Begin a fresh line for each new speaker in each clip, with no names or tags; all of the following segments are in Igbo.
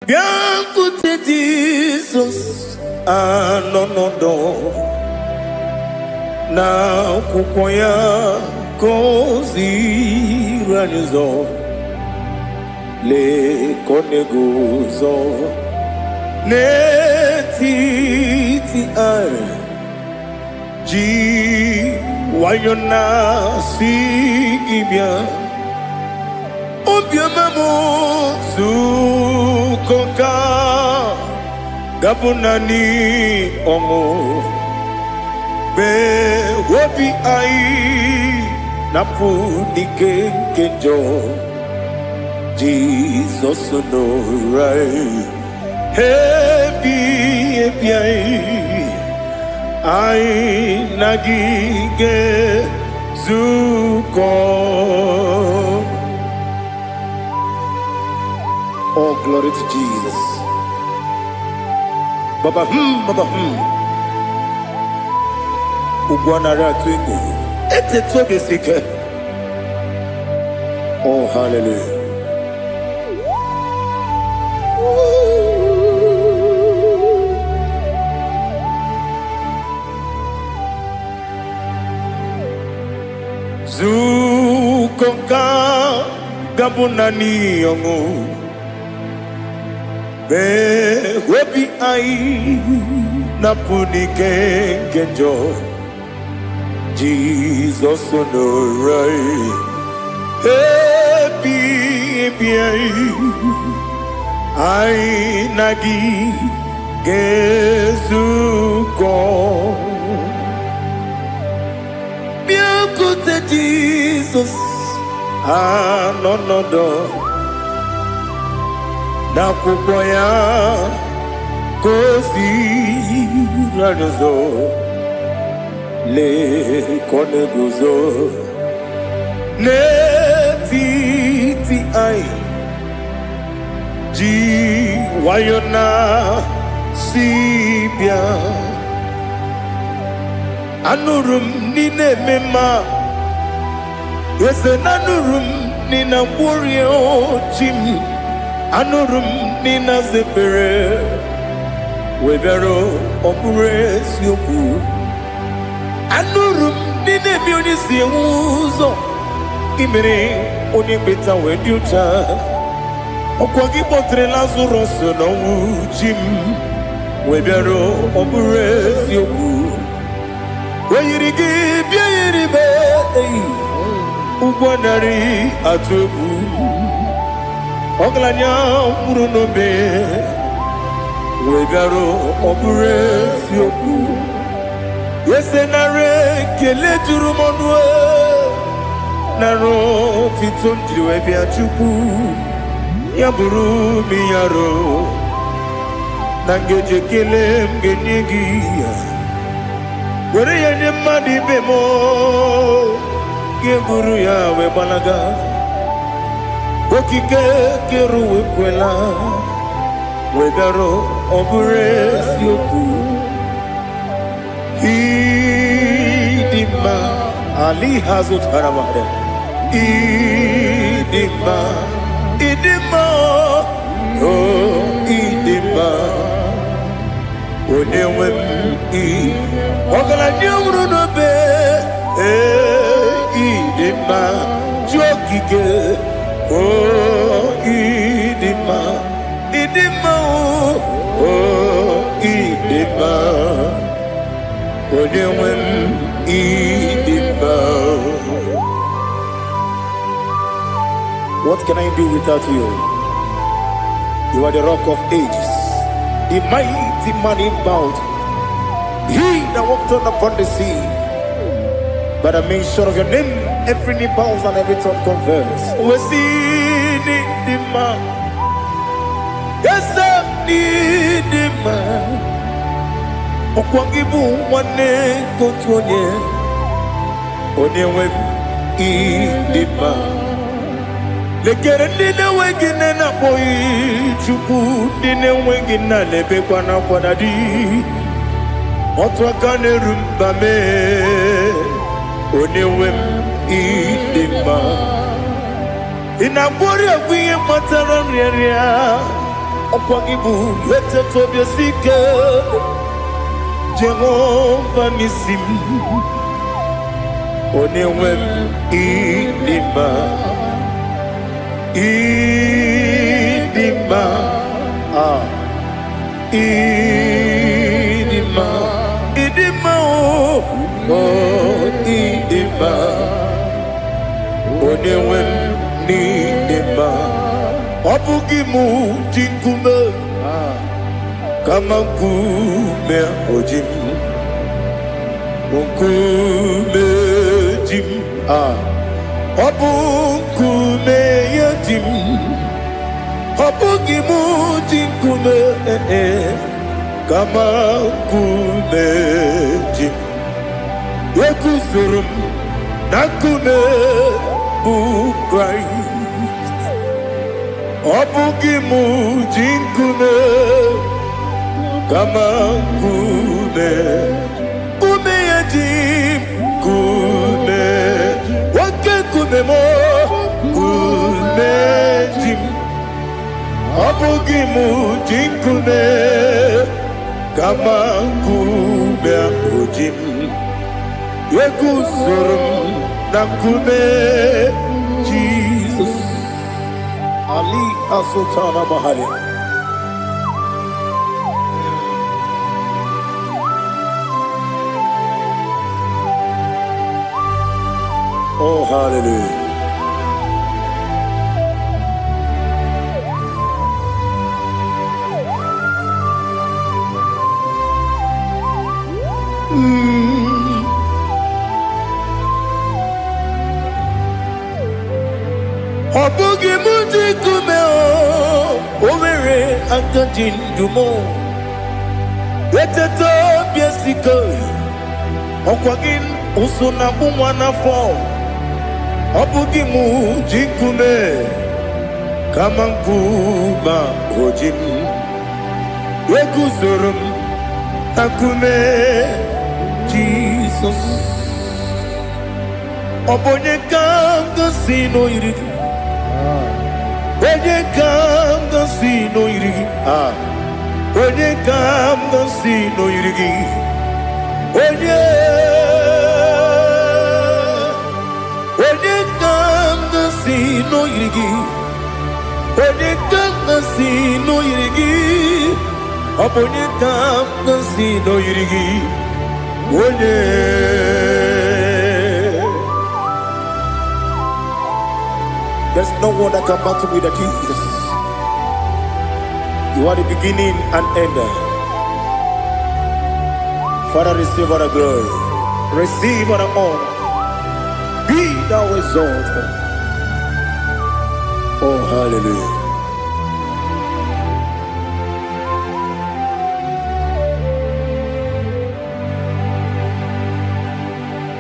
Bianco Jesus, no na kukoya kozi ranizo le koneguzo ne titi ai ji wayona si ibia obiamamo zukoka gabunani omo be wobi ai napu dike kejo Jesus no right happy ai nagige zuko. Oh, glory to Jesus. Baba Ugwanara twingu. Ete tobe sike. Oh, hallelujah. Zukonka gabunani yongu. Be wobi ai napuni kenjo Jesus no right happy ai nagi gezuko biakute Jesus no na kukoya kozi ranizo le koneguzo ne titi ai ji wayona sibia anurum nine mema yese nanurum nina warrior jim anurum nina zepere webero opure sioku anurum nina bionisi uzo imere onibeta wediucha okwagi potre lazuro no jim webero opure sioku weyirigi biayiribe ugwanari atubu Oglanya murunobe wegaro obure sioku yesenare kele jurumonwe naro titondiwe biachuku yaburu miyaro nangeje kele mgenigi were yenye madi bemo geburu ya webalaga Okike keru kwela wegaro obure sioku idima ali hazut haramade idima oh idima onewe ogala nyumru no be idima jokike oh idima oh idima onewem idima. What can I do without you? You are the rock of ages, the mighty man in battle, he that walked upon the sea. By the mention of your name, every knee bows and every tongue confess. We see the man. Yes, the man. Okwangibu wane kotuonye. Onewe the man. Lekere nina wengine na boy chuku nina wengine lebe kwa na kwa dadi. Otwakane rumba me. Onewem idima inabori agwiye matara nria Okwagibu yete tobia sike Jehovah nisim Onewem idima Idima Idima Idima oh Idima Onewem nidima Obugimu jinkume Kama nkume ojim Nkume jim Obu nkume yajim Obugimu jinkume Kama nkume jim Yekuzurum nakume bukrai Obugimu jinkume Kama kume Kume yajim Kume Wake kume mo Kume jim Obugimu jinkume Kama kume ojim Yekuzurum nakume Jesus Ali Asultana Bahali. Oh, hallelujah. Obugi muji kumeo Owere antajin dumo Weteto biesiko Okwagin usuna bumwana fo Obugi muji kume Kamankuma hojim Wekuzurum akume Jesus Obonye kanga sino irigi Onye kam gansi no irigi Onye kam gansi no irigi Onye kam gansi no irigi Onye kam gansi no irigi Onye kam gansi no irigi Onye There's no one that can battle with Jesus. You are the beginning and end. Father, receive all the glory. Receive all the honor. Be thou exalted. Oh, hallelujah.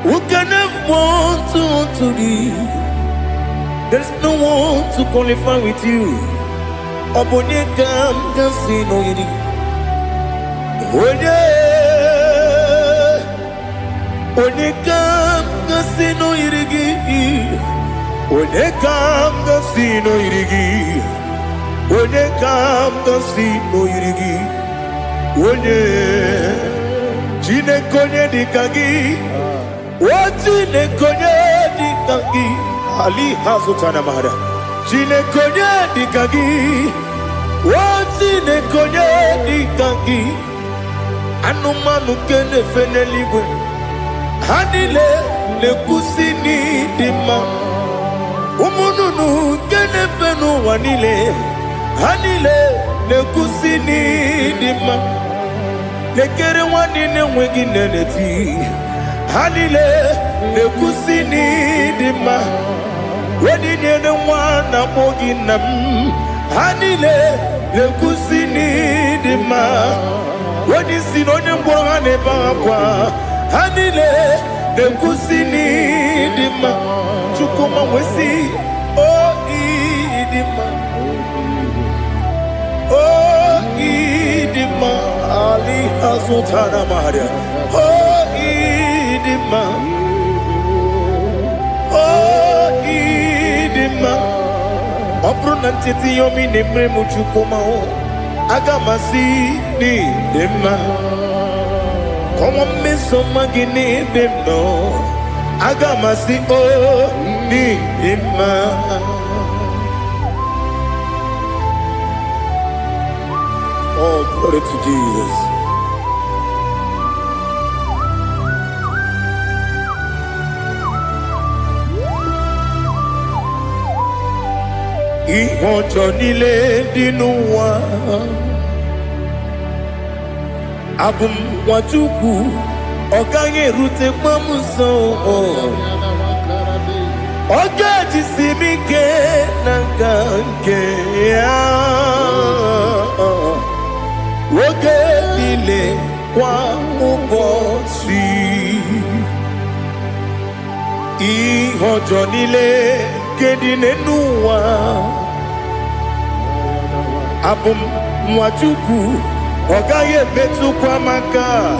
Who can have one to thee? There's no one to qualify with you. Obonye kam gansi no yiri. Onye kam gansi no yirigi. Onye kam gansi no yirigi. Onye kam gansi no yirigi. Onye chine konye dikagi. Chine konye dikagi. Ali Hazutana Mahada. Chine konye dikagi. Chine konye dikagi. Anumanu kene feneliwe. Hanile le kusini dima. Umununu kene fenu wanile. Hanile le kusini dima. Lekere wanine wengi neneti. Hanile le kusini dima. Wedi nyene wana mogi nam Hanile le kusini dima Wedi sinonye mbora neba kwa Hanile le kusini dima Chukuma wesi oh idima Oh idima Ali Azutana Maria Oh idima Obrunantiti yomi nemre muchukoma agamasi ni dema. Come on, miss some magini demo. Agamasi o ni dema. Oh, glory to Jesus. Ihojo nile dinuwa abum wajuku oganye rute mamuso ogaji simike nangange ya woge nile kwa ubosi ihojo nile kedinenuwa abum mwachuku ogaye betu kwa maka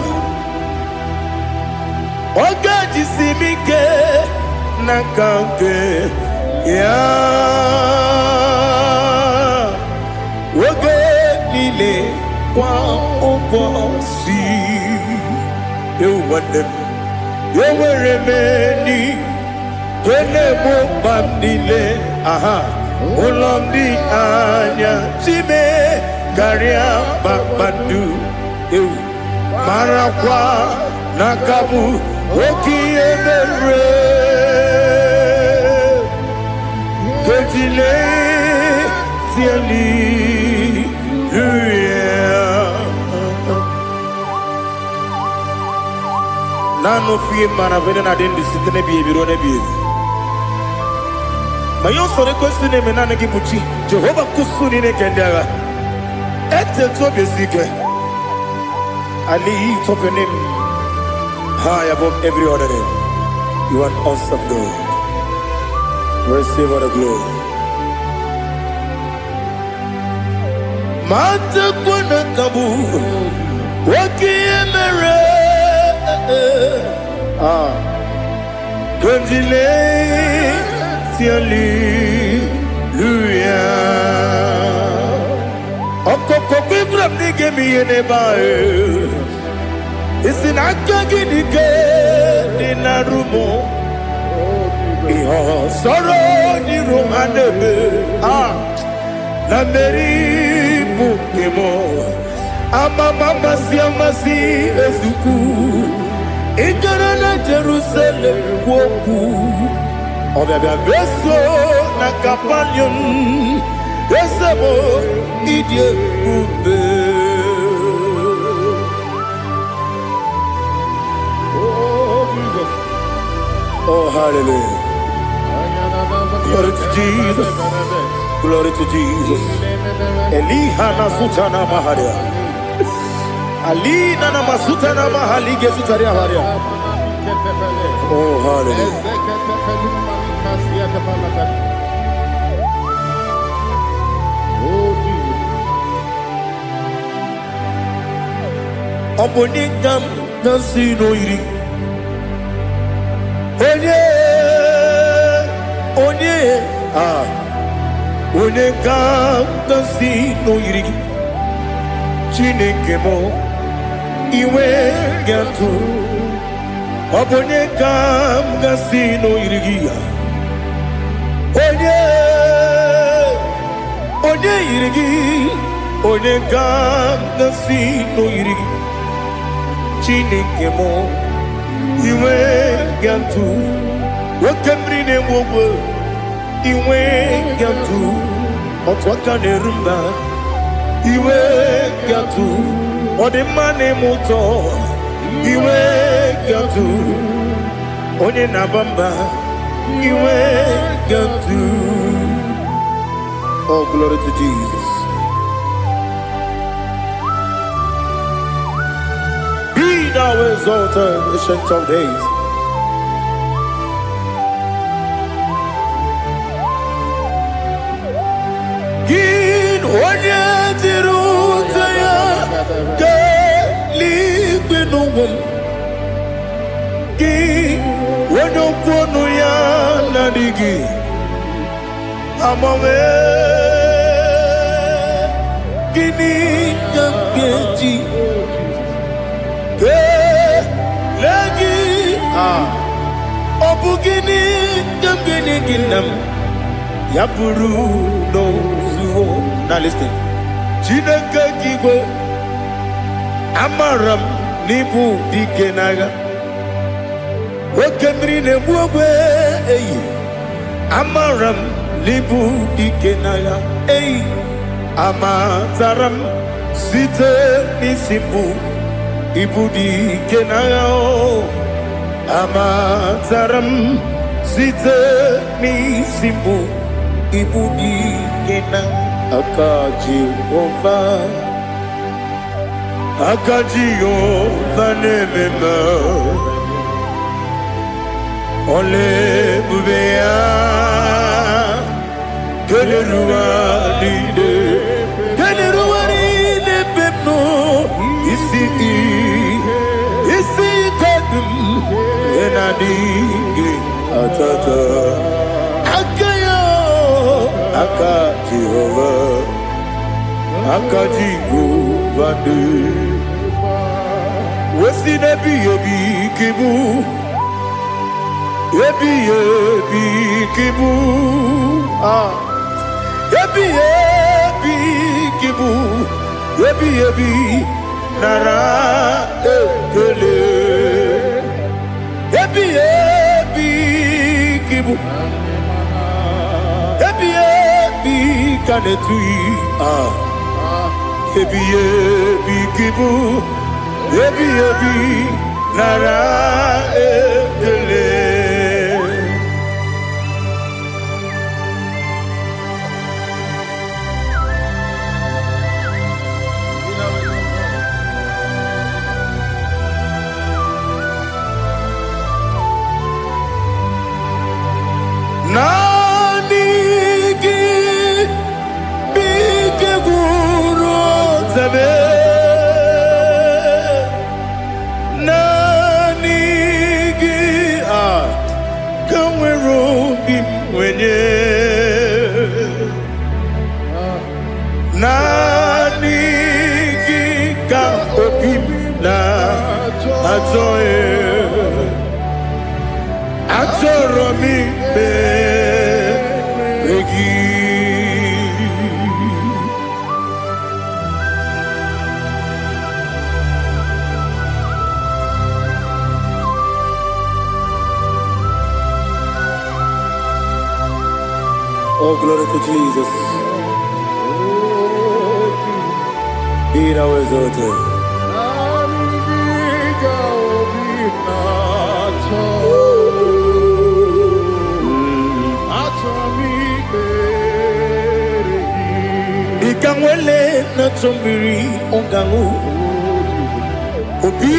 ogaji simike nakanke ya woge nile kwa ubosi ewandem yeweremeni Kenebo bandile, aha, ulomdi anya, chime, garia babandu, marakwa, nakabu, oki emere, kejile, tiali, nano fiye maravene na dendi sitene biye birone biye. Mayo sore kusune menane kibuchi Jehovah kusuni ne kendera ete to besike I lift up your name high above every other name. You are awesome God. Receive all the glory. Mata kuna kabu waki emere Kanjile Hallelujah. Okoko kibram nige miyene bae. Isin akagi nige dinarumo. Iho soro ni romanebe. Na meri bukemo. Amama siamasi ezuku. Ikarana Jerusalem woku. Obebe beso na kapanion Esebo idye ube Oh Jesus. Oh hallelujah. Glory to Jesus. Glory to Jesus. Eliha na sutana maharia Alina na masuta na mahali gesutaria haria Oh hallelujah. Obonikam nasino iri Onye Onekam nasino iri Chineke mo iwe gatu Obonekam nasino iri Onye irigi Onekam nasino iri Chineke mo iwe gatu Wakemri ne wowo iwe gatu Otwaka ne rumba iwe gatu Odemane moto iwe gatu Onye nabamba iwe gatu Oh glory to Jesus. Be thou exalted, ancient of days. Gin onye tirutaya ke libinuwum. Gin onye kwonu ya nadigi. Amame Obugini Gamgeji Lagi Obugini Gamgini Ginam Yapuru no Zuo. Now listen. Chineke Kigwe Amaram Nibu Dikenaga Wakemri Nebuwe Amaram Nibu Dikenaga Amazaram Site Nisimbu Ibudi Kenao Amazaram Site Nisimbu Ibudi Kenao Akaji Ova Nemema Ole Bubea Keneruari Pepno Isi Kadum Enadi Atata Akayo Akaji Vande Wesi Nebi Kibu Ebi Kibu Ebi Kibu Ebi Nara Ekele Ebi Kibu Ebi Kanetui Ebi Kibu Ebi Nara Ekele Nanigi Bige Guru Zabe Nanigi Kamweru Bimwenye Nanigi Ka Opimna Azoe Atoromi Begi Oh, glory to Jesus. Be thou exalted. Ikamwele na chombiri ongangu Obi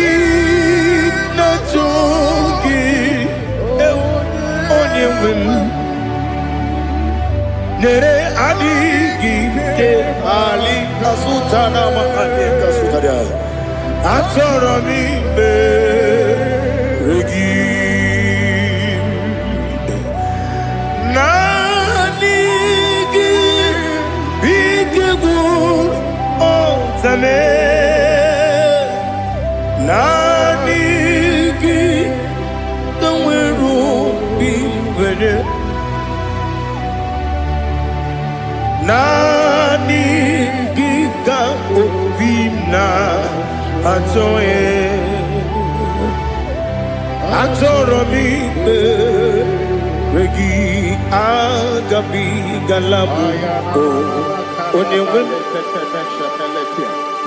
na chongi onye wim Nere adigi ke ali kasutana mahane kasutaria Atoro mi regi Nanigi Bigegu Otame Nanigi Kamweru Bimwene Nanigi Ka Opimna Atoye Atoromi Regi Agabi Galabu Onewem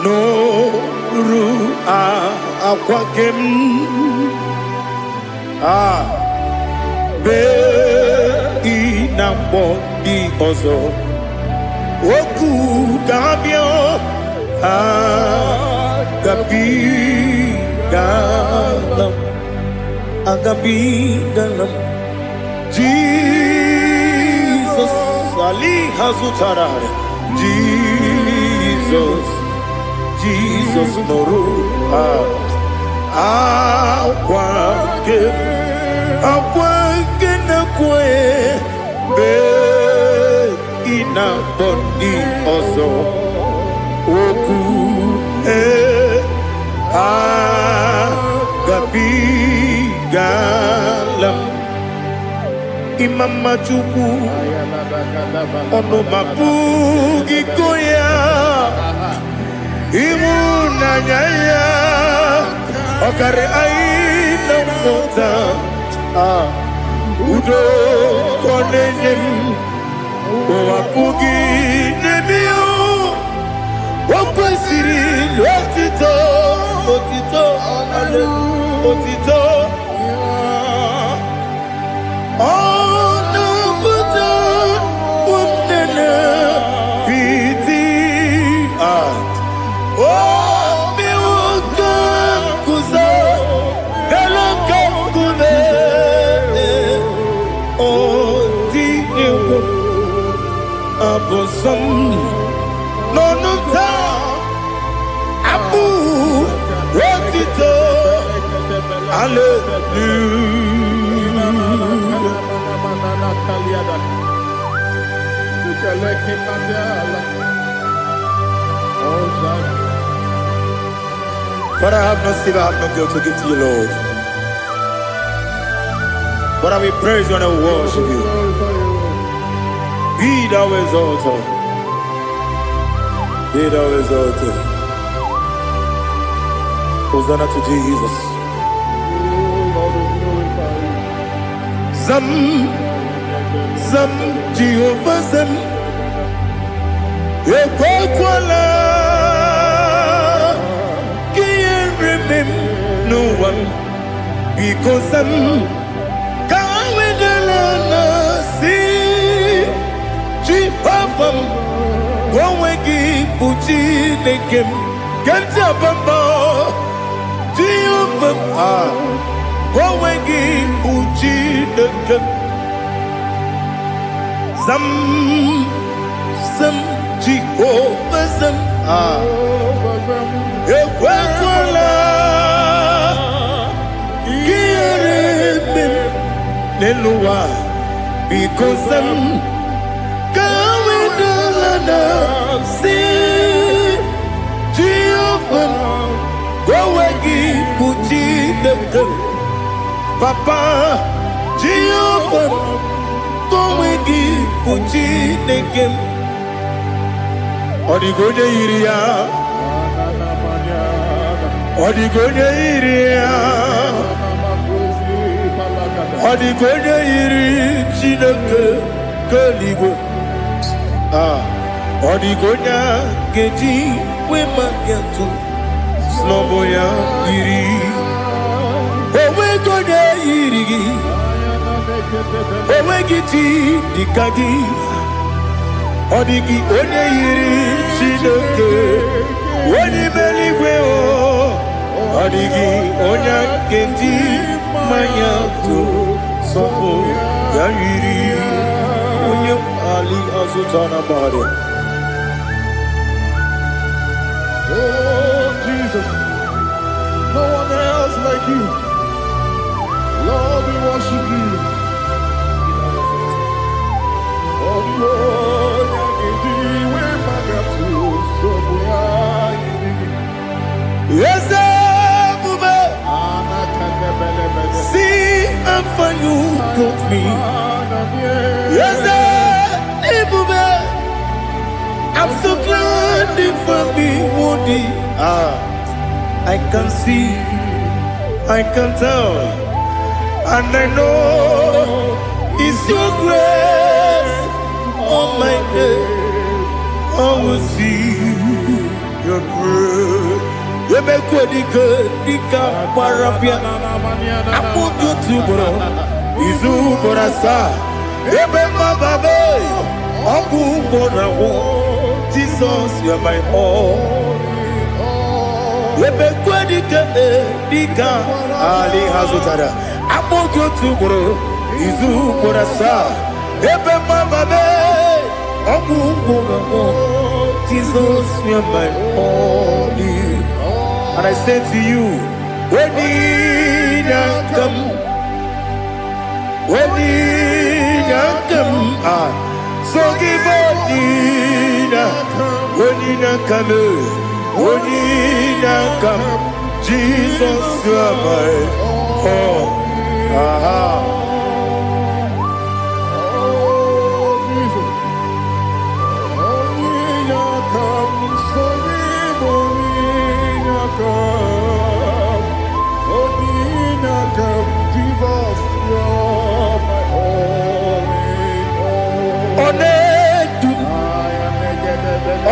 No Ru Aquakem Be Inambo Di Ozo Oku Gabio Agabi Galam Agabi Galam Jesus Ali Hazutarare Jesus Noru Aquake na kwe Be ina bondi ozo Oku agapi galam imam majuku ono mapugi koya imunanya ya okare aina mota udo konenyem mapugi nemio wakwesiri lotito otito ale otito ono buta unena piti mi woka kuza eloka kune otini abosam nonuta abu otito But I have no silver, I have no gold to give to you, Lord. But I will praise you and I will worship you. Be thou exalted. Be thou exalted. Hosanna to Jesus. Zam, Zam, Jehovah Zam. Ekwakwala, can't remember no one because I'm Kawedalana see Jehovah Gowegi Puchi Nekem Kanjabamba Jehovah Gowegi Puchi Nekem Zam Zam Jehovah Zam Ekwakwala Kieremem Nelua because I'm Kawedalana see Jehovah Gowegi Puchi Nekem Papa Jehovah Gowegi Puchi Nekem Odigonya iria Odigonya iria Odigonya iri Chineke Keligwe Odigonya Geji Wemagetu Sloboya iri Owegonya iri Owegiti Dikagi Odigi onye yiri Chineke onye meligwe Odigi onye kendi manya to sopo ya yiri onye ali azutana bari.
Oh Jesus, no one else like you. Lord, we worship you. Oh Lord,
yes, see and for you took me. Yes, I'm so glad for me, Woody. I can see, I can tell, and I know it's your grace. Oh my God, I will see your grace. You make good, Dika Parapia. I put you to bro. Izu Borasa. You make my baby. Aku Borawo. Jesus, you are my all. You make good, Dika Ali Hazutara. I put you to bro. Izu Borasa. You make my baby. Aku Borawo. Jesus, you are my all. And I say to you, when you come, so give up, Onina kame, onina kam. Jesus, you are my all. Aha.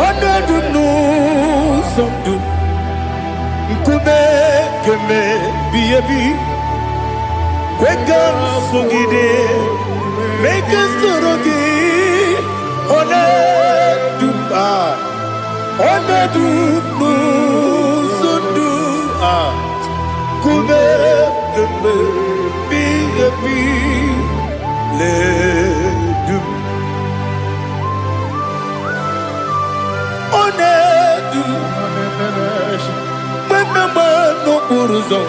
Onedu no somdu Nkube keme biyebi Kweka sugide Meke sorogi Onedu Onedu no somdu Kube keme biyebi Ledu Onedu Mwenama no uruzo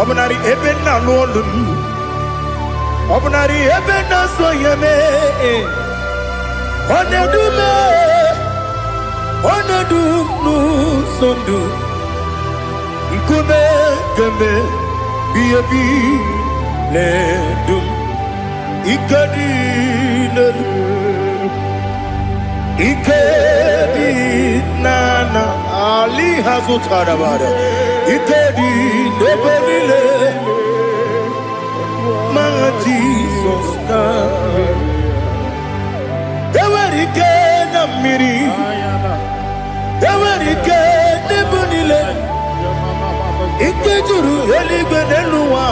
Obunari ebe na lolum Obunari ebe na soyeme Onedu me Onedu no sondu Nkume keme biyebi ledum Ikadi lelu Ikedi nana Ali hazutarabara Ikedi nebelile Ma Jesus name Ewerike na miri Ewerike nebunile Ikejuru eligwe neluwa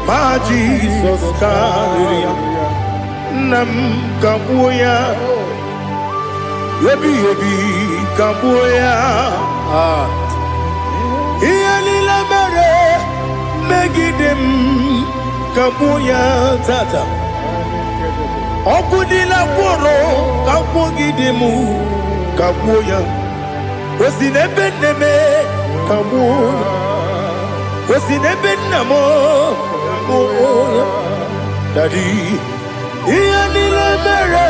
Ma Jesus name Nam kabuya Yebi kabuya Iyalila mere Megidem kabuya tata Okudila kworo kabugidemu kabuya Wesinebeneme kabuya Wesinebenamo kabuya Daddy Iyalila mere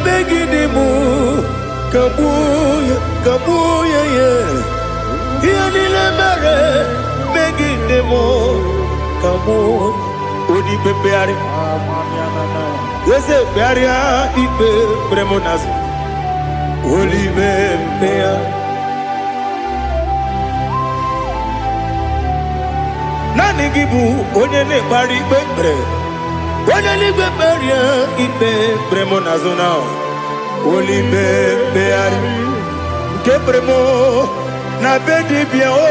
Megidemu kabuya kabuya yeah Iyalila mere Megidemu kabuya Odi bebeari Yese bearia ibe bremonas Oli bebea Nani gibu onye ne bari bebre Onye ligwe beria ibe bremonazona Oli bebeari Nke bremo na bedi bia o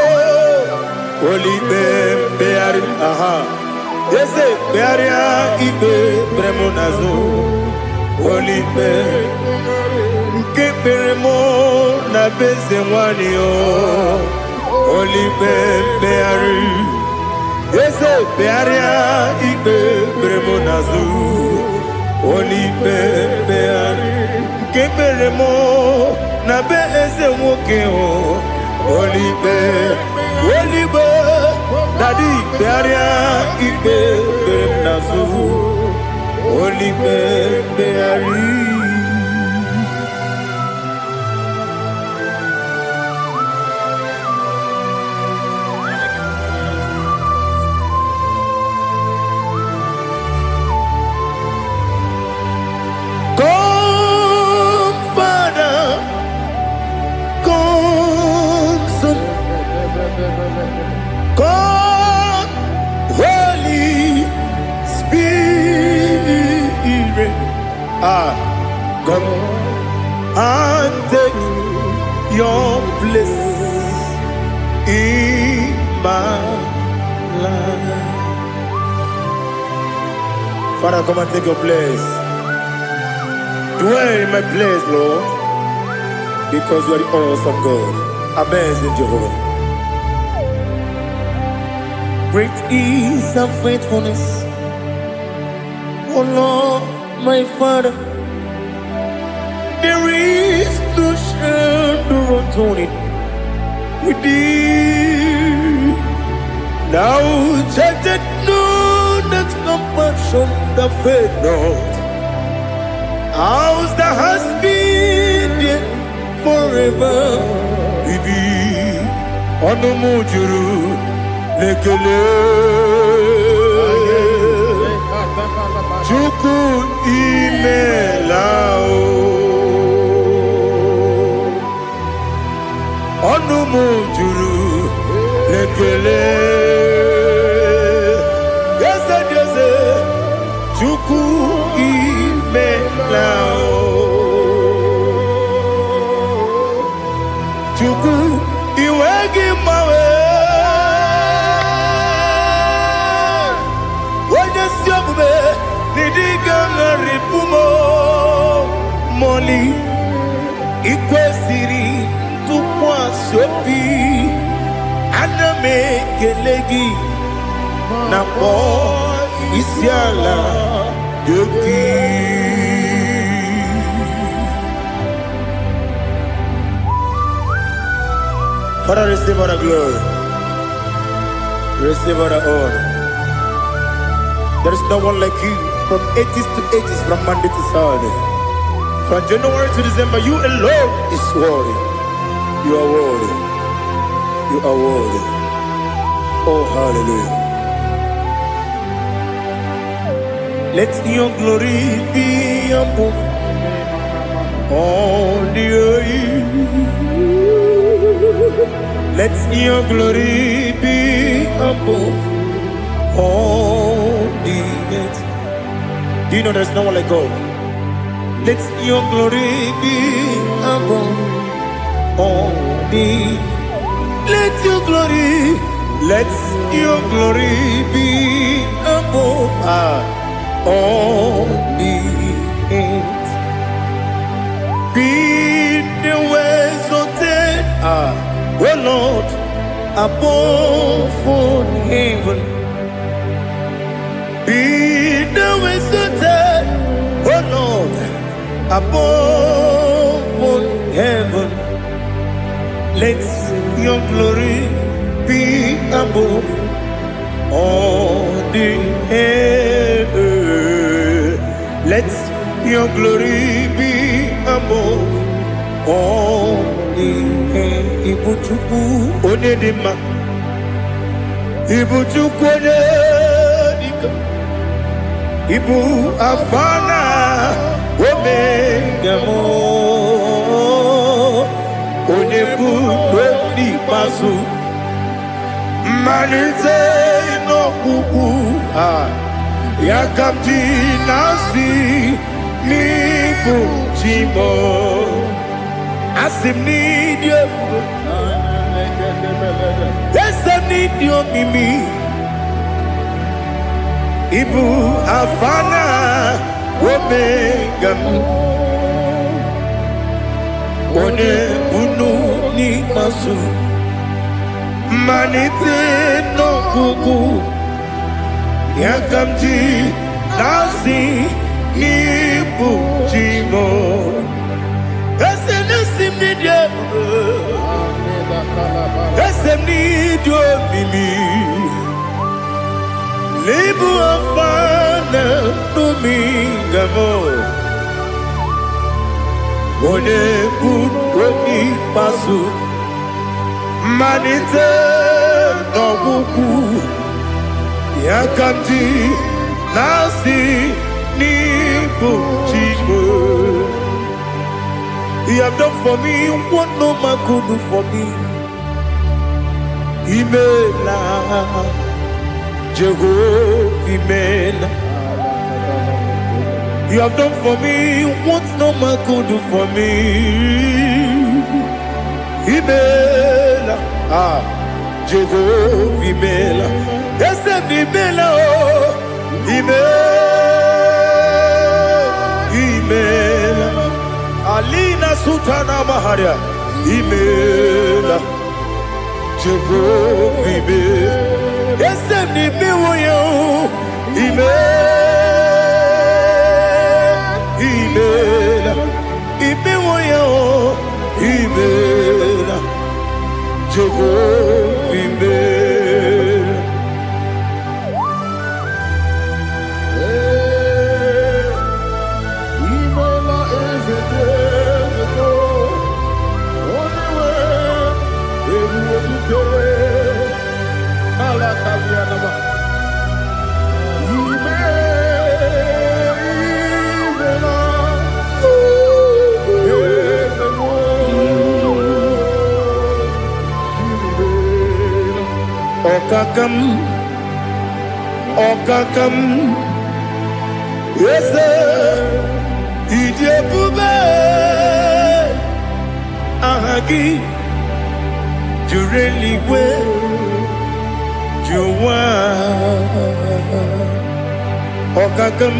Oli bebeari aha Yese bearia ibe bremonazo Oli be Nke bremo na beze mwani o Oli bebeari Yese bearia ibe bremonazo Oli bebeari Nke bremo na beze mwoke o Oli be Daddy bearia ibe bremonazo Oli beari God, Holy Spirit, come and take your place in my life. Father, come and take your place. Dwell in my place, Lord, because you are the awesome God. Amazing Jehovah. Great is thy faithfulness, O Lord, my Father. There is no shadow of turning with thee. Now judged no that compassion that faith not. House that has been there forever. Bibi Onomujuru Lekele Chuku Imelao Onomujuru Lekele Yes, Chuku Imelao Chuku Iwegi Mawe Wanyasiobube Nidiga Ngaripumo Moli Ikwesiri Tukwa Sopi Aname Kelegi Napo Isiala Yoki. Father, receive all the glory. Receive all the honor. There is no one like you from ages to ages, from Monday to Saturday. From January to December, you alone is worthy. You are worthy. You are worthy. Oh, hallelujah. Let your glory be above all the earth. Let your glory be above all the earth. Do you know there's no one like God? Let your glory be above all the earth. Let your glory be above all the earth. Be the ways of death, oh Lord, above all heaven. Be the ways of death, oh Lord, above all heaven. Let your glory be above all the earth. Let your glory be above all the earth. Ibuchuku onedima, Ibuchuku onedika, Ibu afana omega mo, onebu weni pasu, manite no kuku yakamti nasi nibu chimo. Asim need you. Yes, I need you, Mimi. Ibu afana omega. One bunu ni masu. Manite no kuku. Yakamji nasi nibu chimo. Esem need you, Mimi. Lebu afana numingamo. One buni pasu. Manite no buku. Yakamji nasi nibu chimo. You have done for me what no man could do for me. Imela, Jehovah, Imela. You have done for me what no man could do for me. Imela, Jehovah, Imela. Yes, Imela, Imela. Alina Sutana Maharia, Imela, Jehovah, Imela. Yes, Imela, Imela, Imela, Jehovah, Imela. Okakam, Okakam, yes, Idiabube, Ahagi, Jureligwe, Juwa, Okakam,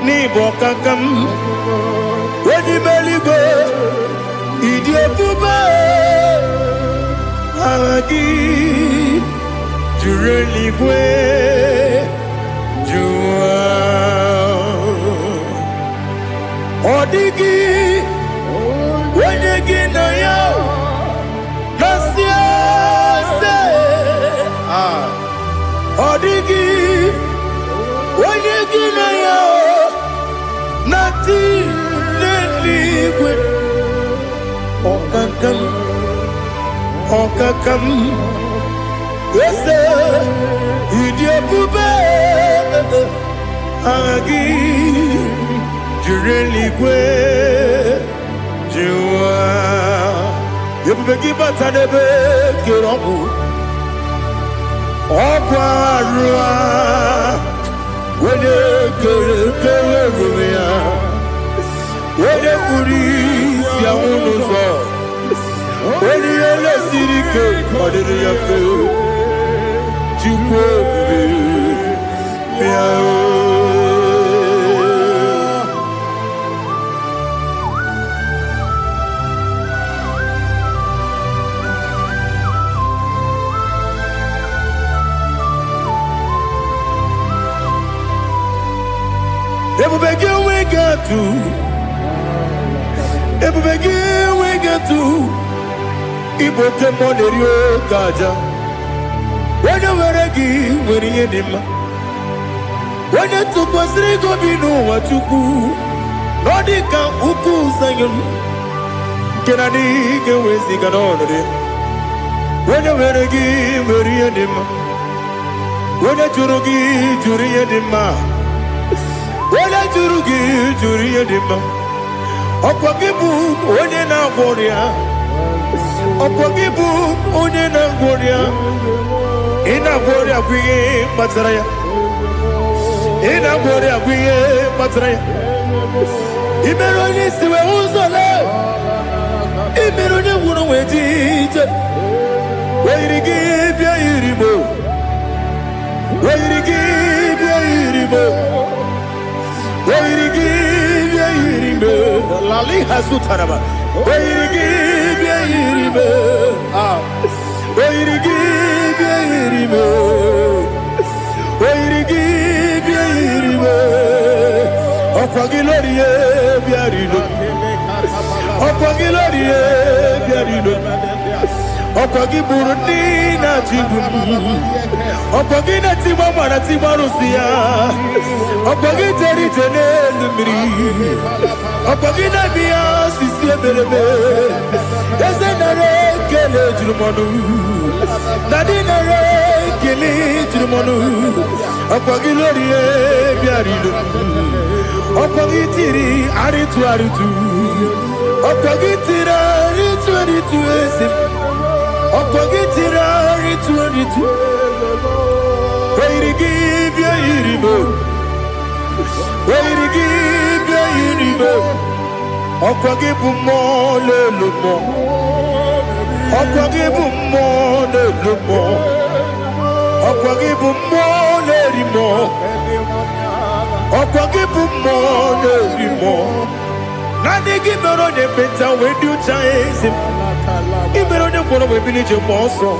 Nibokakam, Wadibeligwe, Idiabube, Ahagi, Jureligwe, Juwa, Odigi, Odigi na yo, Nasia se, Odigi, Odigi na yo, Nati leligwe, Okakam, Okakam. Yes, Idiabube, Agi, Jureligwe, Jua, Yabubeki Batanebe, Kirobu, Oparua, when you Rumia, when you Puris, Yamuno, when you let it go, what did you feel? Everybody we got to. Everybody we got to. Ibokemo derio kaja. When you were a give, when you did him. When you took was Rico Bino, what you do, Nordica, Uku, Sayon. Can I dig away, sing an order? When you were a give, when you did him. When you Jurugi, Juria Dima. When I Jurugi, Juria Dima. Opagibu, when you now warrior. Opagibu, when you now warrior. Ina bori aguye matraya. Ina bori aguye matraya. Imeroni siwe uzole. Imeroni wuno wejije. Weirigi bia iribo. Weirigi bia iribo. Weirigi bia iribo. Lali hasutaraba. Weirigi bia iribo. Weirigi bia iribo. Weirigi bia iribo. Okwagilorie bia iribo. Okwagilorie bia iribo. Okwagiburundi na jibu. Okwagina timama na timarusia. Okwagiteri jenelu miri. Okwagina biya sisi ebelebe. Ezenare kele jurumonu. Nadinare kele jurumonu. Okwagilorie biarido. Okwagitiri aritu aritu. Okwagitira aritu aritu esim. Okwagitira aritu aritu. Weirigi bia iribo. Weirigi bia iribo. Okwagibu mo lelumo. Okwagibu mo lelumo. Okwagibu mo lerimo. Okwagibu mo lerimo. Nani gibero de beta we do chase. Ibero de kono we bilije moso.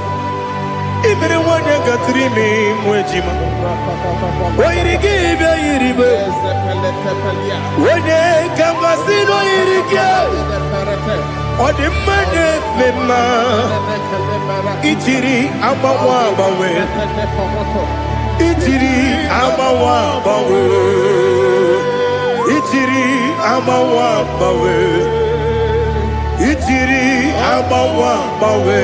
Ibere wanya gatrimi mwejima. Weirigi bia iribo. Wene kamasino irige. Odimane mema. Ichiri amawa bawe. Ichiri amawa bawe. Ichiri amawa bawe. Ichiri amawa bawe.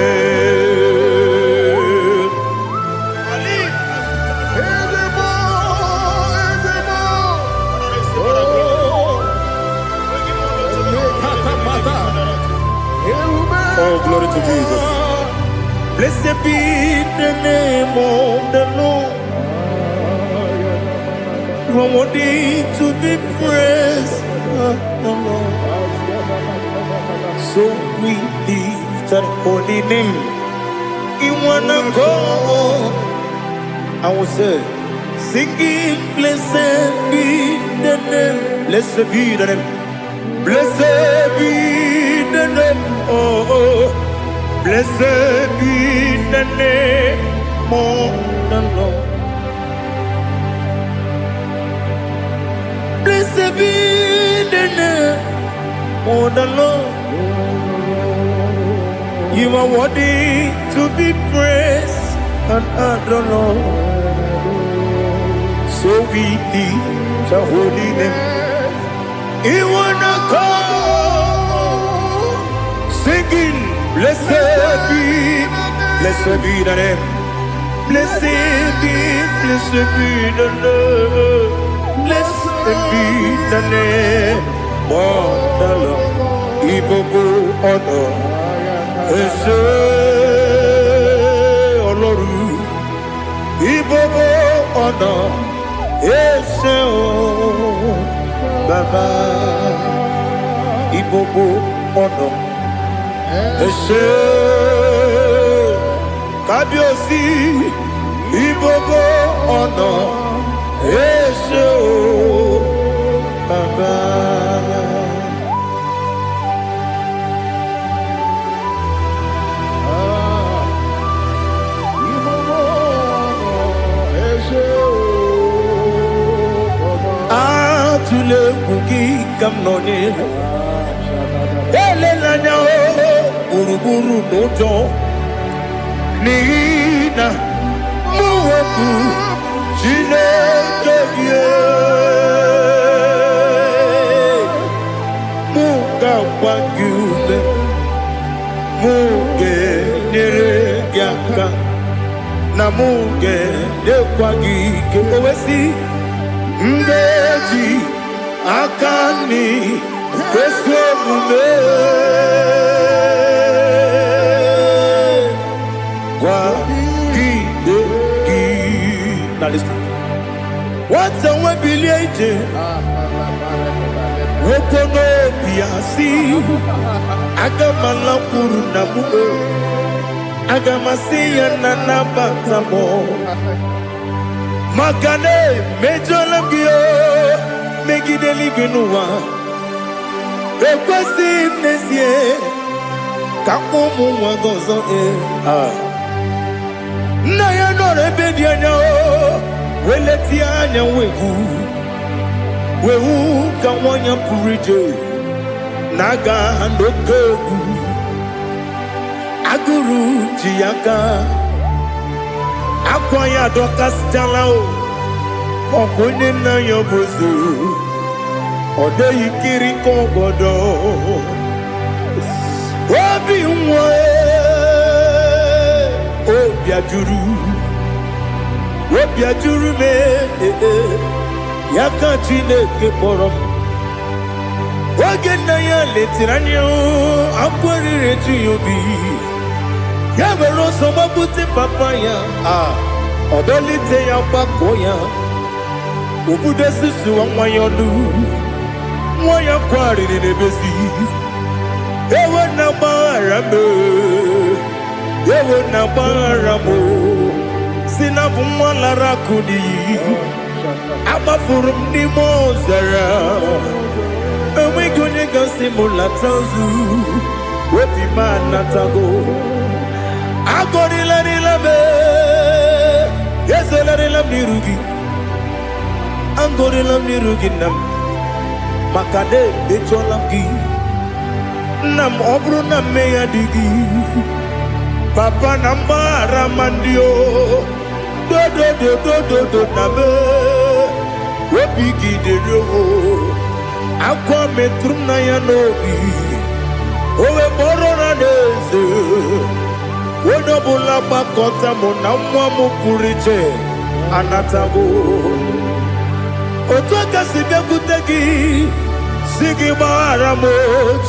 Oh, glory to Jesus. Blessed be the name of the Lord. You are worthy to be praised, the Lord. So we lift that holy name. You wanna go? I will say, singing, blessed be the name, blessed be the name, blessed be the name, oh, blessed be the name of the Lord. Blessed be the name of the Lord. You are worthy to be praised and adored, Lord. So we lift the holy name. You wanna call, singing, blessed be the name, blessed be the Lord, blessed be the name of the Lord. Ibobo honor, Ese Oloru, Ibobo honor. Ese o Baba Ibobo ono Ese Kabiosi Ibobo ono Ese o Baba Tule kuki kamnoni ele lanya o buruburu nojo nina muwaku Chineke ye muka wagyume muge nere gyaka na muge dekwagi ke owesi ndeji akani kesemume kwa gidegi. Now listen. What's the way biliaje? Wokono biasi agamala kuru namu agamasiya nanabatamo Makane mejolamgio megideli binuwa rekwesi nesie kakomu wagozo na ya nore bedianya weleti anya wehu kawanya purije naga ndokogu aguru jiyaka Akwanya dokas jalao Okonye na yobozu Ode yikiri kogodo Obi mwe Obi ajuru me Yaka Chineke porom Oge na ya letiranyo Akwari retu yobi Yabero soma buti papaya Odolite ya pakoya Ubude sisu wa mwayonu Mwaya kwari nebezi Ewe na barame Ewe na baramo Sinabu mwala kudi Abafurum ni mozara Ewe gone gasi mulatanzu Wepi manatago Agorila nilabe Yesela nilamnirugi Angorila nirugi nam Makade becholamgi Nam obru nam meyadigi Papa nambara mandio Do nabe Wepigi de roho Akwa metrum na yanogi Owe borona neze Wodobula bakota mona mwamu puriche Anatago Otoka sibekutegi Sigi baramo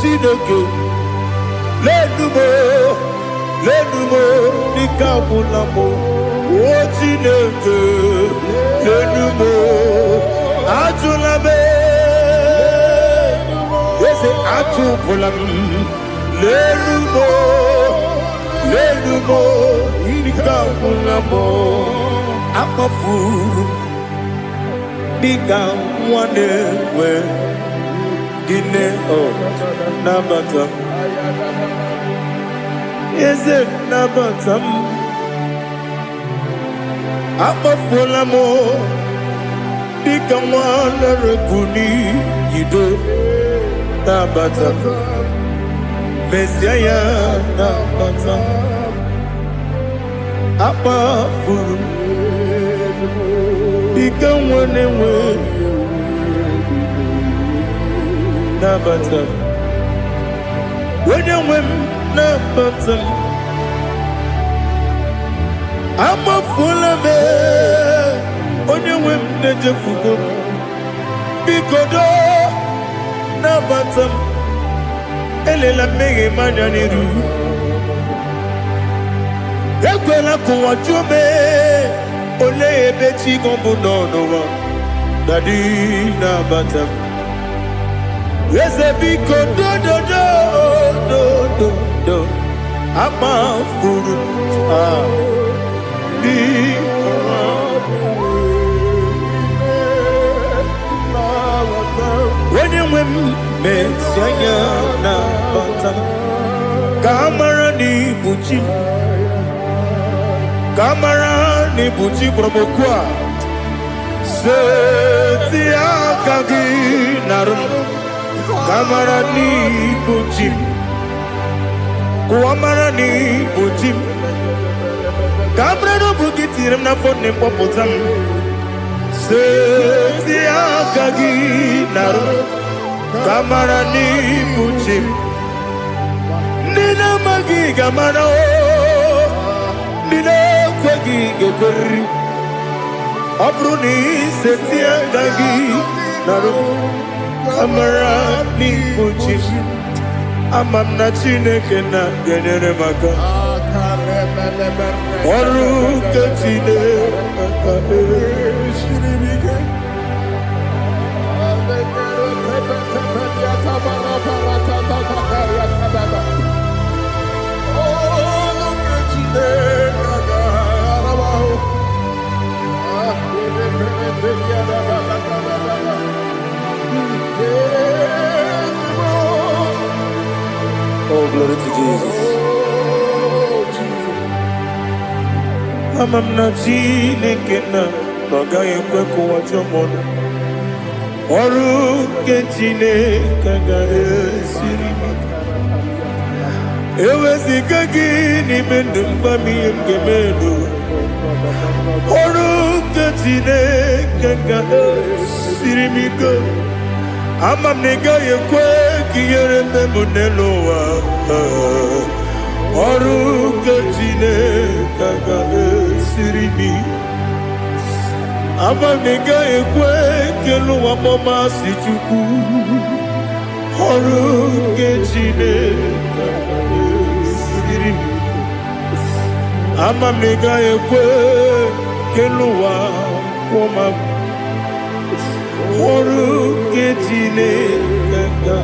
Chineke Lenumo lenumo nikabulamo otineke lenumo atulame yese atupulam lenumo nikabulamo akafuru Diga wane we dine o nabata is it nabatam apafola mo diga wane rekuni yido nabata Messiah nabata apafuru Diga wane we nabata when you win nabata I'm a full of it when you win the jefugo because nabata elela mege mananiru ekwela kuwa jume ole ebeti gombo no dadi nabata Yes, a big do. I'm a fool. When you win, Messiah, Kamara ni buchi promokwa. Setia kagi narum. Kamara ni bujim, kuamara ni bujim. Kamara no bugitiram na phone popotam. Setia kagi naru. Kamara ni bujim. Nina magi kamara o, nina kwagi geberi. Abruni setia kagi naru. Kamara ni bujim amam na chineke na genere maka oru kachine Oh, glory to Jesus. Amam na chineke na noga yekwe kuwa chomono oru ke chineke ga esiri ewezi kagi ni mendumba miyenge mendo oru ke chineke ga esiri miko Amam nega yekwe kiyere memunelo wa oru kachine kaga sirimi Amam nega yekwe kelu wa mama sichuku oru kachine kaga sirimi Amam nega yekwe kelu wa mama Oru ketine kaka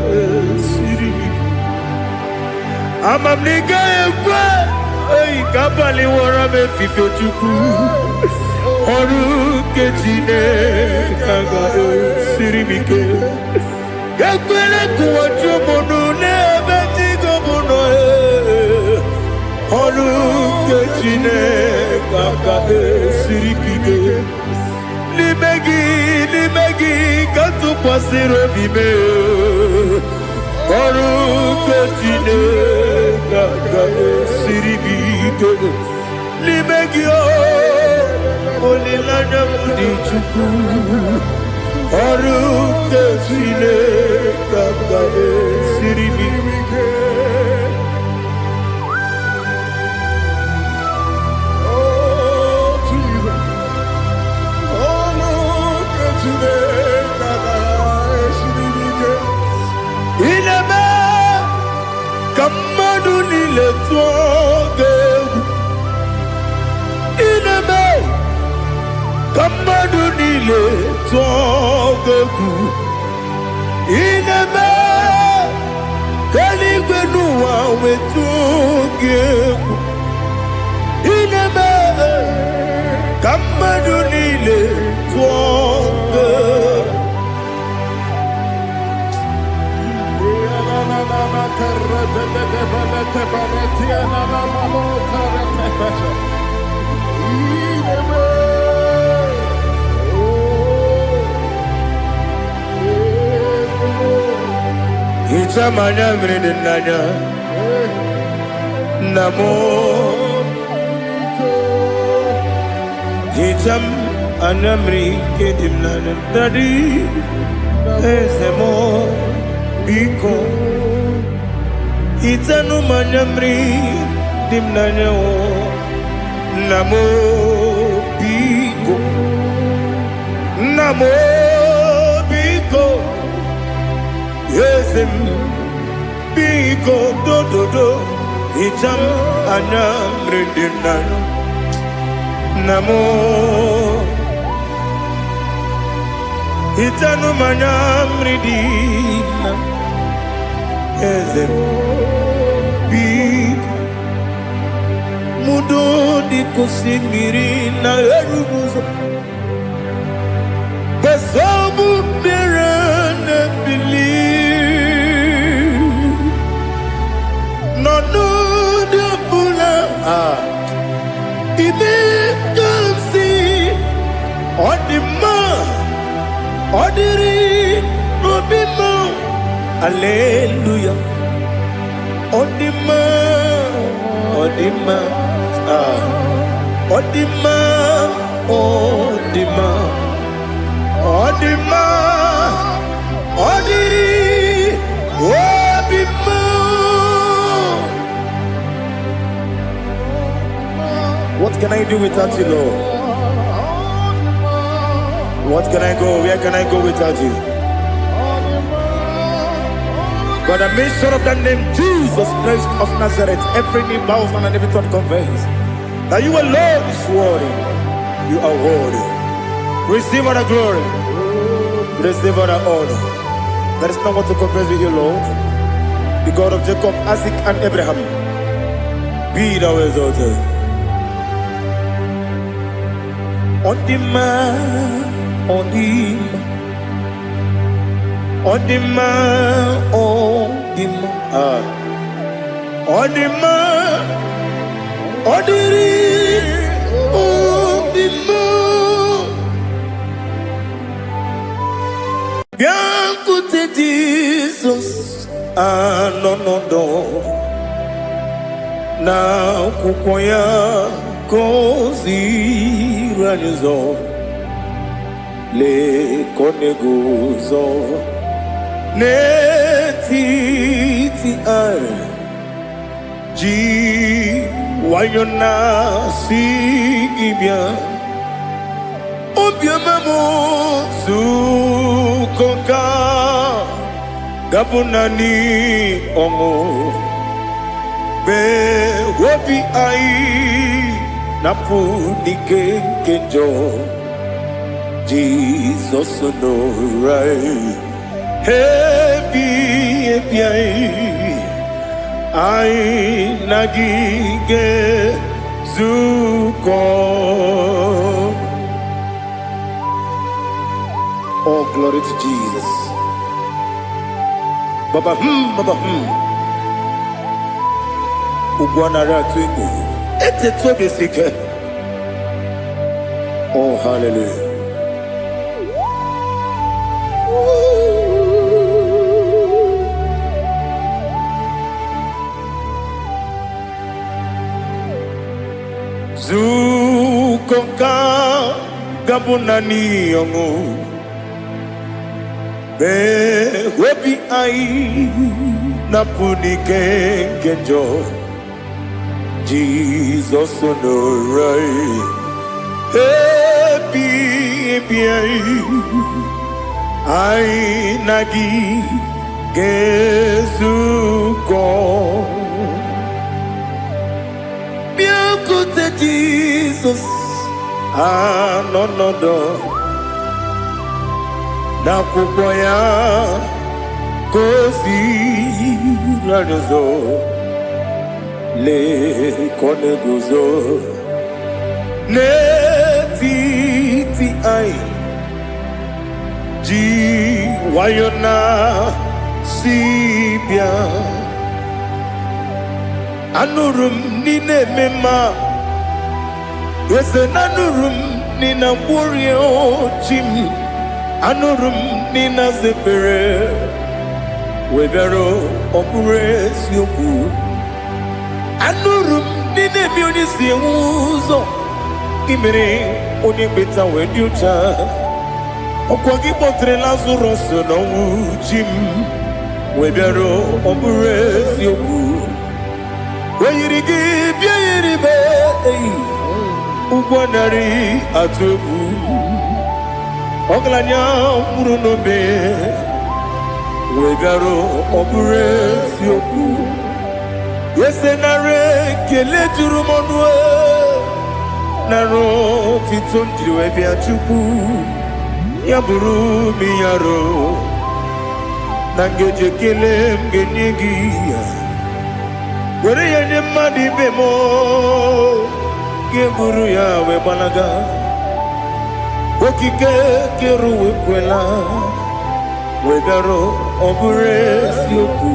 siri Amam nega ekwe Ei kabali wara me fifo chuku Oru ketine kaka siri mike Yakwele kuwa chumono nebe tigo mono Oru ketine kaka siri mike Limegi katu pasiro bime Oru ketine kaka siribike Limegi o Olilanya mudi chuku Oru ketine kaka siribike Ineme, come on, le tuoge ineme kamadu le tuoge ineme kaligwenu wa wetuge ineme kamadu le tuoge Itamanya mridinanya namo Itam anamri kedimnana dadi ezemo biko Itanu manyamri dimnanya namo biko Yesem biko do Itam anamri dimnanya namo Itanu manyamri dimnanya Yesem Mudo di kusimiri na erumuzo Besobu mirane believe No de bula Ibe kamsi Odima Odiri Obima Hallelujah Odima Odima Odima Odima Odima Odiri Obima What can I do without you, Lord? What can I go? Where can I go without you? By the mention of that name, Jesus Christ of Nazareth, every knee bows and every tongue confesses that you alone is worthy. You are worthy. Receive all the glory. Receive all the honor. There is no one to compare with you, Lord. The God of Jacob, Isaac, and Abraham. Be thou exalted. Odima, Odima. Odima, Odima, Odima, Odiri, Odima. Biancote Jesus, no, na kukoya kozi ranizo, le koneguzo. Netiti ai ji wayona si ibia obia mamo sukonga gabunani ongo be wopi ai napu dikenjo Jesus no right Happy, I nagige zuko. Oh, glory to Jesus. Baba Ugwana ratwingu. Ete tobe sike. Oh, hallelujah. Zukonga gabunani yongo be wepi ai napuni kenjo Jesus no right happy ai nagi gezuko ibute Jesus anonodo na akwụkwọ ya kozi radozo le koneguzo netiti ai ji wayona sibia anurum nine mema ese nanurum nina burio chim anurum nina zepere webero opures yoku anurum nine mioni si uzo imere oni beta wediucha okwagi potre Lazarus no chim webero opures yoku weyirigi biayiribe ugwanari atubu oglanya murunobe wegaro oburesi oku yesenare kele jurumonwe naro titonjiri webia chukwu yaburu miyaro nangeje kele mgenyegi were yenye mmadi bemo geburu ya webalaga okike keru wekwela wegaro oburesi oku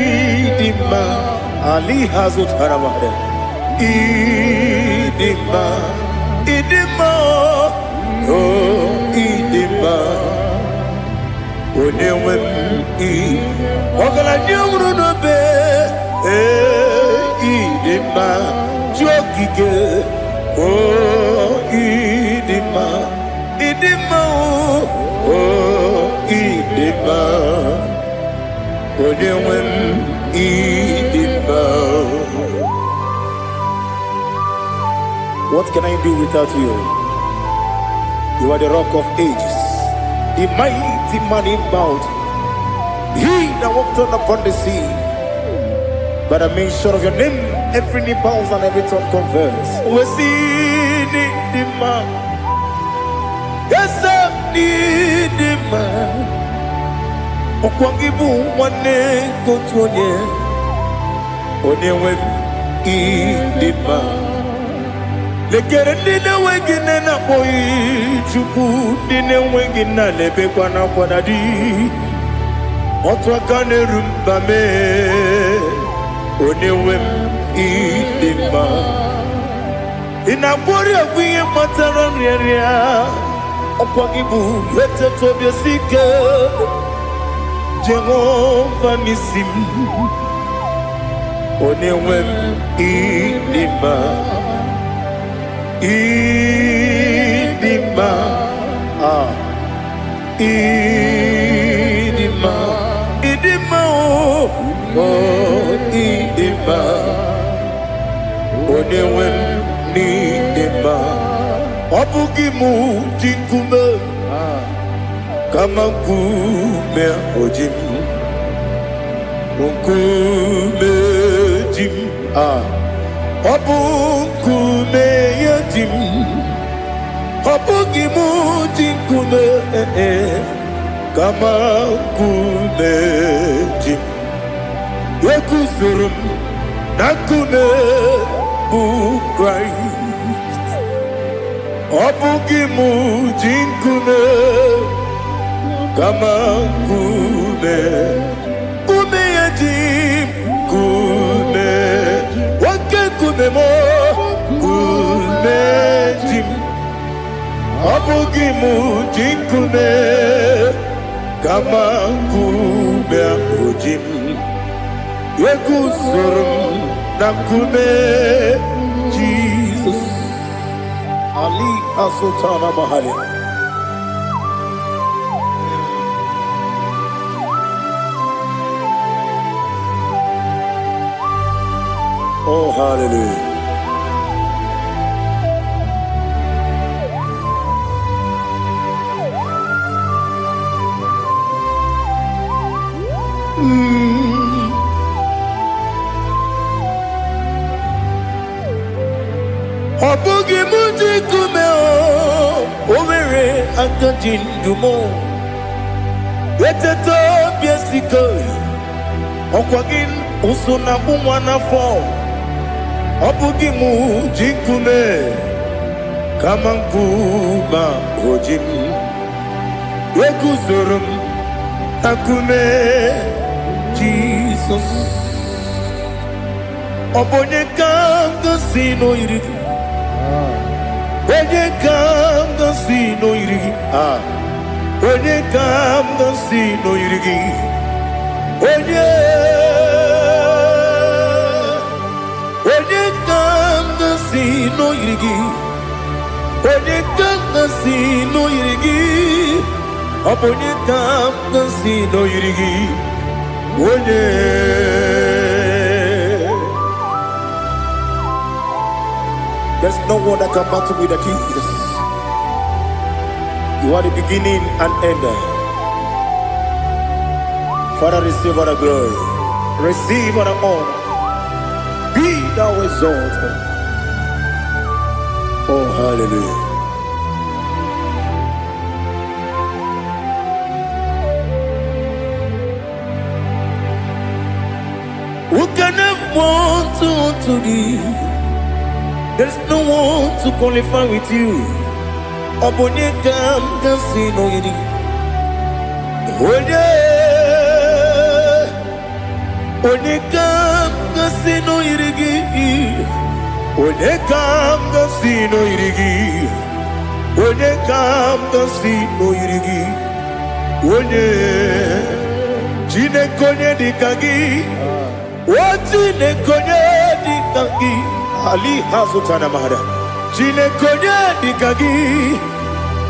idima ali hazut haramade idima oh idima onewem ogala nyumru no be idima jokike oh idima oh idima onewem idima. What can I do without you? You are the rock of ages, the mighty man in battle. He that walked on upon the sea. By the mention of your name, every knee bows and every tongue confess. We see the man. Yes, I need the man. Okwangibu wane kotonye. Onewe the man. Lekere nina wengine na boyi chuku nina wengine lebe kwa na kwa nadi. Otwa kane rumba me onewem idima inabori agwiye matara nreria okwagibu yete tobye sike Jehova nisim onewem idima idima idima idima oh idima onewem ni idima obugimu jikume kama nkume ojim nkume jim obukume yajim obugimu jikume kama nkume jim Yekuzurum nakune bu Christ obugimu jinkune kama kume kume yajim kume wake kume mo kume jim obugimu jinkune kama kume ojim Yekuzurum nakune Jesus Ali Asutana Mahali. Oh hallelujah. Obugi muji kumeo Overe akajin dumo Eteto biesiko Okwagin usuna umwana fo Obugi muji kume Kamankuma hojim Ekuzurum akume Jesus Obonye kanga sino irigi Onye kanga sino irigi Onye kanga sino irigi Onye kanga sino irigi Onye kanga sino irigi Onye kanga sino irigi Onye There's no one that can battle with Jesus. You are the beginning and end. Father, receive all the glory. Receive all the honor. Be thou exalted. Oh, hallelujah. Who can have one to thee? There's no one to qualify with you. Obonye kam kasino yiri. Onye kam kasino yiri. Onye kam kasino yiri. Onye kam kasino yiri. Onye jine konye dikagi. Wajine konye dikagi. Ali hazutana mahada. Jine konye dikagi.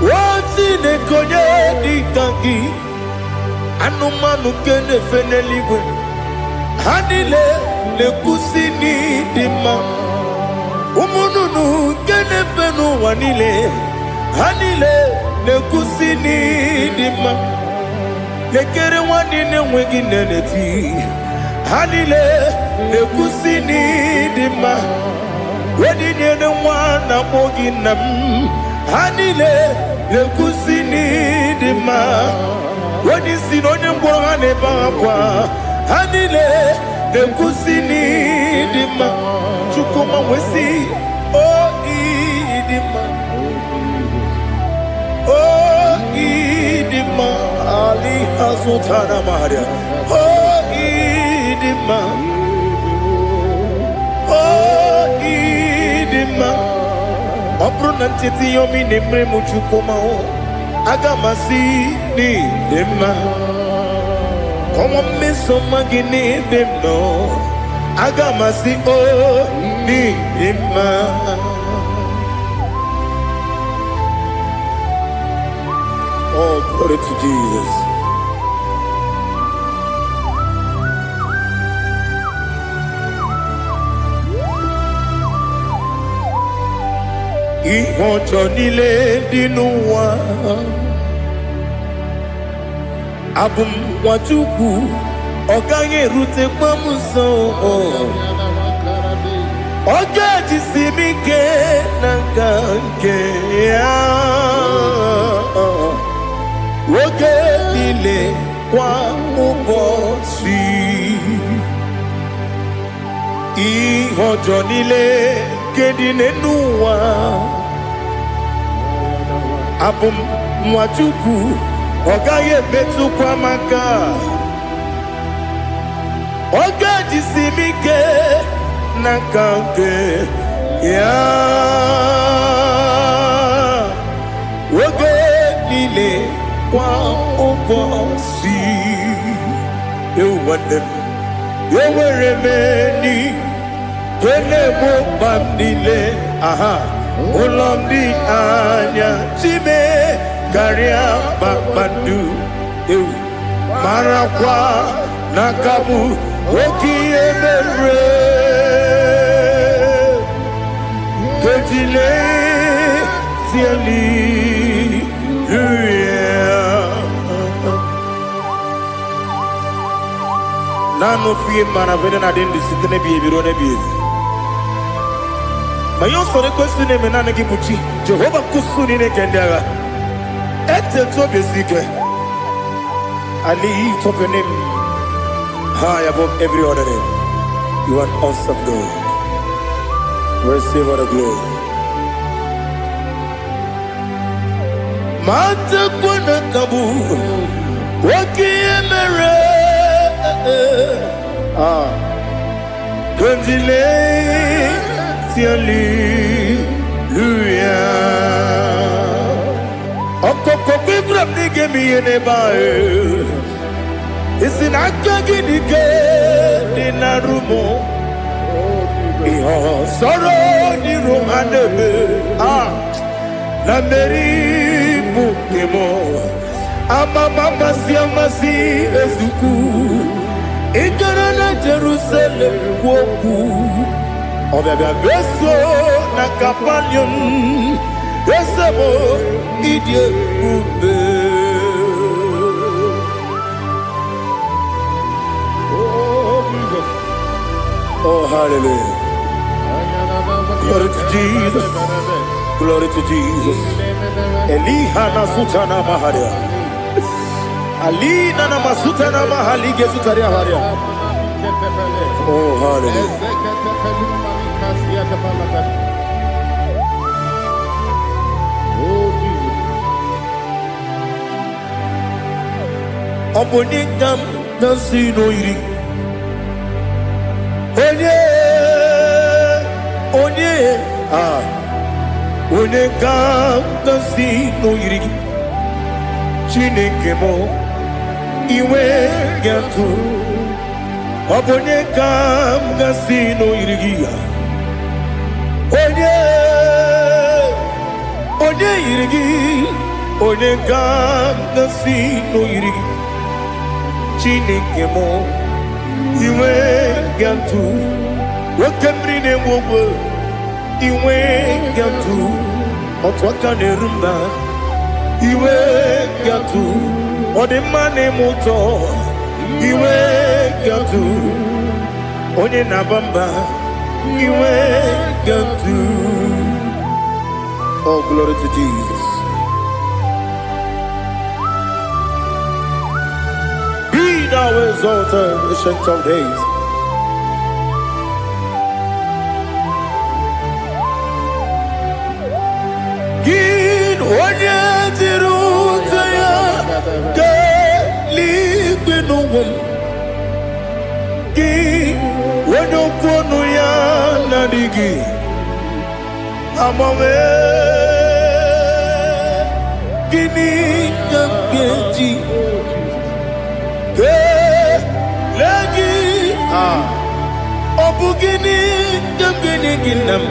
Wajine konye dikagi. Anumanu kene feneliwe. Hanile le kusini dima. Umununu kene fenu wanile. Hanile le kusini dima. Lekere wanine wegi neneti. Hanile le kusini dima. Wedi nyene wana mogi nam. Hanile le kusini dima. Wedi sinonye mbora ne bakwa. Hanile le kusini dima. Chukuma wesi oh idima. Oh idima. Ali hazutana maria. Oh idima. Oh idima. Opronantiti yomi nemre muchukoma o. Agamasi ni dema. Come on, miss somebody them no. Agamasi oh ni dema. Oh, glory to Jesus. Ihojo nile dinuwa Abum wachuku Oganye rute pamuso Oga jisimike nangange Woge nile kwa ubosi Ihojo nile kedinenuwa Abum mwachuku Ogaye betu kwa maka Oga jisimike nakange ya Woge nile kwa ubosi Ewanem Eweremeni Kene mo bandile aha Ulomdi anya Chime Karia babandu Marakwa Nakabu Woki emere Kejile Tiali Nano fiye mana vene na dendi sitene biye biro ne biye Mayon for the question name and Anagibuchi, Jehovah Kusuni Kendaga. At the top is secret. I lift up your name high above every other name. You are an awesome God. Receive all the glory. Mata Kuna Kabu, Waki Emere. Kandile, Hallelujah. Okokoki grabni gemi enebae. Isin akagi nike dinarumo. Iho soro ni romanebe. Nameri bukemo. Ama mama siamasi ezuku. Ikarana Jerusalem woku. Obebe beso na kapanium. Besemo idie ube. Oh, hallelujah. Glory to Jesus. Glory to Jesus. Elihana sutana maharia. Alina na masutana mahali gezutaria haria. Oh, hallelujah. Obonikam nasino iri. Onye, Onekam nasino iri. Chineke mo iwe gatu. Obonekam nasino iri. Onye iri. Onekam nasino iri. Chineke mo iwe gatu. Wakemri ne wowo iwe gatu. Otwaka ne rumba iwe gatu. Odemane moto iwe gatu. Onye nabamba iwe gatu. Oh, glory to Jesus. Be thou exalted, ancient of days. Gin onye tiruta ya ke libinum. Gin onye kwonu ya nadigi amame. Gini kamgeji ke lagi obugini kamgini ginam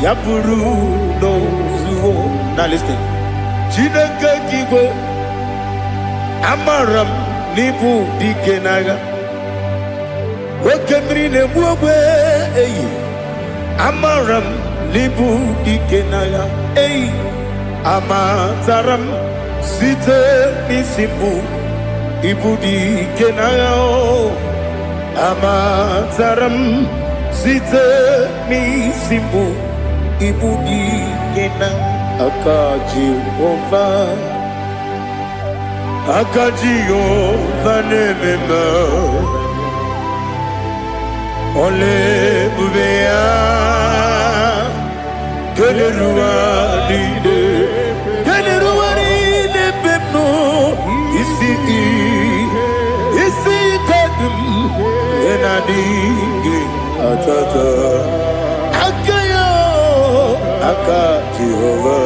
yapuru no. Now listen. Chineke kigwe amaram nibu dikenaga. Wekemri ne muwe eyi. Amaram nibu dikenaga. Eyi. Amataram site nisibu ibu dikenaga. Amataram site nisibu ibu dikenaga. Akaji Ova nemema Ole bubea Kelerua lide pepno Isi kadum Enadingi atata Akaji Ova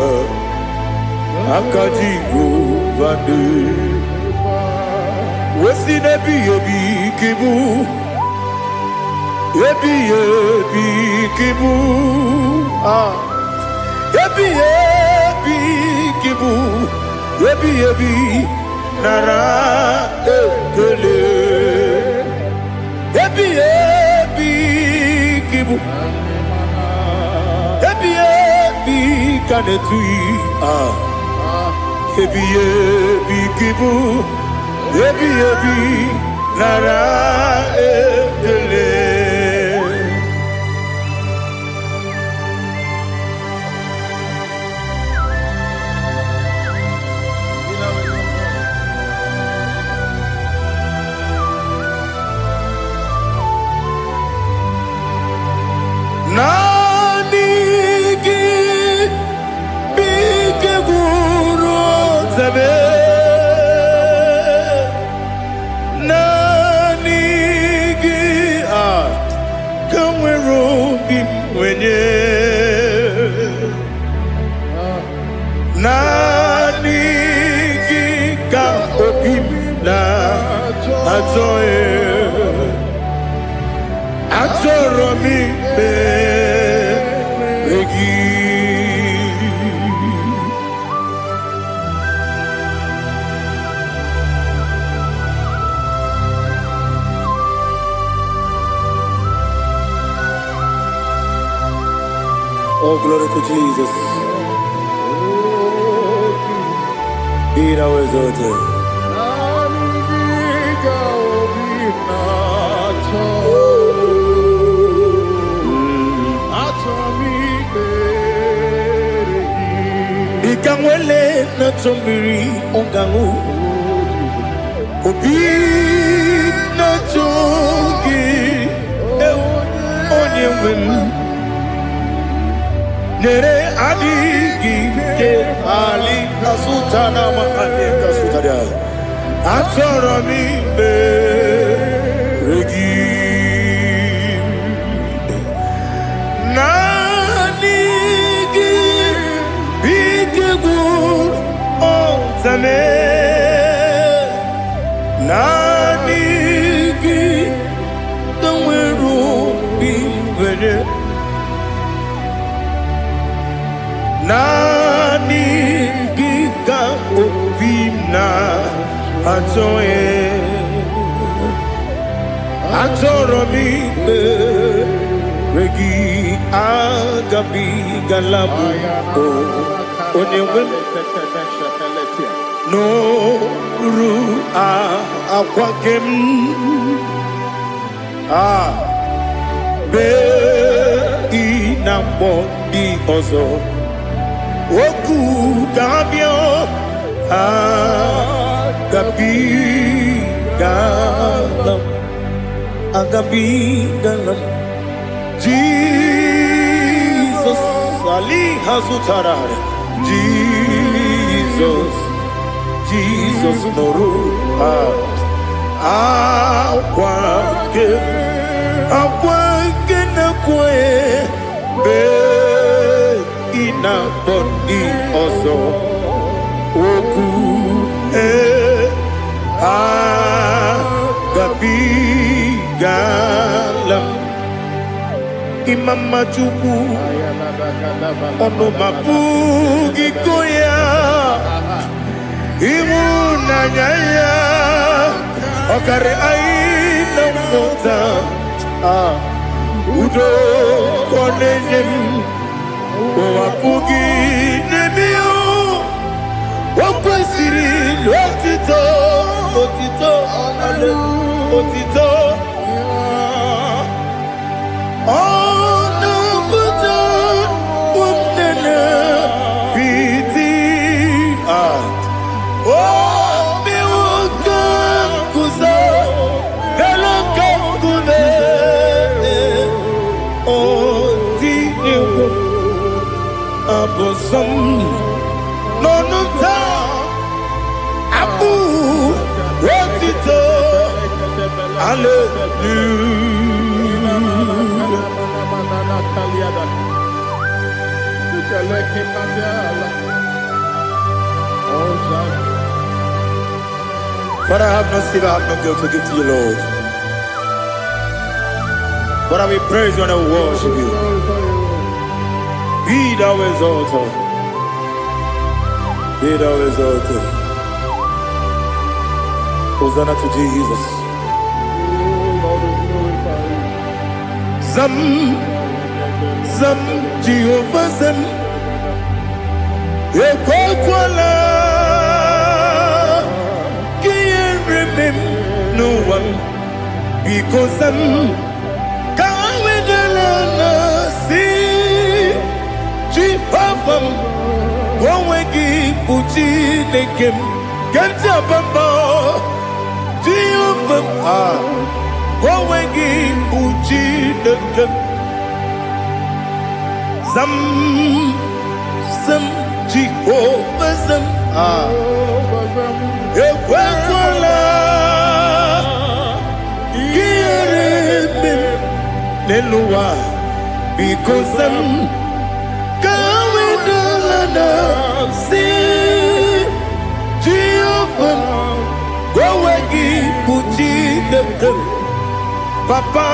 Wesi nebi kibu Ebi kibu Ebi kibu Ebi nara ekele Ebi kibu Ebi kanetui Ebi kibu Ebi nara ekele wenye nani gika okimna atoe atoromi begi. Oh, glory to Jesus. Be thou exalted. Ikangwele na chombiri ongangu obi na chogi onye wem nere adigi ke ali asutana ma ali kasutaria atoro mi be regi nani gi bitigu o zame nani gi tanweru bi wene nani gika ovina atoe atoromi regi agabi galabu onyewe no ru akwakem be inambo di ozo oku dabio agabi galam Jesus ali hazutarare Jesus noru akwake na kwe be ina body also oku gabi galam imam majuku ono mabugi koya imuna nyaya okare aina mota udo konenem wapugi nemio wakwesiri otito ale otito ono kuto unena piti mi wakam kuzo galakam kune otiniwo abosom nonuta abu otito Father, I have no sin, I have no guilt to give to you, Lord. But I will praise you and I will worship you. Be thou exalted. Be thou exalted. Hosanna to Jesus. Zam Jehovah Zam Ekwakwala Can't remember no one because Zam Kawedalana see Jehovah Gowegi Uchi Nekem Kanjabamba Jehovah Gowegi Uchi Nekem Zam Jehovah Zam Ekwakwala Kiarebim Nelua because I'm going to London. See, Jehovah, go again, put the Papa,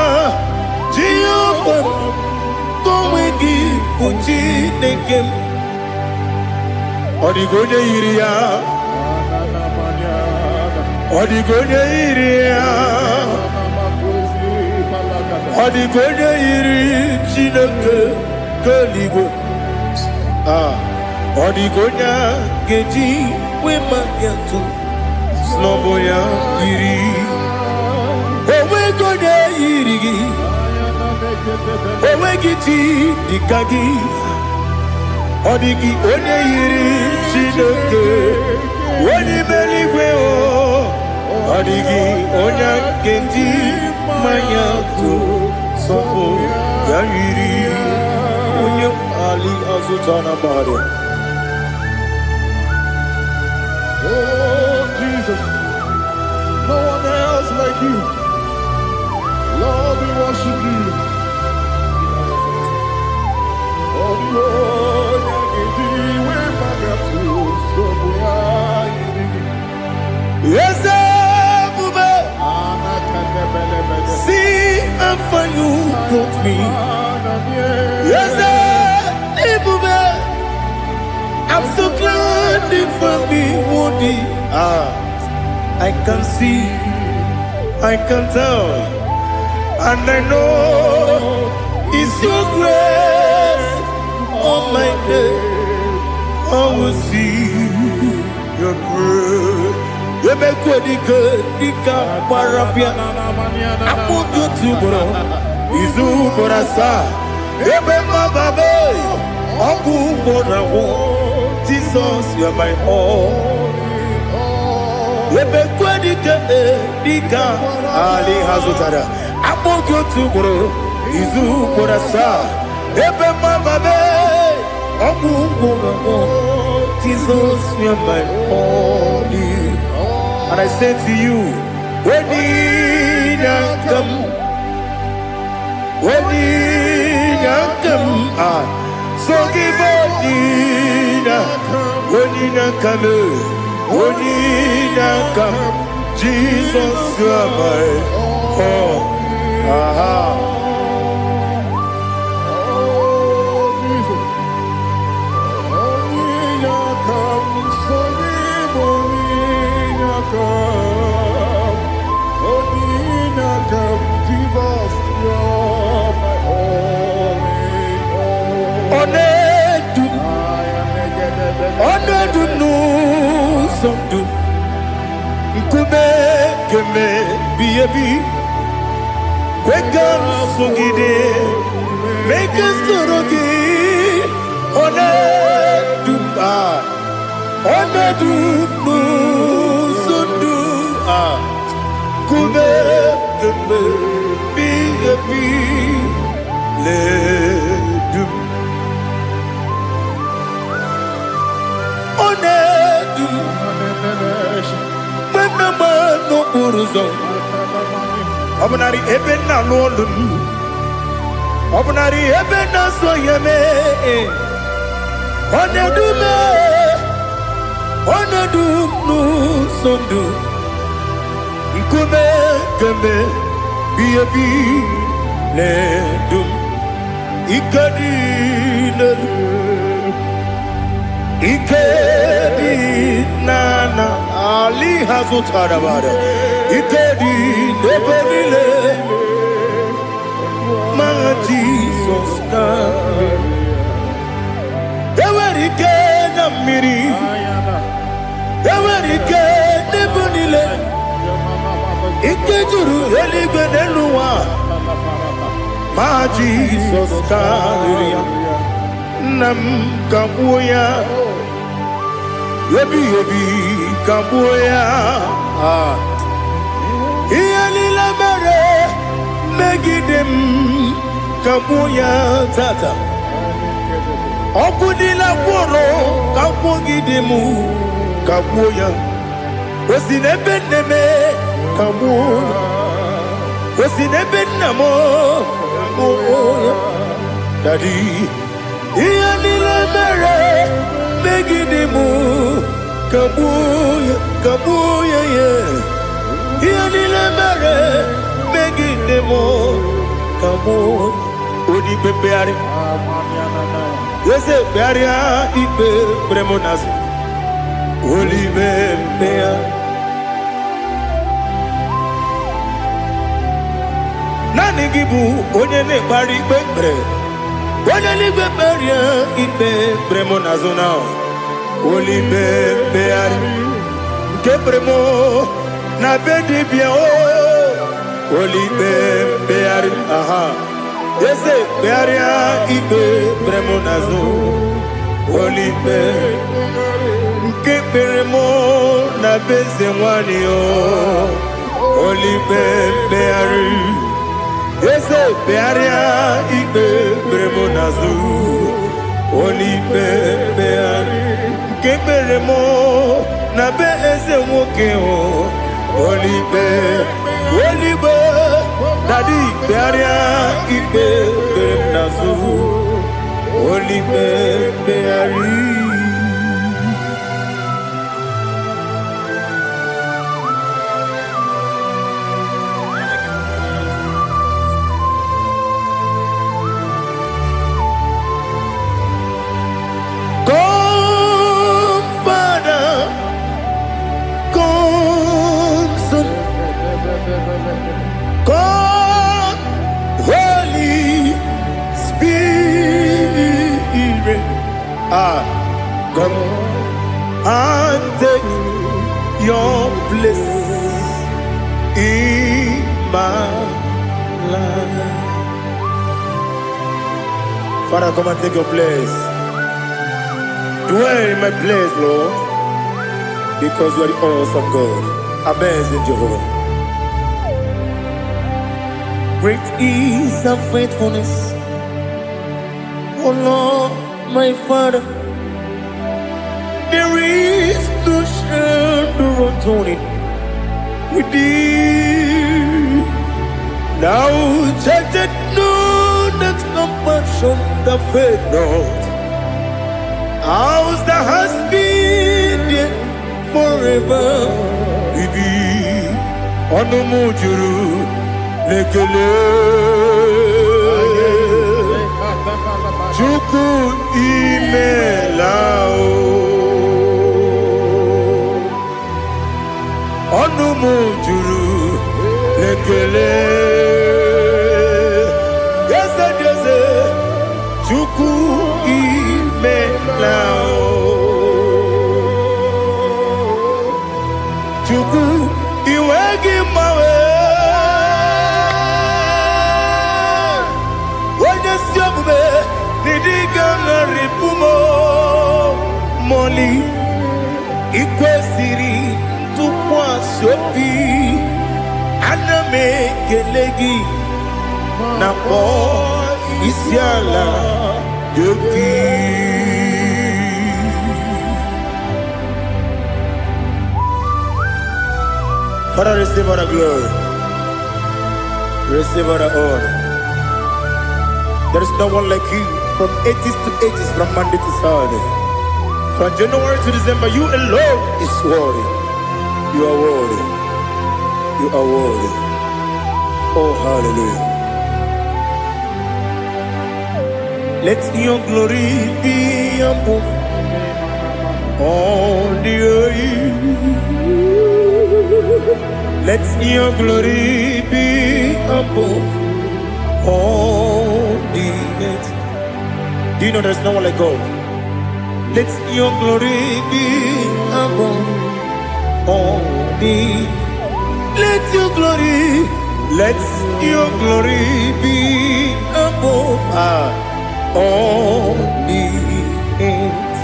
Jehovah, go again, put the Odigonya iria, Odigonya iria, Odigonya iri chineke keligo. Odigonya geji we magiatu snowboya iri. Owe gonya iri, owe giti dikagi. Odigi onye yiri Chineke onye meligwe o. Odigi onye kendi manya tu sopo ya yiri onye ali azutana bari.
Oh Jesus, no one else like you. Lord, we worship you. Oh Lord,
yes, see how far you brought me. Yes, I'm so glad you found me worthy. I can see, I can tell, and I know it's your grace. Oh my God, I will see your grace. You make good, Dika Parapia. I put you to bro. Izu Borasa. You make my baby. Abu Borawo. Jesus, you're my all. You make good, Dika Ali Hazutara. I put you to bro. Izu Borasa. You make my baby. Abu Borawo. Jesus, you're my all. And I say to you, when you come, so give when you come, Jesus, you are my all. Make us Obnari ebena lolun, Obnari ebena soyeme, Onedu no sondu, Ikume keme biabi ledum, Ikedi nana Ali Hazutara Bada. Ikedi nebelile ma Jesus na Ewerike na miri Ewerike nebelile Ikejuru eligwe neluwa ma Jesus na nam kabuya Yebi kabuya Iyalila mere megidem kabuya tata Okudila kworo kabugidemu kabuya Osinebenneme kabuya Osinebennamo kabuya Daddy, Ianile Mere, Megidimu, Kabuya, Kabuya, Ianile Mere, Megidimu, Kabuya, Udi Bebeari, yes, Bearia, Ibe, Bremonas, Uli Bebea. Nani gibu onye ne-ekpari ikpe ekpere onye n'igwe kperie ikpe bremo na zona olibe mkpegharị nke bremo na be dibịa olibe mkpegharị aha eze kpegharịa ikpe bremo na zo olibe nke bremo na be eze nwanyị olibe mkpegharị ese bearia ikpe bremo nazu olipe beari ke beremo na be eze nwoke olipe dadi bearia ikpe bremo nazu olipe beari.
God, Holy Spirit,
Come
and take your place in my life.
Father, come and take your place. Dwell in my place, Lord, because you are the awesome God. Amazing Jehovah. Great is thy faithfulness, O Lord, my Father. There is no shadow of turning with thee. Now judged no that compassion that faith not. Ours that has been there forever with thee. Onomujuru lekele Chuku imelao Onomujuru lekele Yese yese Chuku imelao Chuku iwegi mawe Nidiganaripumo Moli Ikwesiri Tukwa Sopi Aname Kelegi Napo Isiala Yoki. Father, receive all the glory, receive all the honor. There is no one like you. From ages to ages, from Monday to Saturday, from January to December, you alone is worthy. You are worthy. You are worthy. Oh, hallelujah. Let your glory be above all the earth. Let your glory be above all the earth. Do you know there's no one like God? Let your glory be above all the. Let your glory be above all the earth.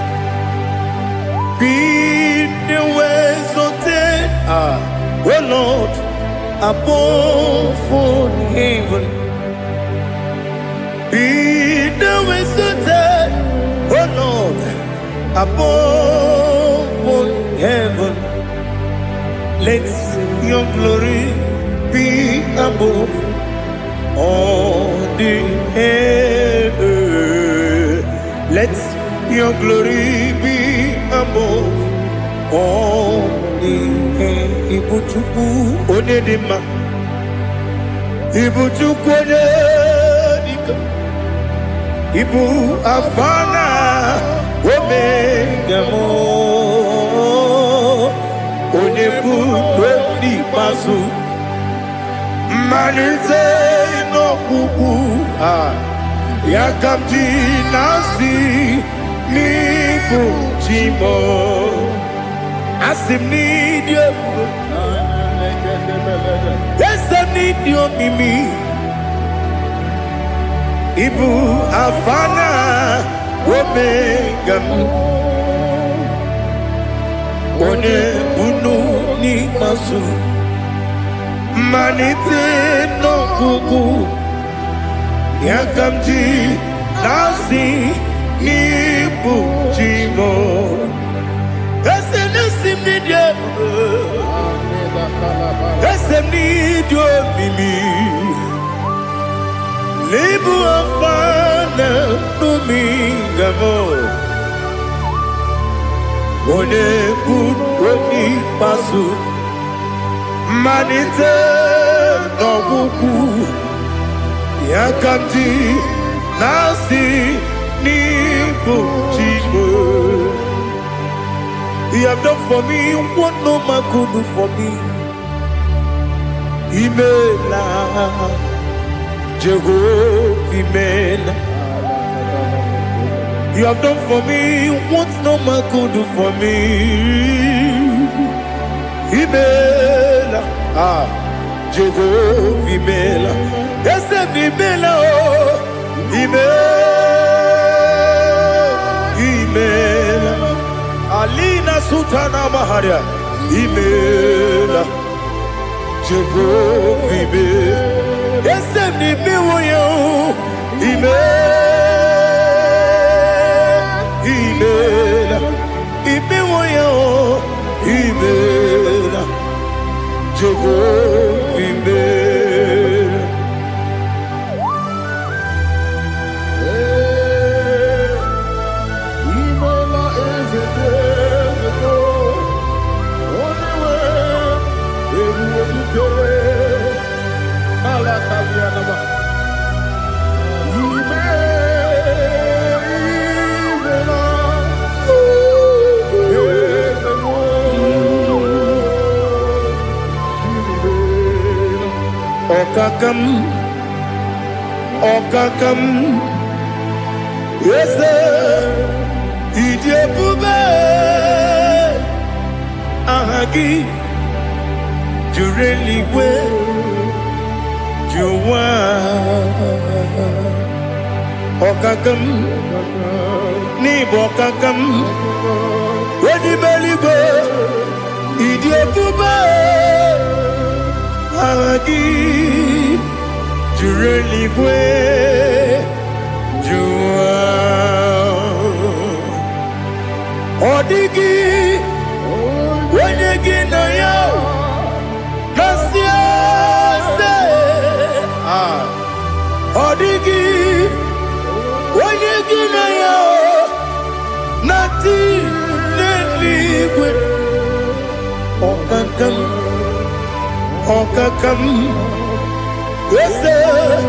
Be the ways of death, oh Lord, above all heaven. Be the visited, oh Lord, above all heaven. Let your glory be above all the earth.
Your glory be above all the earth. Ibuchuku onedima, Ibuchuku onedika, Ibu afana omega mo, onebu weni masu, manize no kuku yakamji nasi nibu chimo. Asim need you. Yes, I need you, Mimi. Ibu afana omega. One bunu ni masu. Manite no kuku. Yakamji nasi nibu chimo. Esem need you, Mimi. Libu afana numingamo. One good woni pasu. Manite no buku. Yakamji nasi nibu chimo. You have done for me what no man could do for me. Imela, Jehovah, Imela. You have done for me what no man could do for me. Imela, Jehovah, Imela. Yes, Imela, Imela. Alina Sutana Maharia, Imela, Jehovah, Imela. Yes, Imela, Imela, Imela, Jehovah, Imela. Okakam, yes, Idiabube, Ahagi, Jureli, where you are. Okakam, Nibokakam, when you belly go, Idiabube, Ahagi. You really where you are. Odigi, when you get on you, Odigi, when you get on you, nothing liquid. Okakam. Yes, sir.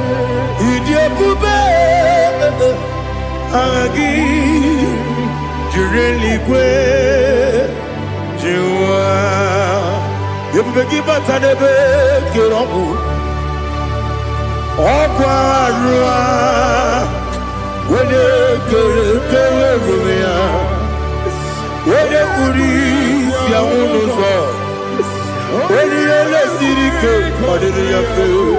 Idiabube, Agi, Jureli Gwe, Jua. You begin but I never get on. Oquarua, when you get when you police, Yamuno, when you let City Cake, what did you feel?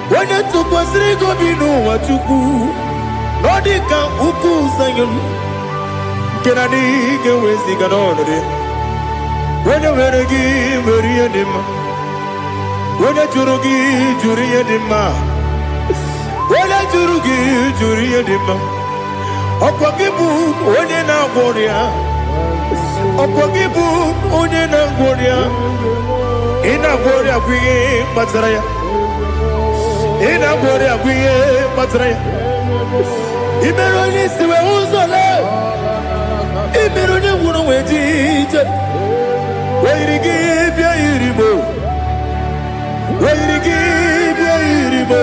When you took was Rigo Binu, what you do, Nordica, Uku, Zion. Can I dig away, Ziganori? When you were a give, Marianima. When you Jurugi, Jurianima. When you Jurugi, Jurianima. Opagibu, Onena Boria. Opagibu, Onena Boria. Ina Boria, we Matraya. Ina Boria, we Matraya. Imeroni, Siwe Uzole. Imeroni, Wuno, Wedija. Where you give your Iribo. Where you give your Iribo.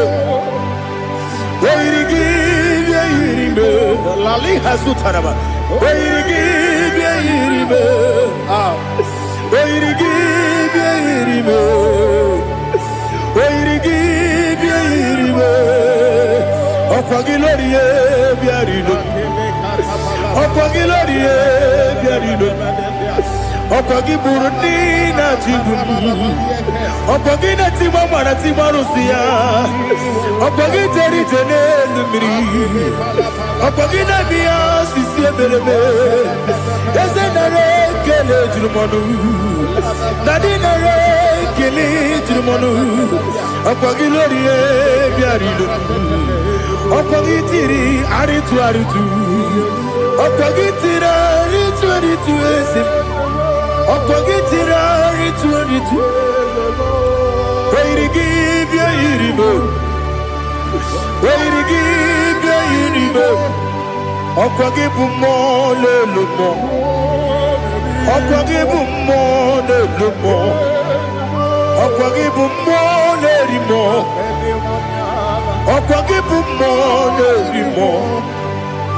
Where you give your Iribo. Lali Hasutanaba. Where you give your Iribo. Where you give your Iribo. Where you give your Iribo. Opagilorie Biarido. Opagilorie Biarido. Opagi Burundi na Jibu. Opagi na Timama na Timarusia. Opagi Teri Tenelumri. Opagi na Bia Sisi Belebe. Ezenare Kele Jumanu. Nadinare Kele Jumanu. Opagi Lorie Biarido. Opagi Tiri Aritu Aritu. Opagi Tira Aritu Aritu Esim. Opagitira ritu. Where you give your Iribo. Where you give your Iribo. Opagibu mo le lumo. Opagibu mo le lumo. Opagibu mo le rimo. Opagibu mo le rimo.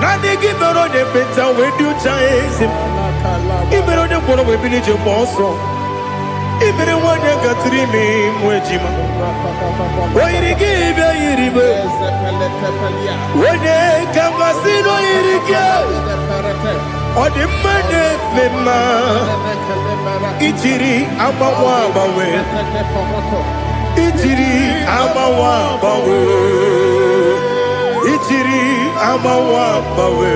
Nani give her the better when you chase him. Ibero de kono we bilije monso. Ibere wanya gatrimi mwejima. Oirige ibe iribe. Wene kamasino irige. Odi mane mema. Ichiri amawa bawe. Ichiri amawa bawe. Ichiri amawa bawe.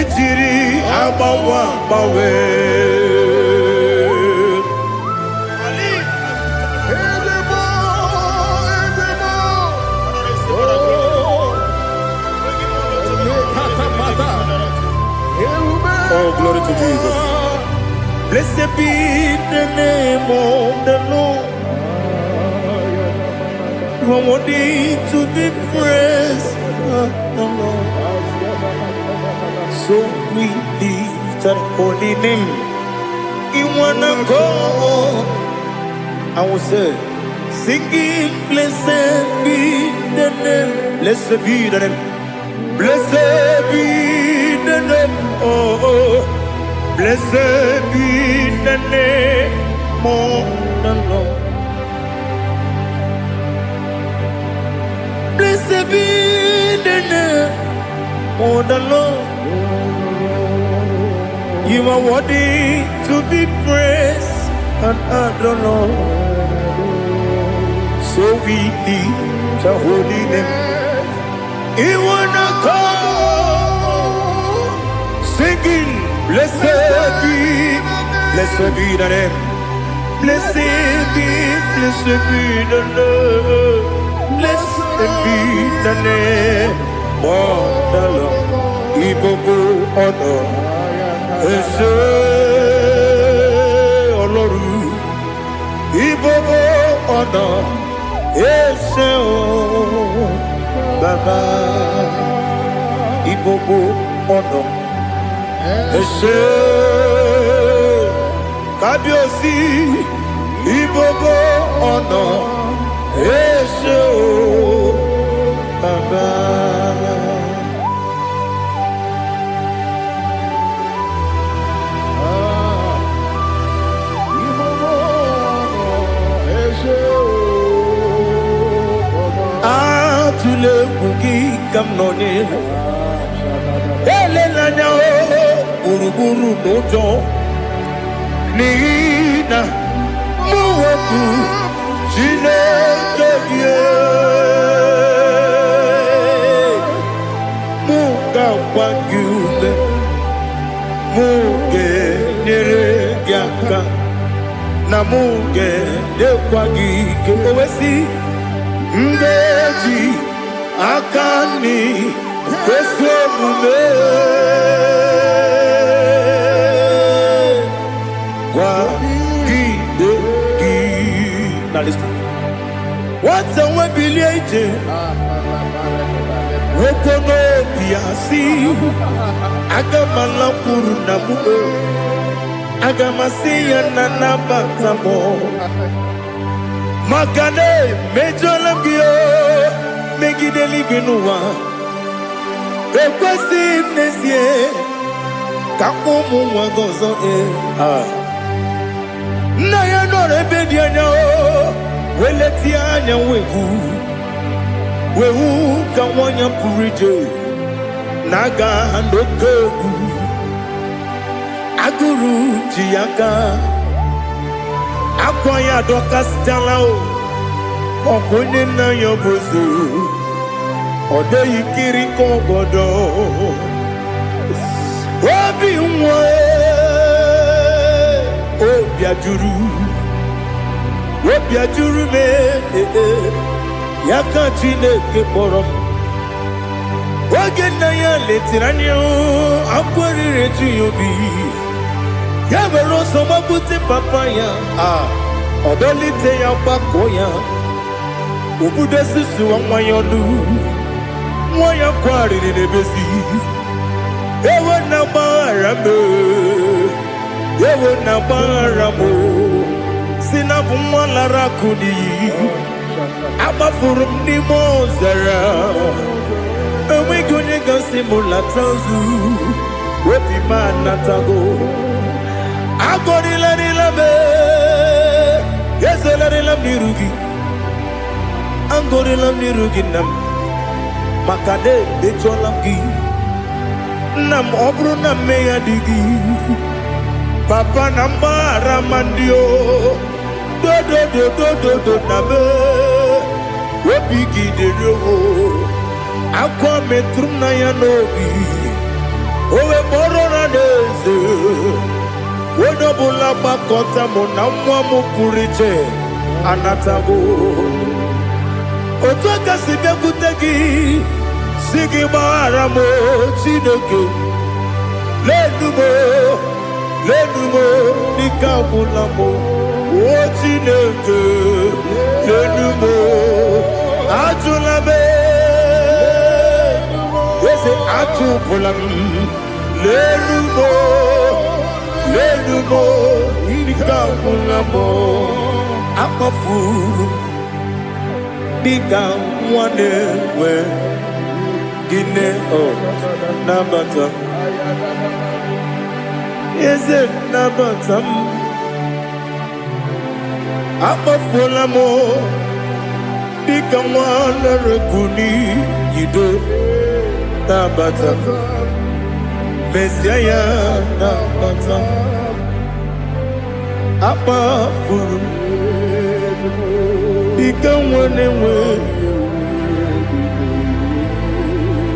Ichiri amawa bawe. Oh, glory to Jesus. Blessed be the name of the Lord. You are worthy to be praised, the Lord. So we lift our holy name. You wanna go? I will say, singing, blessed be the name. Blessed be the name. Blessed be the name. Oh, blessed be the name of the Lord. Blessed be the name of the Lord. You are worthy to be praised and adored, Lord. So we lift your holy name. You wanna call, singing, blessed be the name. Blessed be the Lord. Blessed be the name of the Lord. Ibobo honor. Ese Oloru, Ibobo honor, Ese o Baba, Ibobo honor, Ese Kabiosi, Ibobo honor, Ese o Baba. Tule bugi kamnoni ele lanya o uruburu nojo nina muwetu chile keye wagyume muge neregiaka na muge dekwagike owesi ndeji akani kwesomume wagideki. Now listen. What's a webiliaje? Wokono biasi agamala puru namu agamasiya nanabatamo magane mejolambio megideli binuwa ekwesi nesie kakomu wagozo na ya nore bedianya weleti anya wehu kawanya purije naga ndogogu aguru jiyaka akwanya dokastalao okonye na yobozu ode yikiri kogodo obi nwe obi ajuru me yaka Chineke kpọrọ m oge nna ya letiri anya akwarịrị eju ya obi ya were ọsọ magbute papa ya ọdọlite ya gbakọ ya obodo susuwa nwa ya ọnụ nwa ya kwarịrị n'ebezi ewe na gbaghara m si na bụ nwa lara akụ n'iyi agbafuru m n'ime ọzara enweghị onye gasị m lata ozu obi m anatago agọrịlarịla m ezelarịla m n'iru gị agọrịla m n'iru gị nna m maka na emechuola m gị nna m ọ bụrụ na mmehie dị gị papa na mgbaghara ma ndị o dodododododo na me obi gị dịrị owo akwa metụrụ na ya n'obi owe kpọrọ na n'eze onye ọbụla gbakọta mụ na nwa m pụrụ iche anatago otu aka si bịakwute gị si gị gbaghara m Chineke lenumo dịka ọbụla m o Chineke lenumo ajụla m eze atụpụla m lenumo dịka ọbụla m akpafuru dịka nwa na-enwe gịnị nabata eze nabata m akpafuola m dịka nwa na-erekuni yido nabata mesia ya nabata akpafuru dịka nwa na-enwe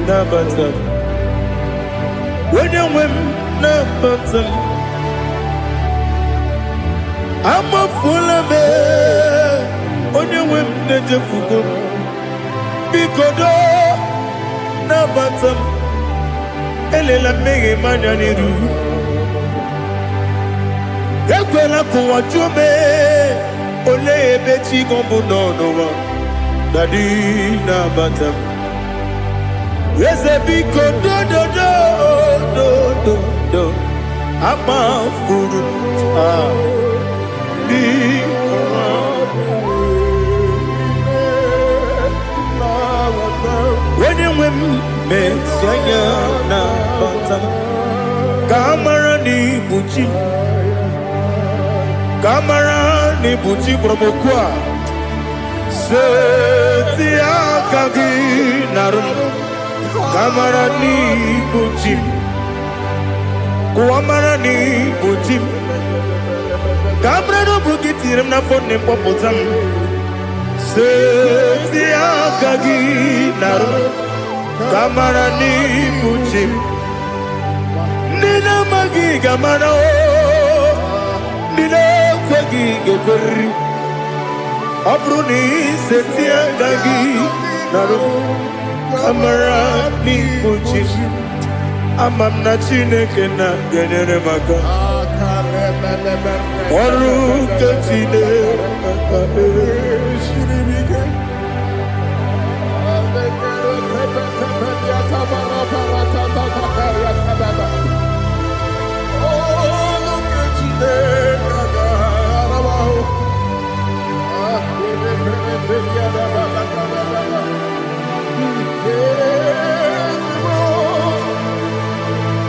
nabata onye nwe m nabata m amafuola m onye nwe m na-ejefugo m biko do nabata m elela mmehie m anya n'iru ekwela ka ụwa jụọ m olee ebe chi gị bụ n'ụwa dadi nabata m eze biko do akpafuru onye nwe m mesi anya nabata m ka amara n'ibu chi ka amara n'ibu chi kpọrọ m okwu a seti aka gị narụ kamara n'ibu chi kuamara n'ibu chi kamara n'obu gị tiri m n'afọ n'ịkpọpụta m seti aka gị narụ Kamara ni buchim. Nina magi kamara o. Nina kwagi geberi. Abruni setia gagi. Naru. Kamara ni buchim. Amam na chineke na genere maka. Oru kachine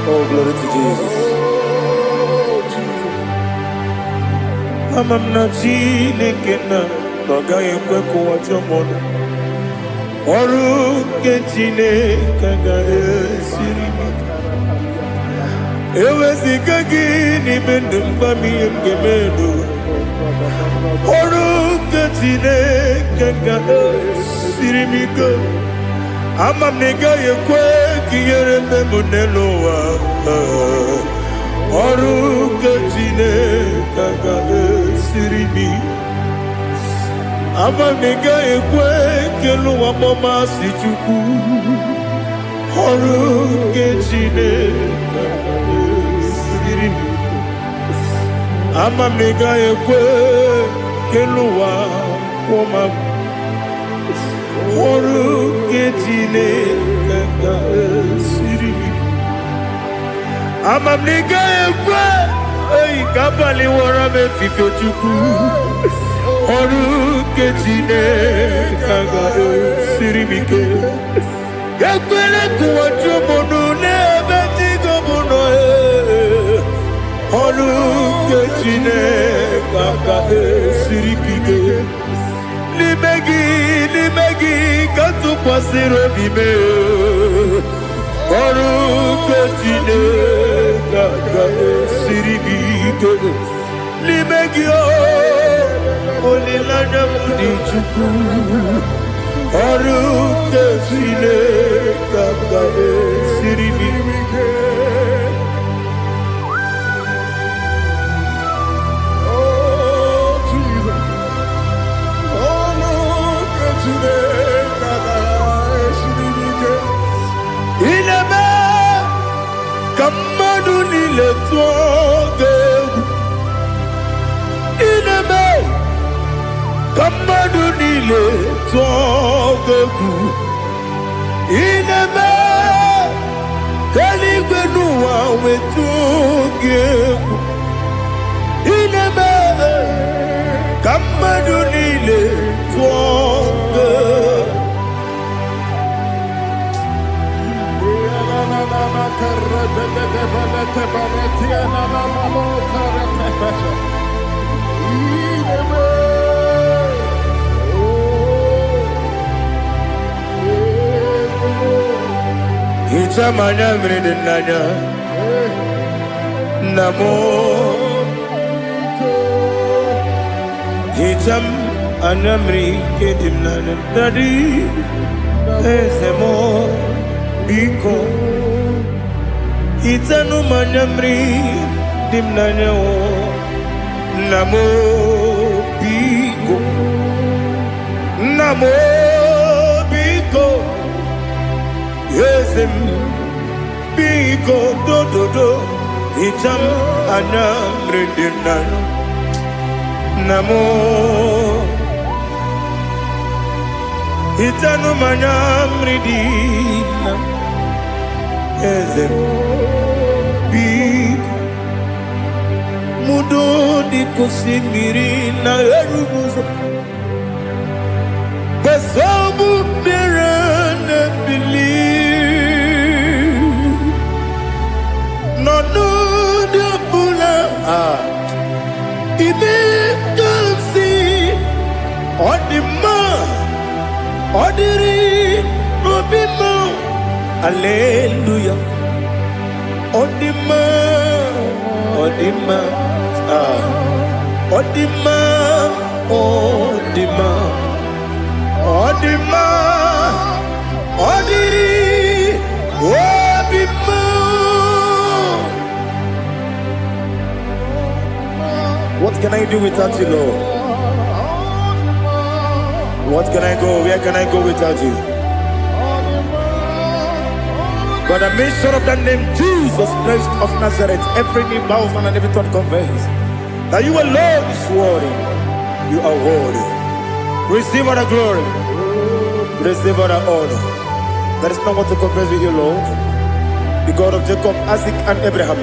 Oh, glory to Jesus.
Amam na chineke na noga ekwe kuwacho mono. Oru ke chineke ga esiri. Ewezika gị n'ime ndụ mgbami ngemelu. Oru ke chineke ga esiri m ike. Ama m na ị gaghị ekwe ka ihere mme m n'elu ụwa. Oru ke chineke ga esiri m ike. Ama m na ị gaghị ekwe ka elu ụwa mọmasị Chukwu. Oru ke chineke ga esiri m ike. Ama m na ị gaghị ekwe ka elu ụwa kwụma m. Oru ke chineke ga esiri m ike. Ama m na ị gaghị ekwe ka abalị wara m efife Chukwu. Oru ke chineke ga esiri m ike. Ekwere kụwa chụmụnụ n'ebe Chigo bụ nọ. Oru ke chineke ga esiri m ike. N'ime gị ka tụkwasịrị obi m. Oru ke chineke ga esiri m ike. N'ime gị olileanya m dị Chukwu. Oru ke chineke ga esiri m ike. Ineme kamadu nile tuoge. Ineme kamadu nile tuoge. Ineme kaligwe nuwa wetuge. Ineme kamadu nile tuoge. Ichamanya mridinanya namo. Icham anamri kedimnana dadi ezemo biko. Itanu manyamri dimnanya o namo biko. Namo biko. Yesem biko do do do. Icham anamri dimnanya namo. Itanu manyamri dimnanya. Yesem mudo di kusimiri na erubuzo. Besobu mirane believe. No no de bula. Ibe kamsi odima odiri obima. Hallelujah. Odima, odima, odima, odima, odima, odiri.
can I do without you, Lord? What can I go? Where can I go without you? By the mention of that name, Jesus Christ of Nazareth, every knee bows and every tongue confesses that you alone is worthy. You are worthy. Receive all the glory. Receive all the honor. There is no one to compare with you, Lord. The God of Jacob, Isaac, and Abraham.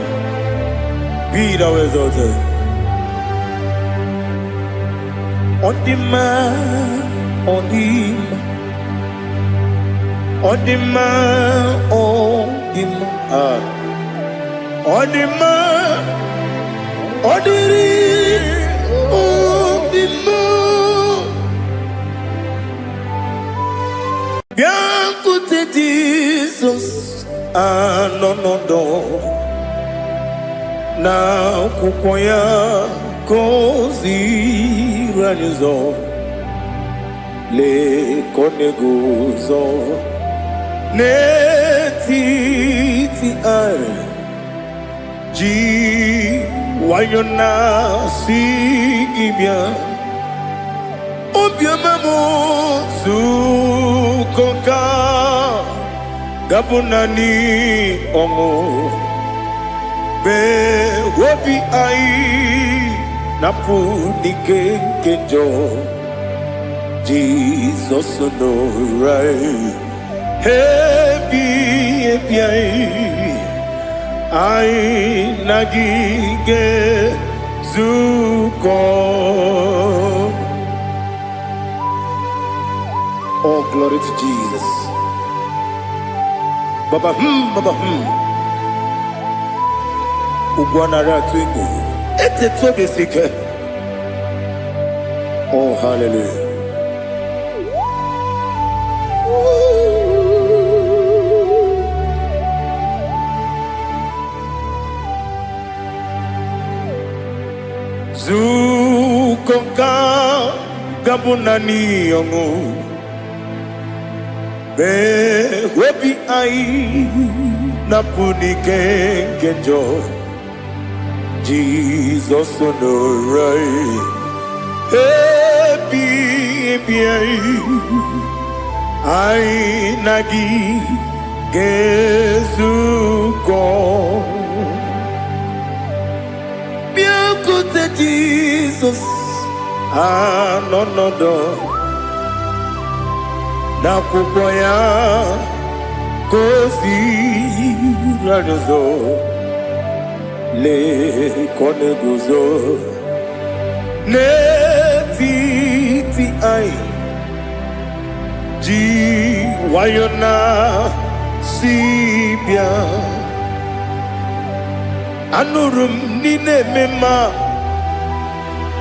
Be thou exalted. On the man, on the man, on the man, on the man, on the man, on the man. Bien écoutez Jesus, ah non non non, na kukoya kozi ranizo, le koneguzo, ne titi ai, ji wayona si ibia. Obiamamo sukonga gabunani ongo be wobi ai napu dike kenjo Jesus no right happy ai nagige zuko. Oh, glory to Jesus. Baba Baba Ugwanara twingu. Ete tobe sike. Oh, hallelujah. Zukonka gabunani yongu. Be webi ai napuni kenjo Jesus no right happy ai nagi gezuko bien côté Jesus ah non non non. Na kukoya kozi ranizo le koneguzo ne titi ai ji wayona sibia anurum nine mema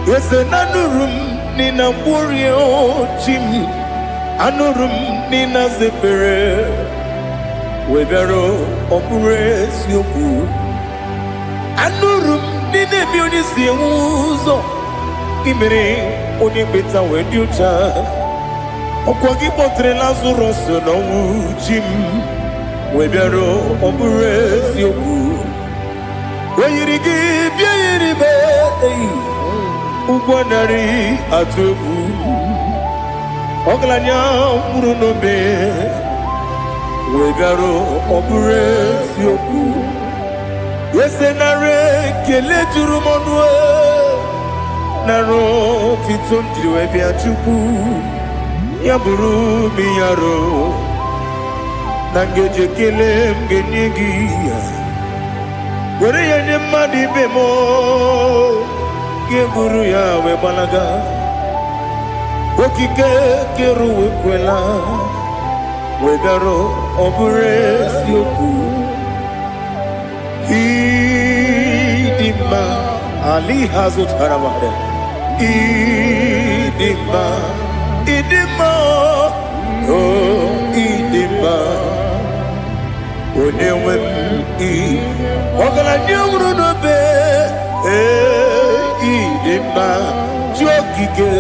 yese nanurum nina burio chim anurum nina zepere webero opures yoku anurum nina bionisi uzo imere oni beta wediucha okwagi potre lazuro no uchim webero opures yoku weyirigi biayiribe ugwanari atubu Oglanya murunobe wegaro oburesi oku yesenare kele jurumonwe naro fitondiriwe biachuku yaburu miyaro nangeje kele mgenyigi were yenye madi bemo geburu ya webalaga Okike keru kwela wegaro oburesi oku idima ali hazut haramade idima oh idima onewem ogala nyumru no be idima jokike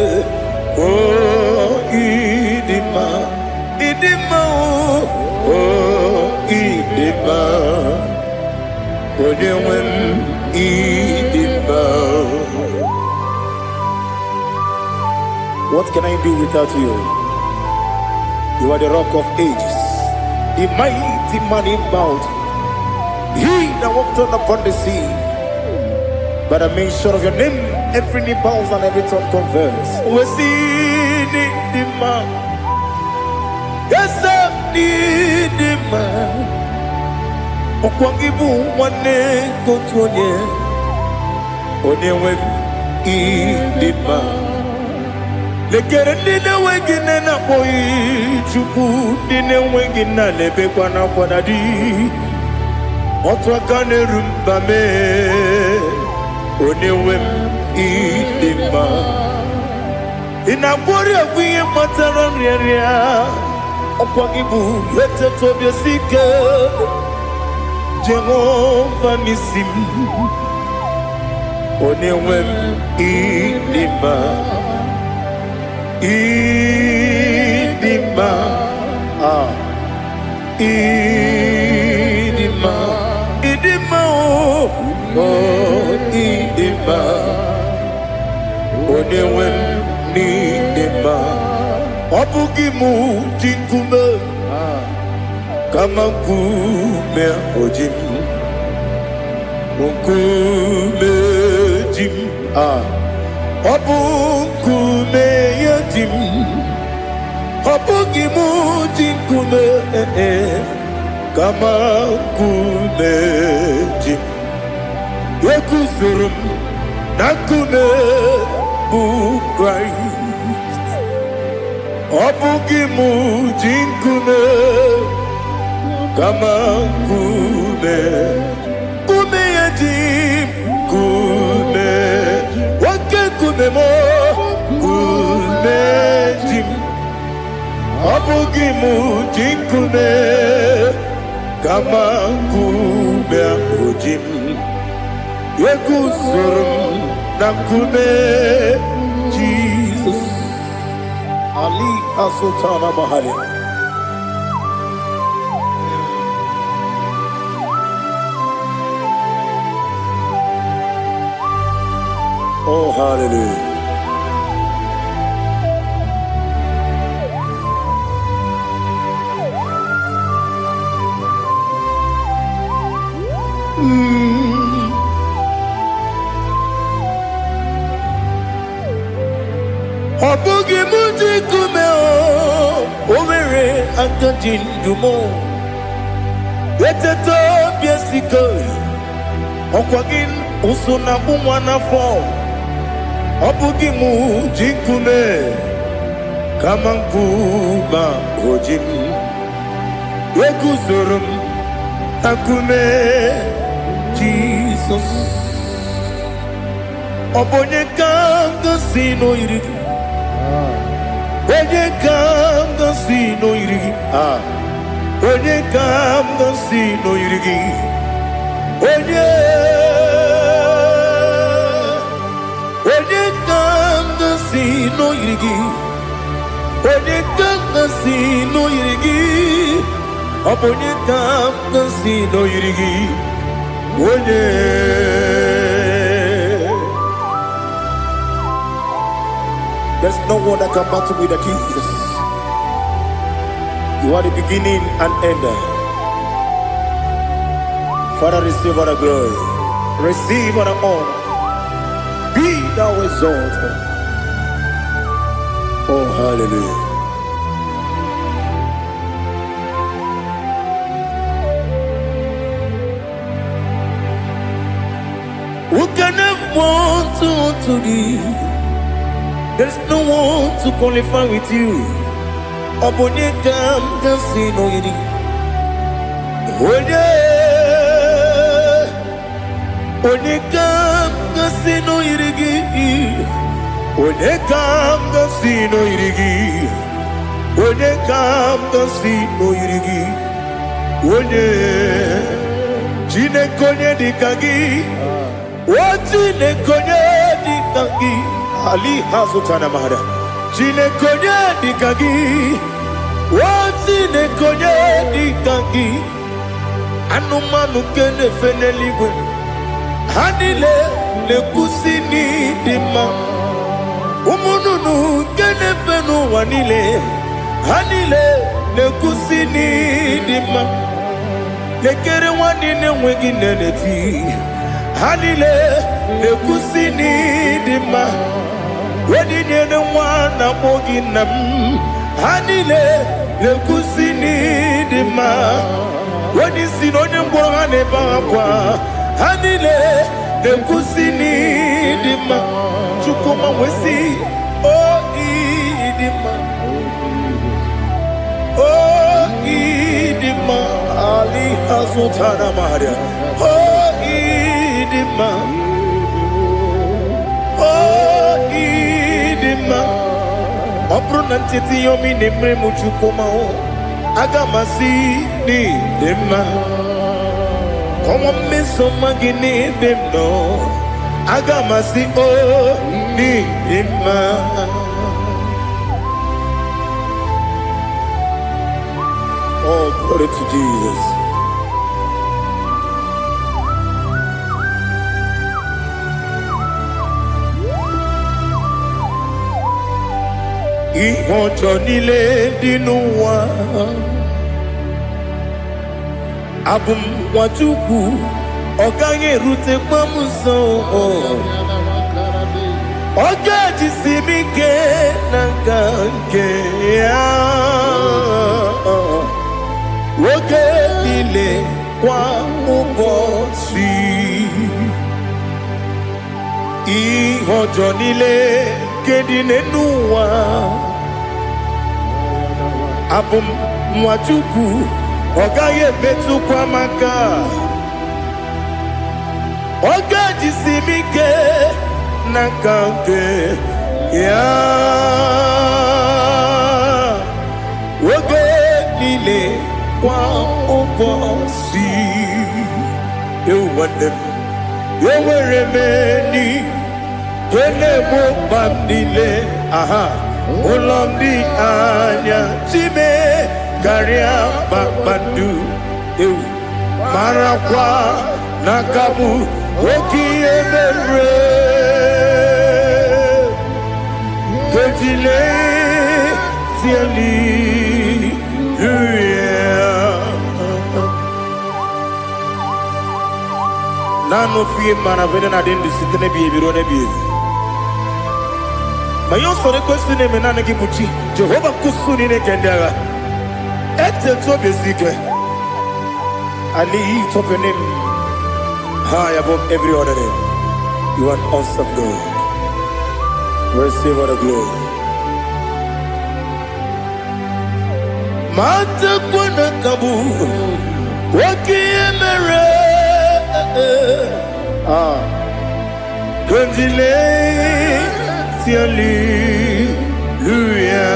oh idima oh idima onewem idima What can I do without you? You are the rock of ages, the mighty man in battle. He that walked on upon the sea. By the mention of your name, every knee bows and every tongue converts.
We see the man. Yes, I need the man. Okwangibu wane kotonye. Onewe the man. Lekere nina wengine na boyi chuku nina wengine lebe kwa na kwa nadi. Otwakane rumbame. Onewem idima inabori agwiye mataran ria okwagibu yete tobia sike Jehova nisim onewem idima idima idima idima oh idima onewem ni idima obugimu jinkume kama kume ojim kume jim obukume yajim obugimu jinkume kama kume jim Yekuzurum nakune bu Christ Obugimu jinkune kama kume Kume yajim kume Wake kume mo kume jim Obugimu jinkune kama kume ojim Yekuzurum nakune Jesus
Ali Asutana Mahali. Oh, hallelujah.
Obugi muji kume o Owere akajin dumo Yeteto biesiko Okwagin usuna umwana fo Obugi muji kume Kamankuma hojim Yekuzurum akume Jesus Obonye kanga sino irigi Onye kam gansi no irigi Onye kam gansi no irigi Onye kam gansi no irigi Onye kam gansi no irigi Onye kam gansi no irigi Onye
There's no one that can battle with the Jesus. You are the beginning and end. Father, receive all the glory. Receive all the honor. Be thou exalted. Oh, hallelujah.
Who can have one to thee? There's no one to qualify with you. Obonye kam gansi no yiri. Onye kam gansi no yiri. Onye kam gansi no yiri. Onye kam gansi no yiri. Onye jine konye dikagi. Wajine konye dikagi.
Ali Hazutana Mahada.
Jine konye dikagi. Wajine konye dikagi. Anumanu kene feneliwe. Hanile le kusini dima. umununu kenefenu wanile hanile nekusini dima nekere wanine wegi neneti hanile nekusini dima wedine ne wana moginam hanile nekusini dima wadi sinone mbwangane bakwa hanile nekusini dima chukuma wesi oh idima oh idima ali hazutana maria oh idima oh idima opronantiti yomi nemre muchukuma agamasi ni dima como me somagini demno agamasi o ni dima. Oh, glory to Jesus. Ihojo nile dinuwa abum wachuku oganye rute pamuso oga jisimike nangange ya woge nile kwa ubosi ihojo nile kedinenuwa abum wachuku ogaye betu kwa maka oga jisimike nakange ya woge nile kwa ubosi you want them you will remain kene mo bandile aha ulomdi anya chime karia babandu eu marakwa nakabu okiemere kejile tiali nano fie mana vene na den disitene biebiro ne bie mayo sore kwesine me nana gibuchi Jehova kusuni ne kendaga ete to besike I lift up your name high above every other name. You are an awesome God. Receive all the glory. Mata kuna kabu wakiemere Kandile tiali luya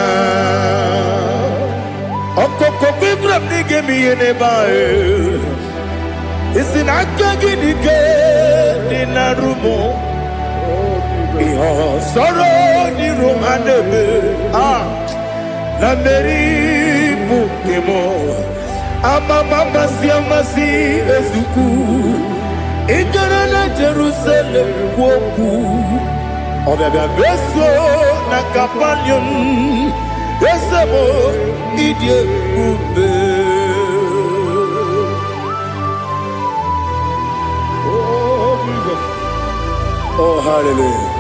Okoko bibra nige miyene bae Isinaka ginike dinarumo Iho soro ni rumanebe Na meri bukemo Ama mama siamasi ezuku Ikara na Jerusalem kwoku Obebe beso na kapanion Esemo idye ube Oh, hallelujah.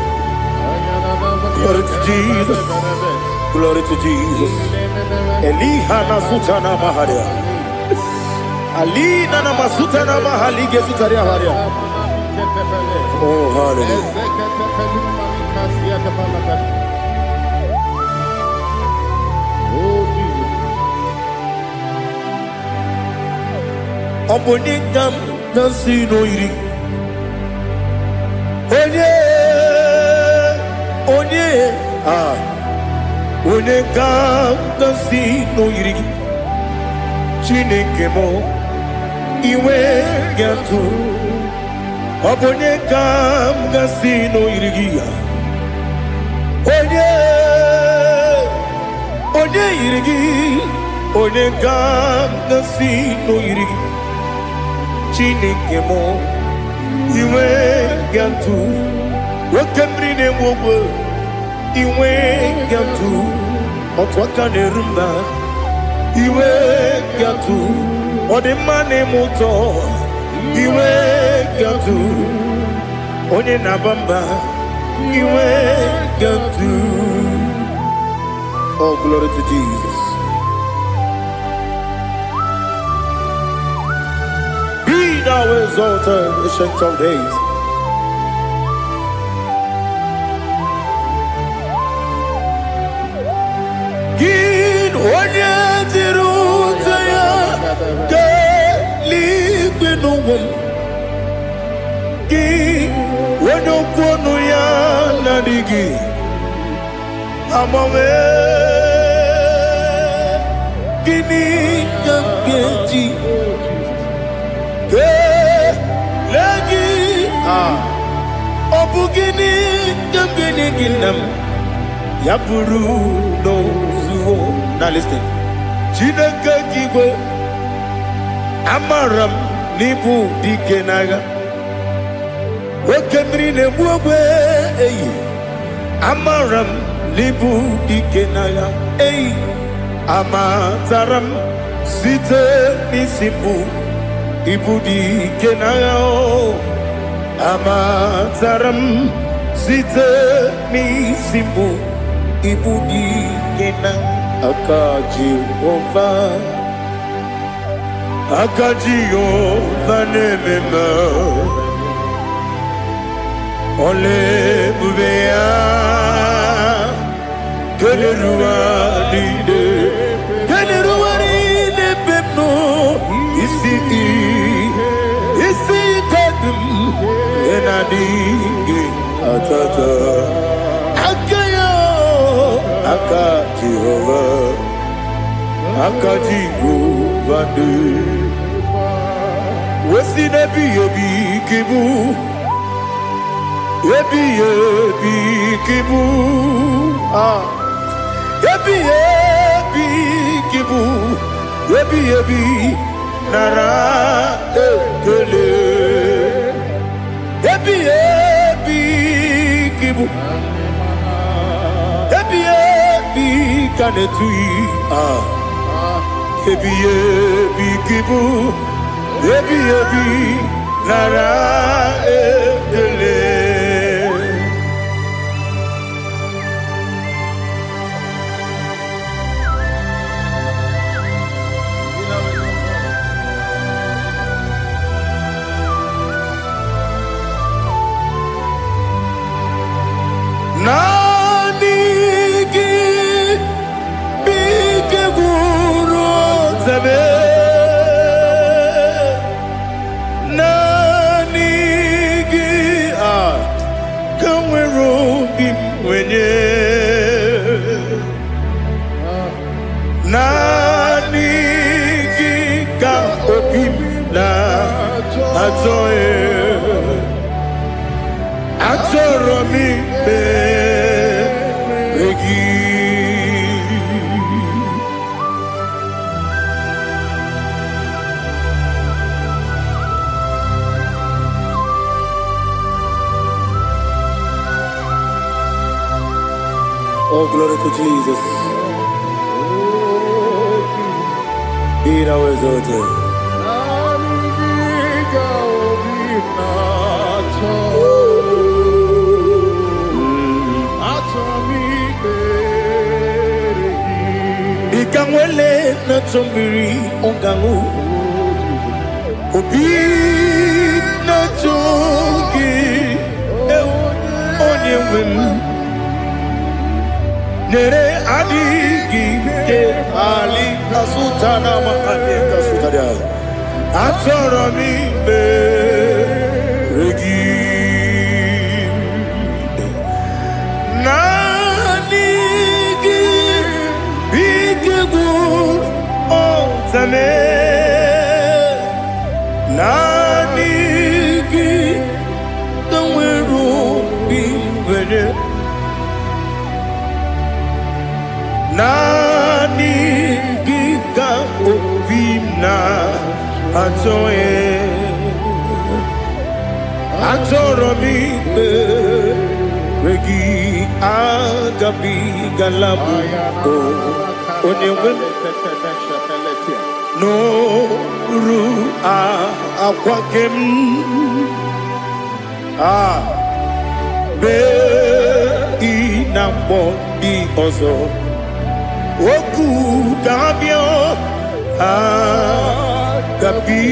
Glory to Jesus. Glory to Jesus. Elihana sutana maharia. Alina na masutana mahali gezutaria haria. Oh, hallelujah. Obonikam nasino iri. Onye kam kasi no yiri Chineke mo iwe gatu Onye kam kasi no yiri Onye yiri Onye kam kasi no yiri Chineke mo iwe gatu Wakemri ne wowo iwe gatu otwaka nerumba iwe gatu odemane moto iwe gatu onye nabamba iwe gatu. Oh, glory to Jesus. Be thou exalted, ancient of days. Gid onye tirutaya kelibenowom. Gid onye okwonu ya nadigi amame. Gini kamgeji ke lagi obu gini kamgeni ginam yapuru no zuho. Now listen. Chineke kigwe amaram nibu dikenaga wekemri ne buogwe eyi amaram nibu dikenaga eyi amataram site nisimu ibudi kenao amataram site nisimu ibudi kena akaji ova nemema ole bubea Keleruaride bebno isi kadum enadinge atata akayo akaji ovande wesi nebi kibu ebi kibu Ebi kibu, ebi nara ekele. Ebi kibu, ebi kanetui. Ebi kibu, ebi nara ekele. Nanigi bike guru zabe nanigi kamwero bimwenye nanigi ka opim na atoe atoromi begi. Oh, glory to Jesus. Be thou exalted. Ikangwele na chombiri ongangu obi na chogi onye wem nere adigi ke ali kasutana ma ane kasutadia atoro mi be regi nanigi bige gur otame nanigi kamweru bingwene nanigi ka obimna atoye atoro mi be regi
agabi galabu onyewe no ru akwakem be inambo di ozo oku dabio agabi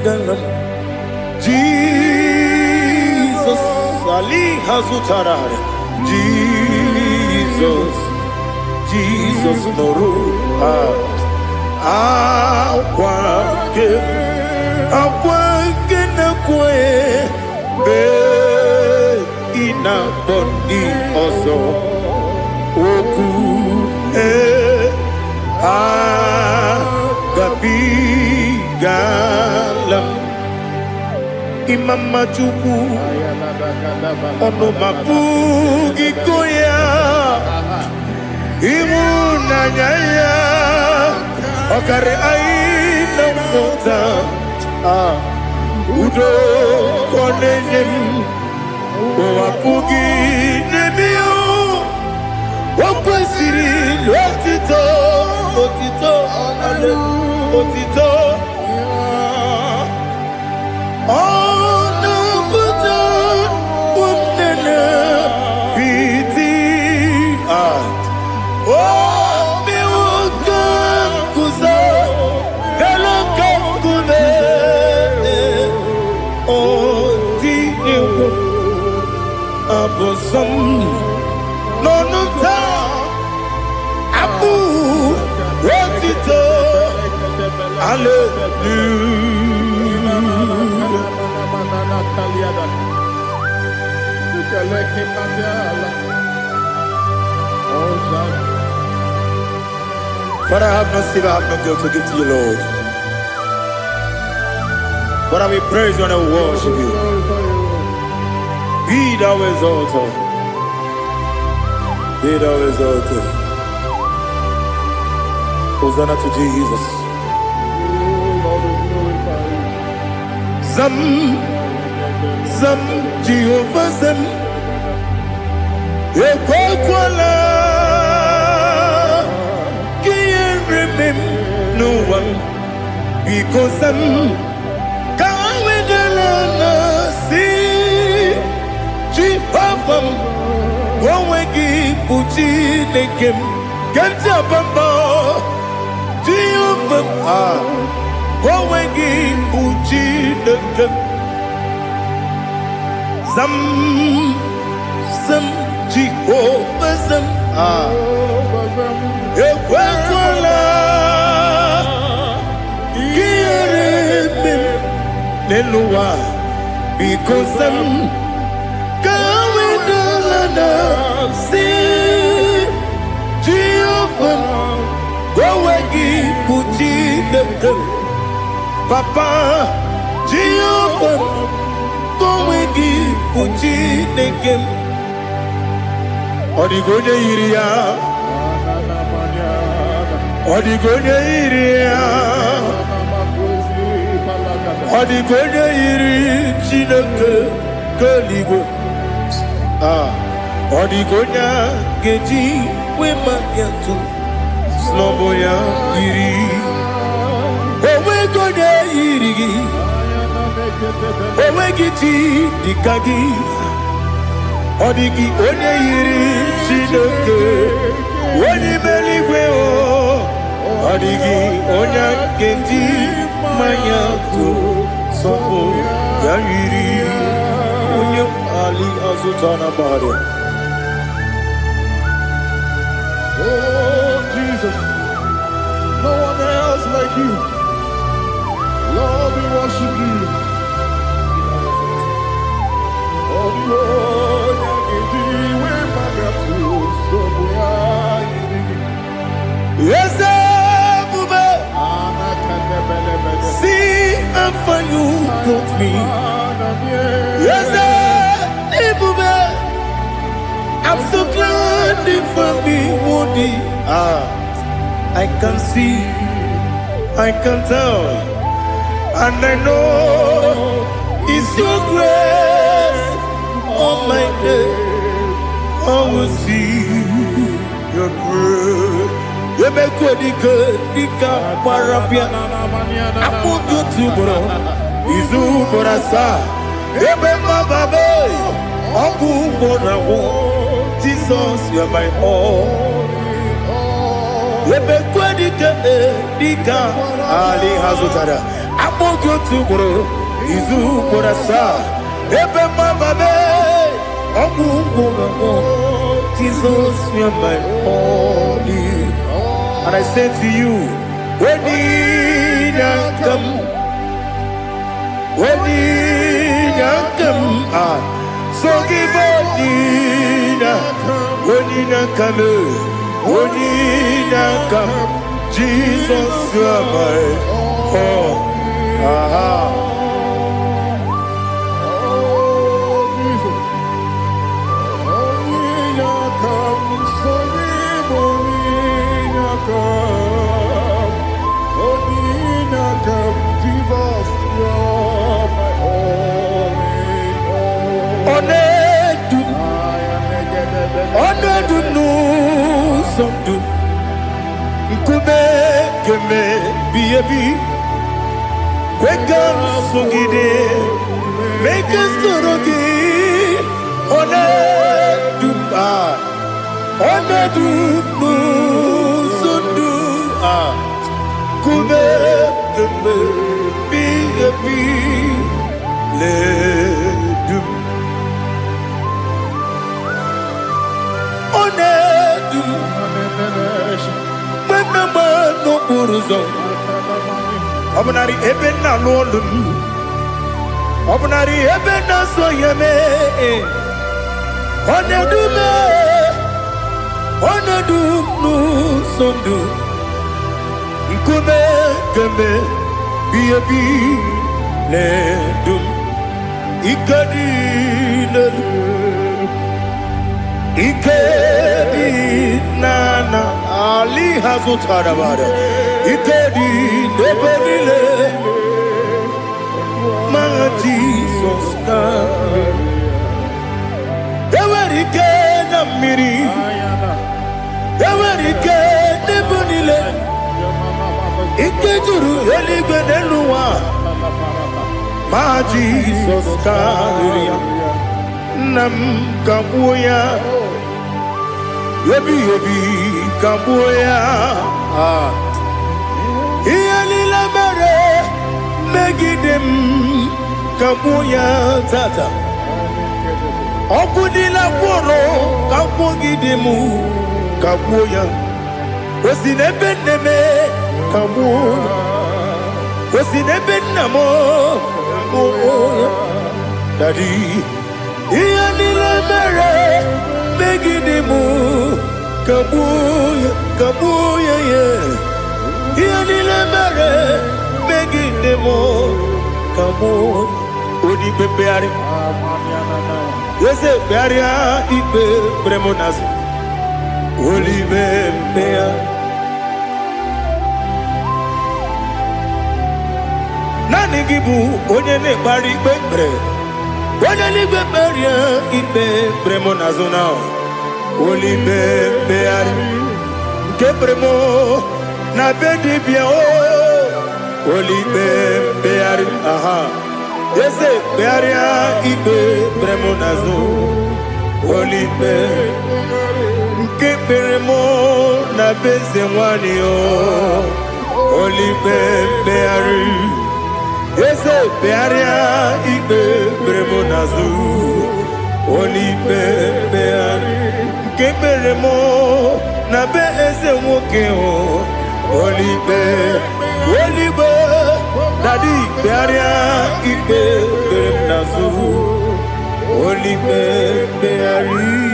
galam Jesus Ali Hazutarare Jesus Noru akwake na kwe be ina bondi oso oku gabi galam Imam Majuku ono mapugi koya imunanyaya okare aina mota udo konenem wapugi nemio wakwesiri otito ale otito Bosom no ta abu wotito Father, I have no silver, I have no gold to give to you, Lord. But I will praise you and I will worship you. Be thou exalted. Be thou exalted. Hosanna to Jesus. Zam Jehovah Zam Ekwakwala Can't remember no one because Zam Kawedalana see Papa, go wegi puchi nekem, kanja bamba, Jehovah, go wegi puchi nekem, Zam Jehovah Zam, Ekwakwala, Kierebe, Nelua, because Zam. See Jehovah, go wegi puji nekem, Papa Jehovah, go wegi puji nekem. Odigonya iria, odigonya iri chineke keligo. Odigonya geji we makiatu sloboya iri owe gonya iri owe giti dikagi odigi onye iri chineke onye meligwe o odigi onya geji mayatu sobo ya iri onye ali azutana bari.
Oh, Jesus, no one else like you. Lord, we worship you. Oh, Lord,
yes, see how far you brought me. Yes, I'm so glad for me, Woody. I can see, I can tell, and I know
It's your grace on my day. I will see your grace. You make the good, the parapia. I put you to bro. Izu borasa. Ebe ma babe. Oku borawo. Jesus, you are my all. Ebe kwedi ke dika ali hazutara. I put you to bro. Izu borasa. Ebe ma babe. Oku borawo. Jesus, you are my all. And I say to you, when did I come? When did I come? So give up, when did I come? When did I come? Jesus, you are my all. Make us Obnari ebena lolum Obnari ebena soyeme Onedume Onedumu sondu Nkume keme Biyebi ledum Ikadi ledum Ikadi nana Ali hazutarabada Ikedi nebelile Ma Jesus na Ewerike na miri Ewerike nebelile Ikejuru eligwe neluwa Ma Jesus na Nam kabuya Yebi kabuya Iyalila mere megidem kabuya tata Okudila kworo kabugidemu kabuya Wesinebeneme kabuya Wesinebenamo kabuya Daddy Iyalila mere megidemu kabuya kabuya yeah Iyalila mere megidemo kabuya Odi pepeari Yese pearia ipe premonas Oli bempea Nani gibu onye ne bari pepre Onye ni peperia ipe premonas now Oli bempeari Ke premo na bedi bia o Oli bempeari aha Yese bearia ibe bremonazo Olipe Nke beremo na beze mwani o Olipe beari Yese bearia ibe bremonazo Olipe beari Nke beremo na beze mwoke o Olipe Olipe Daddy bearia ibe beremnazu Olipe beari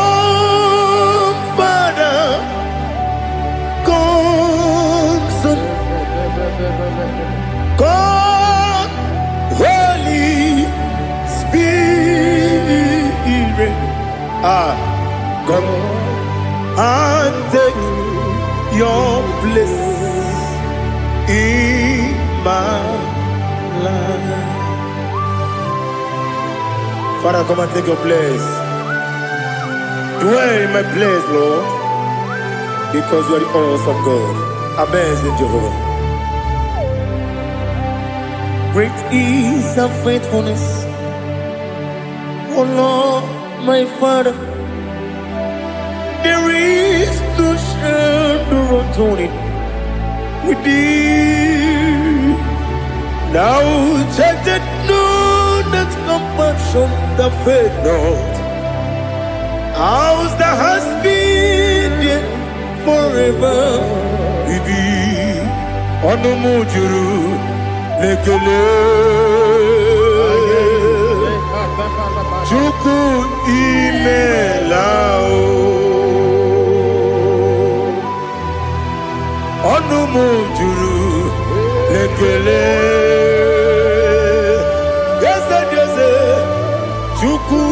Come Father Come Son Come Holy and take your place in my life. Father, come and take your place. Dwell in my place, Lord, because you are the awesome God. Amazing Jehovah. Great is thy faithfulness, O Lord, my Father. There is no shadow of turning with thee. Now check that know that compassion that faith not. Ours that has been forever with thee. On the mujuru lekele chuku imelao. On the mujuru lekele. Chuku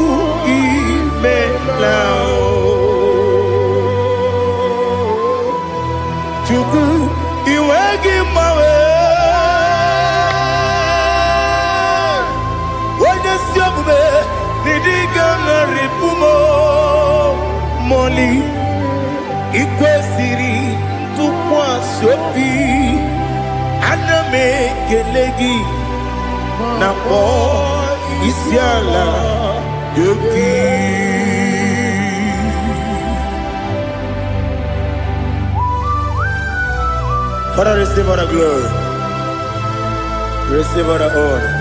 imelao. Chuku iwegi mawe. Wanya siyabume nidiga ngaripumo. Moli ikwesiri tukwa sopi. Aname kelegi na po isiala yoki. Father, receive all the glory, receive all the honor.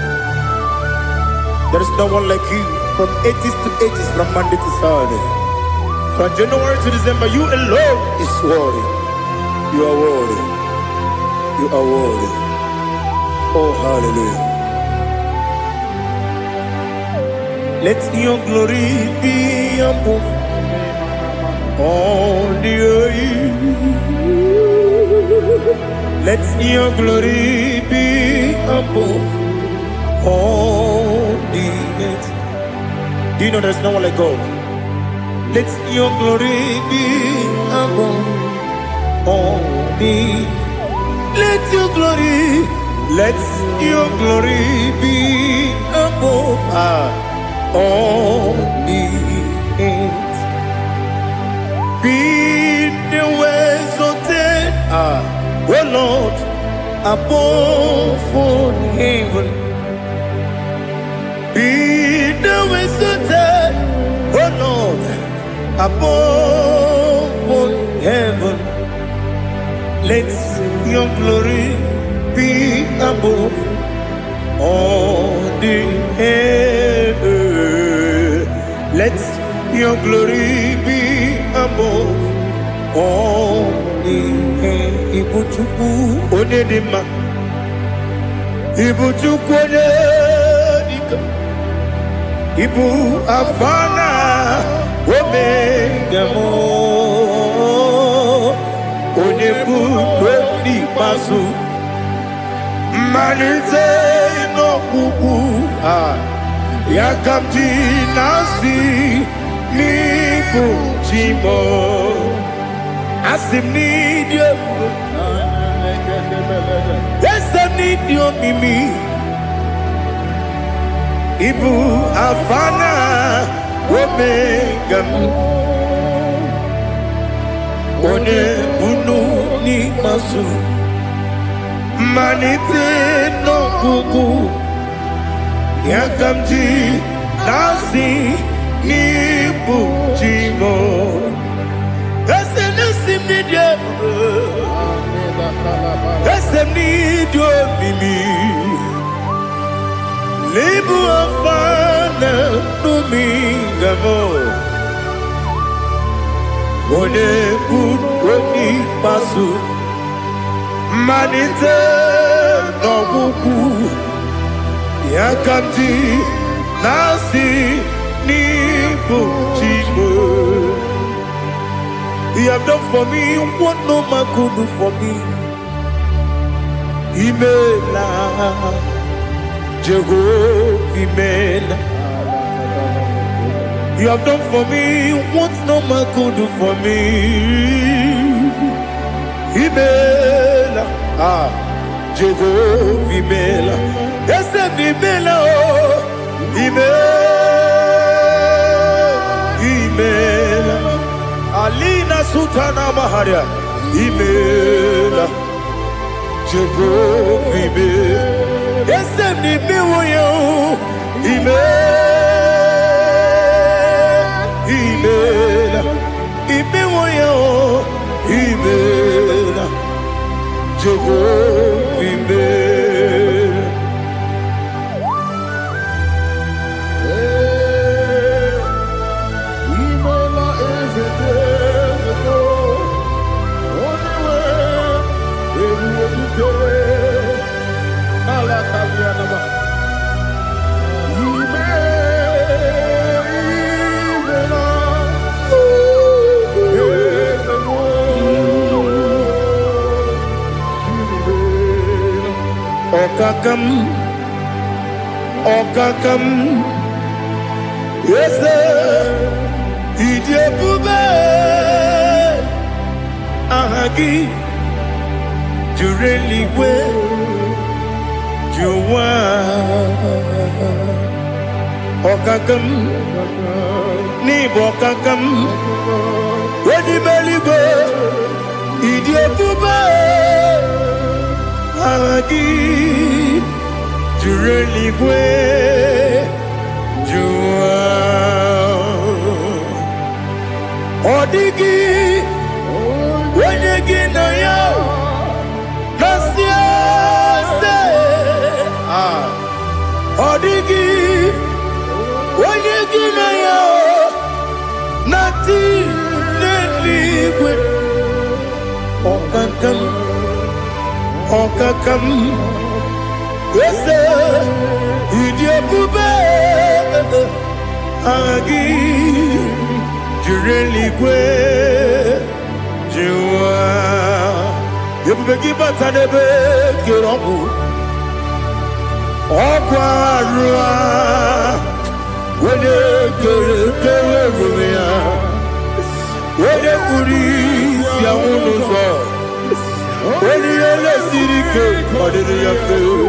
There is no one like you from ages to ages, from Monday to Saturday, from January to December. You alone is worthy. You are worthy. You are worthy. Oh, hallelujah. Let your glory be above all the earth. Let your glory be above all the earth. Do you know there's no one like God? Let your glory be above all the earth. Let your glory be above all the earth. Be the ways of death, oh Lord, above all heaven. Be the ways of death, oh Lord, above all heaven. Let your glory be above all the earth. Let your glory be above all the earth. Ibuchuku onedima, Ibuchuku onedika, Ibu afana omega mo, onebu weni pasu, manite no kuku yakamji nasi nibu chimo asim nidio. Yes, I need your mimi. Ibu afana omega one bunu ni masu manite no kuku yakamji nasi nibu chimo. Yes, I need your mimi. Libu afana numinga mo, one buoni pasu manite no buku yakamji nasi nibu chimo. You have done for me what no man could do for me. Imela Jehovah, Imela, You have done for me what no man could do for me. Ibela, Jehovah Ibela, yes, Ibela, Ibela, Alina Sutana Maharia, Ibela, Jehovah Ibela, yes, Ibela, Ibela, Ibela, Jehovah Ibela. Ibela is a only way, everywhere you go. Alakabianaba. Okakam, yes, Idiabube, Ahagi, Jureli, where you are. Okakam, Nibokakam, when you believe, Idiabube, Ahagi. You really where you are. Odigi, when you get on you, that's Odigi, when you get on you, nothing liquid. Okakam. Yes, sir. Idiabube, Agi, Jureli Gwe, Jua. You begin but at the bed, get on. Aquarua, when you get when you police, Yamuno, when you let Sirike, what did you feel?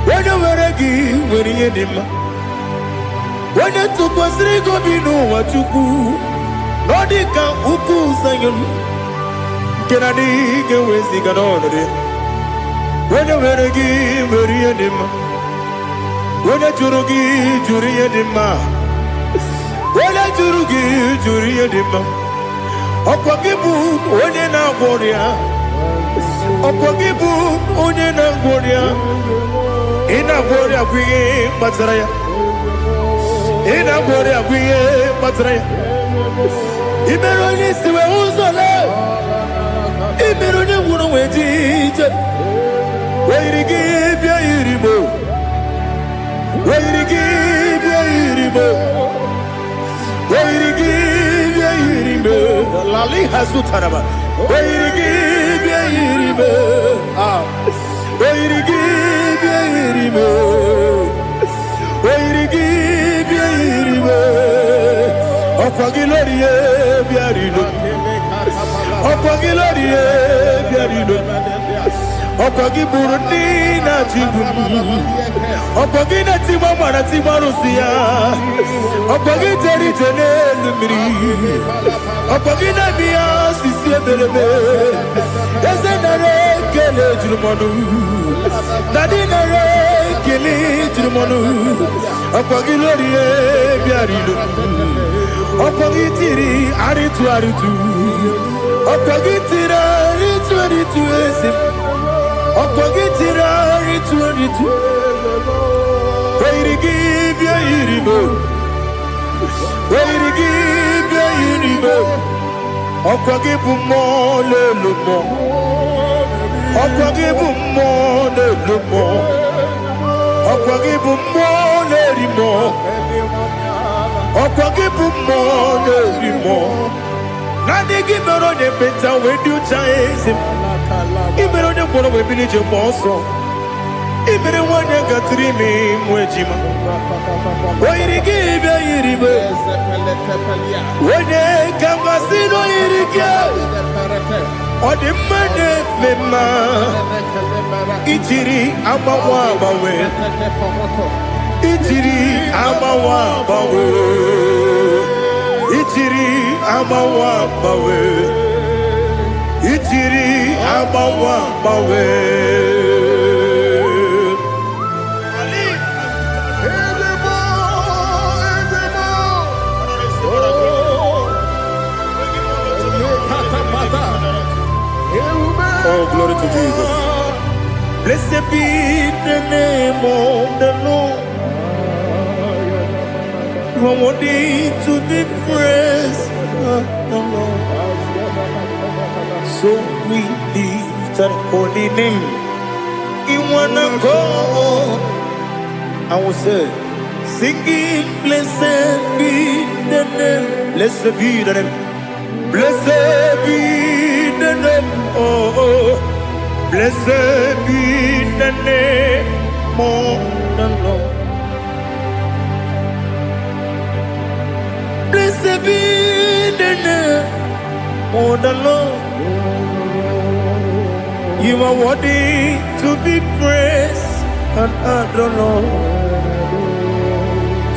When you were a give, when you did when you took us, they go be no what you do. Nodika Uku Sayon can I dig away sick on it? When you were a give, when you did when you Jurugi, Juria Dima, when I Jurugi, Juria Dima, Opagibu, when you now Boria, Opagibu, when you now Boria. Ina bori aguye matraya. Ina bori aguye matraya. Imeroni siwe uzole. Imeroni wuno wejije. Weirigi bia iribo. Weirigi bia iribo. Weirigi bia iribo. Lali hasutaraba. Weirigi bia iribo. Weirigi bia iribo. Weirigi bia iribo. Okwagilorie bia iribo. Okwagilorie bia iribo. Okwagiburu na jibu. Okwagina timama na timarusia. Okwagiteri jene lumiri. Okwagina biya sisi ebelebe. Ezenare kele jurumonu. Nadinare kele jurumonu. Okwagilorie biarilo. Okwagitiri aritu aritu. Okwagitira aritu aritu esim. Okwagitira aritu aritu. Weirigi bia iribo.
Oirigibia yiribe. Okwagibu mo lelumo. Okwagibu mo lelumo. Okwagibu mo lerimo. Okwagibu mo lerimo. Nani gibero de beta we do chaise. Ibero de bono we bilije monso. Ibere wanya gatrimi mwejima. Oirigibia yiribe. Wene kamasino yirige. Odimane mema. Ichiri amawa bawe. Ichiri amawa bawe. Ichiri amawa bawe. Ichiri amawa bawe. Oh, glory to Jesus. Blessed be the name of the Lord. You are worthy to be praised, the Lord. So we lift our holy name. You wanna go? I will say, singing, blessed be the name. Blessed be the name. Blessed be the name. Oh, blessed be the name of the Lord. Blessed be the name of the Lord. You are worthy to be praised and adored, Lord.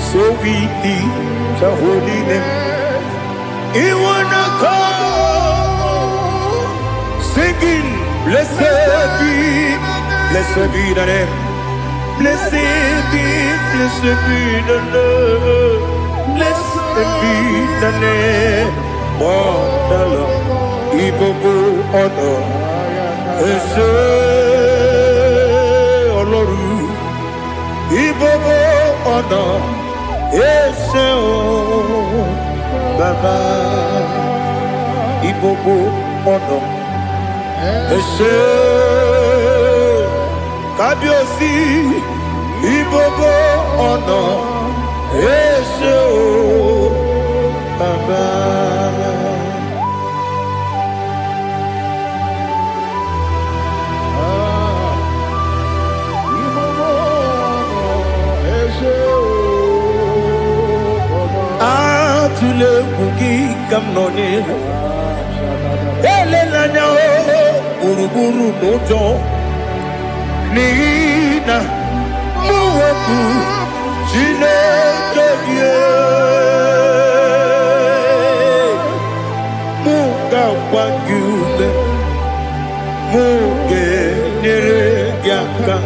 So we lift your holy name. You wanna call, singing, blessed be the name. Blessed be the Lord. Blessed be the name of the Lord. Ibobo honor, Ese Oloru. Ibobo honor, Ese Baba. Ibobo honor, Ese Kabiosi. Ibobo honor, Ese Baba. Atule kuki kamnoni. Ele lanya o uruburu nojo. Nina muwaku Chineke ye. Muga wagyume. Muge nere gyaka.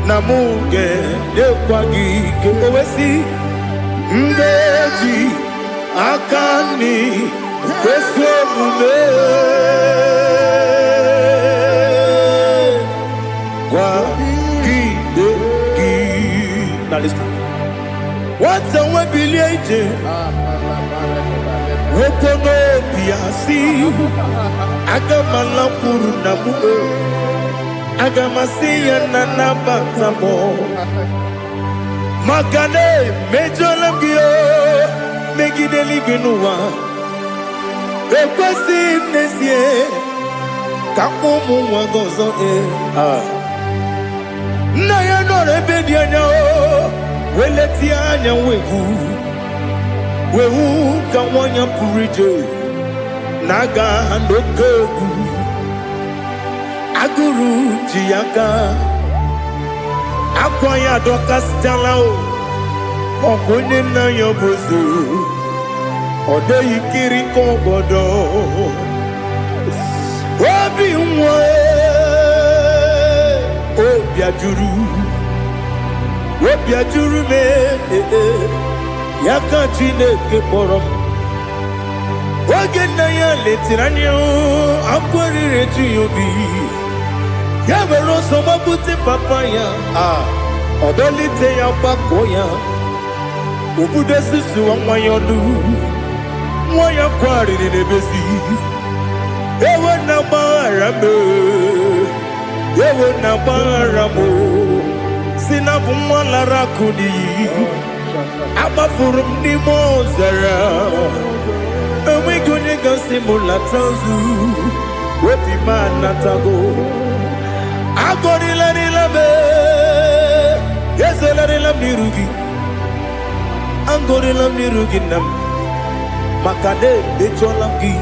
Na muge dekwagi kewesi. Ndeji akani kwesomume kwa kideki. Now listen. What's a webilieje? Wokono piasi. Agamala puru namu. Agamasiya nanabatamo. Makane mejolamgio megideli binua ekwesi nesie kapomu wagozo na ya nore bedianya weleti anya wehu kawanya purije naga ndokogu aguru jiyaka akwanya doka stalao okonye na yobozu ode yikiri kogodo obi nwa obi ajuru me yaka Chineke kpọrọ oge na ya letirani akwarire tuyobi ya mere ọsọ mabute papa ya ọdọlite ya gbakọ ya
Ubudesi suwamayonu Mwaya kwari nebesi Ewe na barame Ewe na baramo Sinabu mwalara kudi Abafurum ni mozara Ewe gune gasi mulatazu Wepi manatago Agorila nilabe Yezela nilamirugi Angorila mirugi nam Makade de cholamgi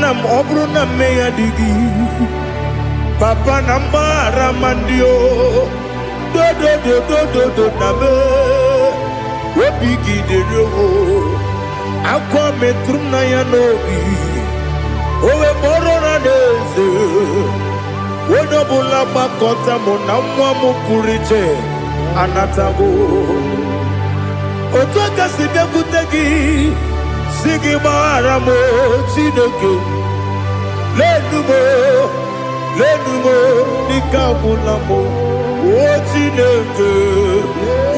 Nam obru na meya digi Papa nambara mandio Do do do do do do nabe Wepigi de roho Akwa metrum na yanogi Owe boro na deze Wodobula bakota mo namwa mo puriche Anatago Otoka sibekutegi Sigi baramo Chineke Lenumo Nikabulamo O Chineke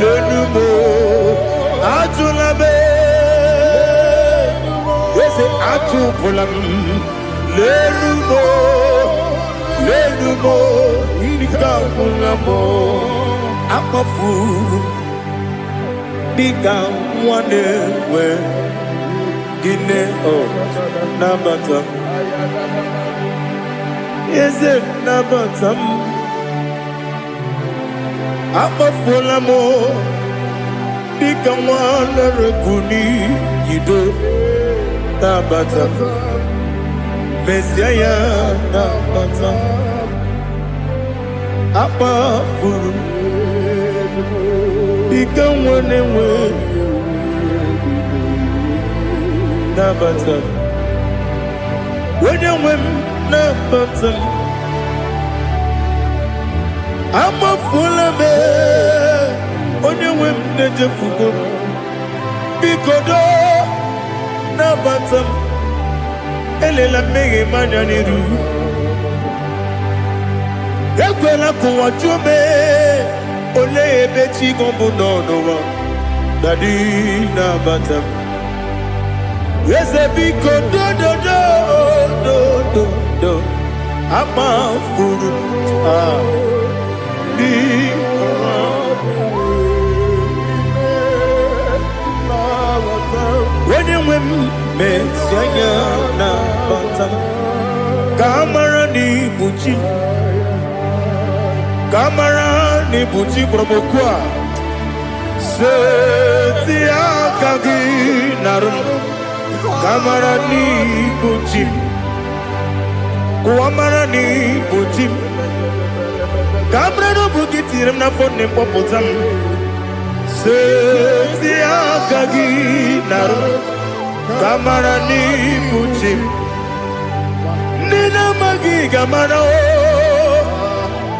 Lenumo Ajulabe Yese Ajupulam Lenumo Nikabulamo Akafu Bika wane we Gine Nabatam Is it Nabatam Apafulamo Bika wane rekuni Yido Nabatam Messiah Nabatam Apafulu Bika wane we Nabatam When you win Nabatam I'm a full of it When you win Nejafugo Bikodo Nabatam Elela mege manyaniru Ekwela kuwa chume Ole ebechi gombu nonowa Dadi Nabatam Yes, a big do I'm a fool. When you win, Messiah, Kamara ni buchi promokwa. Setia kagi narum. Kamara ni buchim Kuamara ni buchim Kamara no bukitirim na fone popotam Setia kagi naru Kamara ni buchim Nina magi kamara o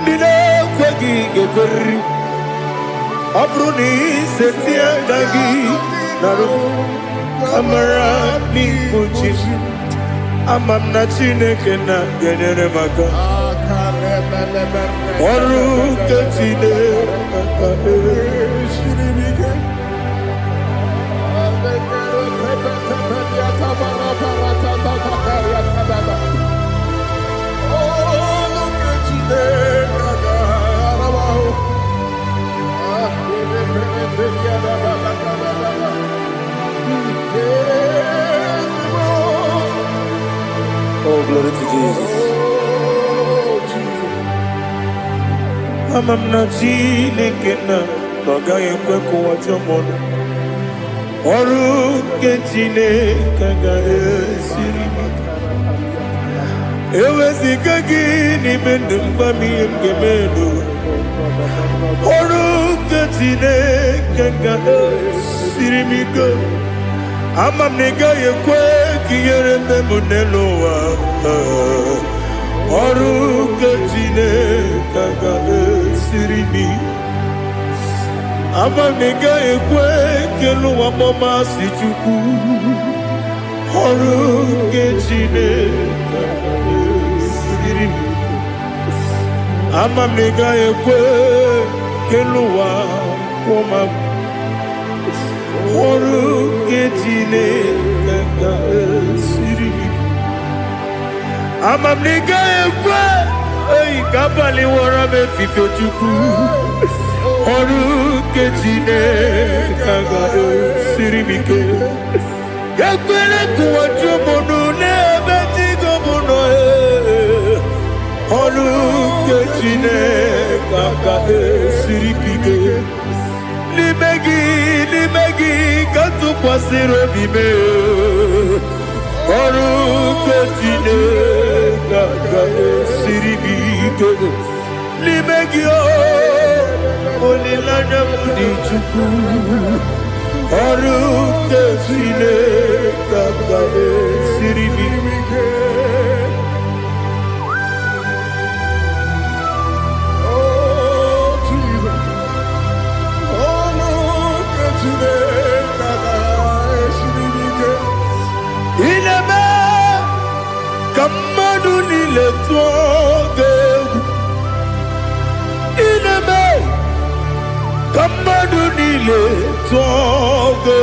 Nina kwagi geberi Abruni setia kagi naru Kamara ni buchim Amam na Chineke na genere maka Oru ke Chineke Shirimike
Oh, glory to Jesus.
Amam na Chineke na Noga yekwe kuwa chomono Oru ke Chineke ga esirimike Ewezi kagi ni mendumba miyemge mendo Oru ke Chineke ga esirimike Amam nega yekwe kiyere memuneloa Oru ke Chineke ga esirimi Amam nega yekwe keluwa mama si chuku Oru ke Chineke ga esirimi Amam nega yekwe keluwa mama Oru ketine kaka siri. Amamniga ekwe. Oi kabali wara me fifo chuku. Oru ketine kaka siri bike. Yakwele kuwa chumono ne beti gomono. Oru ketine kaka siri bike. Limegi katu kwasiro bime. Oru ketine kaka siri bike. Limegi olilanya mudi chuku. Oru ketine kaka siri bike. Ineme kamadu nile tuoge. Ineme kamadu nile tuoge.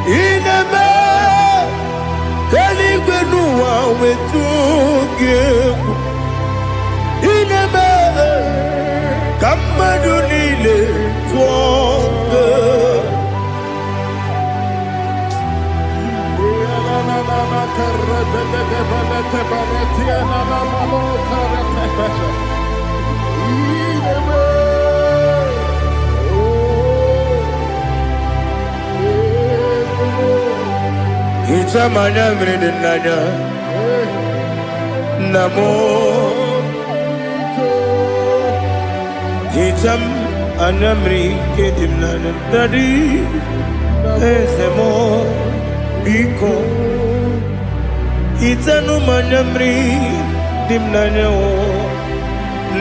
Ineme kaligwenu wawe tuoge. Ineme kamadu nile tuoge. Hitamanya mridinanya namo hitam anamri kedimnana dadi ezemo biko hitanu manamri dimnanya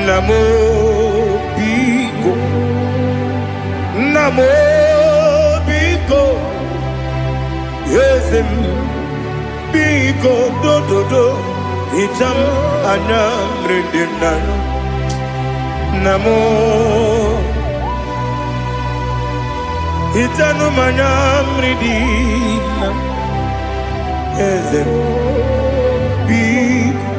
namo biko ezem biko do hitam anamri dimnanya namo hitanu manamri dimnanya ezem biko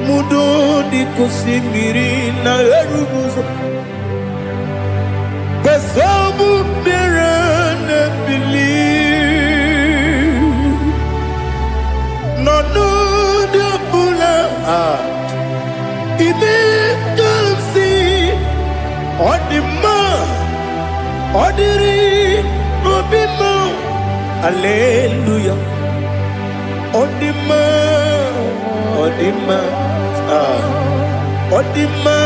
mudo di kusimiri na erubuzo besobu mirane believe no de bula ibe kamsi odima odiri obima hallelujah odima odima odima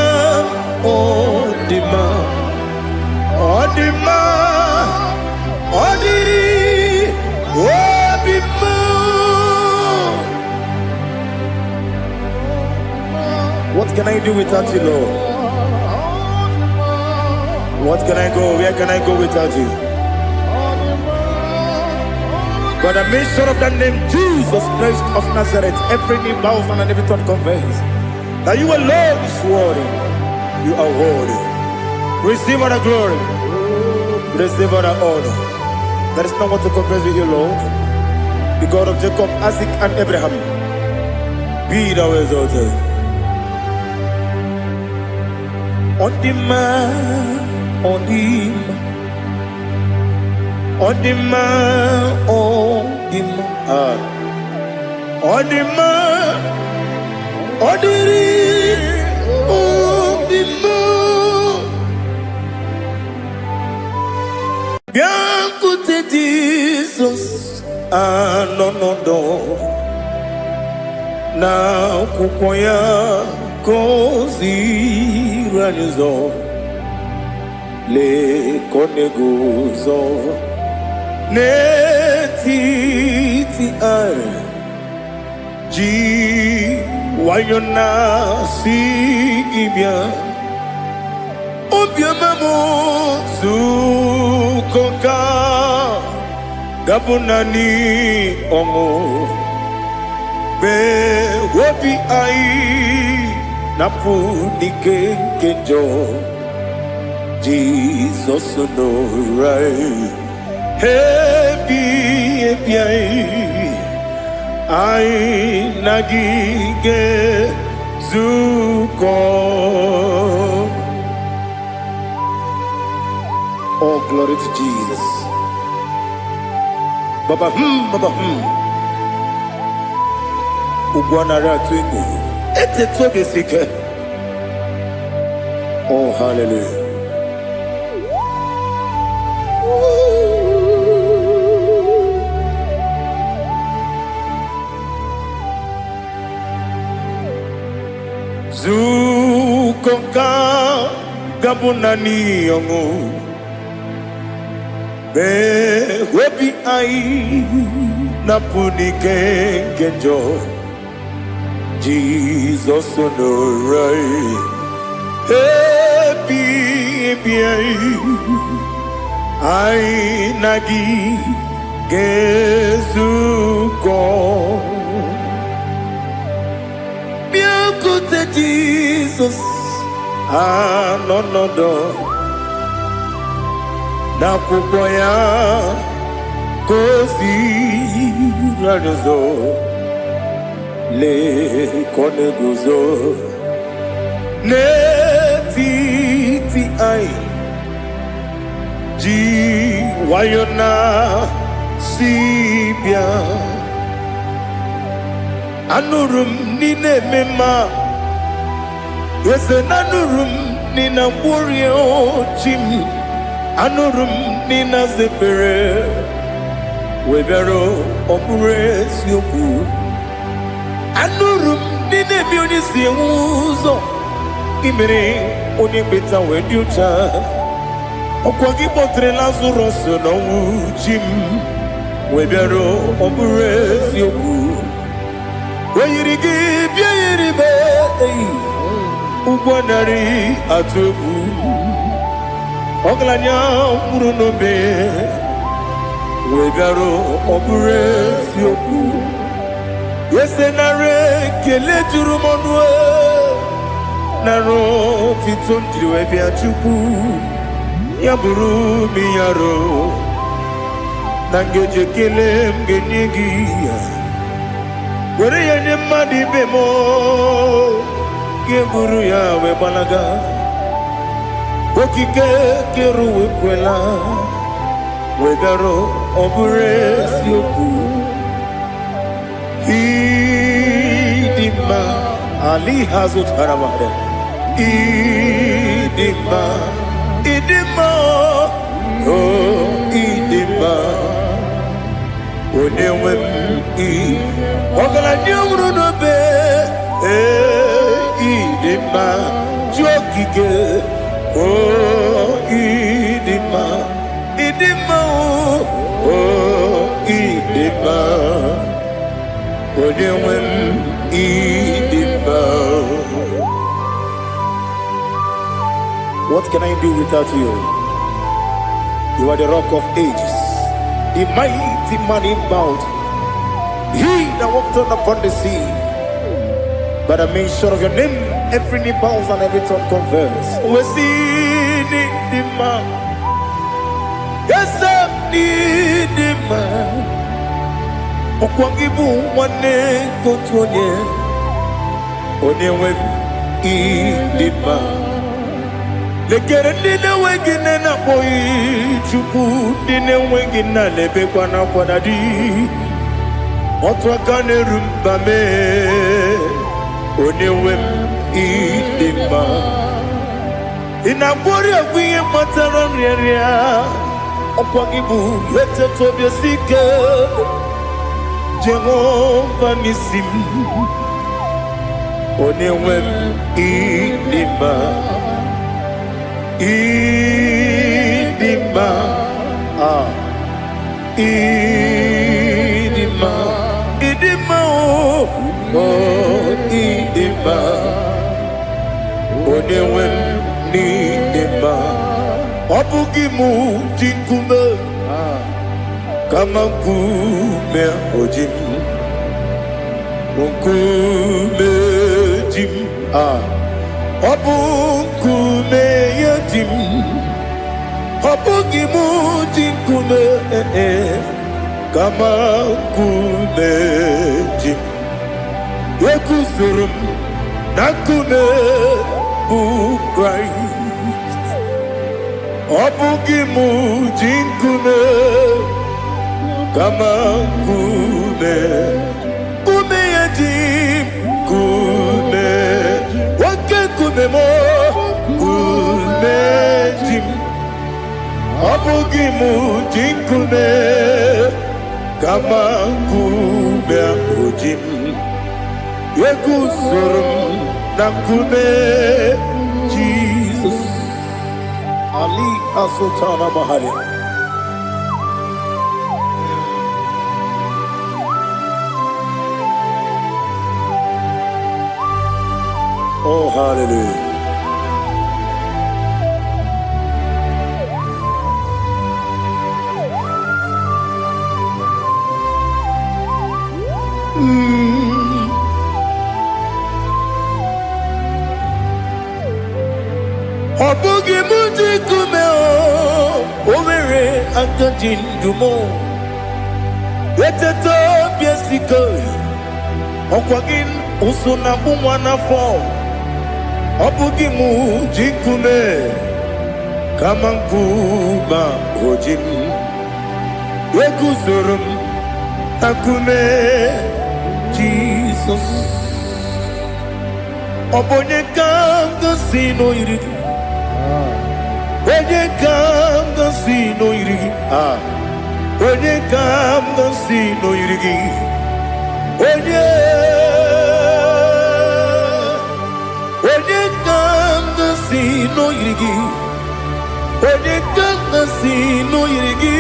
odiri obima. What can I do without you, Lord? What can I go? Where can I go without you? By the mention of that name, Jesus Christ of Nazareth, every knee bows and every tongue confesses that you alone is worthy. You are worthy. Receive all the glory. Receive all the honor. There is no one to compare with you, Lord. The God of Jacob, Isaac, and Abraham. Be thou exalted. Odima. Bianco Jesus, no. Na kukoya kozi ranizo. Le koneguzo netiti ai ji wayona si ibia obia mamo sukoka gabunani ongo be wopi ai napu dike kejo
Jesus no right. Happy I nagige zuko. Oh, glory to Jesus. Baba Baba Ugwanara twingu. Ete tobe sike. Oh, hallelujah. Zukonka gabunani yongo be webi ai napunike genjo Jesus no right happy ai nagi gezuko Jesus, no, na kupoya kozi radozo le koneguzo ne ti ai ji wayona sibia anurum nine mema. Yes, anurum nina warrior chim anurum nina zepere webero opures yoku anurum nina bionisi uzo imere oni beta weducha okwagi potre lazarus no chim webero opures yoku weyirigi biiribe Ugwanari atubu Oglanya murunobe Wegaro obure sioku Yesenare kele jurumonwe Naro titondriwe biachuku Yaburu miyaro Nangeje kele mgenyigia Were yenye madi bemo Geburu ya we balaga Okike keru we kwela Wegaro obure sioku Idima Ali hazut haramade Idima Oh idima Onewem Wakala nyumru nobe Idima Jokike Oh Idima Oh Idima Onewem Idima. What can I do without you? You are the rock of ages, the mighty man in mountain. He that walked upon the sea. By the mention of your name, every knee bows and every tongue confess. We see the man. Yes, I need the man. Okwangibu wane kotonye. Onewe the man. Lekere nina wengine na boy chuku nina wengine lebe kwa na kwa nadi. Otwa kane rumbame. Onewem idima Inabori agwiye mataran reria Okwagibu yete tobye sike Jehova nisim Onewem idima Idima Idima Idima Oh idima Onewem idima Obugimu jinkume Kama kume ojim Kume jim Obu kume yajim
Obugi mujikume kama kumeji Yekusurum nakune Christ Obugi mujikume kama kumeji wake kumemo kumeji Obugi mujikume kama ojim Yekusurum nakune Jesus Ali Asutana Mahali. Oh, hallelujah. Obugi mujikume overe akajindumo Yeteto biesiko Okwagin usuna umwana fo Obugi mujikume kama nkuma ojim Yekusurum akune Jesus Obonye kanga sino irigi Onye kanga sino irigi Onye kanga sino irigi Onye kanga sino irigi Onye kanga sino irigi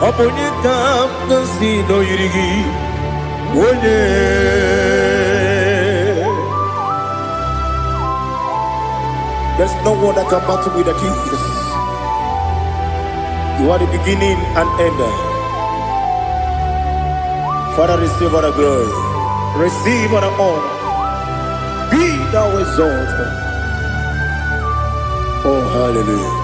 Onye kanga sino irigi Onye There's no one that can battle with Jesus. You are the beginning and end. Father, receive all the glory. Receive all the honor. Be thou exalted. Oh, hallelujah.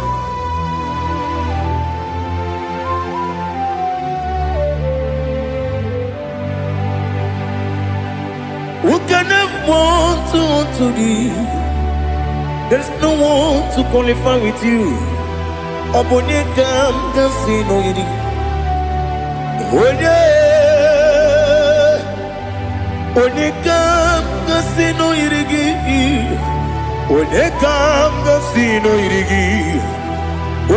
Who can have one to thee? There's no one to qualify with you. Obonye kam kasino yiri. Onye kam kasino yiri. Onye kam kasino yiri.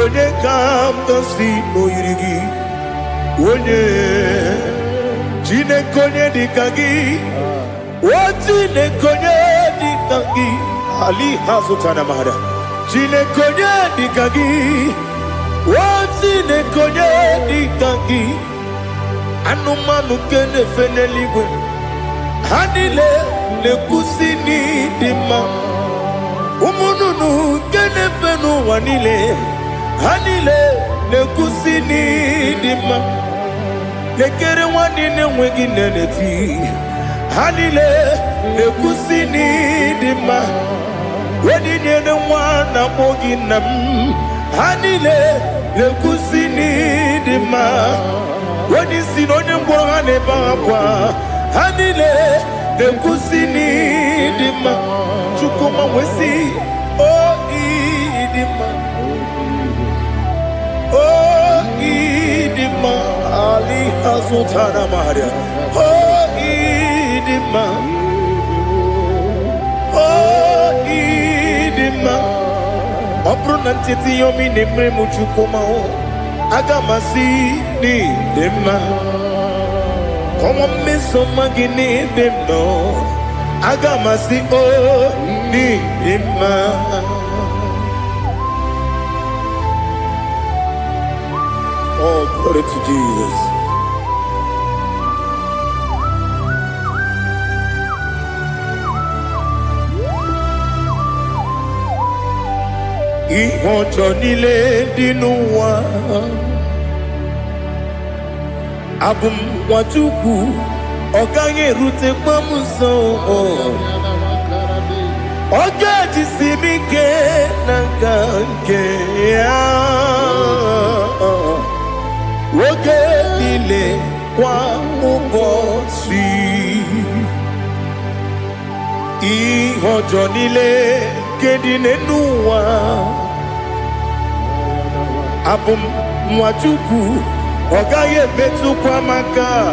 Onye kam kasino yiri. Onye jine konye dikagi. Wajine konye dikagi. Ali Hazutana Mahada. Jine konye dikagi. Wajine konye dikagi. Anumanu kene feneliwe. Hanile ne kusini dima. Umununu kene fenu wanile. Hanile ne kusini dima. Nekere wanine wegi neneti. Hanile ne kusini dima. Wedi nene wana moginam Hanile le kusini dima Wedi sinonye mbwangane bangwa Hanile le kusini dima Chukuma wesi Oh idima Oh idima Ali Hazutana Maria Oh idima Oh idima Obruna titi yomi nemre muchukoma o Agamasi ni dema Komo meso magini demno Agamasi o ni dema Oh, glory to Jesus. Ihojo nile dinuwa Abum wachuku Oganye rute pamuso Oga jisimike nangange ya Oge nile kwa ubosi Ihojo nile kedine nuwa Abum mwachuku Oga ye betu kwa maka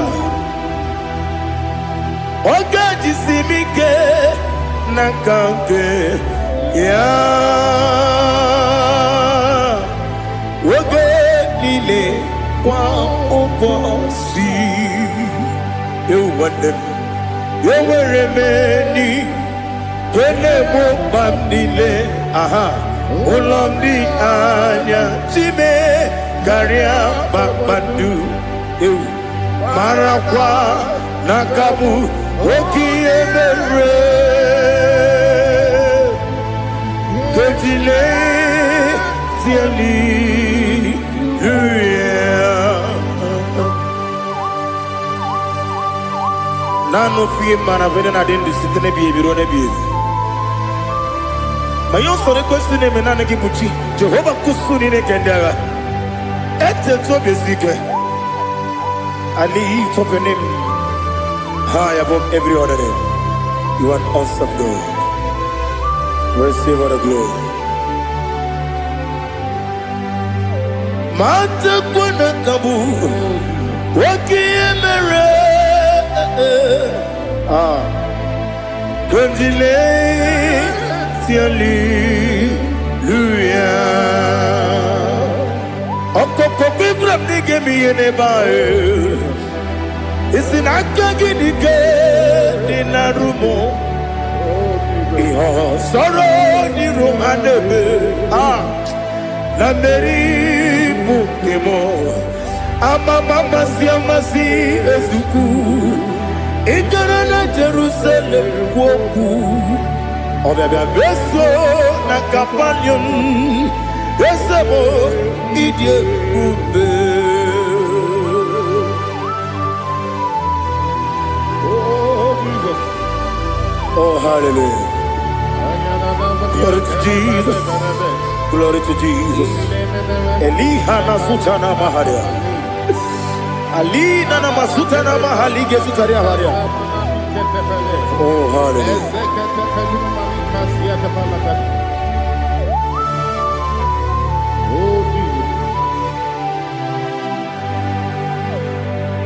Oga jisimike nangange ya Oge nile kwa ubosi Ewandem Yeweremeni Kene mubamdile Aha Ulomdi anya Chime Garia Babandu Ew Marakwa Nakabu Oki emere Kejile Tiali Nano fie mana vene na dindi sitene biye birone biye. Mayon sore kwesune menane kibuchi. Jehova kusuni ne kendaga. Ete to besike. I lift up your name high above every other name. You are an awesome God. Receive all the glory. Mata kuna kabu. Waki emere. Kandile tiali luya Okoko kibra nige miyene bae Isinaka ginike dinarumo Iho soro ni rumanebe Na meri bukemo Ama mama siamasi ezuku Ikarana Jerusalem woku Obebe beso na kapanion Esemo idye ube Oh Jesus Oh hallelujah Glory to Jesus Glory to Jesus Elihana sutana maharia Ali nana masuta na mahali gesutaria haria. Oh hallelujah. Oh Jesus.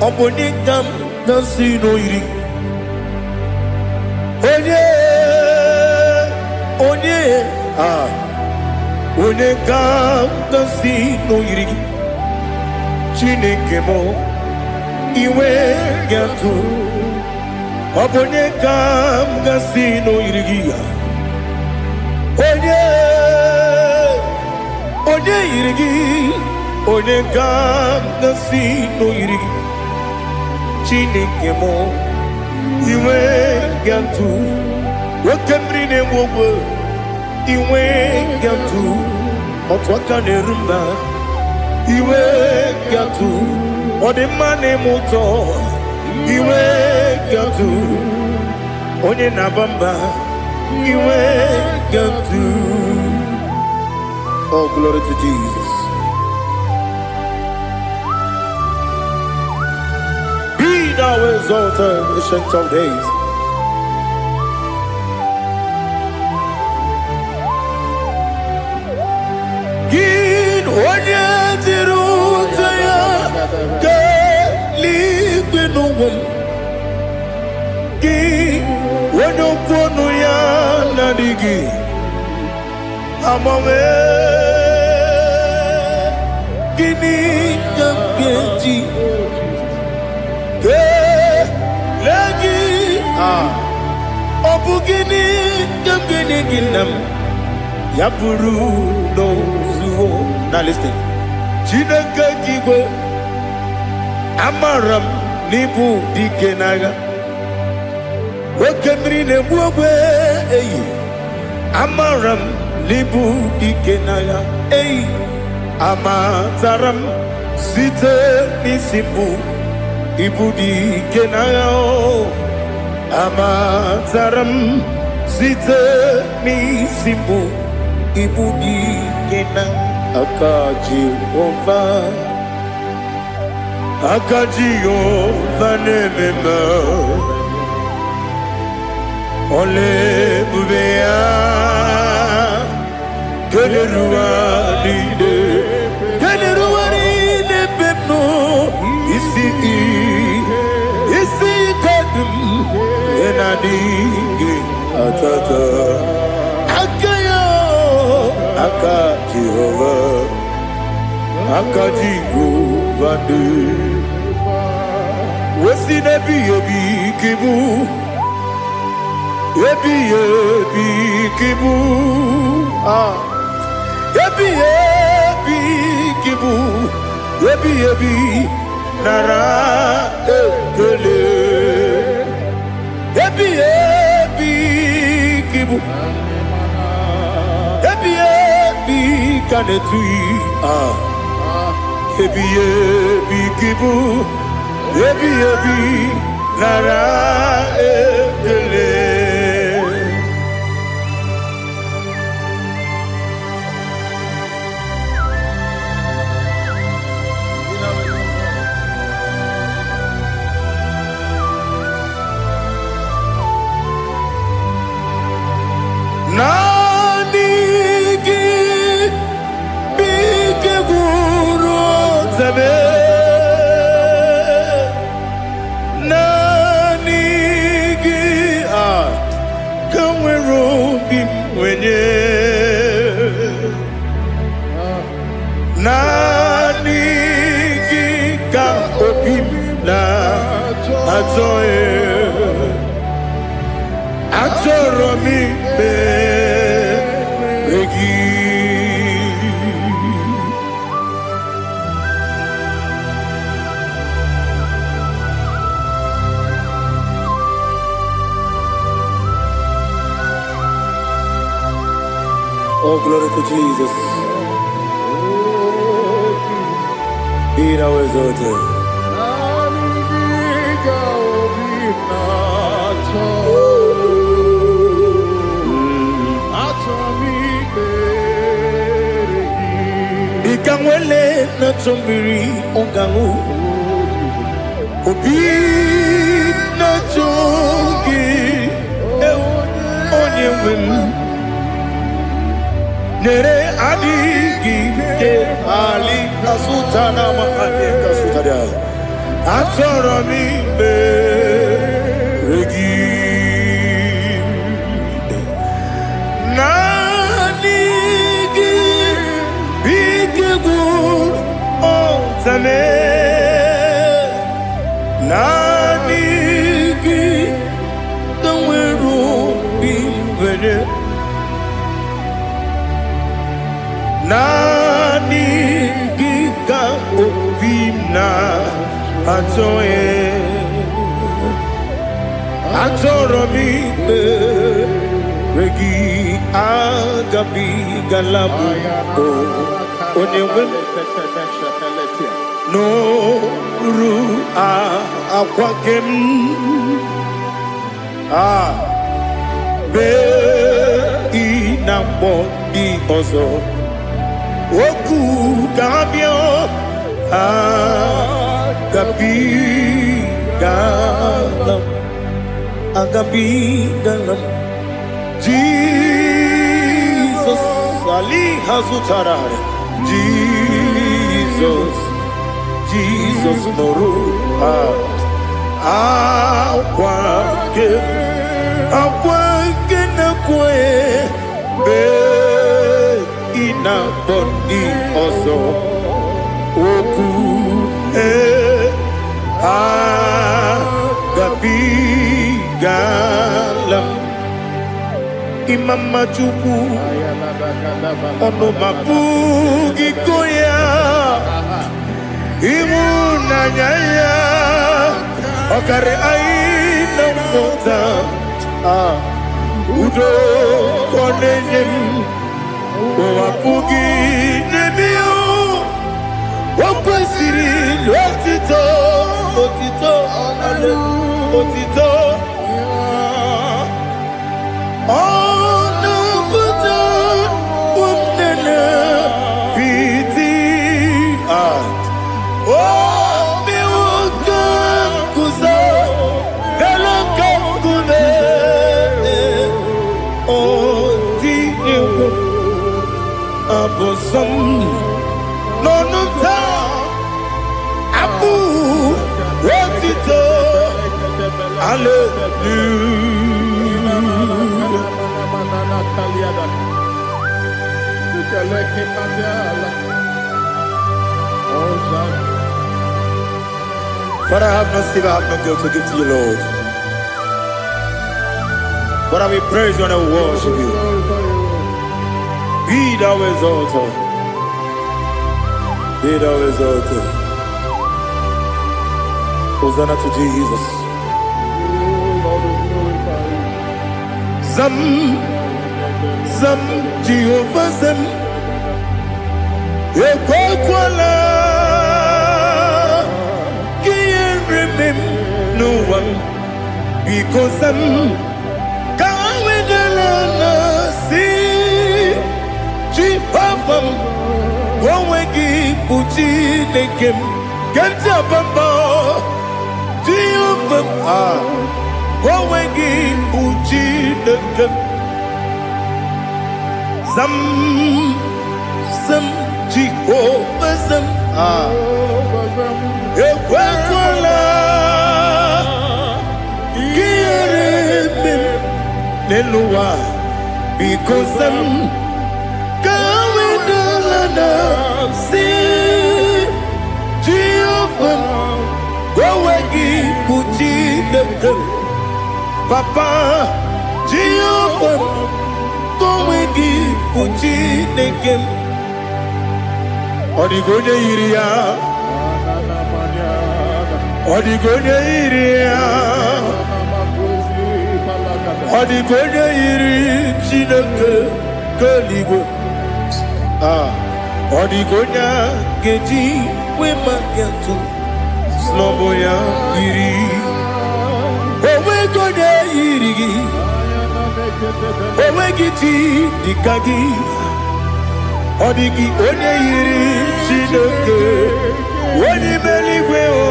Obonikam nasino iri. Onye Onekam nasino iri. Chineke mo Iwe gatu Obonye kam gasino irigia Onye irigi Onye kam gasino irigi Chineke mo Iwe gatu Wakemrine wowe Iwe gatu Otwaka nerumba Iwe gatu Ode mane muto Iwe gatu Onye nabamba Iwe gatu Oh glory to Jesus. Be thou exalted, ancient of days. Gin onye tirutaya Libinuum Ki Wanokono ya nadigi Amame Gini Kamgeji Ke Lagi Obugini Kamgini Ginam Yapuru no Zuho. Now listen Chinaka Kigo Amaram Nibu Dikenaga Wakemri Nebuwe Amaram Nibu Dikenaga Amataram Site Nisimbu Ibu Dikenaga Amataram
site n'isimu ibu ike na aka Jehova na-ememe ole ebube ya kederuwa niile bepno isi kadum enadinge atata aka Jehova de wesi nebi kibu ebi kibu kibu ebi nara ekele ebi kibu ebi kanetui ebi kibu ebi nara ekele Oh, glory to Jesus. Be thou exalted. Ikangwele na chombiri ongangu obi na chogi onye wem nere adigi ke ali asutana ma ane kasutadia atoro mi regi nanigi bikegur ontame nanigi kanweru bimwene nani gika obina atoromi regi agabi galabu onyewe no ru akwakem be inambo di ozo oku kabio agabi galam Jesus ali hazutara Jesus noru akwake na kwe be ina body also oku gabi galam imam majuku ono mapugi koya imunanyaya okare aina mota udo konenyem wapugi nemio wakwesiri otito ale otito some no no ta abu wotito hallelujah. Father, I have no silver, I have no gold to give to you, Lord. But I will praise you and I will worship you. Be thou exalted. Be thou exalted. Hosanna to Jesus. Zam, Zam, Jehovah Zam. Ekwakwala. Can't remember no one. Because I'm Papa, go wegi puchi nekem, kenta papa, Jehovah, go wegi puchi nekem, Zam, Jehovah Zam, Ekwakwala, Kieremem, Nelua, because I'm see Jehovah, go wegi puchi nekem, Papa, Jehovah, go wegi puchi nekem. Odigonya iria, Odigonya iria, Odigonya iri chineke keligo. Odigonya geji we magentu sloboya iri owe gonya iri owe giti dikagi odigi onye iri chineke woni meligwe o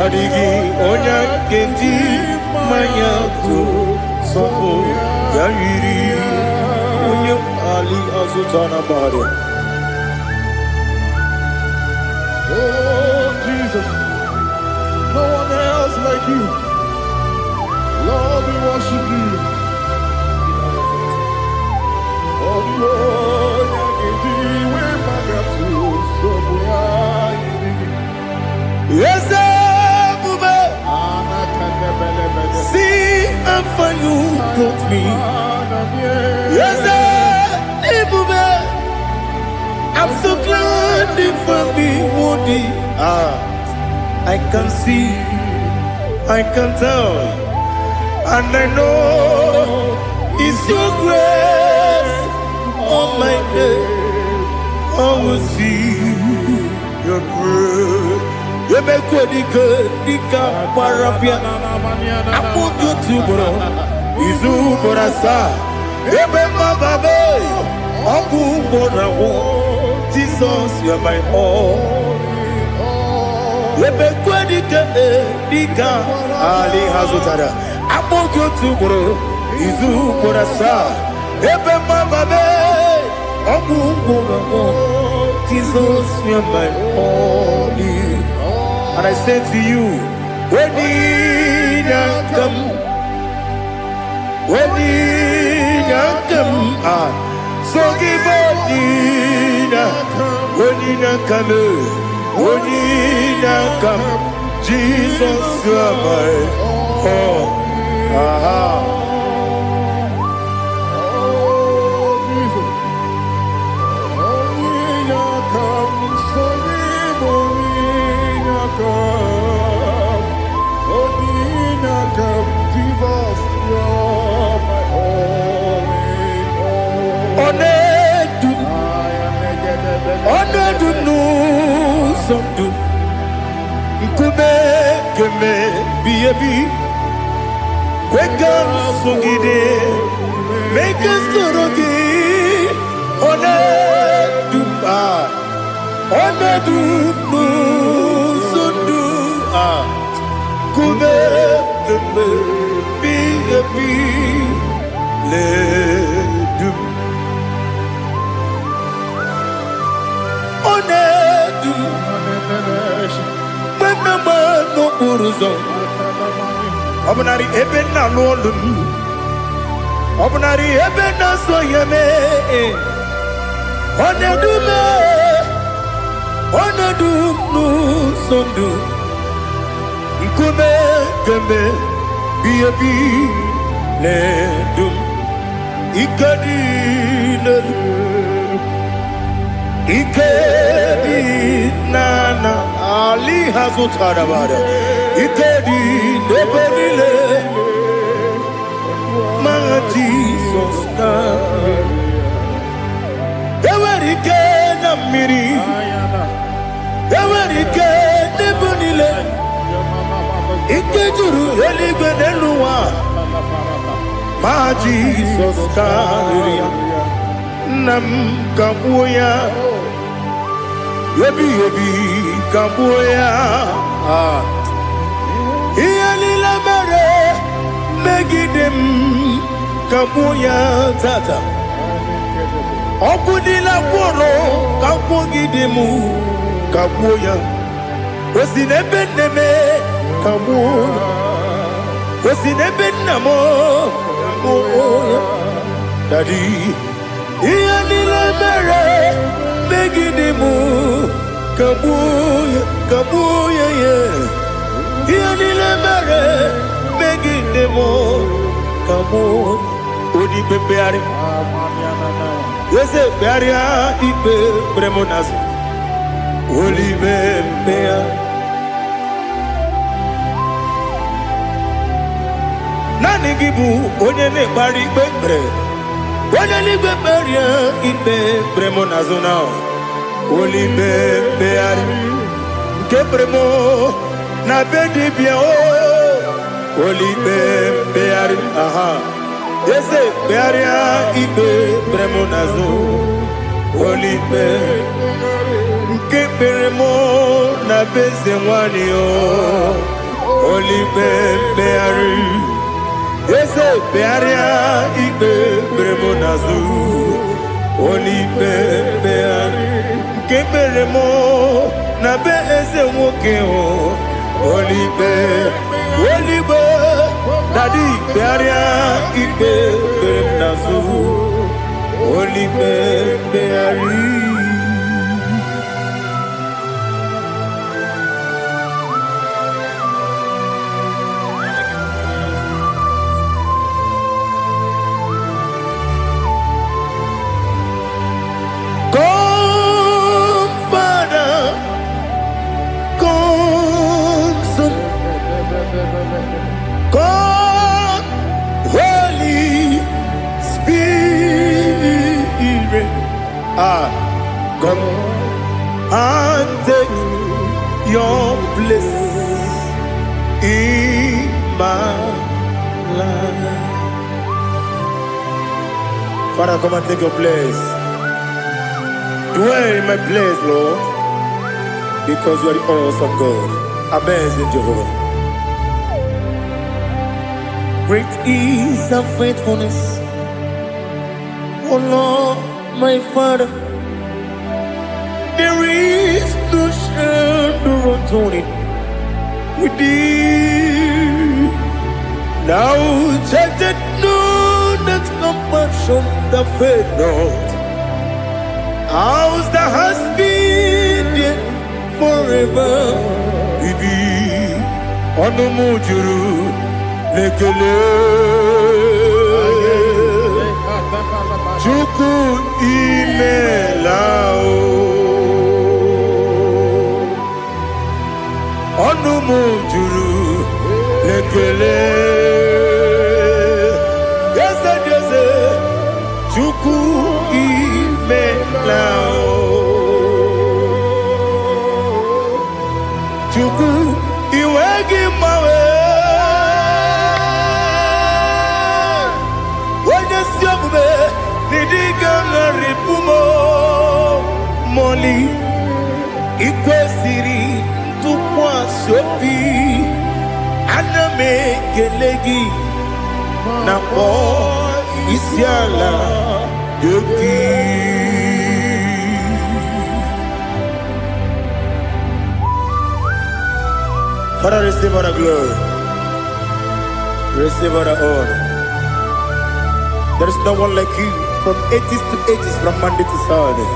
odigi onya geji manyantu sloboya iri onye ali azutana bari.
Oh, Jesus, no one else like you. Lord, we worship you. Oh, Lord,
yes, see how you brought me. Yes, I'm so glad for me, Woody. I can see, I can tell, and I know it's your grace on my day. I will see your grace. You make what you could, you can't parapia. I put you to bro, Izu Borasa, Ebema Babe, Abu Borawo. Jesus, you are my all. Lebekwe dika Ali Hazutara. Apogo tubro Izu Borasa. Ebe mababe Abu Borawo. Jesus, you are my all. And I say to you, when you come, so give up when you come, Jesus, you are my all. Make us
Iwanama no uruzo. Obnari ebena lolum. Obnari ebena soyeme. Onedume. Onedum sondu. Nkume kembe. Biabi ledum. Ikadi Ikedi nana Ali hazutara bada Ikedi nebenile Ma Jesus na Ewerike na miri Ewerike nebenile Ikejuru eligwe neluwa Ma Jesus kariya Nam kabuya Yebi kabuya Iyalila mere Megidem kabuya tata Okudila kworo kabugidemu kabuya Wesinebeneme kabuya Wesinebenamo kabuya Daddy Iyalila mere Megidemu kabuya yeah. Iyalila mere Megidemu kabuya Odi bebeari Yese bearia ibe bremonas Oli bebea Nani gibu onye ne bari bebre Onye ligwe beria ibe bremonazona Oli bebeari Nke bremo na bedi bia o Oli bebeari aha Yese bearia ibe bremonazo Oli be Nke bremo na beze wani o Oli bebeari Yese bearia ibe bremonazo Oli bebeari Nke bremo na beze woke o Oli be Daddy bearia ibe bremonazo Oli beari Come and take your place in my life. Father, come and take your place. Dwell in my place, Lord, because you are the awesome God. Amazing Jehovah. Great is thy faithfulness, oh Lord, my Father. There is no shadow of turning with thee. Now check that no, that's compassion that faith not. Ours that has been forever with thee. On the mujuru lekele chuku imelao. Onu mujuru lekele Yese chuku imelao Chuku iwegi mawe Wanya siyabume nidiga ngaripumo Moli ikwesiri tukwa sopi Aname kelegi na po isiala yoki
Father, receive all the glory. Receive all the honor. There is no one like you from ages to ages, from Monday to Saturday.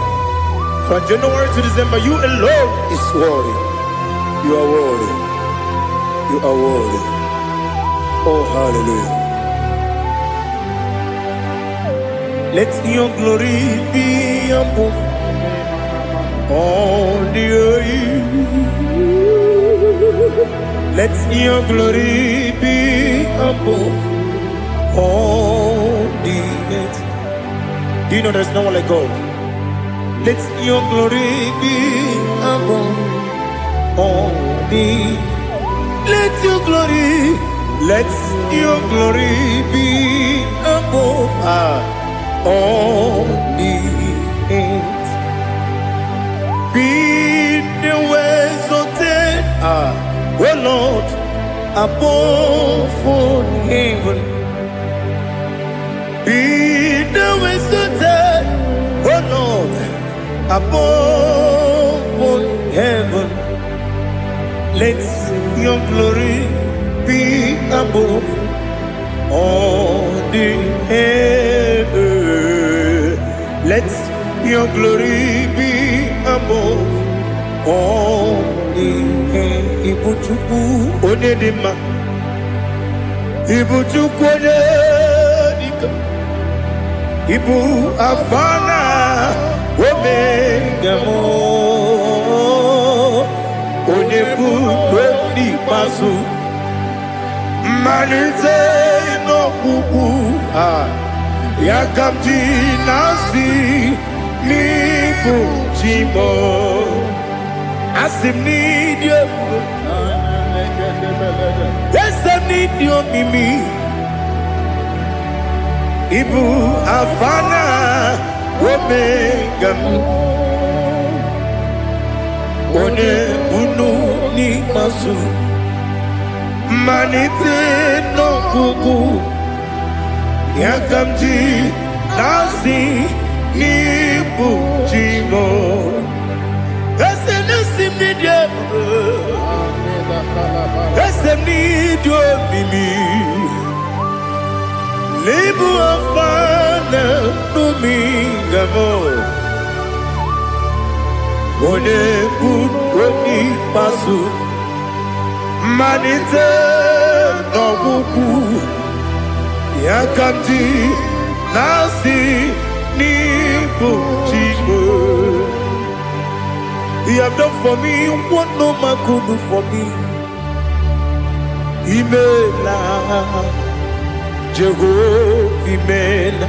From January to December, you alone is worthy. You are worthy. You are worthy. Oh, hallelujah. Let your glory be above all the earth. Let your glory be above all the earth. Do you know there's no one like God? Let your glory be above all the earth. Let your glory be above all the earth. Be the ways of death, oh Lord, above all heaven. Be the ways of death, oh Lord, above all heaven. Let your glory be above all the earth. Let your glory be above all the earth. Ibuchuku onedima, Ibuchuku onedika, Ibu afana omega mo, onebu weni pasu. Manite no kuku yakamji nasi niku chimo asim nidio esem nidio mimi ibu afana omega one bunu ni masu. Manite no kuku yakamji nasi nibu chimo esem nasim nidio esem nidio mimi libu afana numingamo one bunu pasu. Manite no kuku yakamji nasi nibu chimo. You have done for me what no man could do for me. Imela Jehovah Imela.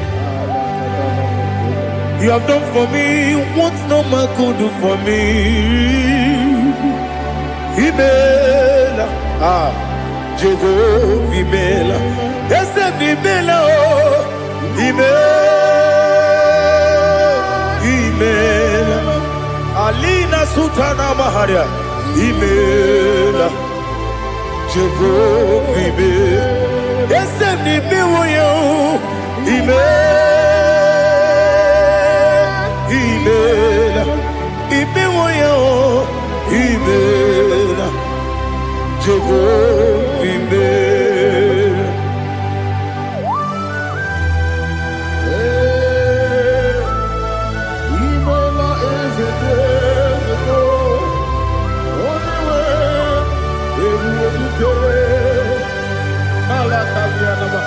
You have done for me what no man could do for me. Imela, Jehovah Imela, ese Imela, Imela, Alina Sutana Maharia, Imela, Jehovah Imela, ese Imela, Imela, Imela, Jehovah Imela. Imela is a devil. Only way it will be good. Malakavianaba.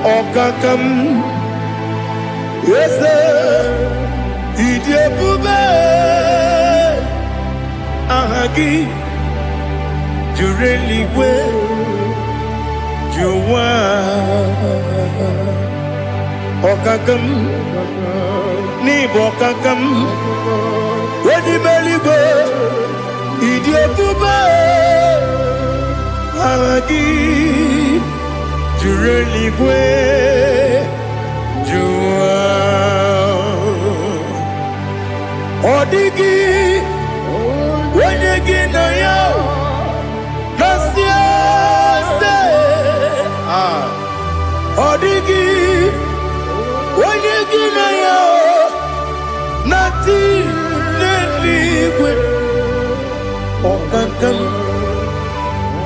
Okakam, yes, Idiabube, Ahagi, you really will, you want. Okakam, Nibokakam, when you belly go, Idiabube, Ahagi. You really way you are. Odigi, when you get now,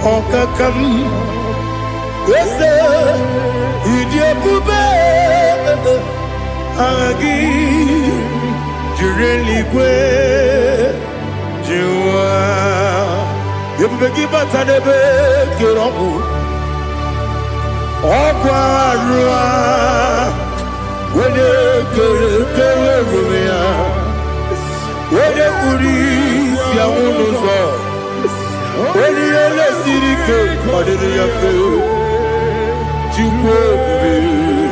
Okakam, yes, Idia Pube, Agi, Jureligwe, Jua, Yubeki Batanebe, Kirobu, Okwarua, Wede Kerumia, Wede Kuri, Siamunuzo. When you let Sirike, what did you feel? Chukwu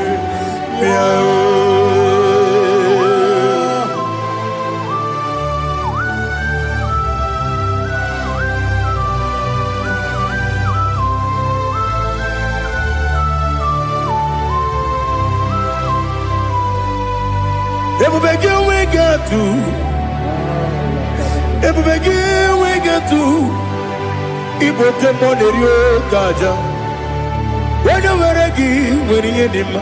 Everybody we got to. Everybody we got to. Ibote monerio kaja. When you were a give, when you did him.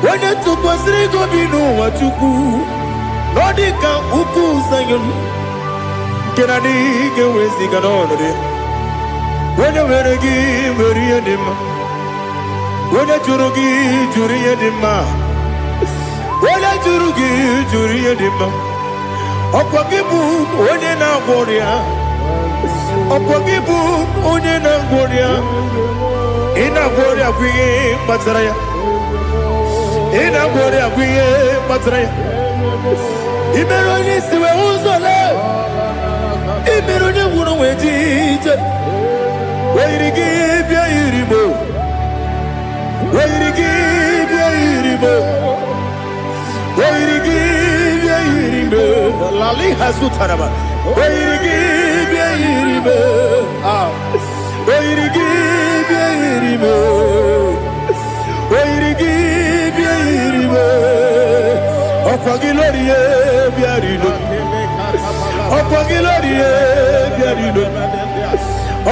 When you took was Rigo Bino, what you do. Nodika Uku Sayon. Can I dig away Siganone? When you were a give, when you did him. When you Jurugi, Juria Dima. When I Jurugi, Juria Dima. Opakibu, when you now warrior. Opogibu onye ngoria ina ngoria kwiye matraya ina ngoria kwiye matraya imeroni siwe uzole imeroni wuro wejije weirigi bia iribo weirigi bia iribo weirigi bia iribo lali hasutaraba weirigi bia iribo weirigi bia iribo weirigi bia iribo okwagilorie bia iribo okwagilorie bia iribo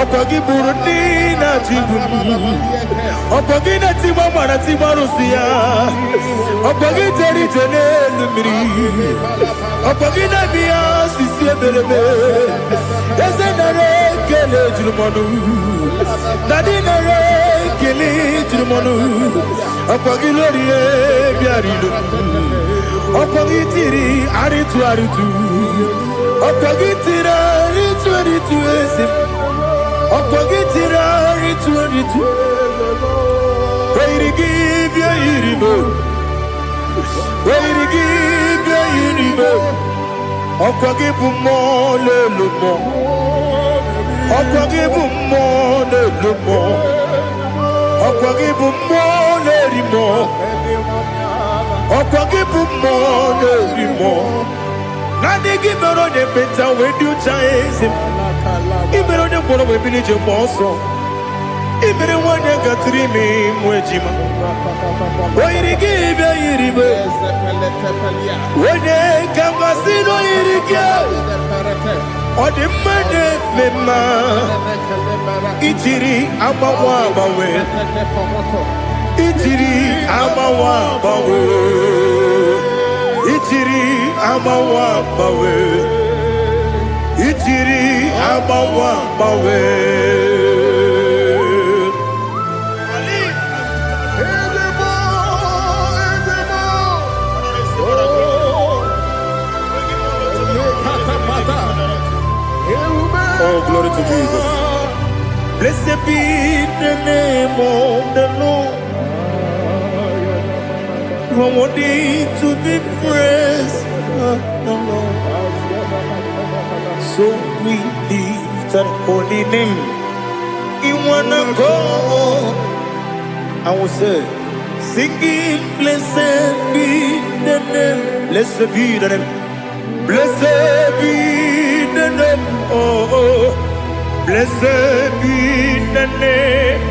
okwagiburundi na jibu okwagina timama na timarusia okwagiteri jenelu miri okwagina biya sisi eberebe ezenare kele jirumonu nadinare kele jirumonu okwagilorie biarilo okwagitiri aritu okwagitira aritu esim okwagitira aritu weirigi bia iribo weirigi bia iribo okwagibu mo lelumo okwagibu mo lelumo okwagibu mo lerimo okwagibu mo lerimo nani gibero de beta wedu chaise ibero de boro we bilije moso ibere wone gatrimi mwejima oirigi bia iribo wone kambasino irige odimane mema itiri amawa bawe itiri amawa bawe itiri amawa bawe itiri amawa bawe Oh, glory to Jesus. Blessed be the name of the Lord. You are worthy to be praised, the Lord. So we lift our holy name. You wanna go? I will say, singing, blessed be the name. Blessed be the name. Blessed be the name. Oh, blessed be the name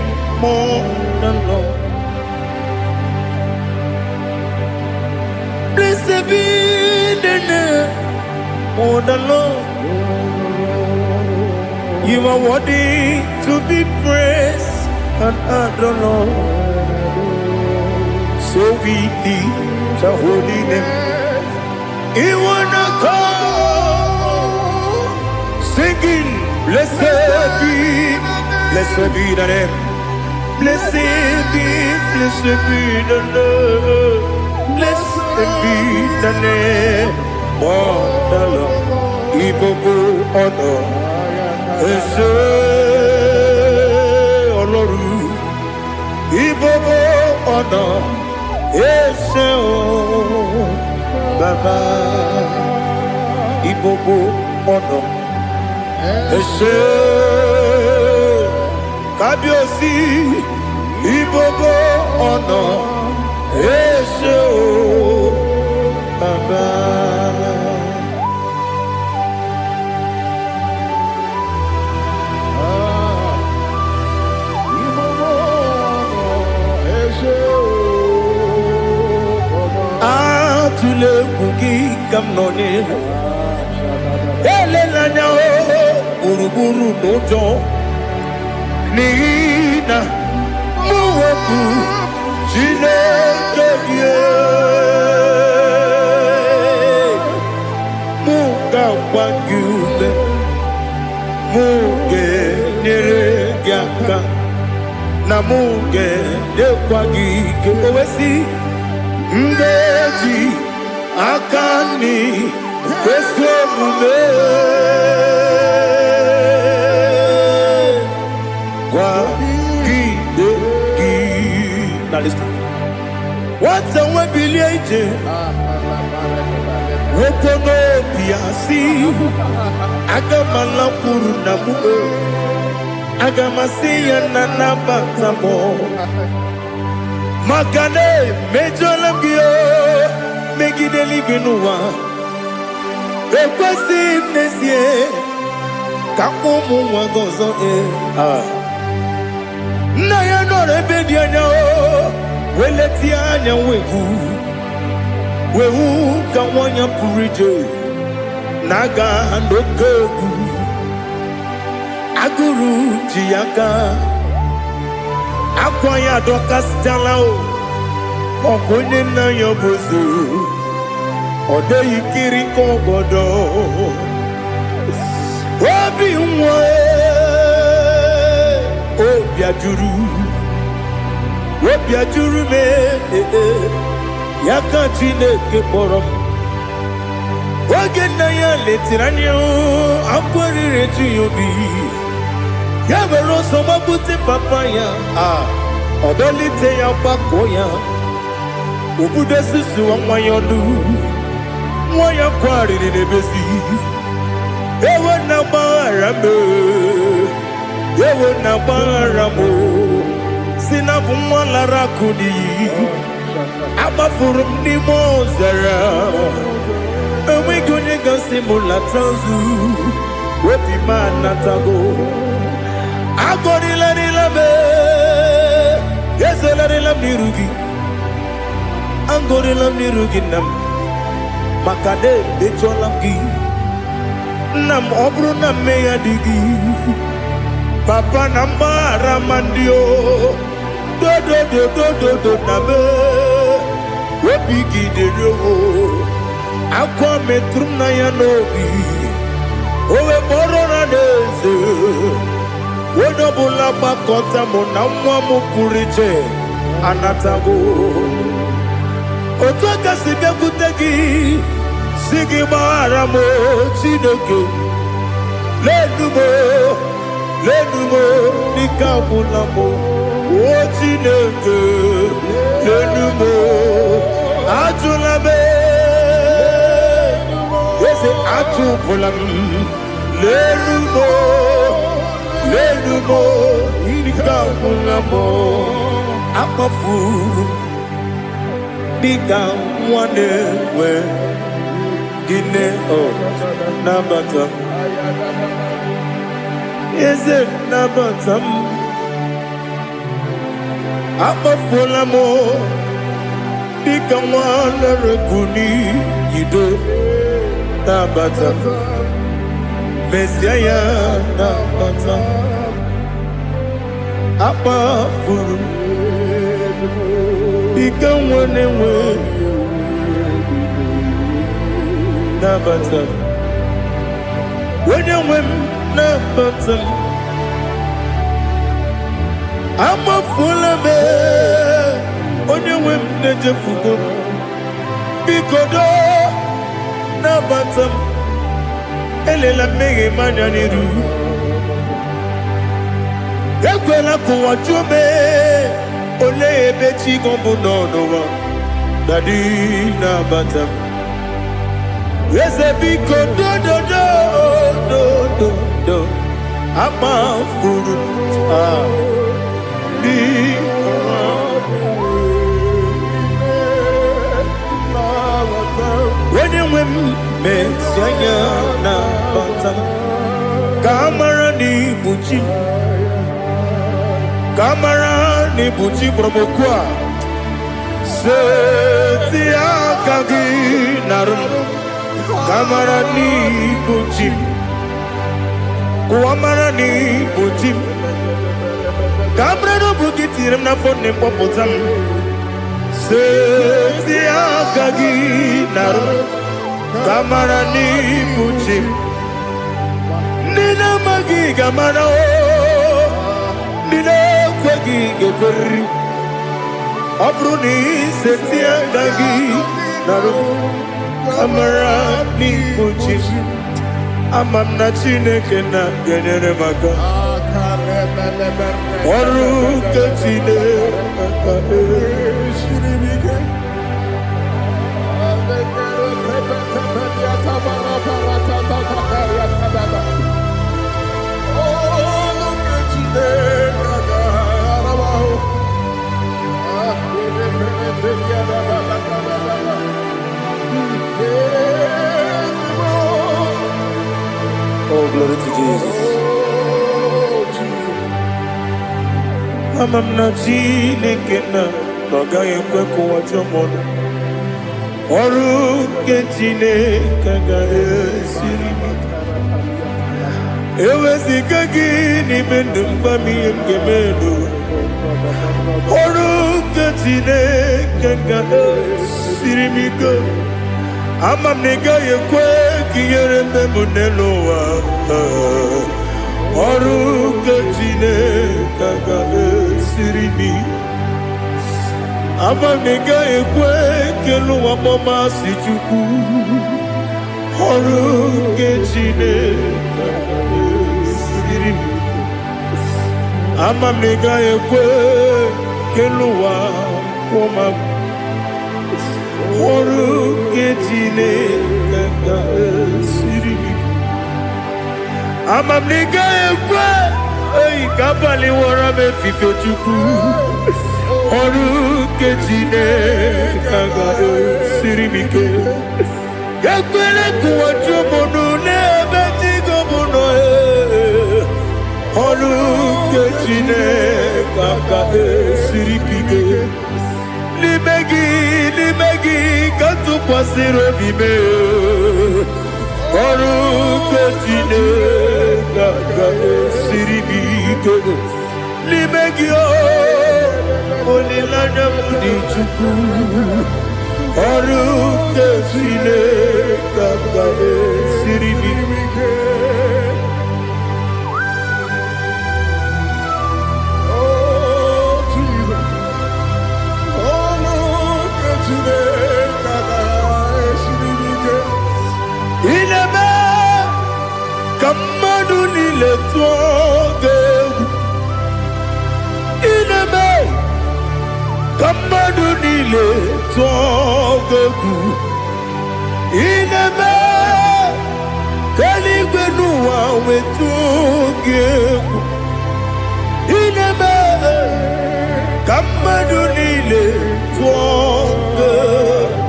of the Lord. Blessed be the name of the Lord. You are worthy to be praised and adored, Lord. So we lift your holy name. You wanna call, singing, Blessed be the name. Blessed be the name. Blessed be the name. Oh, the Lord. Ibobo honor. Ese Oloru. Ibobo honor. Ese Baba. Ibobo honor. Ese Kabiosi. Ibobo honor. Ese Baba. Tule kuki kamnoni ele lanya uruburu nojo nina muweku Chineke ye muga wagyume muge neregiaka na muge dekwagike owesi ndeji akani kweso mume kwa gidegi. Now listen. What's a webili eje? Wokono piasi agamala puru namu agamasiya nanabatamo Makane mejolamgio megideli binuwa ekwesi nesie kakumu wagozo na ya nore bedi anya weleti anya wehu kawanya purije naga ndokogu aguru jiyaka akwanya doka stalao okonye na yobozu ode yikiri kogodo obi nwa obi ajuru me yaka Chineke kpọrọ oge na ya letirani akwarire tuyobi ya were ọsọ mabute papa ya ọdọlite ya gbakọ ya obodo susu nwa ya ọdụ nwa ya kwariri n'ebezi ewe na gbaghara m si na bụ nwa lara akụ n'iyi agbafuru m n'ime ọzara enweghị onye gasị m lata nzu obi m anatago agọrịlarịla m ezolarịla m n'iru gị agọrịla m n'iru gị nna m maka na emechuola m gị nna m ọ bụrụ na mmehie dị gị papa na mgbaghara ma ndị o dodododododo na me obi gị dịrị o akwa metụrụ m na ya n'obi o wee kpọrọ na n'eze onye ọbụla gbakọta mụ na nwa m pụrụ iche anatago otu aka si bịakwute gị si gị gbaghara m Chineke lenumo dịka ọbụla m o Chineke lenumo ajụla m eze atụpụla m lenumo dịka ọbụla m akpafuru dịka nwa na-enwe gịnị nabata eze nabata m akpafuola m dịka nwa na-erekwu n'iyido nabata mesia ya nabata akpafuru dịka nwa na-enwe nabata onye nwe m nabatam amafula me onye nwe m na-ejefugo bikodo nabatam elela mmehie m anya n'iru ekwela ka ụwa jụọ me olee ebe chi gị bụ n'ụwa dadi nabatam eze biko do amafuru onye nwe m mesi anya nabatam ka amara n'ibu chi kamara ni buchi promokwa seti akagi narum kamara ni buchi kuamara ni buchi kamara no bukitirim na phone popotam seti akagi narum kamara ni buchi nina magi kamara nina kwagi geberi abruni setia dagi naru kamara ni buchi amamna chineke na genyere maka oru ke chineke shiribike
Oh, glory to Jesus.
Amamna chineke na nogaghị ekwe ka ụwa jọọ m ọrụ nke chineke ga-esiri m eweziga gị n'ime ndụ mgba m ihe m ga-eme n'ụwa ọrụ nke chineke ga-esiri m ike ama m na ị gaghị ekwe ka ihere mme m n'elu ụwa ọrụ nke chineke ga-esiri m ama m na ị gaghị ekwe ka elu ụwa mmasị Chukwu ọrụ nke chineke ga-esiri m ama m na ị gaghị ekwe ka elu ụwa kwụma m ọrụ nke chineke ga-esiri m ama m na ị gaghị ekwe oyi ka abalị wara m efife Chukwu ọrụ nke chineke ga-esiri m ike ekwere ka ụwa jụọ m n'ebe chi gị bụ nọ ọrụ nke chineke ga-esiri m ike n'ime gị ka tụkwasịrị obi m ọrụ nke chineke ga-esiri m ike n'ime gị olileanya m dị Chukwu ọrụ nke chineke ga-esiri m ike ineme ka mmadụ niile tụọ gị egwu ineme ka mmadụ niile tụọ gị egwu ineme ka eluigwe n'ụwa wee tụọ gị egwu ineme ka mmadụ niile tụọ gị egwu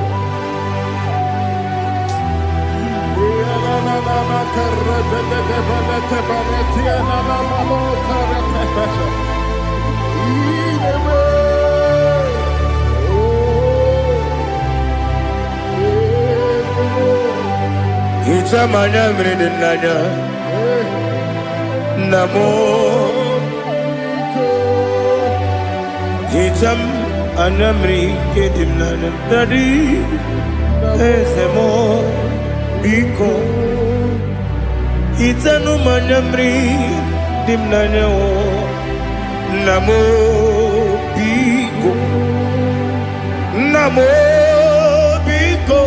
Ichamanya mridinanya namo Icham anamri kedimnana dadi ezemo biko itanu manyamri dimnanyo namo biko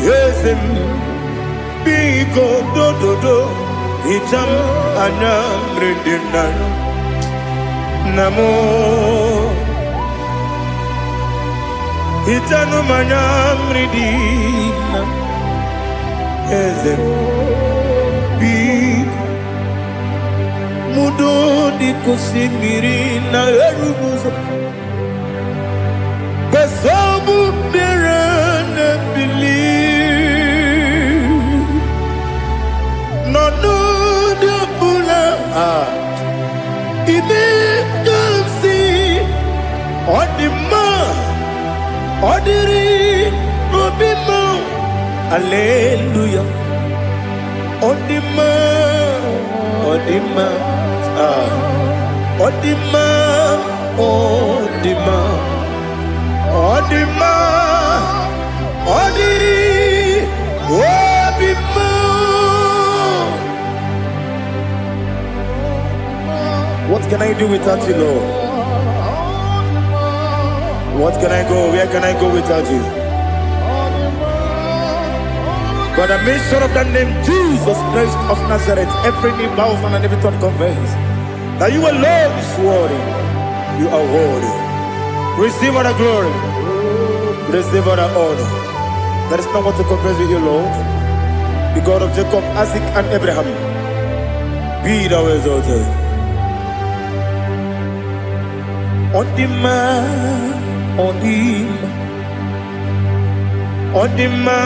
yesem biko do itam anyamri dimnanyo namo itanu manyamri dimnanyo yesem mudo di kusimiri na erubuzo besobu mirana believe no de bula ibe kamsi odima odiri obima hallelujah odima odima odima odima odima odiri obima.
What can I do without you, Lord? What can I go? Where can I go without you? By the mention of the name Jesus Christ of Nazareth, every knee bows and every tongue confesses that you alone is worthy. You are worthy. Receive all the glory. Receive all the honor. There is no one to compare with you, Lord. The God of Jacob, Isaac, and Abraham. Be thou exalted.
Odima, odima. Odima,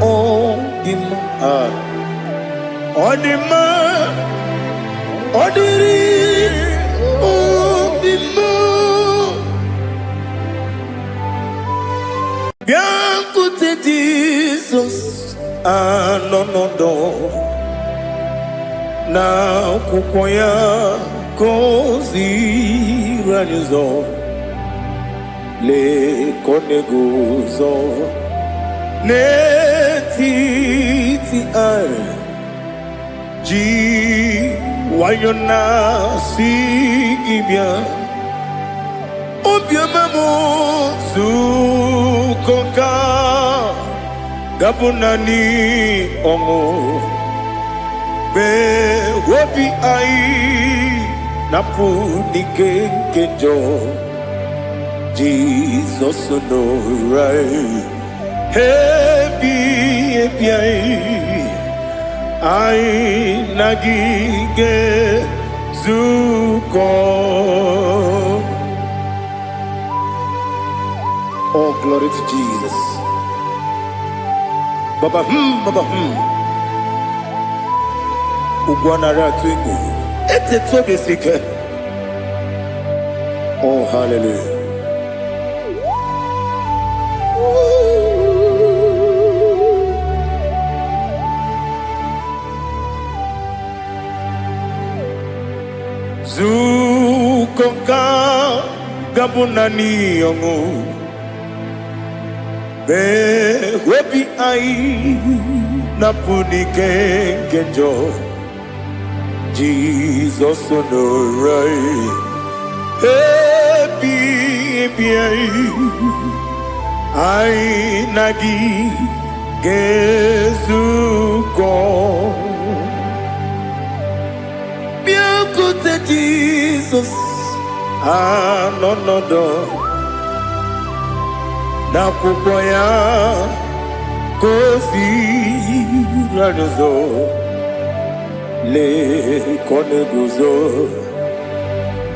odima, odima, odiri, odima. Bianco te Jesus, no, na kukoya kozi ranizo, le koneguzo. Netiti ai ji wayona si ibia obia mamo sukoka gabunani omo be wobi ai napu dikekejo Jesus no right. Happy I nagige zuko.
Oh, glory to Jesus. Baba Ugwanara twingu.
Ete tobe sike.
Oh, hallelujah.
Zukoka gabunani yongu be webi ai napuni kenjo Jesus no right happy ai nagi gezuko. Jesus, no, na kukoya kozi ranizo le koneguzo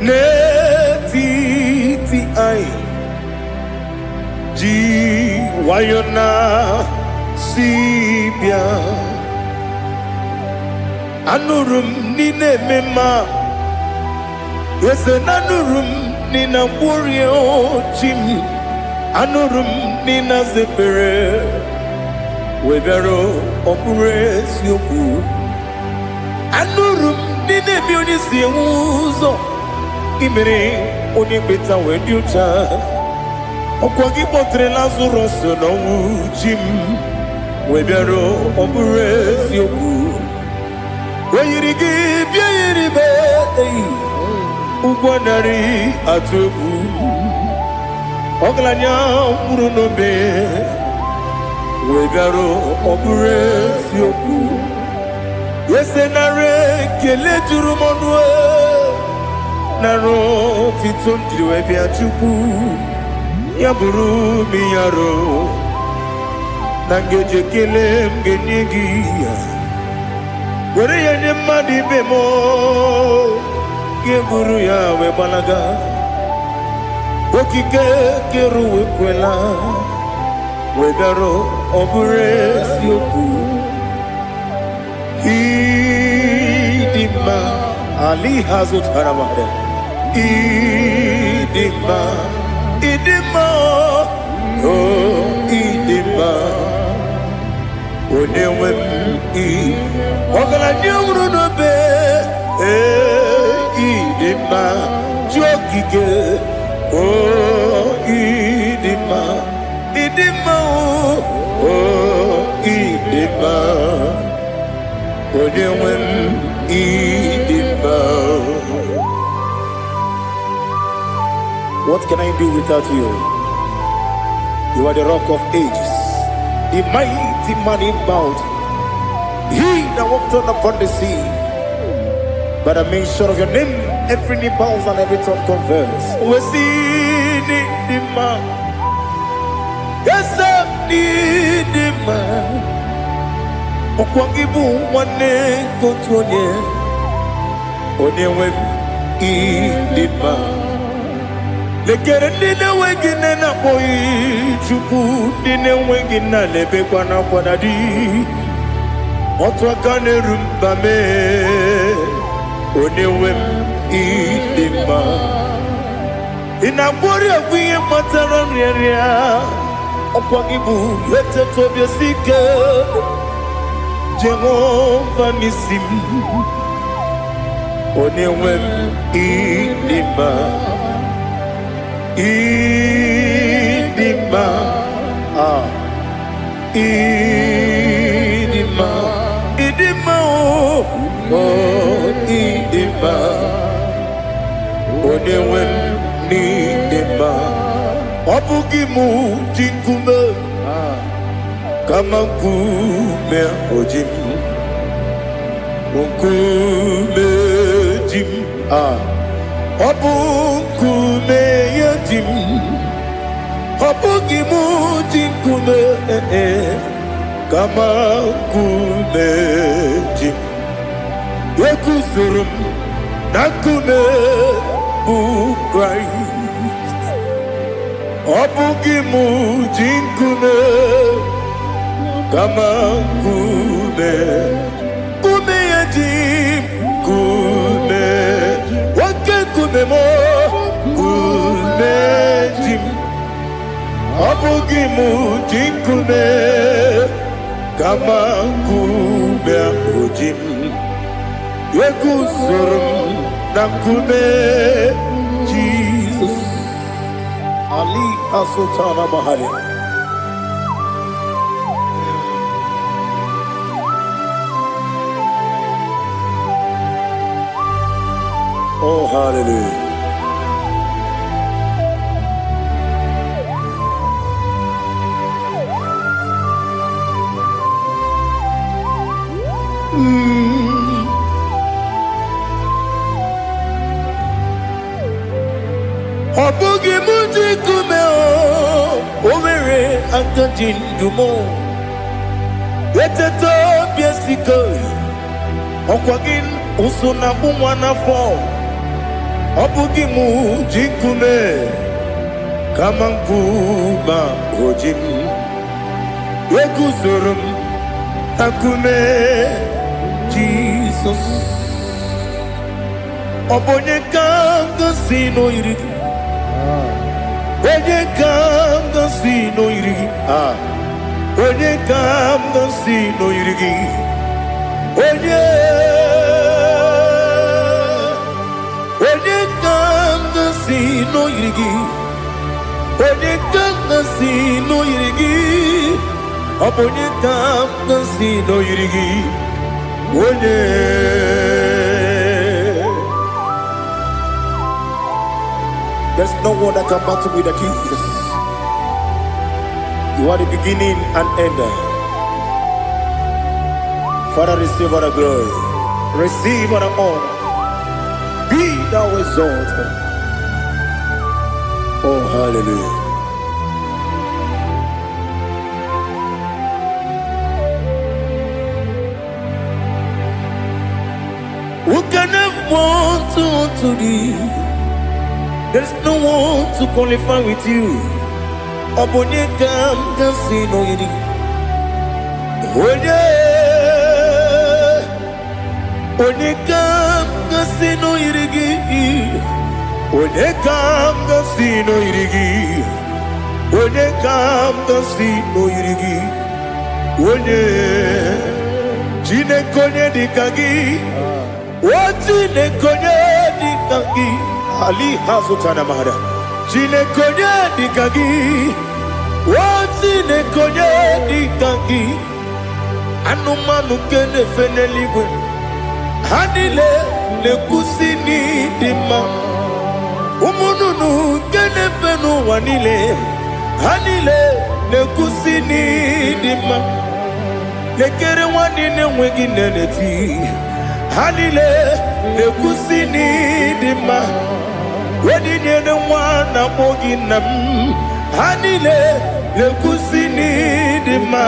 netiti ai ji wayona sibia anurum nine mema. Yes, anurum nina warrior chim anurum nina zepere webero operates yoku anurum nina bionisi uzo imere oni beta weducha okwagi potre lazarus no chim webero operates yoku Oyirigi biayiribe Ugwanari atubu Oglanya murunobe Wegaro obure sioku Yesenare kele jurumonwe Naro titondiriwe biachuku Yaburu miyaro Nangeje kele mgenyegia Were yenye madi bemo Geburu ya we balaga Okike keru we kwela Wegaro obure sioku Idima Ali hazut haramare Idima Oh Idima Onewem Ogala nyumru no be Idima Jokike Oh Idima Oh Idima Onewem Idima. What can I do without you? You are the rock of ages, the mighty man in battle. He that walked upon the sea. By the mention of your name, every knee bows and every tongue confesses. We see the man. Yes, I need the man. Okwangibu wane kotonye. Onyewe idima. Lekere nina wengine na boyi chuku nina wengine lebe kwa na kwa nadi. Otwakane rumbame Onyewe idima Inabori agwiye matara nyeria Okwangibu yete tobye sike Jehova nisim Onyewe idima Idima Idima Idima oh Idima Onyewe Idima Obugimu jinkume Kama nkume ojim Nkume jim Obukume yajim Obugimu jinkume Kama nkume jim Yekuzurum nakume Christ Obugimu jinkume Kama kume Kume yajim Kume Wake kume mo Kume jim Obugimu jinkume Kama kume ojim Yekuzurum nakume Jesus Ali Asutana Bahari. Oh, hallelujah. Obugi muji kumeo Omere antajin dumo Yeteto biesiko Okwagin usuna umwana fo Obugi muji kume Kama nkuma ojim Yekuzurum akume Jesus Obonye kanga sino irigi Onye kanga sino irigi Onye kanga sino irigi Onye kanga sino irigi Onye kanga sino irigi Onye kanga sino irigi
There's no one that can battle with Jesus. You are the beginning and end. Father, receive all the glory. Receive all the honor. Be thou exalted. Oh, hallelujah. Who can have one to thee? There's no one to qualify with you. Obonye kam kasino yidi. Onye kam kasino yidi. Onye kam kasino yidi. Onye kam kasino yidi. Onye jine konye dikagi. Wajine konye dikagi. Ali hazutana mahara. Jine konye dikagi. Wajine konye dikagi. Anumanu kene feneliwe. Hanile le kusini dima. Umununu kene fenu wanile. Hanile le kusini dima. Lekere wanine wegi neneti. Hanile le kusini dima. Wedi nene wana mogi nam. Hanile le kusini dima.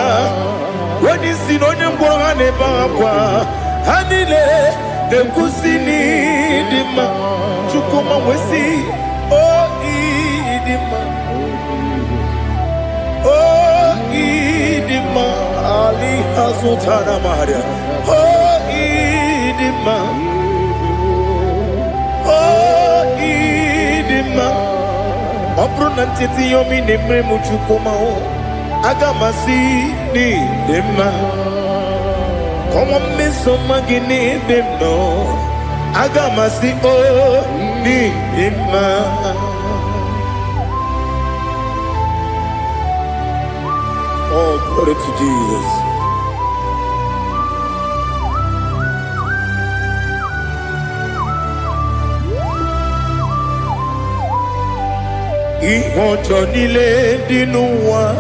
Wedi sinonye mbora ne bakwa. Hanile le kusini dima. Chukuma wesi oh idima. Oh idima. Ali hazutana maria. Oh idima. Oh idima. Opronantiti yomi nemre muchukuma o. Agamasi ni dema. Como me somagini demno. Agamasi o ni dema. Oh, glory to Jesus. Ihojo nile dinuwa.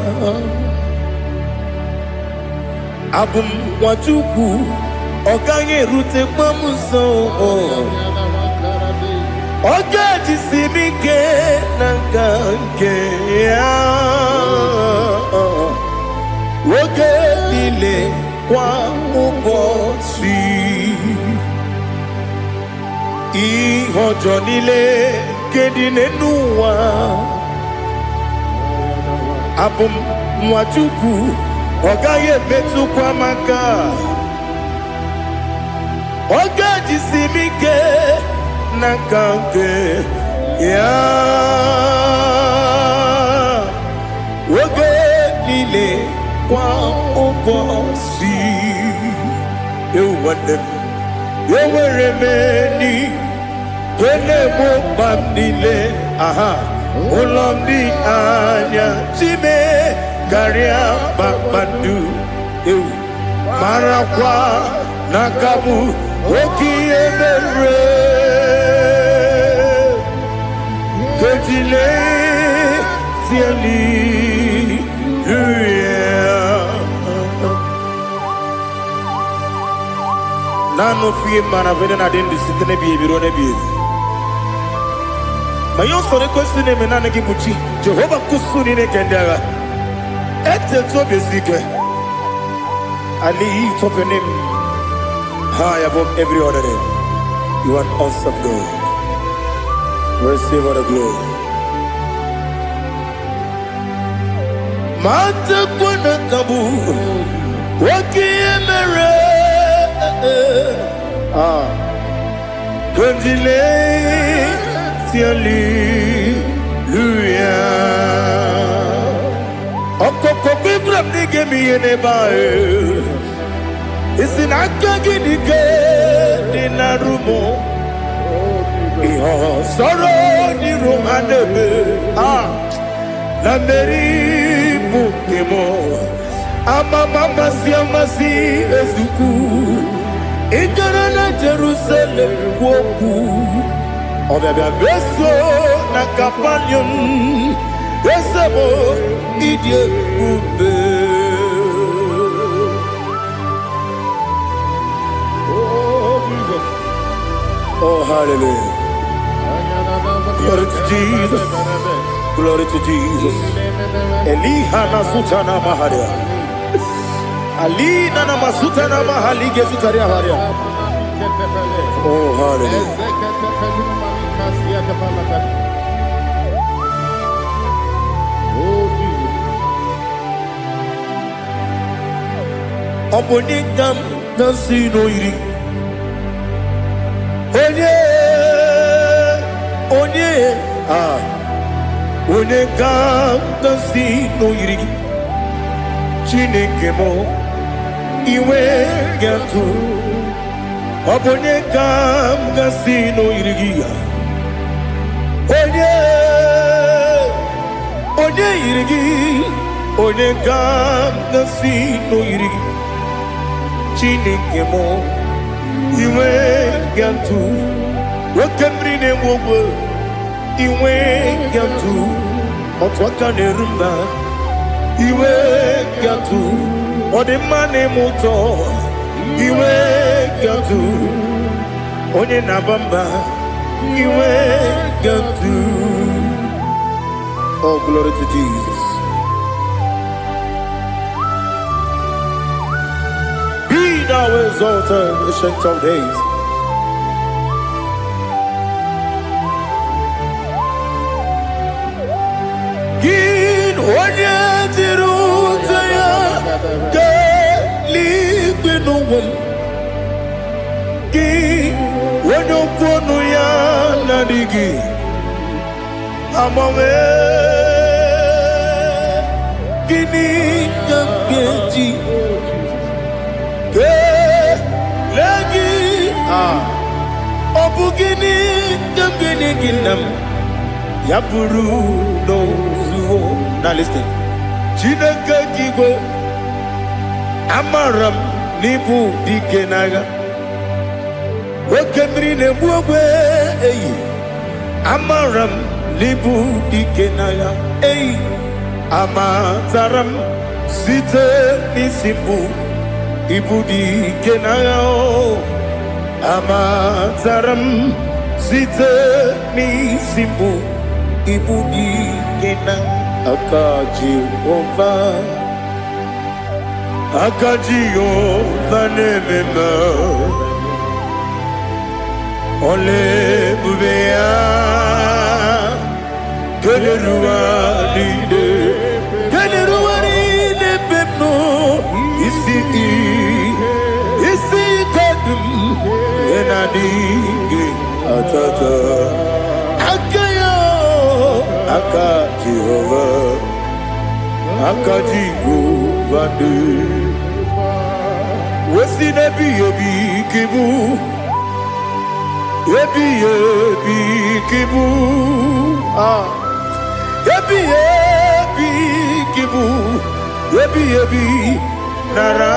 Abum wachuku oganye rute pamuso. Oga jisimike nangange ya. Oge nile kwa ubosi. Ihojo nile kedine nuwa. Abum wachuku ogaye betu kwa maka. Oga jisimike nakange ya. Oge nile kwa ubosi. You want them. You will remain. Kene mo bandile. Aha. Ulomdi anya. Chime. Garia babandu. Marakwa. Nakabu. Oki emere. Kejile. Tiali. Nano fiye mana vede na dendi sitene biye birone biye. Mayo sore kwesine menane kibuchi. Jehova kusuni ne kendaga. Ete to besike. I lift up your name high above every other name. You are an awesome God. Receive all the glory. Mata kuna kabu. Waki emere. Kandile tiali luya. Okoko kibra nige miyene bae. Isinaka ginike dinarumo. Iho soro ni romanebe. Nameri bukemo. Ama mama si ezuku.
Ikarana Jerusalem woku Obebe beso na kapanion Besebo idye ube Oh Jesus. Oh hallelujah. Glory to Jesus. Glory to Jesus. Elihana sutana maharia. Alina na masutana mahali gesutaria haria. Oh hallelujah. Oh Jesus. Obonikam nasino iri. Onye kam nasino iri. Chineke mo iwe gatu. Onye kam nasino iri. Onye iri. Onye kam nasino iri. Chineke mo iwe gatu. Wakemri ne wowo iwe gatu. Otwaka ne rumba iwe gatu. Odemane moto iwe gatu. Onye nabamba iwe gatu. Oh, glory to Jesus. Be thou exalted, ancient of days. Onye dịrị ụzọ ya ka eluigwe n'ụwa gị onye okwu ọnụ ya na-adịghị agbanwe gịnị ka m ga-eji kelee gị ọ bụ gịnị ka m ga-enye gị nna m ya bụrụ n'ozuo. Now listen. Chineke kigo amaram n'ibu dike n'agha. Oke mmiri na-egbu ogwe eyi. Amaram n'ibu dike n'agha. Eyi amatara m site n'isi mbụ ibu dike n'agha. Amatara m site n'isi mbụ ibu dike n'agha. Akajiyova nemema ole bubea kederuwa lide pepno isi kadum enadinge atata Akajiyova de Wesi nebi kibu Ebi kibu Ebi kibu Ebi nara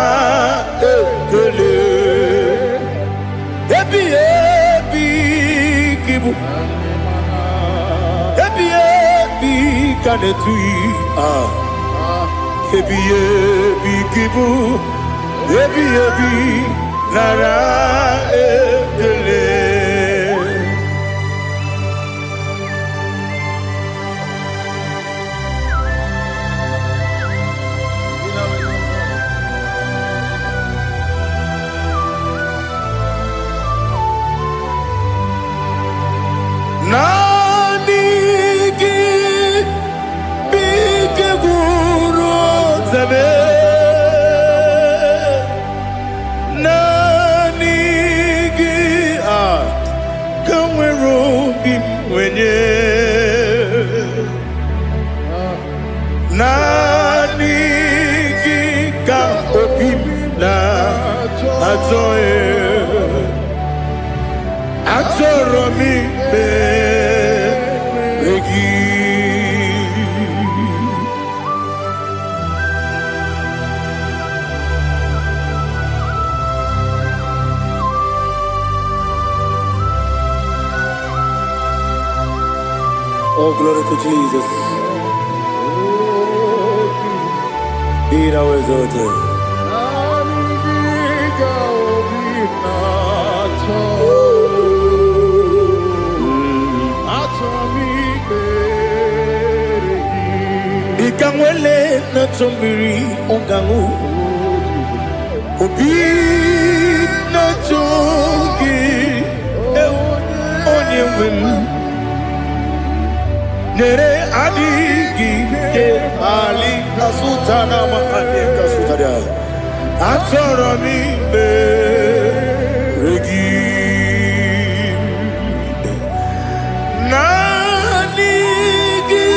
ekele Ebi kibu Ebi kanetui Ebi kibu Ebi nara ekele
Oh, glory to Jesus. Be thou exalted. Ikangwele na chombiri ongangu Obi na chogi onye wim Nere adigi ke ali kasutana ma ade kasutaria Atoro mi be regi Nanigi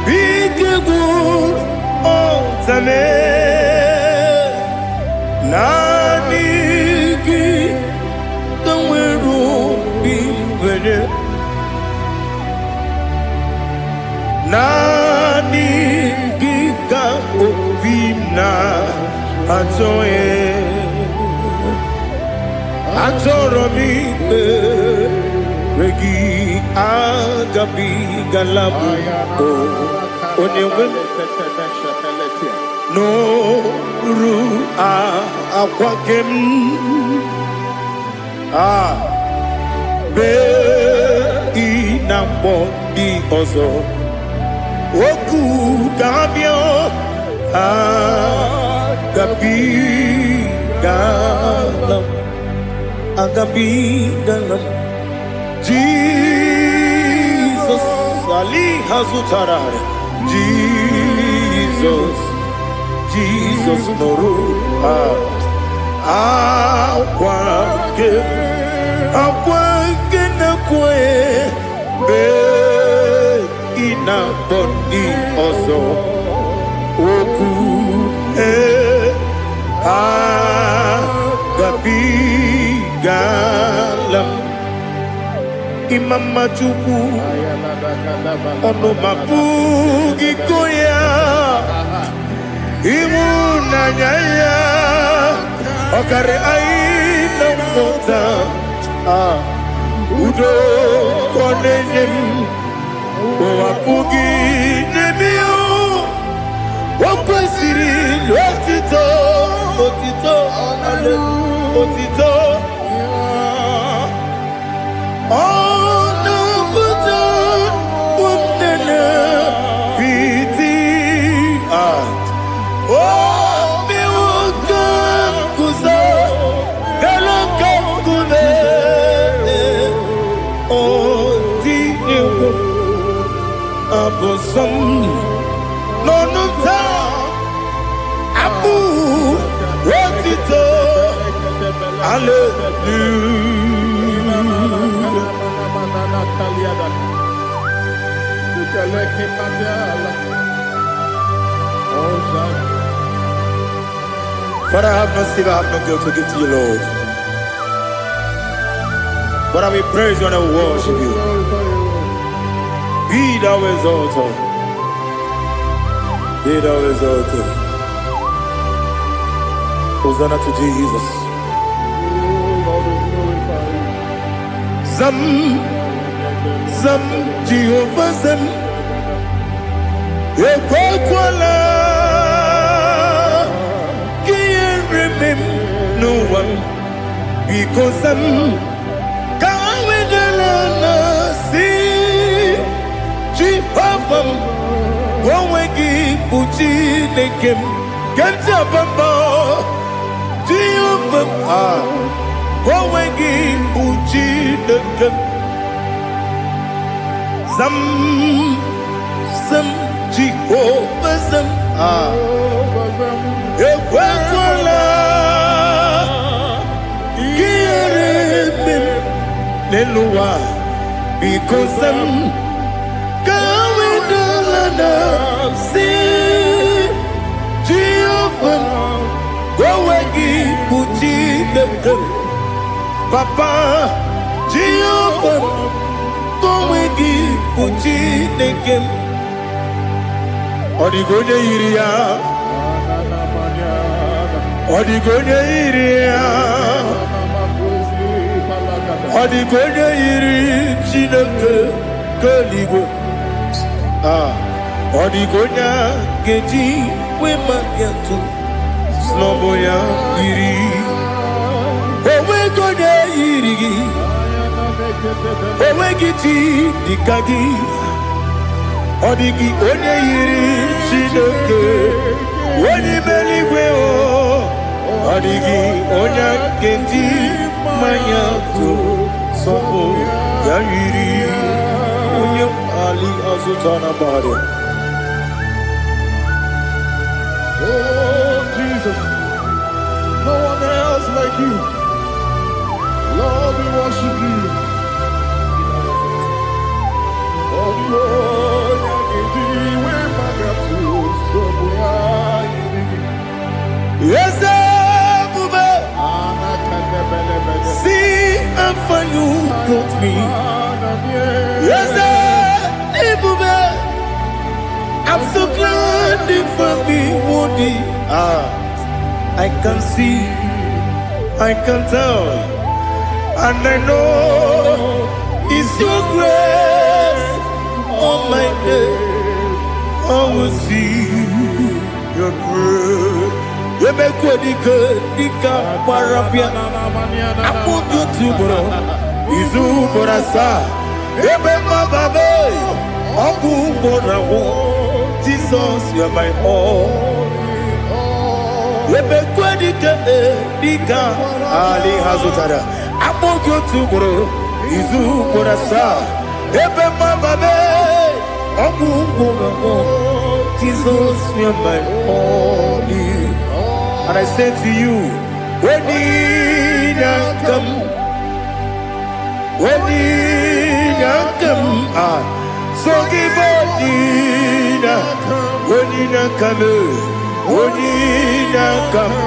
bige gur otame Nanigi kanweru bimwere Nanigi ka ovina atoye Atoro mi regi agabi galabu onyewe no ru akwakem be inambo di ozo oku kabio agabi galam Jesus Ali Hazutarare Jesus Noru Akwake na kwe be ina bodi ozo oku gabi galam Imam Majuku ono mapugi koya imu nanyaya okare aina mota udo konenyem wapugi nemio wakwesiri otito Nonunta Abu Rotito Father, I have no silver, I have no gold to give to you, Lord. But I will praise you and I will worship you. Be thou exalted. Be thou exalted. Hosanna to Jesus. Zam Jehovah Zam Ekwakwala Can't remember no one because Zam Can't wait see Jehovah Gowegi Puchi Nekem Kenjabamba Jehovah Gowegi Puchi Nekem Zam Jehovah Zam Ekwakwala Kieremem Nelua because Zam Kawedalana See Jehovah Gowegi Puchi Nekem Papa Jehovah Gowegi Puchi Nekem Odigonya iria Odigonya iri Chineke keligo. Odigonya geji we magetu. Snowboya iri. Owe gonya iri. Owe giti dikagi. Odigi onye iri Chineke. Onye meligwe o. Odigi onye geji manyatu. Sopo ya iri. Onye ali azutana bari.
Oh, Jesus, no one else like you. Lord, we worship you. Oh, Lord,
yes, see how far you brought me. Yes, I'm so glad you found me, Woody. I can see, I can tell, and I know it's your grace on my day. I will see your grace. You make what you could, you can't parapia. I put you to bro. Izu borasa. You make my baby. Aku borawo. Jesus, you're my all. You make what you could, you can't. Ali Hazutara. I put you to bro. Izu borasa. You make my baby. Aku borawo. Jesus, you're my all. And I say to you, when did I come? When did I come? So give when did I come? When did I come?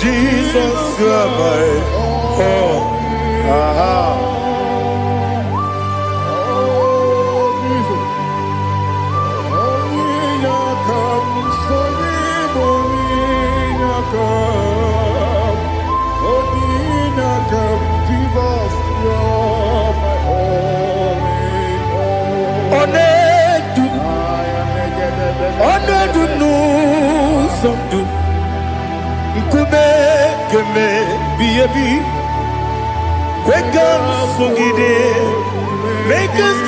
Jesus, you are my all. Make us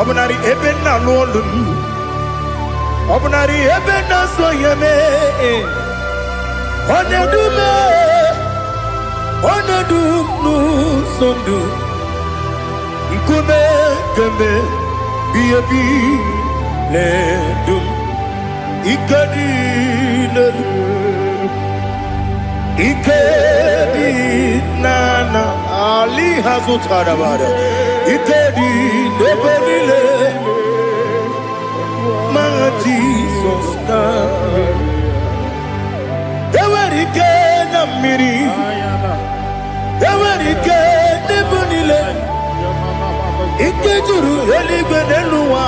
Obnari ebena lolun Obnari ebena soyeme Onedume sondu Nkume keme biyabi ledum Ikadi nana Ali hazutara bada Ikadi nebelile Ma Jesus na Ewerike na miri Ewerike nebelile Ikejuru eligwe neluwa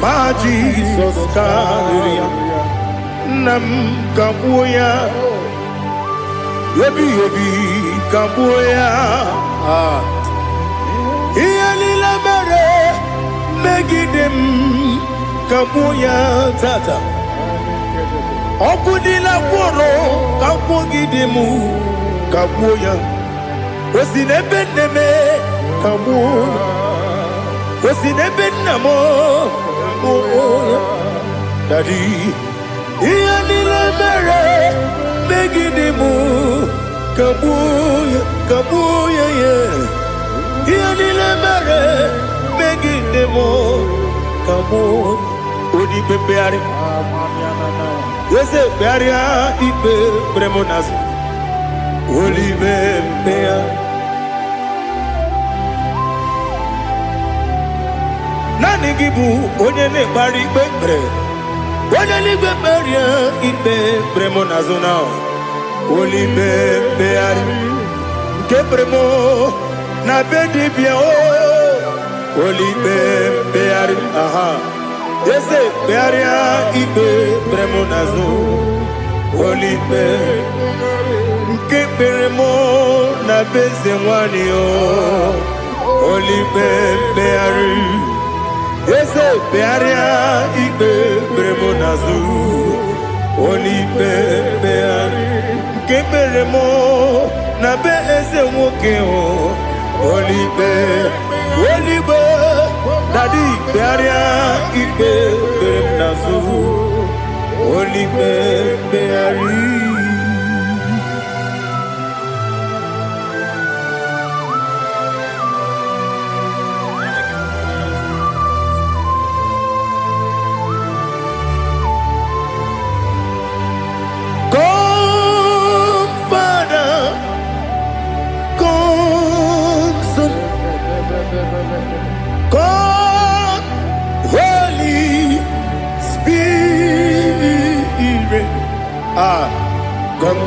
Ma Jesus kariya Nam kabuya Yebi kabuya Iyalila mere Megidem kabuya tata Okudila kworo Kabugidemu kabuya Wesinebeneme kabuya Wesinebenamo kabuya Daddy Iyalila mere Megidemu kabuya yeah Iyalila mere Megidemu kabuya Odi bebeari Yese bearia ibe premonas Oli bebea Nani gibu onye ne bari bebre
Wanaligwe beria ibe bremo nazona. Olibe beari ke bremo na bedi bia o. Olibe beari aha. Ese bearia ibe bremo nazo. Olibe ke bremo na beze wani o. Olibe beari. Ese bearia ibe bremo nazu. Olibe beari ke bremo na be ese woke o. Olibe dadi bearia ibe bremo nazu. Olibe beari.
God, Holy Spirit, come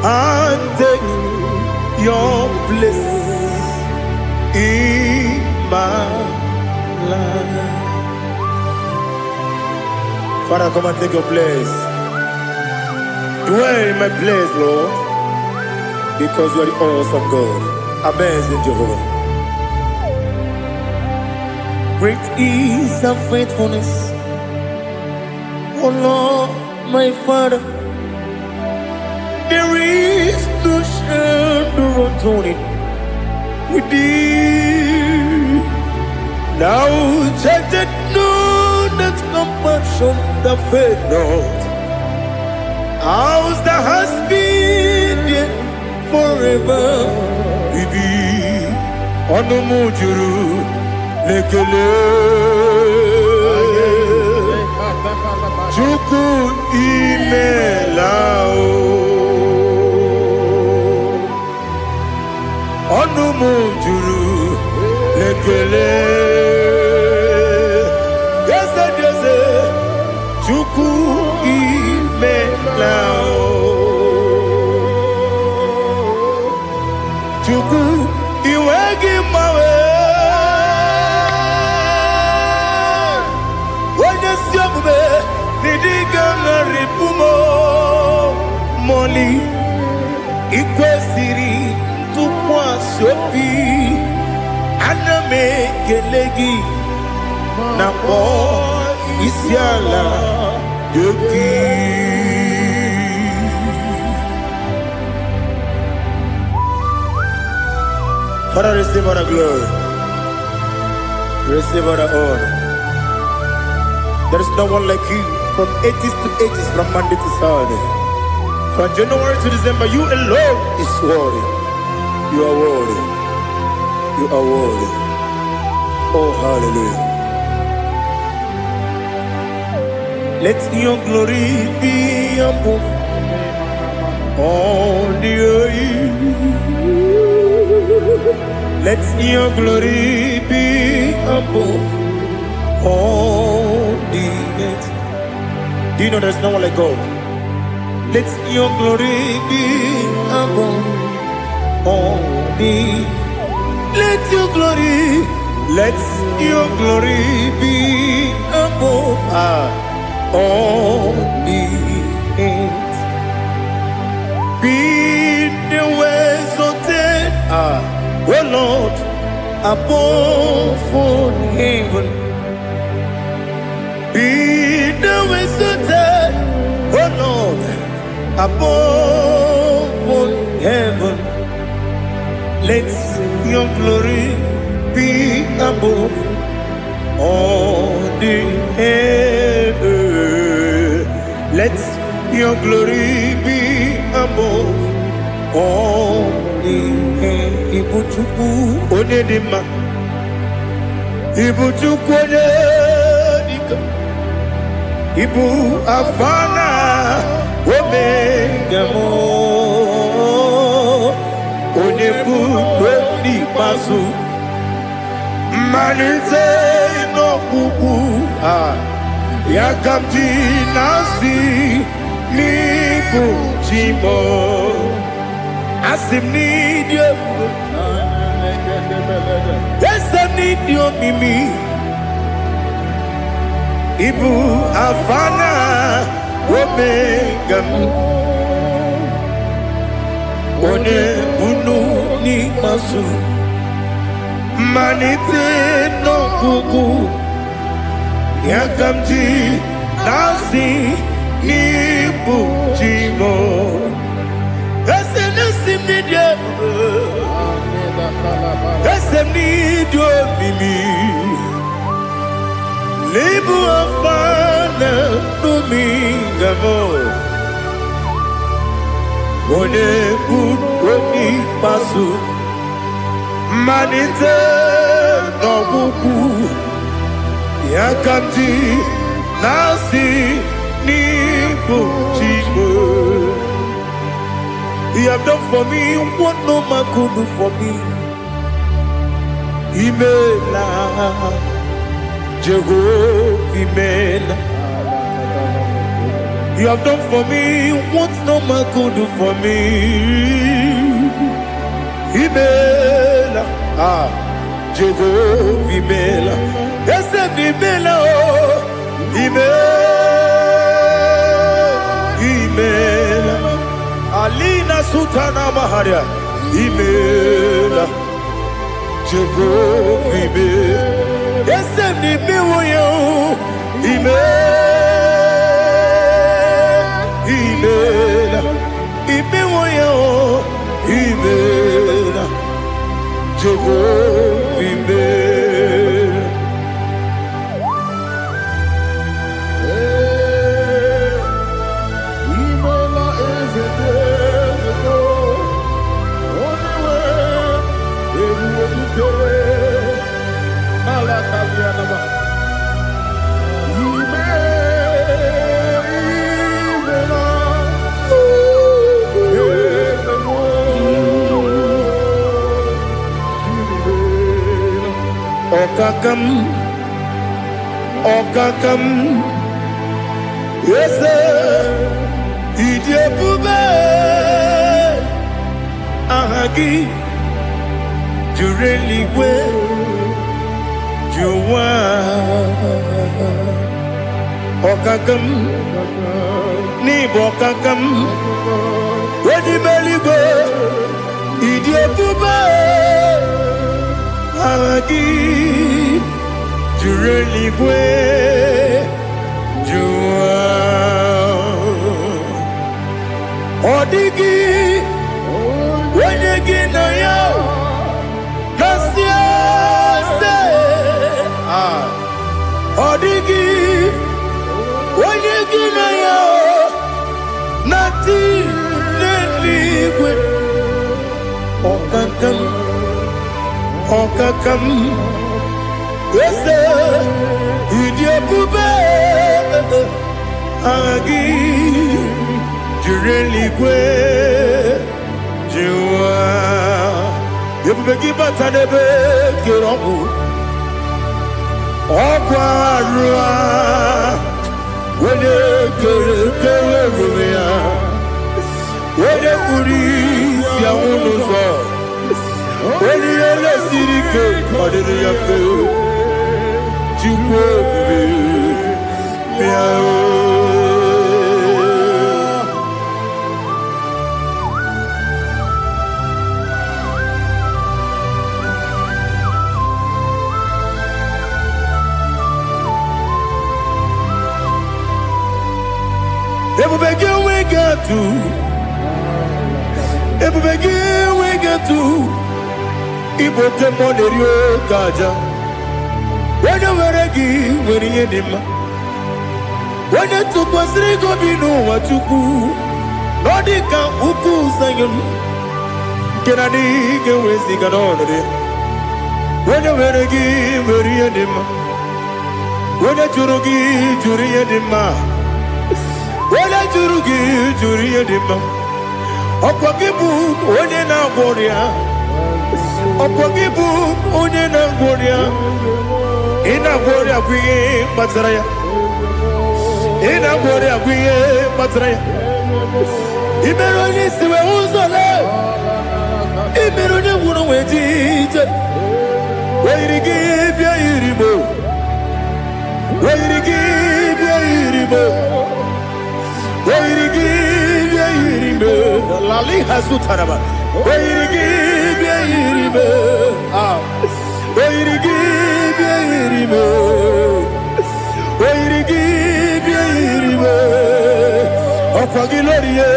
and take your place in my life. Father, come and take your place. Dwell in my place, Lord, because you are the awesome God, amazing Jehovah. Great is thy faithfulness, oh Lord, my Father. There is no shadow of turning with thee. Now judged know that compassion that faith not. Ours that has been there forever with thee. On the mujuru. Lekele Chuku imelao Onu mujuru Lekele Yese Chuku imelao Chuku iwegi mawe Moli ikwesiri tukwa sopi aname kelegi na po isiala yoki. Father, receive all the glory, receive all the honor. There is no one like you. From ages to ages, from Monday to Saturday, from January to December, you alone is worthy. You are worthy. You are worthy. Oh, hallelujah. Let your glory be above all the earth. Let your glory be above all the earth. Do you know there's no one like God? Let your glory be above all the. Let your glory be above all the earth. Be the ways of death, oh Lord, above all heaven. Be the visited, oh Lord, above all heaven. Let your glory be above all the heaven. Let your glory be above all the heaven. Ibuchuku onedima, Ibuchuku onedika. Ibu afana omega mo onebu weni pasu manize no kuku Yakamji nasi nibu jimo asim nidio esem nidio mimi ibu afana omega one unu ni masu manite no gugu Yakamji nasi nibu jimo esem nasim nidio esem nidio mimi Libu afana numingamo Oneuni pasu Manite no buku Yakamji nasi nibu jimo You have done for me what no man could do for me Imela Jehovah, you have done for me what no man could do for me. Imela, Jehovah, Imela, yes, Imela, Imela, Alina Sutana Maharia, Imela, Jehovah, Imela. Yes, ni miwoyo imela imiwoyo imela Jehovah imela imela ezedego only Okakam, yes, Idiabube, Ahagi, Jureli, Juwa, Okakam, Nibokakam, Ready Beligo, Idiabube, Ahagi. Jureli bwe jua Odigi Wenegi na yo Nasia se Odigi Wenegi na yo Nati neligwe Okakam Yes, Idiabube, Agi, Jureli Gwe, Jua, Yabegi Batanebe, Kirambu, Okwarua, when you when you when you what did you feel? When you were a gift, when you did when you took was Rigo Bino, what you do, Nordica, Uku, Sayon, Kennedy, get with the Ganone. When you were a gift, when you did when you Jurugi, Juria Dima, when I Jurugi, Juria Dima, Opakibu, when you now Boria, Opakibu, when you now Boria. Ina Boria Queen Bataraya
In a body of we patre. Imeroni siwe uzole. Imeroni wuno wejije. Weirigi bia iribo. Weirigi bia iribo. Weirigi bia iribo. Lali hasutaraba. Weirigi bia iribo. Weirigi bia iribo. Weirigi bia iribo. Opagiloriye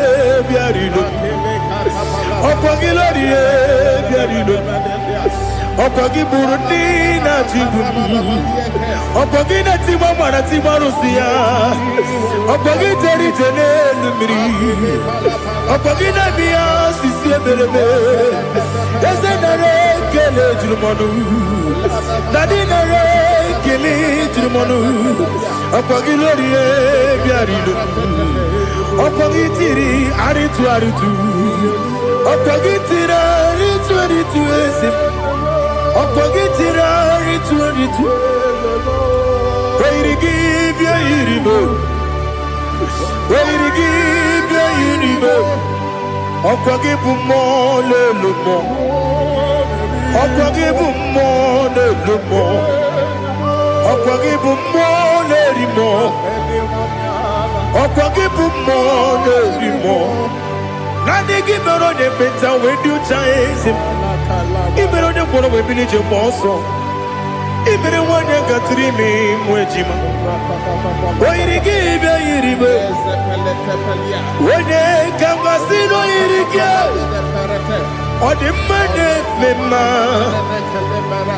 bia iribo. Opagiloriye bia iribo. Opagi Burundi na Jibu. Opagi na Timama na Timarusia. Opagi Teri Jene Lumiri. Opagi na Mia Sisi Berebe. Ezenare Kele Jumanu. Nadinare Kele Jumanu. Opagi Lorie Biarido. Opagi Tiri Aritu Aritu. Opagi Tira Aritu Aritu Esim. Opagitira ritu. Weirigi bia iribo. Weirigi bia iribo. Opagibu mo le lumo. Opagibu mo le lumo. Opagibu mo le rimo. Opagibu mo le rimo. Nani gibero de beta we do chase. Ibero de boro we binije boso. Ibere wanya gatrimi mwejima. Oirigi bia iribe. Wene kamasino irige. Odimane mema.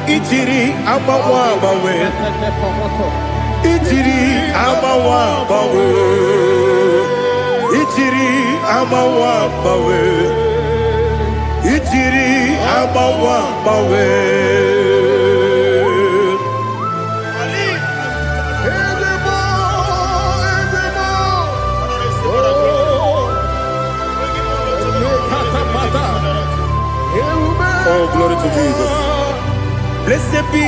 Itiri amawa bawe. Itiri amawa bawe. Itiri amawa bawe. Itiri amawa bawe. Oh, glory to Jesus. Blessed be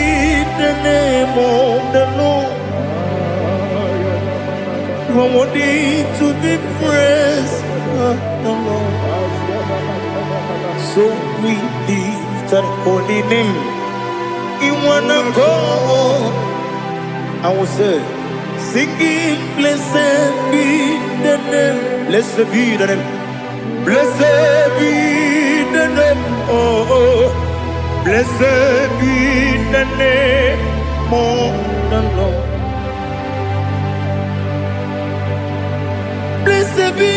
the name of the Lord. You are worthy to be praised, the Lord. So we lift our holy name. You wanna go? I will say, singing, blessed be the name. Blessed be the name. Blessed be the name. Oh, blessed be the name of the Lord. Blessed be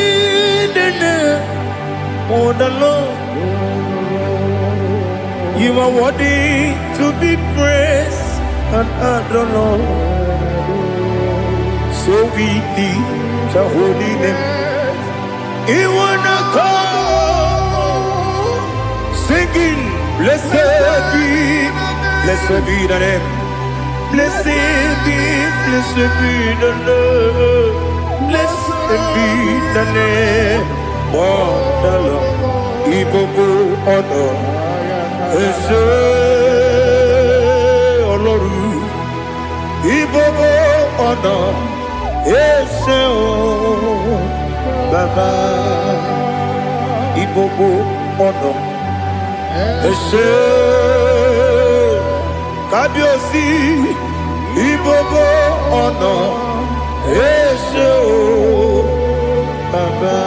the name of the Lord. You are worthy to be praised and adored, Lord. So we lift your holy name. You wanna call, singing, blessed be the name. Blessed be the Lord. Blessed be the name of the Lord. Ibobo honor. Ese Oloru, Ibobo honor, Ese o Baba, Ibobo honor, Ese Kabiosi, Ibobo honor, Ese o Baba.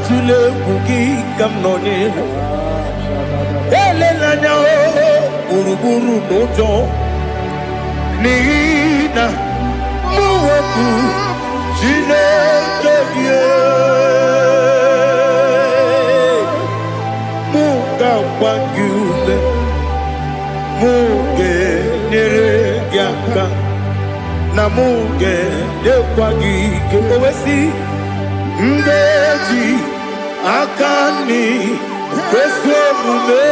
Tule kuki kamnoni ele lanya o buruburu nojo nina muweku chineke muga wagyule muge nere yaka na muge dekwagi kewesi ndeji akani kweso mume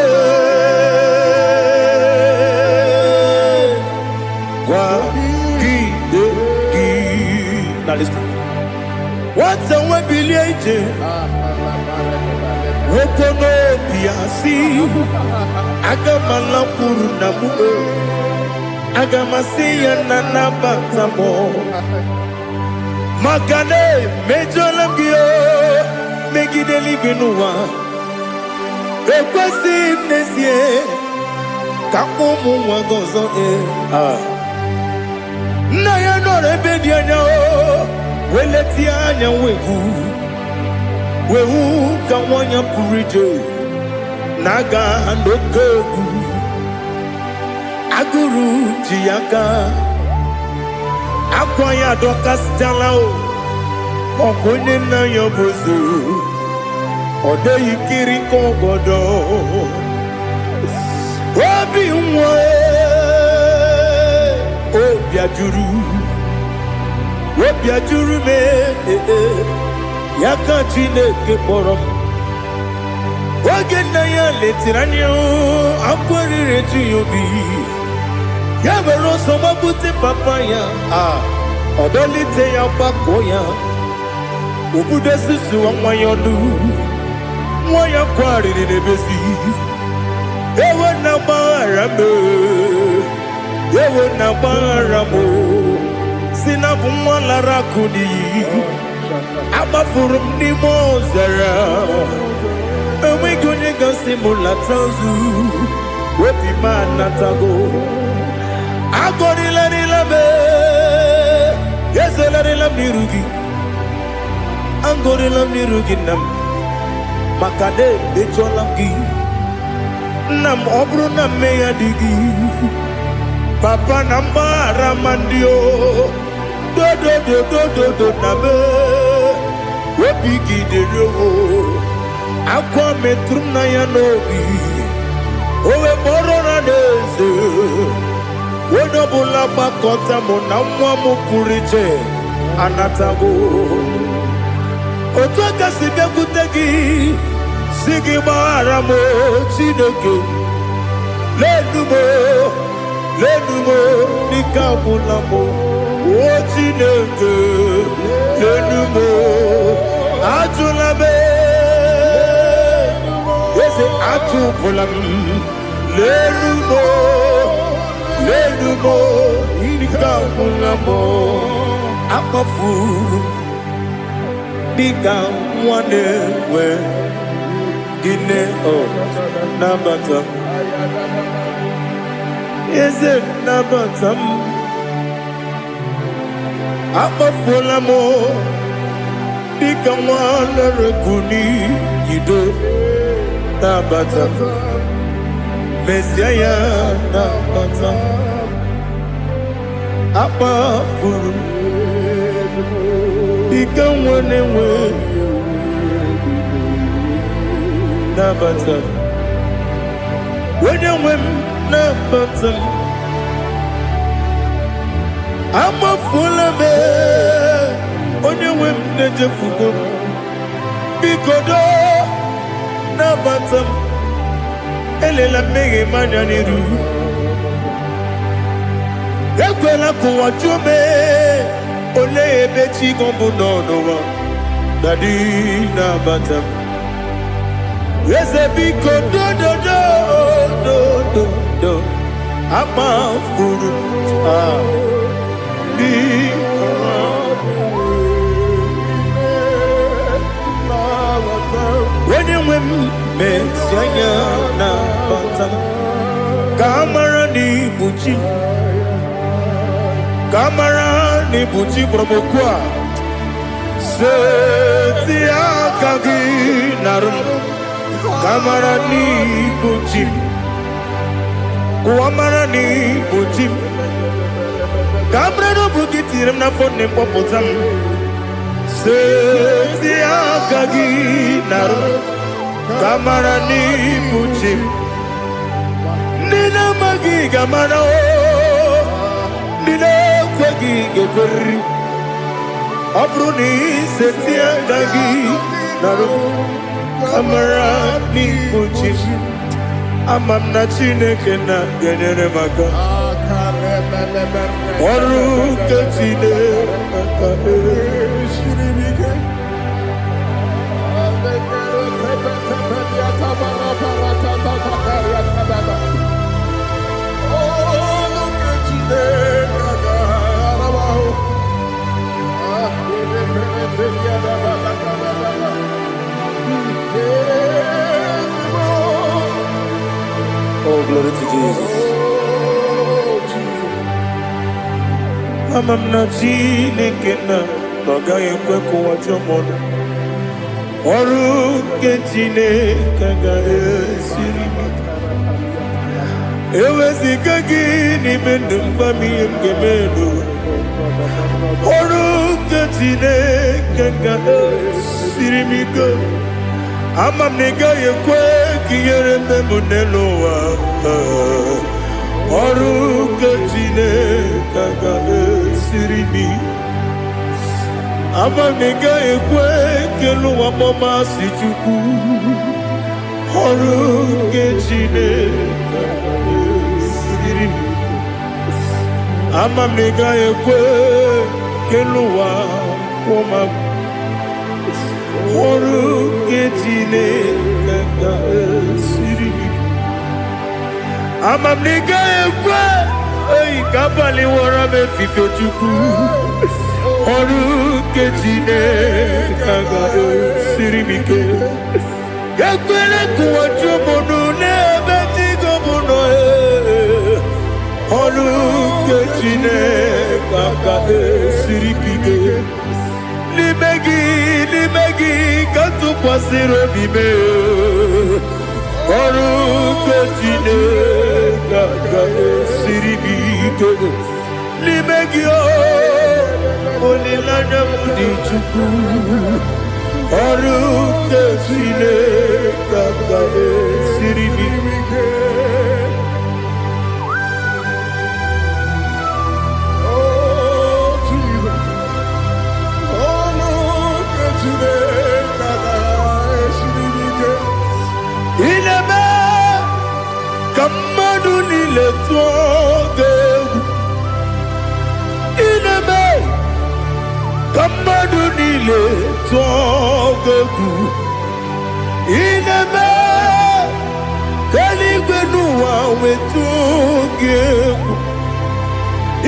kwa gide gi. Now listen. What's a webiliaje? Okono piasi. Agamala purunamu. Agamasiya nanabatamo. Makane mejolangio. Megideli benua. Ekwesi nesie. Kamumu wagozo na ya no rebedianya o weleti anya wehu kawanya purije naga ndokogu aguru jiaka akwanya dokastalao okonye na yobozu ode yikiri kogodo obi nwe obiajuru me yaka Chineke kpọrọ m oge nna ya letiri anya akwarịrị eju ya obi ya were ọsọ mabute papa ya ọdọlite ya gbakọ ya obodo susu nwa ya ọdụ nwa ya kwarịrị n'ebezi ewe na gbara me ewe na gbara mo sina bụ nwa lara kudi agbafuru m n'ime ọzara enweghị onye gasị m lata ozu obi m anatago agọrịlarịla m ezolarịla m n'iru gị agọrịla m n'iru gị nna m maka na emechuola m gị nna m ọ bụrụ na mmehie dị gị papa na mgbara mandio do na me obi gị dere o akwa metụrụ m na ya n'obi owe kpọrọ na n'eze onye ọbụla gbakọta mụ na nwa m pụrụ iche anatago otu aka si bịakwute gị si gị gbaghara m Chineke lenumo n'ike agwụla m o Chineke lenumo ajụla m eze atụpụla m lenumo n'ike agwụla m akpafuru dịka nwa na-enwe gịnị nabata m eze nabata m akpafuola m dịka nwa na-erekuni yido nabata m mesia ya nabata m akpafuru dịka nwa na-enwe nabata m onye nwe m nabata m amafuola m onye nwe m na-ejefugo m biko do nabata m elela mmehie m anya n'iru ekwela ka ụwa jụọ m olee ebe chi gị bụ n'ụwa dadi nabata m eze biko do amafuru onye nwe m mesi anya na bata ka amara n'ibu chi ka amara n'ibu chi kpọrọmokwu a seti aka gị narụ kamara n'ibu chi kuamara n'ibu chi kamara n'obu gị tiri m n'afọ nne mkpọpụta m seti aka gị narụ kamara n'ibu chi ndị na-amaghị ga-amara ndị na-ekweghị ga-ekweriri ọ bụrụ na iseti aka gị narụ kamara n'ibu chi amam na Chineke na ga-enyere m aka ọrụ nke Chineke
glory to Jesus.
Amam na Chineke na n'ọgaghị ekwe ka ụwa jọọ m. Ọrụ nke Chineke ga-esiri m. Eweziga gị n'ime ndụ m, gwa m ihe m ga-eme n'ụwa. Ọrụ nke Chineke ga-esiri m ike. Ama m na ị gaghị ekwe ka ihere mee m n'elu ụwa. Ọrụ nke Chineke ga-esiri m ike. Ama m na ị gaghị ekwe ka elu ụwa mmasị Chukwu. Ọrụ nke Chineke ga-esiri m ike. Ama m na ị gaghị ekwe ka elu ụwa kwụma m. Ọrụ nke Chineke ga-esiri m ike. Ama m na ị gaghị ekwe ka abalị wara m efife Chukwu. Ọrụ nke Chineke ga-esiri m ike. Ekwela ka ụwa jụọ m ọnụ n'ebe chi gị nọ. Ọrụ nke Chineke ga-esiri m ike. N'ime gị ka tụkwasịrị obi m. Ọrụ nke Chineke ga-esiri m ike. N'ime gị olileanya m dị Chukwu. Ọrụ nke Chineke ga-esiri m ike. Ineme ka mmadụ niile tụọ gị egwu. Ineme ka mmadụ niile tụọ gị egwu. Ineme ka eluigwe n'ụwa wee tụọ gị egwu.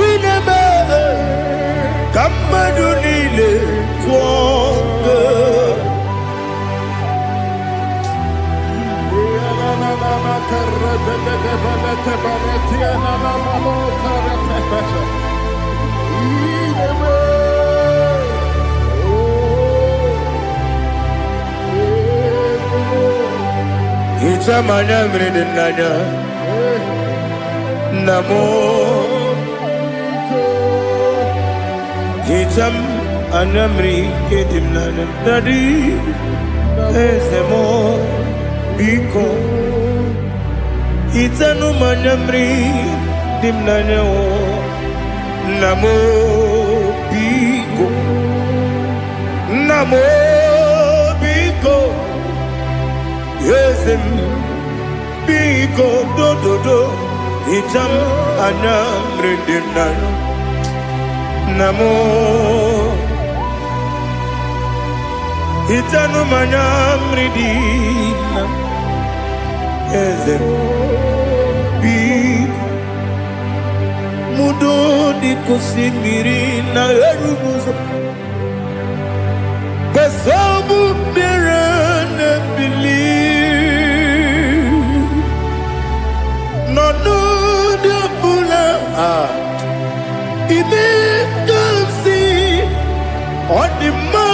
Ineme ka mmadụ niile tụọ gị egwu. Hicham anya mmiri dị n'anya nna m. Hicham anya mmiri nke dị m n'anya Daddy, eze m biko. Hichanu m anya mmiri dị m n'anya nna m biko. Nna m biko. Eze m biko dododo. Hicham anya mmiri dị m n'anya nna m. Hichanu m anya mmiri dị m n'anya eze m biko. Mudo dị ka osimiri na-eru ụzọ. Besobu mmiri na-ebili. N'ọnọdụ ọbụla ime ka m si ọ dị mma,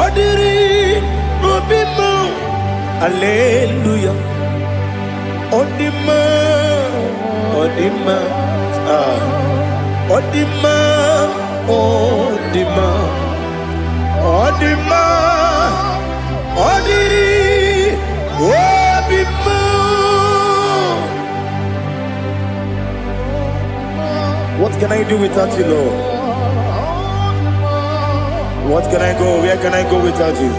ọ dịrị obi m. Hallelujah. Ọ dị mma, ọ dị mma, ọ dị mma, ọ dị mma, ọ dị mma, ọ dịrị obi m.
What can I do without you, Lord? What can I go? Where can I go without you?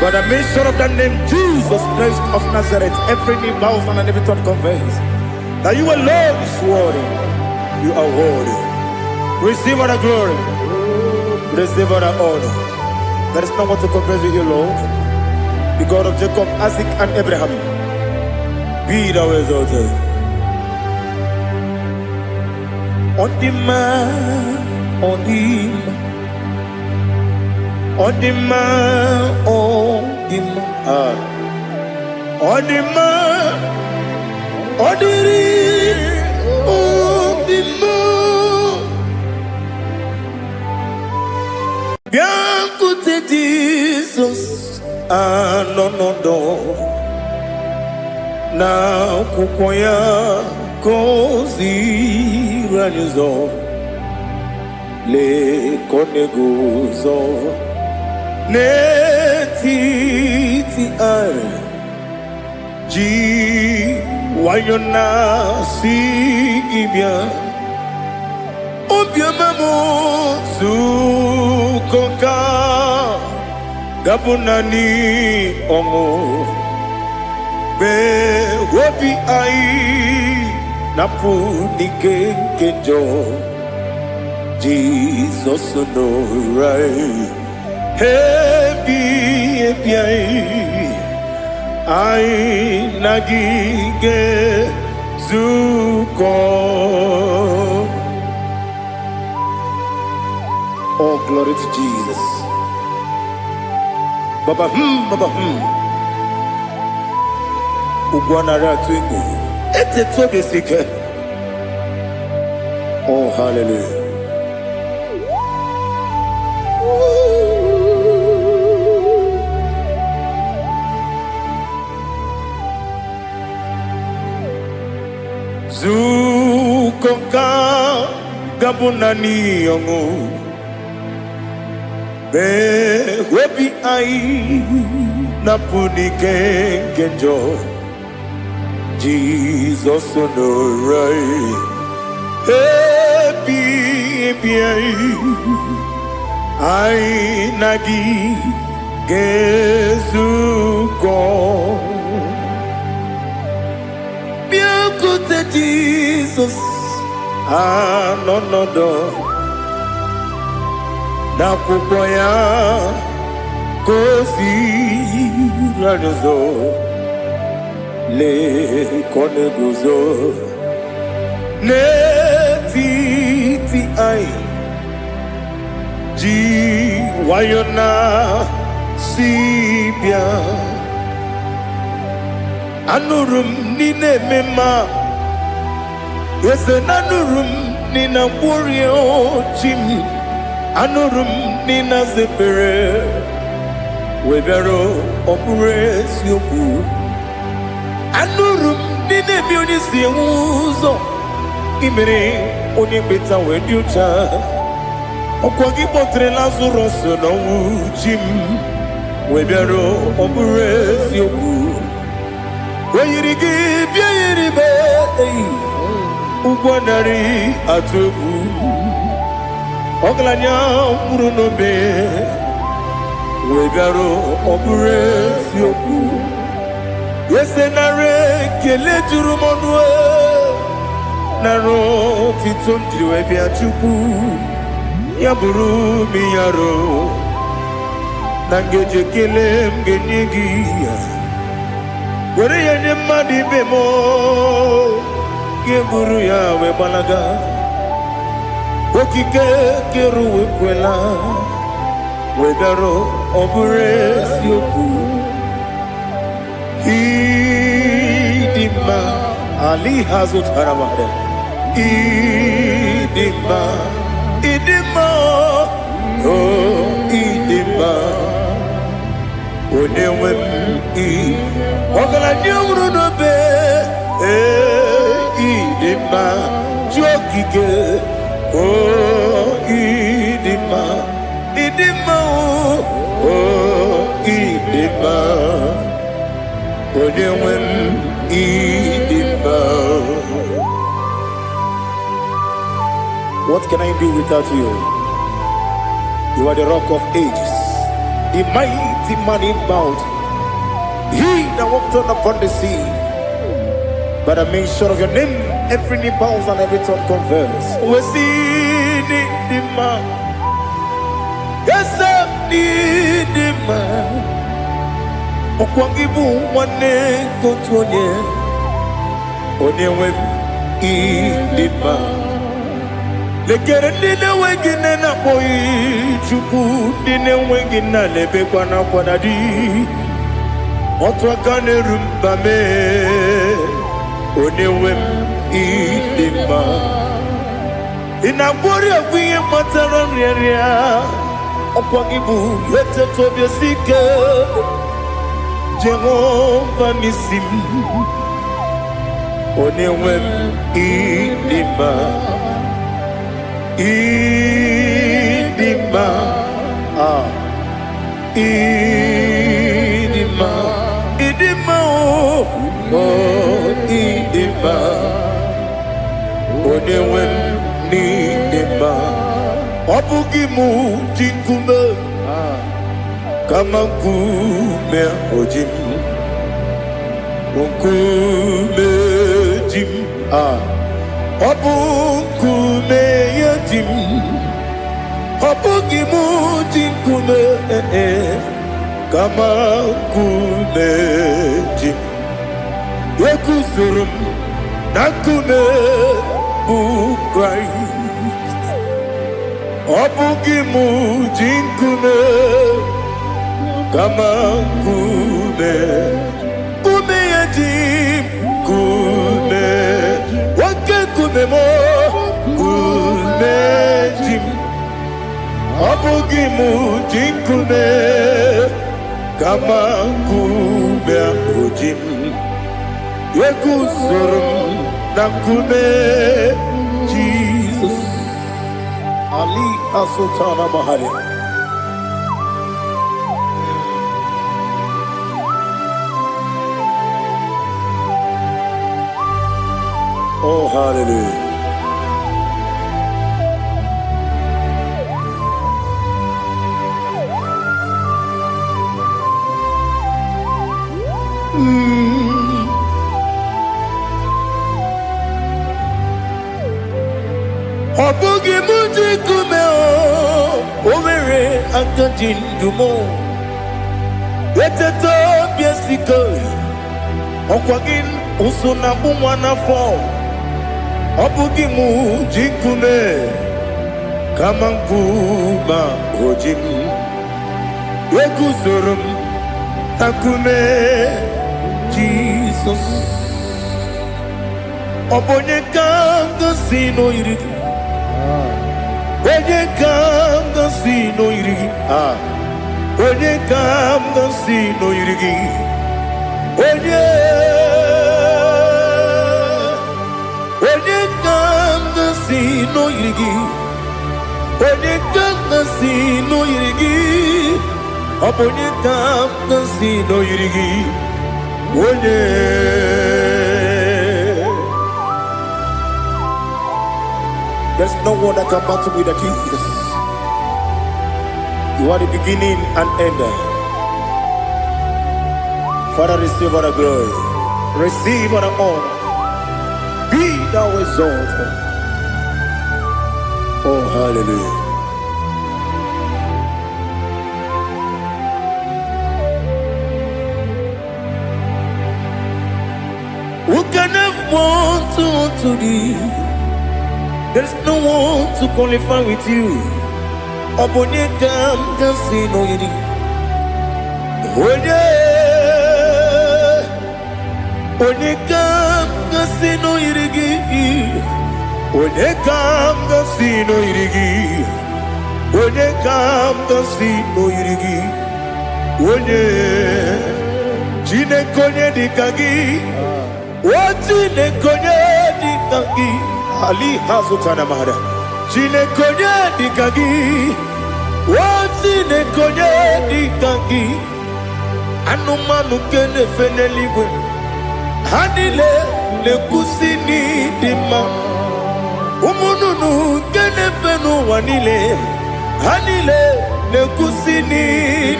By the mention of the name Jesus Christ of Nazareth, every knee bows and every tongue confesses that you alone is worthy. You are worthy. Receive all the glory. Receive all the honor. There is no one to compare with you, Lord. The God of Jacob, Isaac, and Abraham. Be thou exalted. Odima, Odima, Odima, Odima.
Odima, Odiri, Odima. Bianco Jesus, no. Na kukoya kozi ranizo le koneguzo ne titi ai ji wayona si ibia obia mamo zukoka gabunani omo be wobi ai napu nike kenjo Jesus no right hebi ai nagige zuko. Oh, glory to Jesus. Baba Ugwanara twingu. Ete tobe sike. Oh, hallelujah. Zukoka gabunani yongu. Be webi ai napuni kenjo. Jesus no right happy I nagi gezuko biakute Jesus no do na kukoya kozi ranizo le koneguzo ne titi ai ji wayona sibia anurum nine mema yese nanurum nina burio chim anurum nina zepere webero opure sioku anurum nine bioni siuzo imere oni beta wediocha okwagi potre Lazarus no uchim webero opure sioku weyirigi biayiribe ugwanari atubu oglanya murunobe webero opure sioku yesenare kele jurumonwe naro titum diwe biachuku yaburu miyaro nangeje kele mgenyigi were yenye madi bemo geburu yawe balaga okike keru wekwela wedaro obure sioku idima Ali hazut haramade idima oh idima onewem ogala nyuru no be idima jokike oh idima oh idima
What can I do without you? You are the rock of ages, the mighty man in battle. He that walked on upon the sea. By the mention of your name, every knee bows and every tongue confesses.
We see the man. Yes, the man. Okwangibu wane kotonye onyewe idima lekere nine wengine na boyi chuku nine wengine lebekwa na kwanadi Otwakane rumbame onewem idima inabori agwiye matara nriaria okwagibu yete tobia sike Jehovah nisim onewem idima idima idima idima idima onewem idima obugimu jinkume kama nkume ojim nkume jim obukume yajim obugimu jinkume kama nkume jim yekuzurum nakume Christ obugimu jinkume kama kume yajim kume wake kume mo kume jim obugimu jinkume kama kume ojim yekuzurum nakume Jesus Ali Asutana Mahali. Oh, hallelujah. Obugi muji kumeo Omere akajin dumo Weteto biesiko Okwagin usuna bumwana fo Obugi muji kume Kama nkuma ojim Wekuzurum akume Jesus Obonye kanga sino iriki Onye kanga sino irigi Onye kanga sino irigi Onye kanga sino irigi Onye kanga sino irigi Onye kanga sino irigi Onye There's no one that can battle with the Jesus. You are the beginning and end. Father, receive all the glory. Receive all the honor. Be thou exalted. Oh, hallelujah. Who can have one to thee? There's no one to qualify with you. Obonye kam kasino yiri. Onye kam kasino yiri. Onye kam kasino yiri. Onye kam kasino yiri. Onye chine konye dikagi. Wachine konye dikagi. Ali Hazutana Mahara. Chine konye dikagi. Wachine konye dikagi. Anumanu kene feneliwe. Hanile le kusini dima. Umununu kene fenu wanile. Hanile le kusini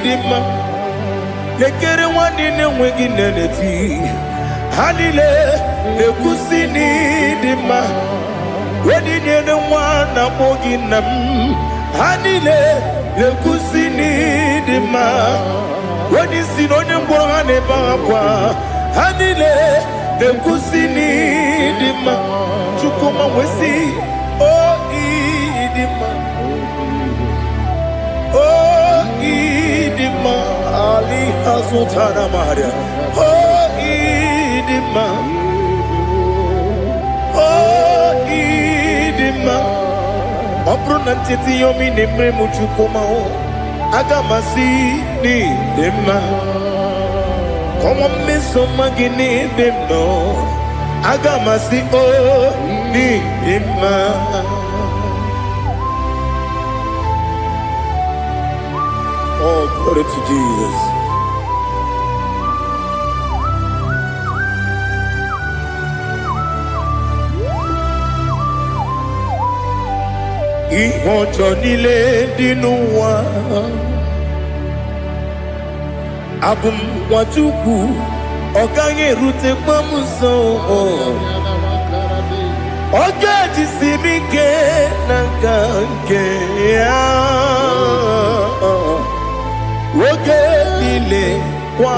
dima. Lekere wanine wegi neneti. Hanile le kusini dima. Wedi nyene wana mogi nam. Hanile le kusini dima. Wedi sinone mbwangane bakwa. Hanile le kusini dima. Chukuma wesi oh idima. Oh idima. Ali
Sutana Maria. Oh, Idima. Oh, Idima. Opronantiti yomi nemre muchukoma. Agamasi ni dema. Come on, Miss Omagini demno. Agamasi oh ni dema. Oh, glory to Jesus. Ihojo nile dinuwa abum wajuku oganye rute pamuso oga jisimike nangange ya oge nile kwa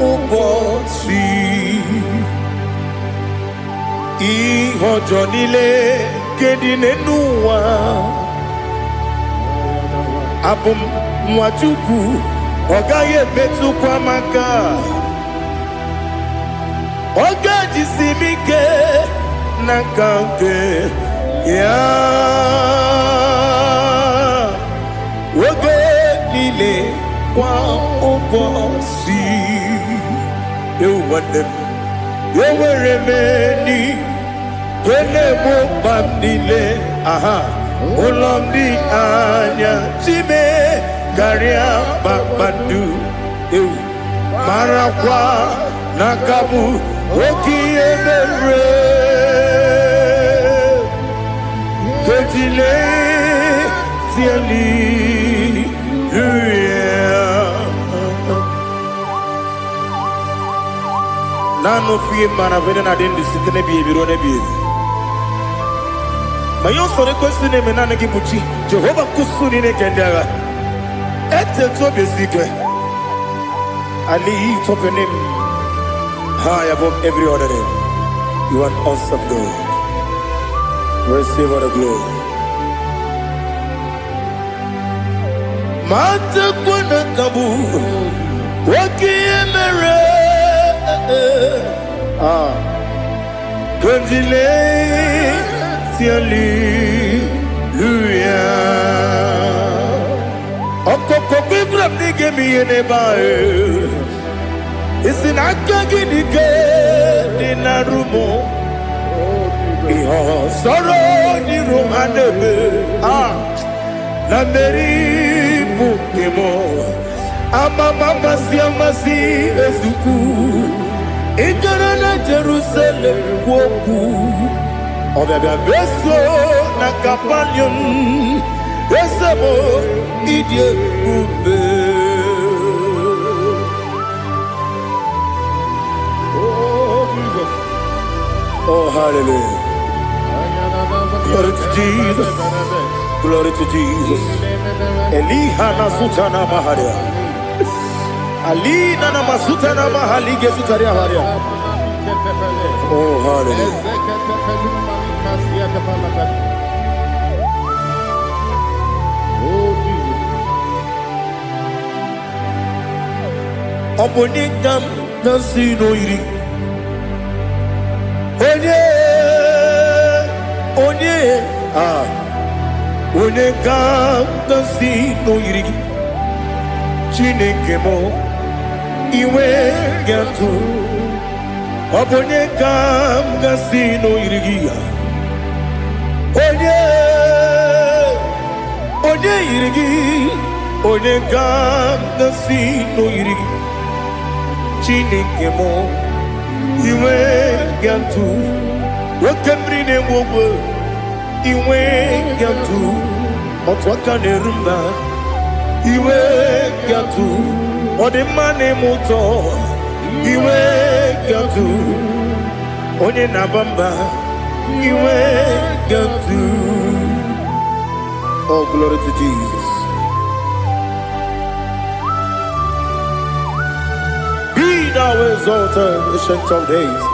ubosi ihojo nile kedinenuwa abum mwachuku ogaye betu kwa maka oga jisimike nakanke ya oge nile kwa ubosi you want them you will remain Kene mo bandile, aha, ulomdi anya, chime, garia babandu, marakwa, nakabu, oki emere, kejile, tiali, Nano fiye mana vene na dendi sitene biye birone biye. Mayo sore kwesine menane kibuchi Jehova kusuni ne kendaga ete to besike I lift up your name high above every other name. You are an awesome God. Receive all the glory. Mata kuna kabu wakiemere Kanjile Hallelujah. Okoko kibra nige miyene bae. Isinaka ginige dinarumo. Iho soro ni romanebe. Namberi bukemo. Ama mama siamasi ezuku. Ikarana Jerusalem woku. Obebe beso na kapanion Esemo idye ube Oh Jesus. Oh hallelujah. Glory to Jesus. Glory to Jesus. Eliha na sutana maharia Ali na masutana mahali gesutaria haria Oh hallelujah. Obonikam nasino iri Onye Onekam nasino iri Chineke mo iwe gatu Obonekam nasino iri Onye irigi Onekam nasino iri Chineke mo iwe gatu Wakemrine wogo iwe gatu Otwaka nerumba iwe gatu Odemane moto iwe gatu Onye nabamba iwe gatu Oh glory to Jesus. Be thou exalted, ancient of days.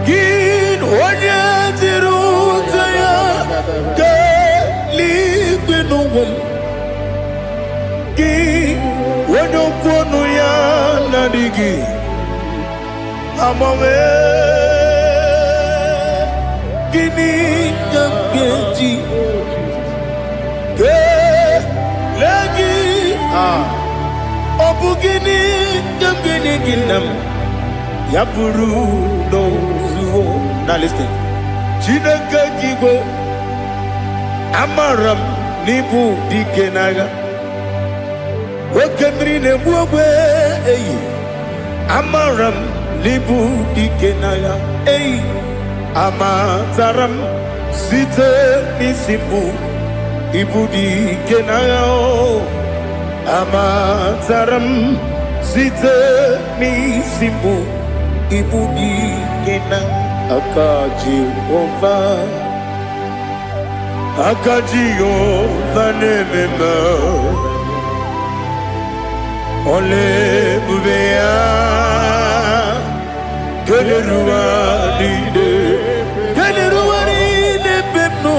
Gin onye dirutaya kali
Ki wono kono ya nadigi amame kini kamgeji ke lagi obugini kamgini ginam yapuru no zuo. Now listen. Chineke kigo amaram nibu dikenaga okemri ne buogwe eyi amaram nibu dikenaga eyi amataram site nisimbu ibu dikenaga amataram site nisimbu ibu dikenaga akaji ova Akajiyo vanemema Ole bubea Kederuwa lide pepno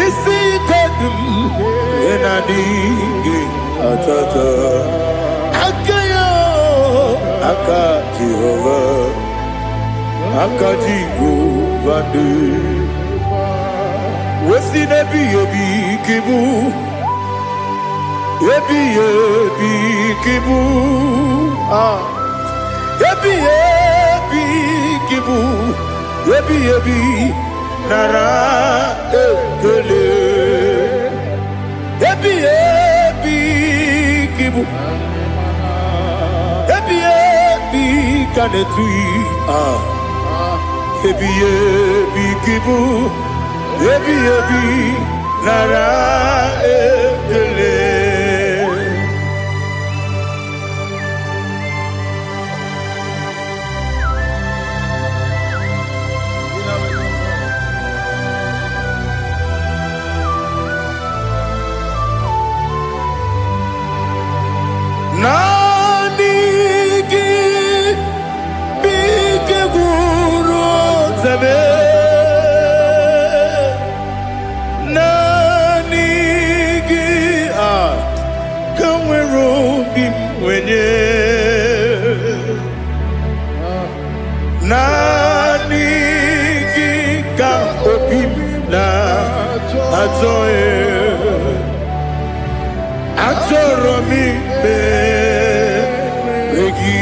Isi kadum Enadingi atata Akayo Akajihova Akajiyo vande Wesi nebi kibu Ebi kibu Ebi kibu Ebi nara ekele Ebi kibu Ebi kanetui Ebi kibu Ebi nara ekele Nani ki bike guru zebe Nani ka opim na atoe atoromi be regi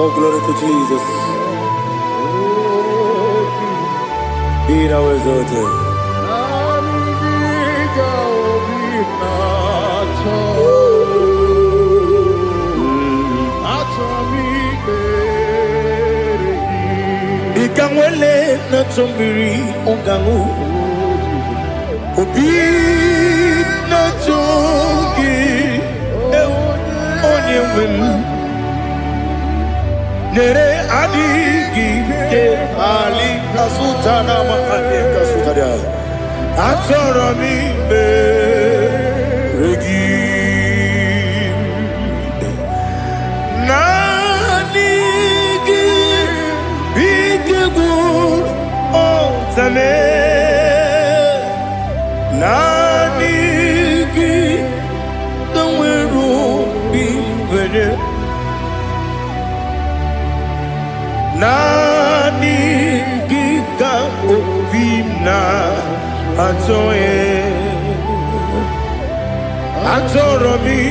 Oh, glory to Jesus. Be thou exalted. Ikangwele na chombiri ongangu Obi na chongi onye wim Nere adigi ke ali kasutana ma ade kasutaria atoro mi be regi nani gi bige gur o zame nani gi tanweru bi vere Nani gika ovina atoe atoromi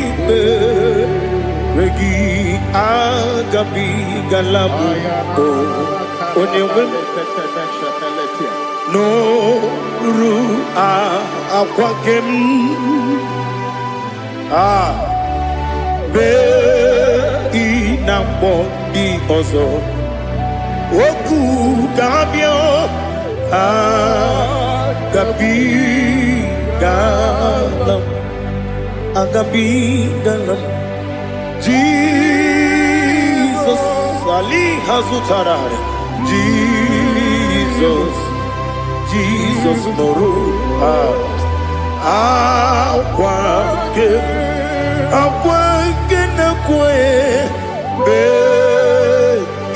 regi agabi galabu onewem no ru akwakem be inambo di ozo Oku kabio agabi galam Jesus Ali Hazutarare Jesus Noru Akwake na kwe be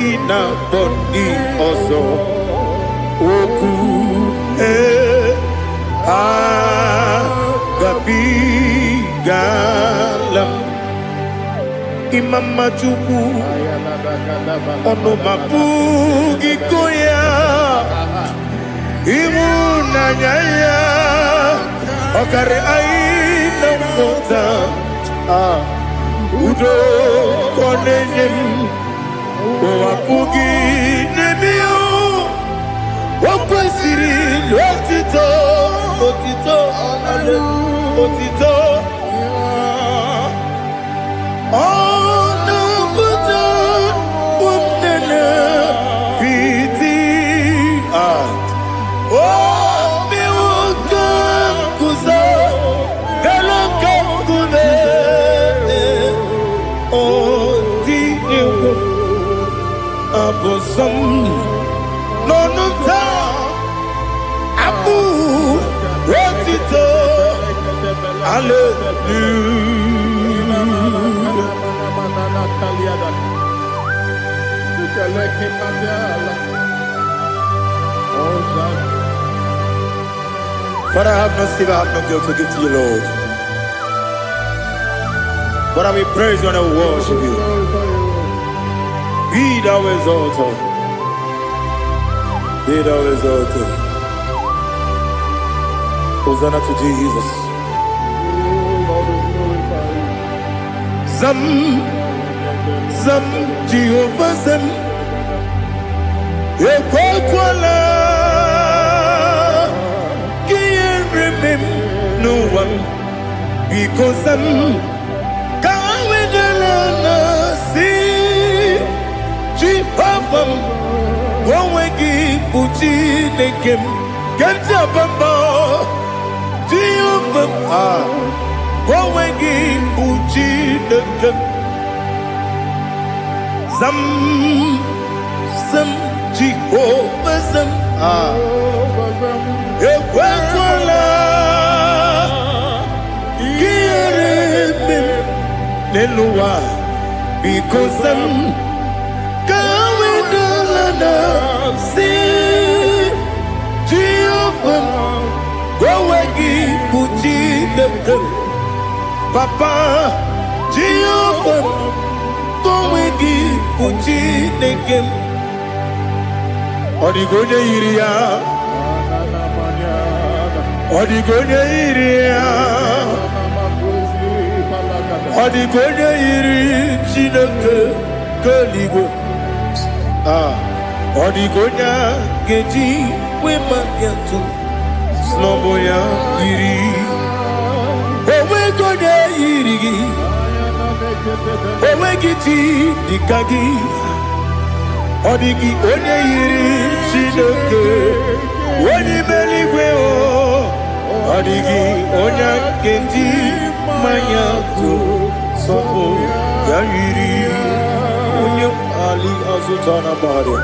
ina boni oso oku gabi galam imama chuku ono mapugi koya imuna nyaya okare aina mota udo konenyem wapugi nemio wakwesiri otito ale otito ono kuto unena piti mi wakam kuzo galakam kude abosam nonuta abu rotito Father, I have no silver, I have no guilt to give to you, Lord. But I will praise you and I will worship you. Be thou exalted. Be thou exalted. Hosanna to Jesus. Zam, Jehovah Zam. Ekwakwala. Can't remember no one. Because Zam. Can't wait Papa, go wegi puchi nekem, kanja papa, Jehovah, go wegi puchi nekem, Zam Jehovah Zam, Ekwakwala, Kieremem, Nelua, because Zam. See Jehovah, go wegi puchi nekem, Papa Jehovah, go wegi puchi nekem. Odigonya iria, odigonya iria, odigonya iri chineke keligo. Odigonya geji we magiatu snowboya iri owe gonya iri owe giti dikagi odigi onye iri chineke onye meligwe o odigi onya geji manyatu sopo ya iri onye ali azutana bari.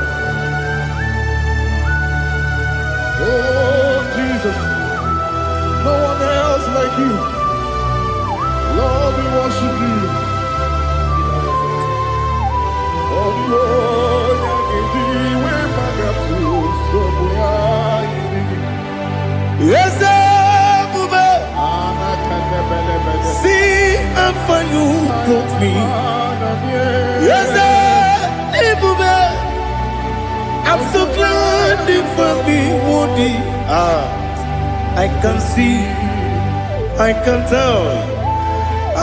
Oh, Jesus, no one else like you. Lord, we worship you. Oh, Lord,
yes, see how far you brought me. Yes, I'm so glad you found me worthy. I can see, I can tell,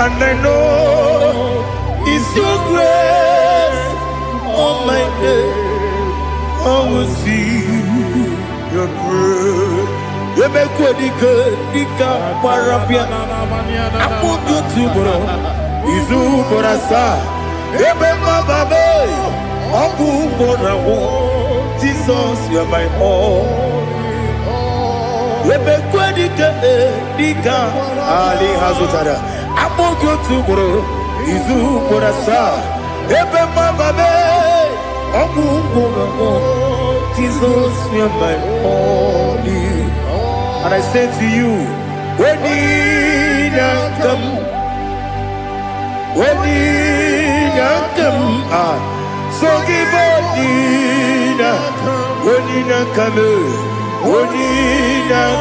and I know it's your grace. Oh my God, I will see your grace. You make what you could, you can't parapia. I put you to bro, Izu Borasa, Ebema Babe, Abu Borawo, Jesus, you're my all. You make what you could, Ali Hazutara, I put you to bro, Izu Borasa, Ebema Babe, Abu Borawo, Jesus, you're my all. And I say to you, So give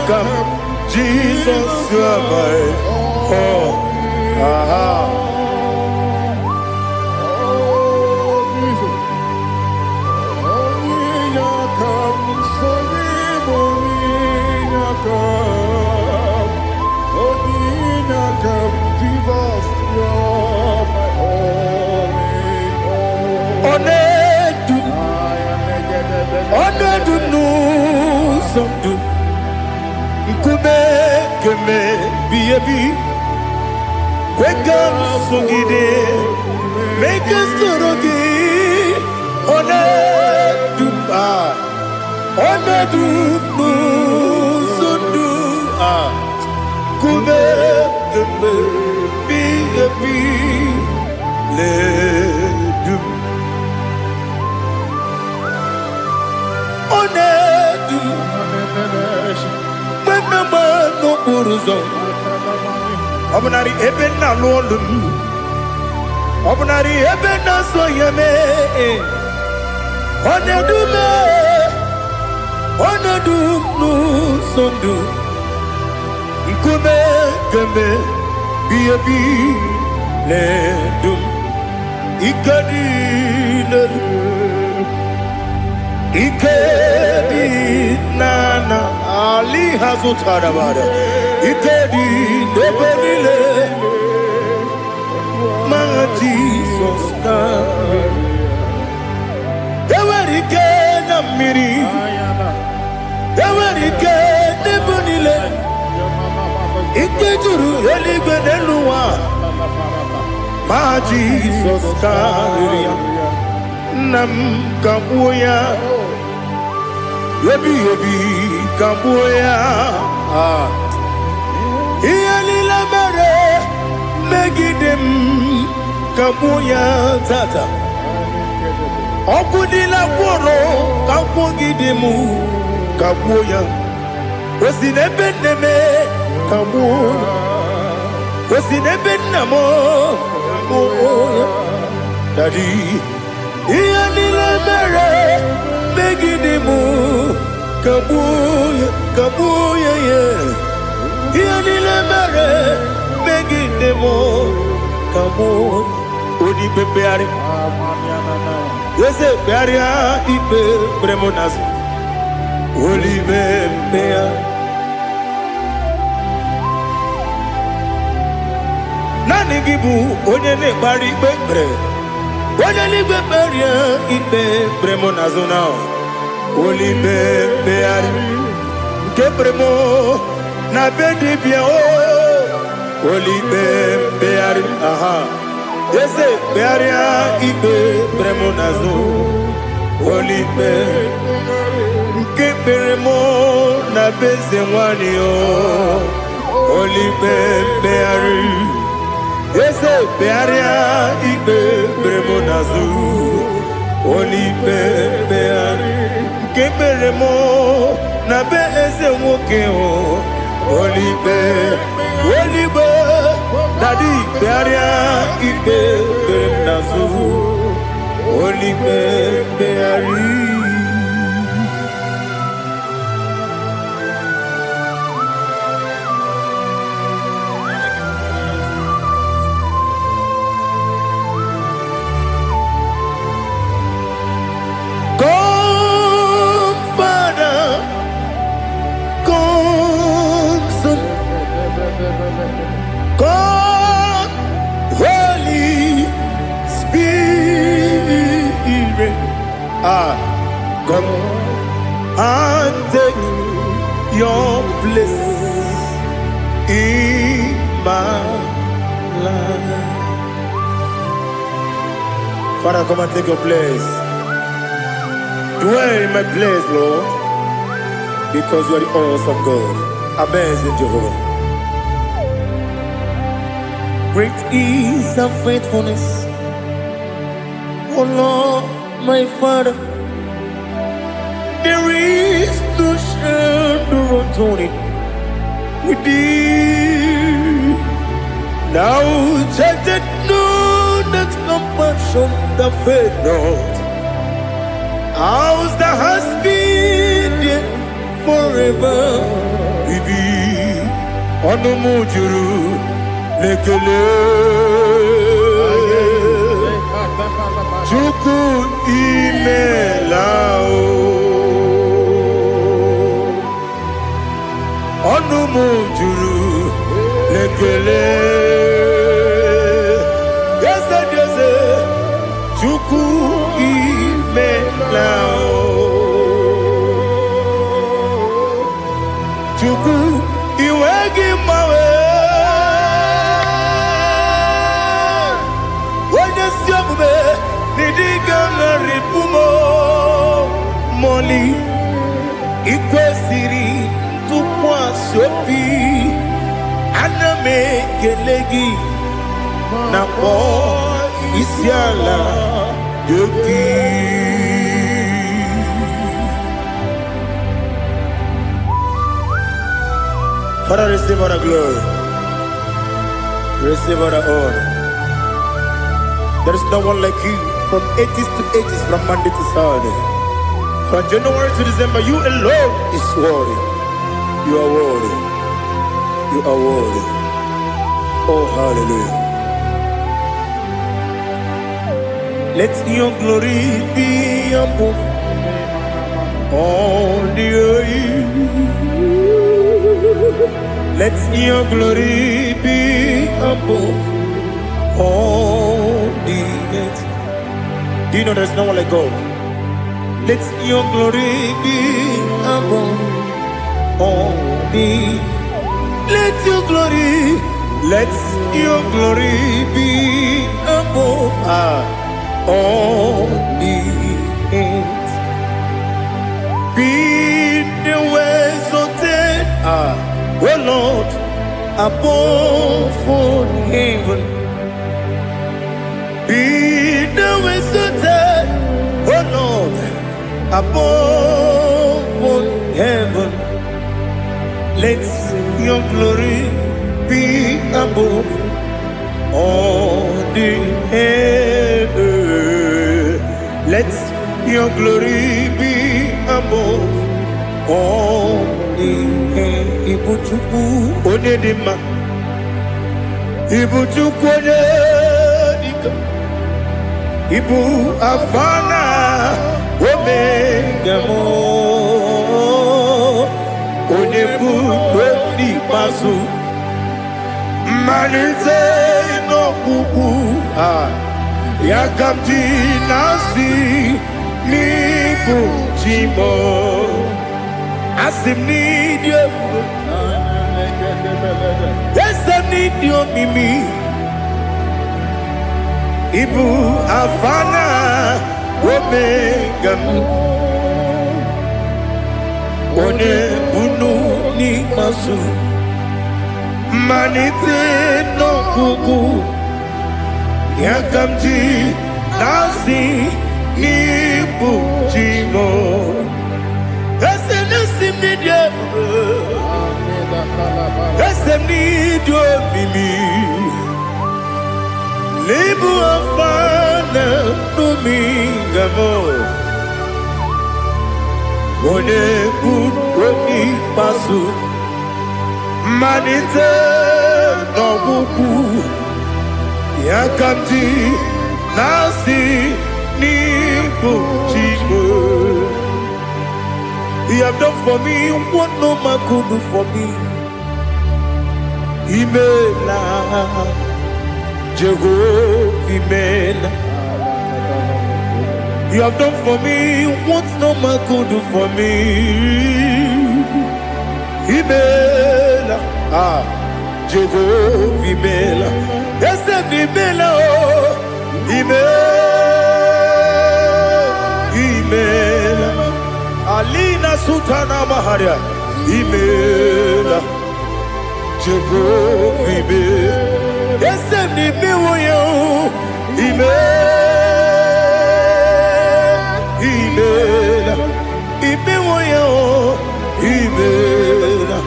come, Jesus, you are my all. Wake up, Sugide, make us to Obnari ebena lolum Obnari ebena soyeme Onedume sondu Nkume keme biyebi ledum Ikedi nana Ali hazutarabada Ikedi debenile Ma Jesus na Ewerike na miri Ewerike debenile Ikejuru eligwe neluwa Ma Jesus na Nam kabuya Yebi kabuya Iyalila mere megidem kabuya tata Okudila kworo kabugidemu kabuya Wesinebeneme kabuya Wesinebenamo kabuya Daddy Iyalila mere megidemu kabuya yeah Iyalila mere megidemu kabuya Odi bebeari Yese bearia ibe bremonas Oli bebea Nani gibu onye ne bari bebre Onye li beberia ibe bremonas now Oli bebeari Ke bremo na bedi bia o Oli bebeari aha Yese bearia ibe bremonazo Olipe Nke beremo na beze wani o Olipe beari Yese bearia ibe bremonazo Olipe beari Nke beremo na beze woke o Olipe Daddy bearia ibe bernazu Olipe beari Come Father Come Son God, Holy Spirit, come and take your place in my life. Father, come and take your place. Dwell in my place, Lord, because you are the awesome God, amazing Jehovah. Great is thy faithfulness, O Lord, my Father. There is no shadow of turning with thee. Now check that no, that compassion that faith not. Ours that has been forever with thee. On the mujuru lekele. Chuku imelao. Onu mujuru lekele. Yese yese. Chuku imelao. Chuku iwegi mawe. Wanya siyabume. Nidiga ngaripumo. Moli. Ikwesiri. Tukwa sopi. Aname kelegi. Napo. Isiala. Yoki. Father, receive all the glory. Receive all the honor. There is no one like you from ages to ages, from Monday to Saturday. From January to December, you alone is worthy. You are worthy. You are worthy. Oh, hallelujah. Let your glory be above all the earth. Let your glory be above all the earth. Do you know there's no one like God? Let your glory be above all the earth. Let your glory be above all the earth. Be the ways of death, oh Lord, above all heaven. Be the ways of death, oh Lord, above all heaven. Let your glory be above all the heaven. Let your glory be above all the heaven. Ibuchuku onedima, Ibuchuku onedika, Ibu afana omega mo, onebu weni pasu, manize no kuku yakamji nasi nibu chimo. Asim need you. Yes, I need you, Mimi. Ibu afana omega. One bunu ni masu. Manite no kuku. Yakamji nasi nibu chimo. Need you, Mimi. Libu afana dominga mo. One buni pasu. Manite no buku. Yakamji nasi nibu chimo. You have done for me what no man could do for me. Imela, Jehovah, Imela. You have done for me what no man could do for me. Imela, Jehovah, Imela. Yes, Imela, Imela. Alina Sutana Maharia, Imela. Jehovah, Imela. Yes, Imela. Imela. Imela.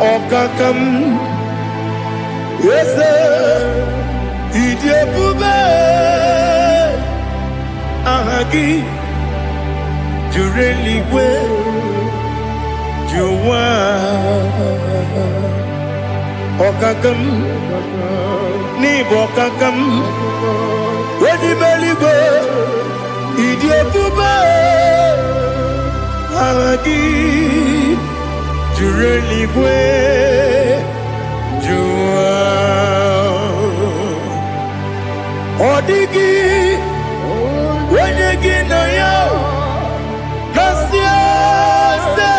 Okakam, yes, Idiabube, Ahagi, Jureli, Juwa, Okakam, Nibokakam, Wedi Beligo, Idiabube, Ahagi. Jureligwe Jua Odigi Wenyegi na yo Kasia se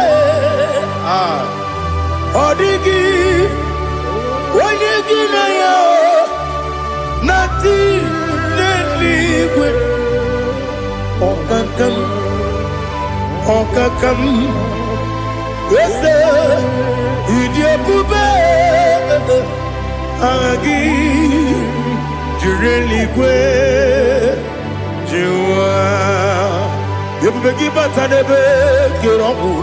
Odigi Wenyegi na yo Nati Neligwe Okakam Yes, Idiabube, Agi, Jureligwe, Jua, Yabubeki Batanebe, Kiromu,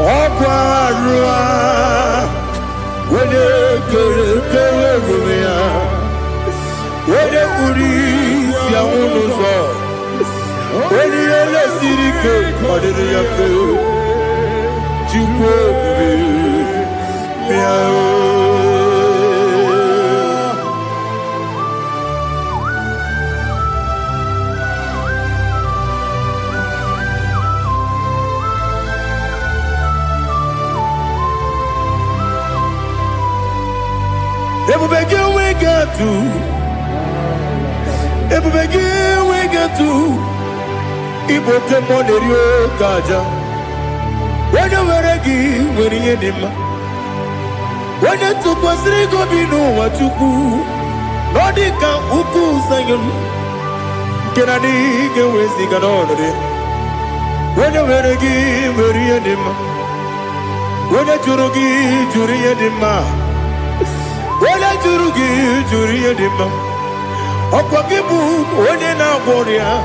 Oparua, when they when they Uris, Yamunuzo, when they Sirike, what did you feel? When you were a gay, when you had him, when you took was Rigo Bino, what you do, Nordica, Uku, Zion, Kennedy, get with the Ganoni. When you were a gay, when you had him, when you Jurugi, Juri had him, when you Jurugi, Juri had him, Opagibu, when you now warrior,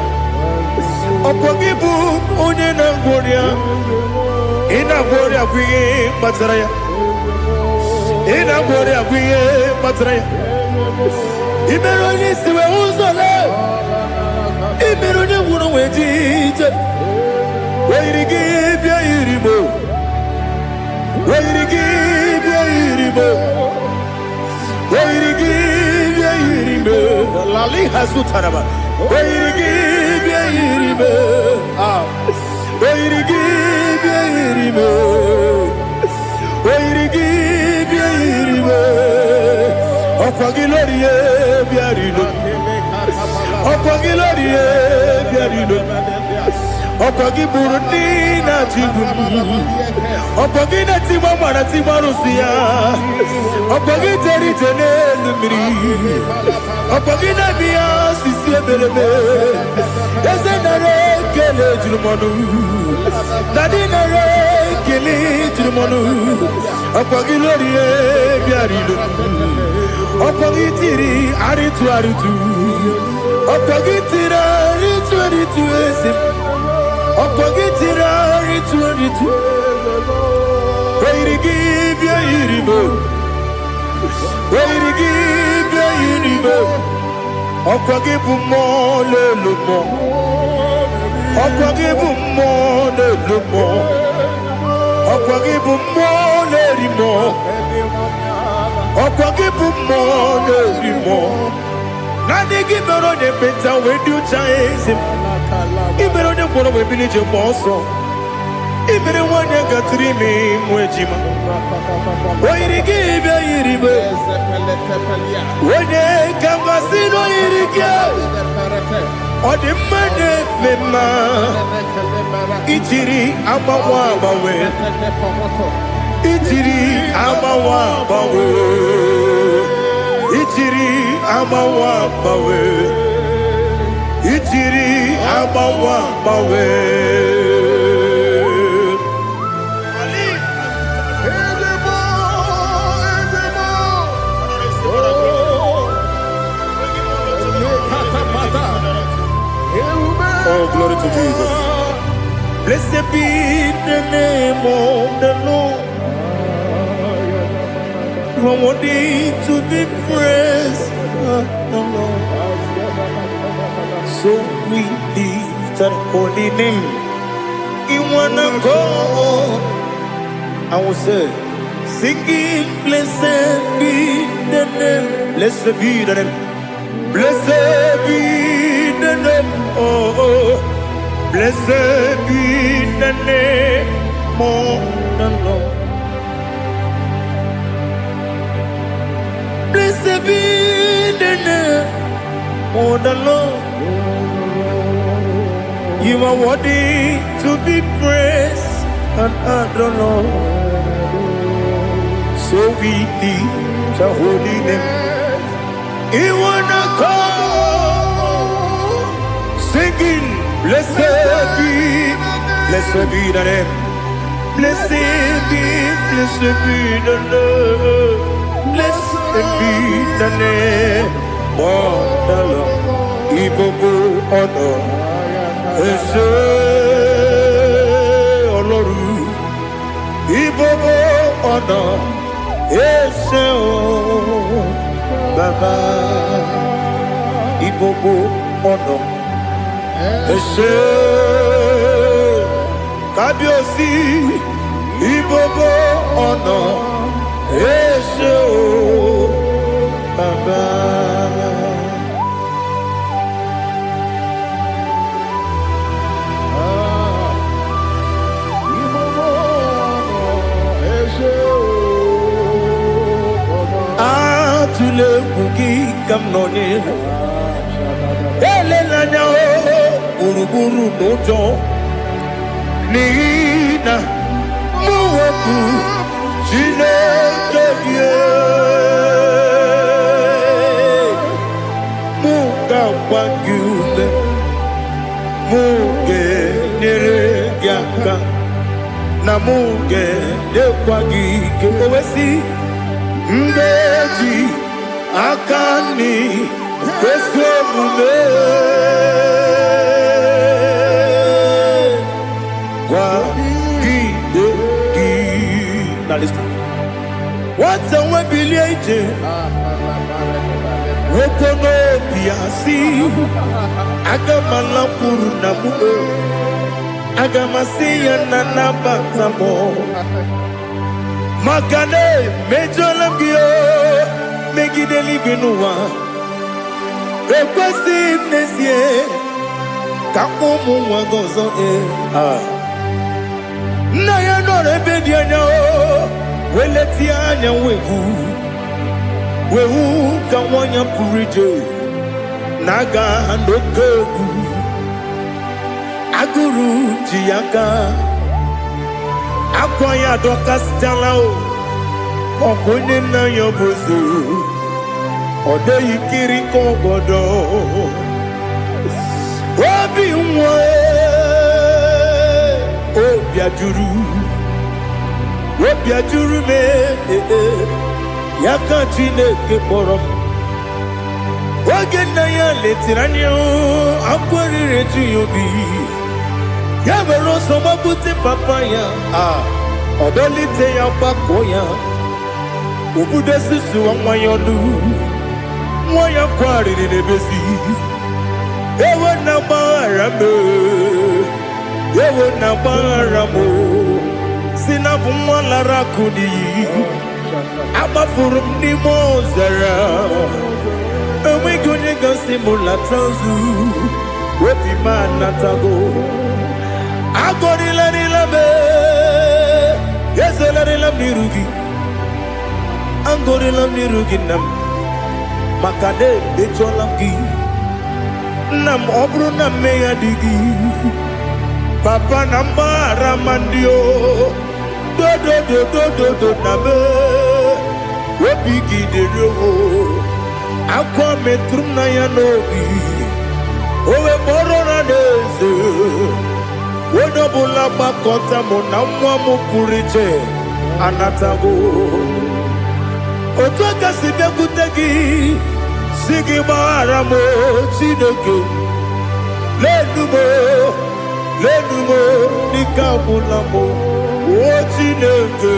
Opagibu, when you now warrior. Ina gloria kuye matraya. Ina gloria kuye matraya. Imeroni siwe uzole. Imeroni wuno wejije. Wairigi bia iribo. Wairigi bia iribo. Wairigi bia iribo. Lali hasutaraba. Wairigi bia iribo. Wairigi Biairimo, Wairigi Biairimo, Okwagilorie Biarino, Okwagilorie Biarino, Okwagiburundi na Jibu, Okwagina Timamana Timarusia, Okwagiteri Tenelumiri, Okwagina Bia Sisiebelebe, Ezenare Kele Jumanu. Nadina Kili Jumonu, Apagilorie Biarino, Apagitiri Aritu Aritu, Apagitira Ritu Aritu Esim, Apagitira Ritu Aritu, Wairigi Biairibo, Wairigi Biairibo, Apagibu Mole Lumo. Okwagibu mone lumo, okwagibu mone rimo, okwagibu mone rimo. Nani gibero ne penta wedu chaisi, ibero ne koro webili je monso, ibere wane gatrimi mwejima. Wairigi bia iribe, wane kangasino irige. Odimane mema Ichiri amawa bawe Ichiri amawa bawe Ichiri amawa bawe Ichiri amawa bawe
Oh, glory to Jesus.
Blessed be the name of the Lord. You are worthy to be praised, the Lord. So we lift our holy name. You wanna go? I will say, singing, blessed be the name. Blessed be the name. Blessed be the name. Oh, blessed be the name of the Lord. Blessed be the name of the Lord. You are worthy to be praised and adored, Lord. So we lift your holy name. You wanna call, singing, blessed be the name. Blessed be the Lord. Blessed be the name of the Lord. Ibobo honor, Ese Oloru. Ibobo honor, Ese Baba. Ibobo honor. Ese Kabiosi Ibobo ono Ese Baba
Ibobo ono Ese
Atule kuki kamnoni Ele lanya Uruburu nojo Nina Muwaku Chineke Muga wagyume Muge nere yaka Na muge dekwagi Kewesi Mbeji Akani Kweso mume Now listen. What's a webiliate? Wokono piasi. Agamala puru namu. Agamasiya nanabatamo. Makane mejolamgio. Megideli genua. Rekwesi nesie. Kakomu wagozo na ya no rebedi anya o weleti anya wehu ka wonya purije naga ndokogu aguru jiyaga akwanya dokastala o okonye na yobozo ode yikiri kogodo obi nwa Obiajuru me Yaka Chineke kpọrọ m Oge nna ya letiri anya akwarịrị eju ya obi Ya mere ọsọ gbapute papa ya Ọdọlite ya gbakọ ya Obodo susu nwa ya ọnụ Nwa ya kwarịrị n'ebezi Ewe na gbaghara m Yewo na bara mo Sinabu mwalara kudi Abafurum ni mozara Ewe gonye gansi mula tanzu Wepi manatago Agori lari lame Yeze lari lamni rugi Angori lamni rugi nam Makade becho lamgi nam obru na meya digi papa nambara mandio do na be webigi de yo akwa metrum na ya nobi owe borona deze wodo bula bakota mo na mwa mo puriche anatago otu aka si bịakwute gị si gị gbaghara m Chineke lenumo dịka ọbụla m o Chineke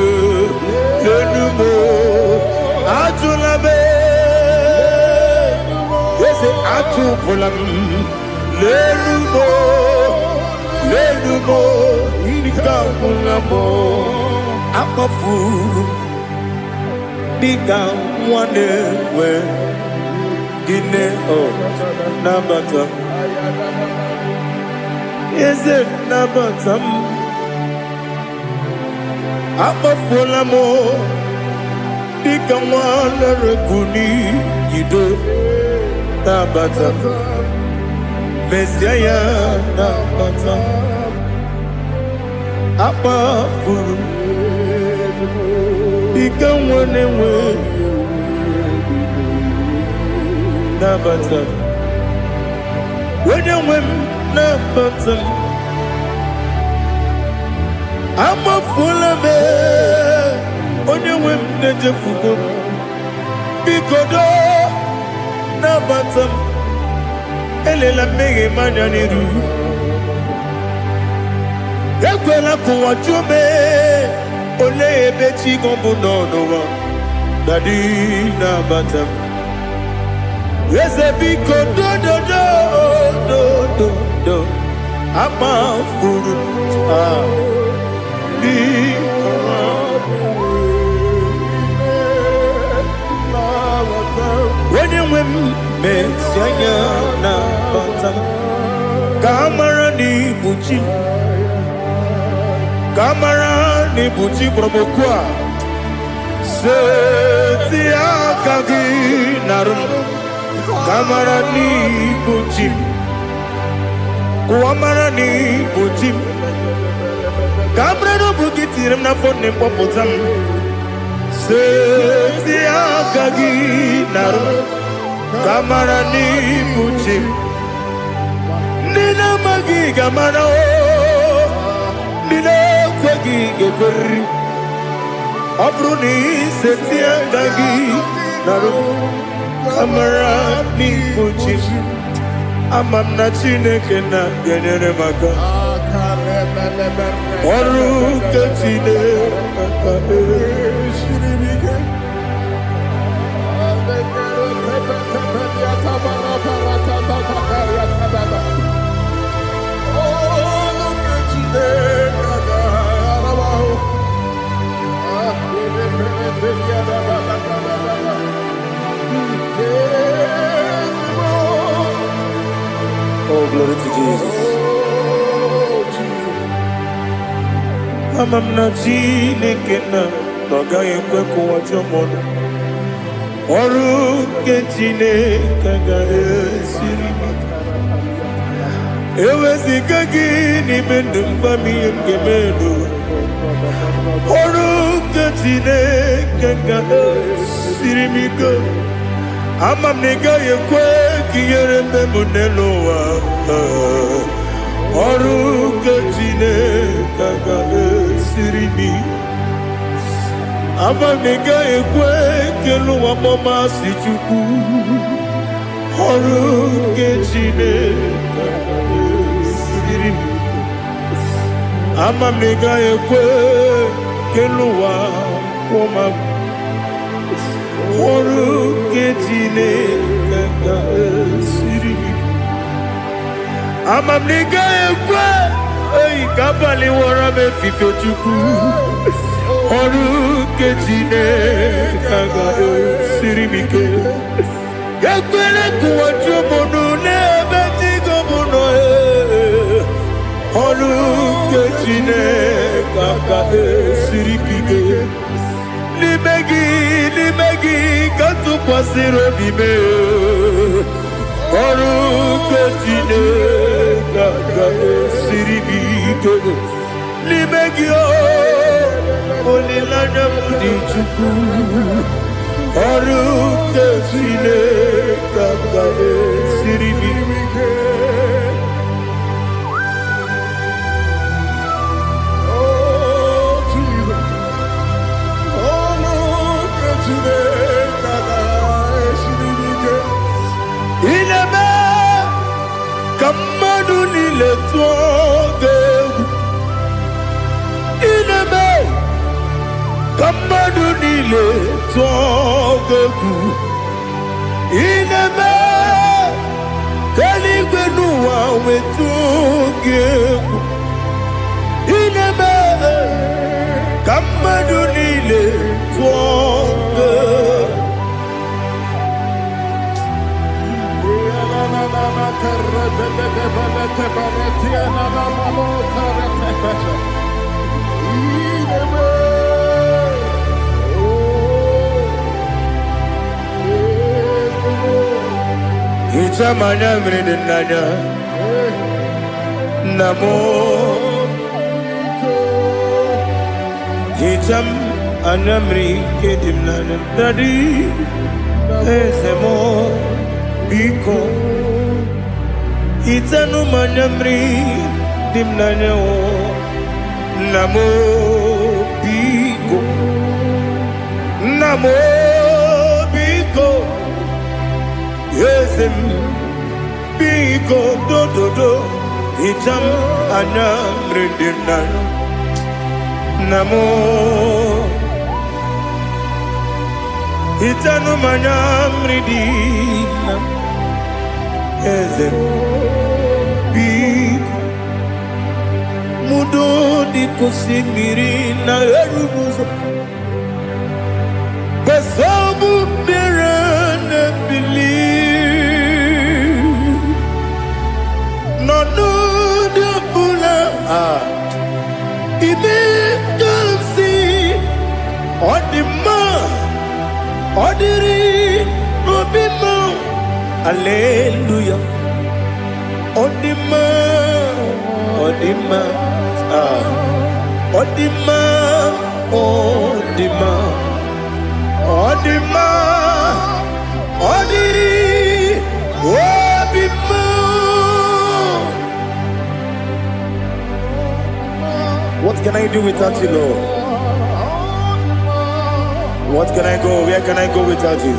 lenumo ajụla m eze atụpụla m lenumo dịka ọbụla m akpafuru Diga wane we gine o nabata eze nabata apafola mo diga wane rekuni yido nabata Messiah nabata apafuru Diga wane we nabata Wanya we nabata Ama fula me Onye we neje fugo Bikodo nabata Elela mege manya niru Ekwela kuwa chume Ole ebechi gombu nonowa Dadi nabata Eze biko do Ama furu Di Wenye wem Messiah nabata Kamara ni buchi Kamara ni buchi promokwa Seti akagi narum Kamara ni buchi Kuamara ni buchi Kamara no bukitirim na fone popotam Seti akagi narum Kamara ni buchi Nina magi kamara o Nina kwagi geberi Abruni seti akagi narum Kamara ni buchi Amam na Chineke na genyere maka Oru ke Chineke
Oh, glory to Jesus.
Amam na Chineke na Noga ekwe kuwa chomono Oru ke Chineke ga esiri Ewezika gị n'ime ndụ mgbami nke melu Oru ke Chineke ga esiri m ike Amam na ị gaghị ekwe ka ihere mmemme n'elu ụwa Oru ke Chineke ga esiri m Amam na ị gaghị ekwe ka elu ụwa mọmasị Chukwu Oru ke Chineke ga esiri m Amam na ị gaghị ekwe ka elu ụwa kwụma Oru ke Chineke ga esiri m Amam na ị gaghị ekwe ka abalị wara m efife Chukwu Oru ke Chineke ga esiri m ike Ekwela kuwa chumunu n'ebe tigo muno Oru ke Chineke ga esiri m ike N'ime gị ka tụkwasịrị obi m Oruketine Gagade Siribike Libegio Olilana Mudichuku Oruketine Gagade Siribike.
Oh, Jesus. Oh, Oruketine Gagade Siribike.
Ineme Kamadu Nile Tuoge Ineme Kamadu Nile Tuoge Ineme Kaligwenuwa Wetuge Ineme Kamadu Nile Tuoge. Itamanya mridinanya Namo Itam anamri kedimnana Dadi Ezemo Biko Itanu manamri dimnanya o Namo Biko Namo Biko Yesem Biko do do do Itam anamri dimnanya Namo Itanu manamri dimnanya Yesem Biko Mudo di kusimiri na erubuzo Besobu mirana believe No de bula Ibe kamsi Odima Odiri Obima Alleluia Odima Odima Odima Odima Odima Odiri Obima. What can I do without you, Lord? What can I go? Where can I go without you?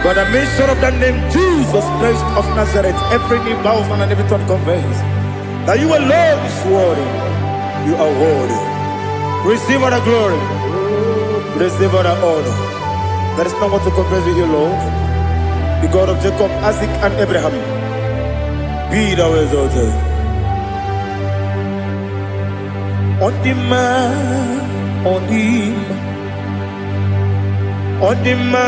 By the mention of the name Jesus Christ of Nazareth, every knee bows and every tongue confesses that you alone is worthy. You are worthy. Receive all the glory. Receive all the honor. There is no one to confess with you, Lord. The God of Jacob, Isaac, and Abraham. Be thou exalted. Odima, Odima. Odima,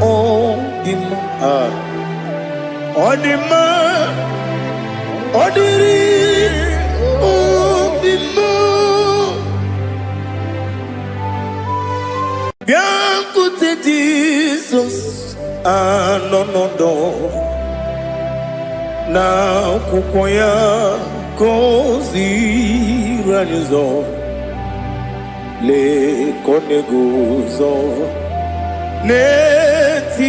Odima, Odima, Odiri, Odima. Bianco te Jesus, no, na kukoya kozi ranizo, le koneguzo. Netiti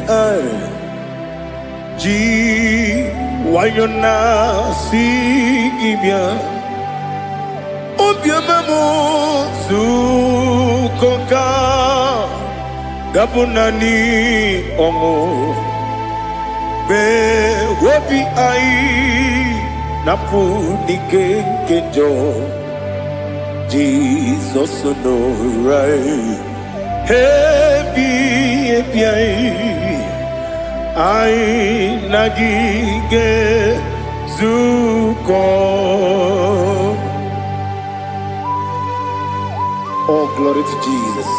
ai ji wayona si ibia obia mamo sukoka gabunani omo be wobi ai napudike kejo Jesus no right. Happy I nagige zuko. Oh, glory to Jesus.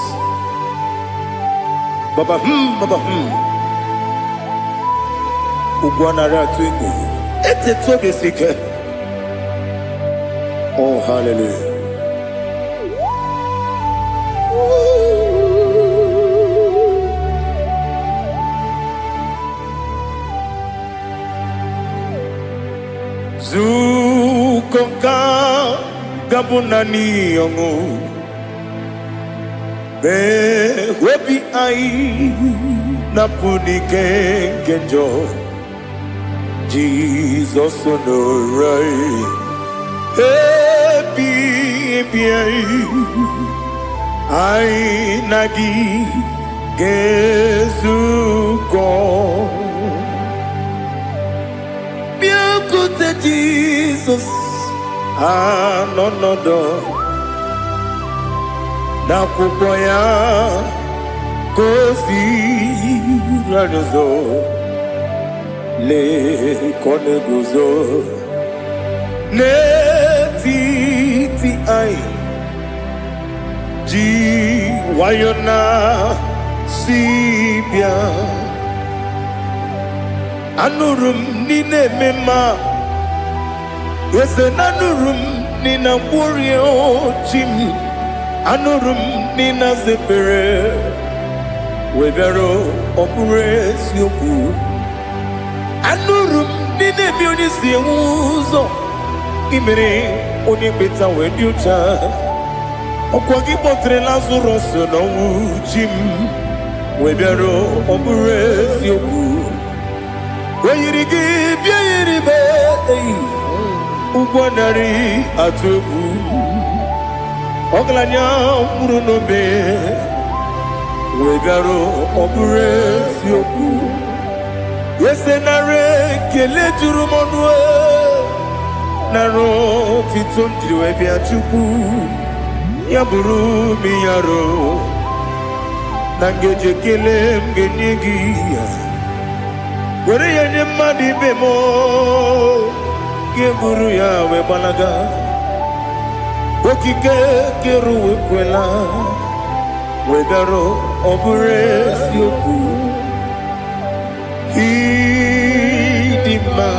Baba Baba Ugwanara twingu. Ete toge sike. Oh, hallelujah. Zukonka gabunani yongu be webi ai napuni kenjo Jesus onorai happy ai nagi gezuko biakute Jesus anonodo na kupoya kozi radozo le koneguzo ne ti ai ji wayona sibia anurum nine mema yese nanurum nina burio chim anurum nina zepere webero opures yoku anurum nine bionisi uzo imere oni beta weducha okwagi potre Lazarus no chim webero opures yoku weyirigi biayiribe ugwanari atubu oglanya murunobe wegaro opures yoku yesenare kele turumonwe naro titondiri webia chuku yaburu miyaro nangeje kele mgenigi were yenye madi bemo Guru ya we balaga okike keru we kwela we garo obures yoku idima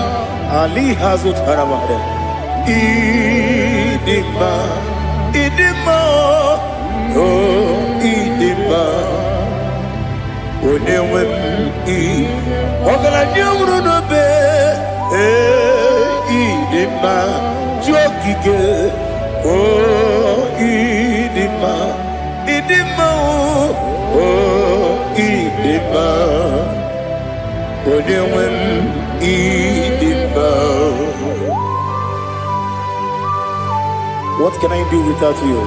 ali hazut haramade idima oh idima onewem ogala nyumru no be idima jokike oh idima oh idima odewem idima.
What can I do without you?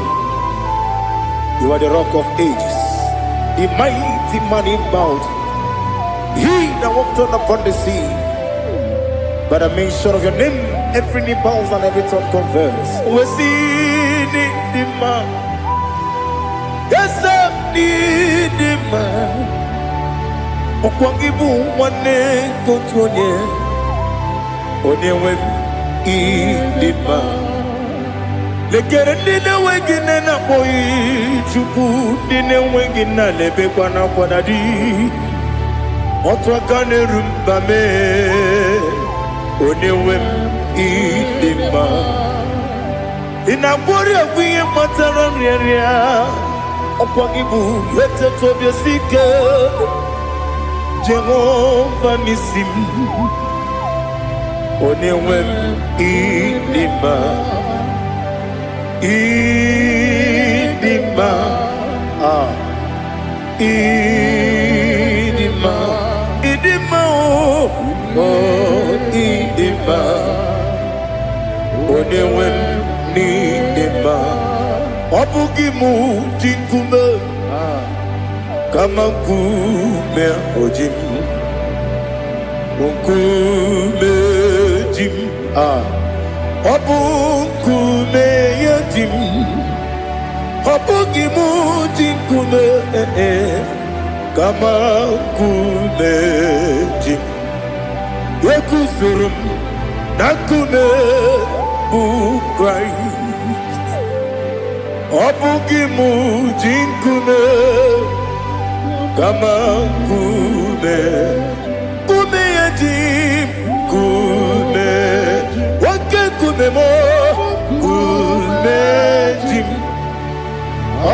You are the rock of ages, the mighty man in bound, he that walked on upon the sea. By the mention of your name, every knee bows and every tongue confess.
We see the man. Yes, the man. Okwangibu wane kotonye. Onewem the man. Lekere nine wengine na boy chuku nine wengine lebe kwana kwanadi. Otwakane rumbame. Onewem idima inabori agwiye matara nriaria okwagibu yete tobie sike Jehova nisim onewem idima idima idima oh idima onewem nidima obugimu jinkume kama kume ojim unkume jim obukume yajim obugimu jinkume kama kume jim Yekusurum nakune bu Christ Obugimu jinkune kama kume Kume yajim kume Wake kume mo kume jim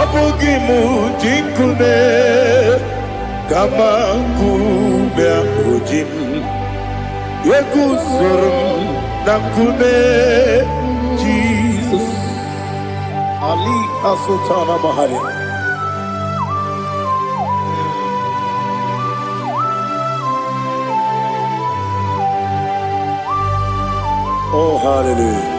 Obugimu jinkune kama kume ojim Yekusurum
Nakume Jesus. Ali Asutana Bahari. Oh, hallelujah.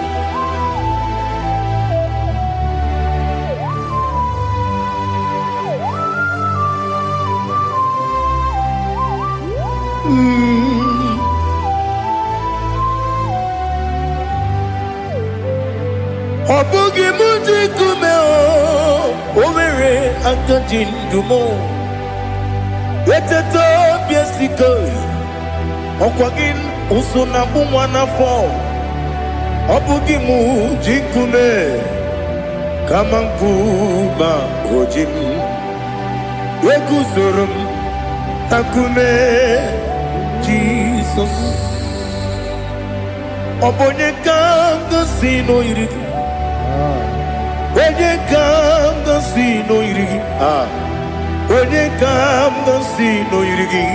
Obugi muji kumeo Owere akajin dumo Weteto biesiko Okwagin usuna mwana fo Obugi muji kume Kamankuma ojim Wekuzurum Akume Jesus Obonye kanga sino irigi Onye kanga sino irigi Onye kanga sino irigi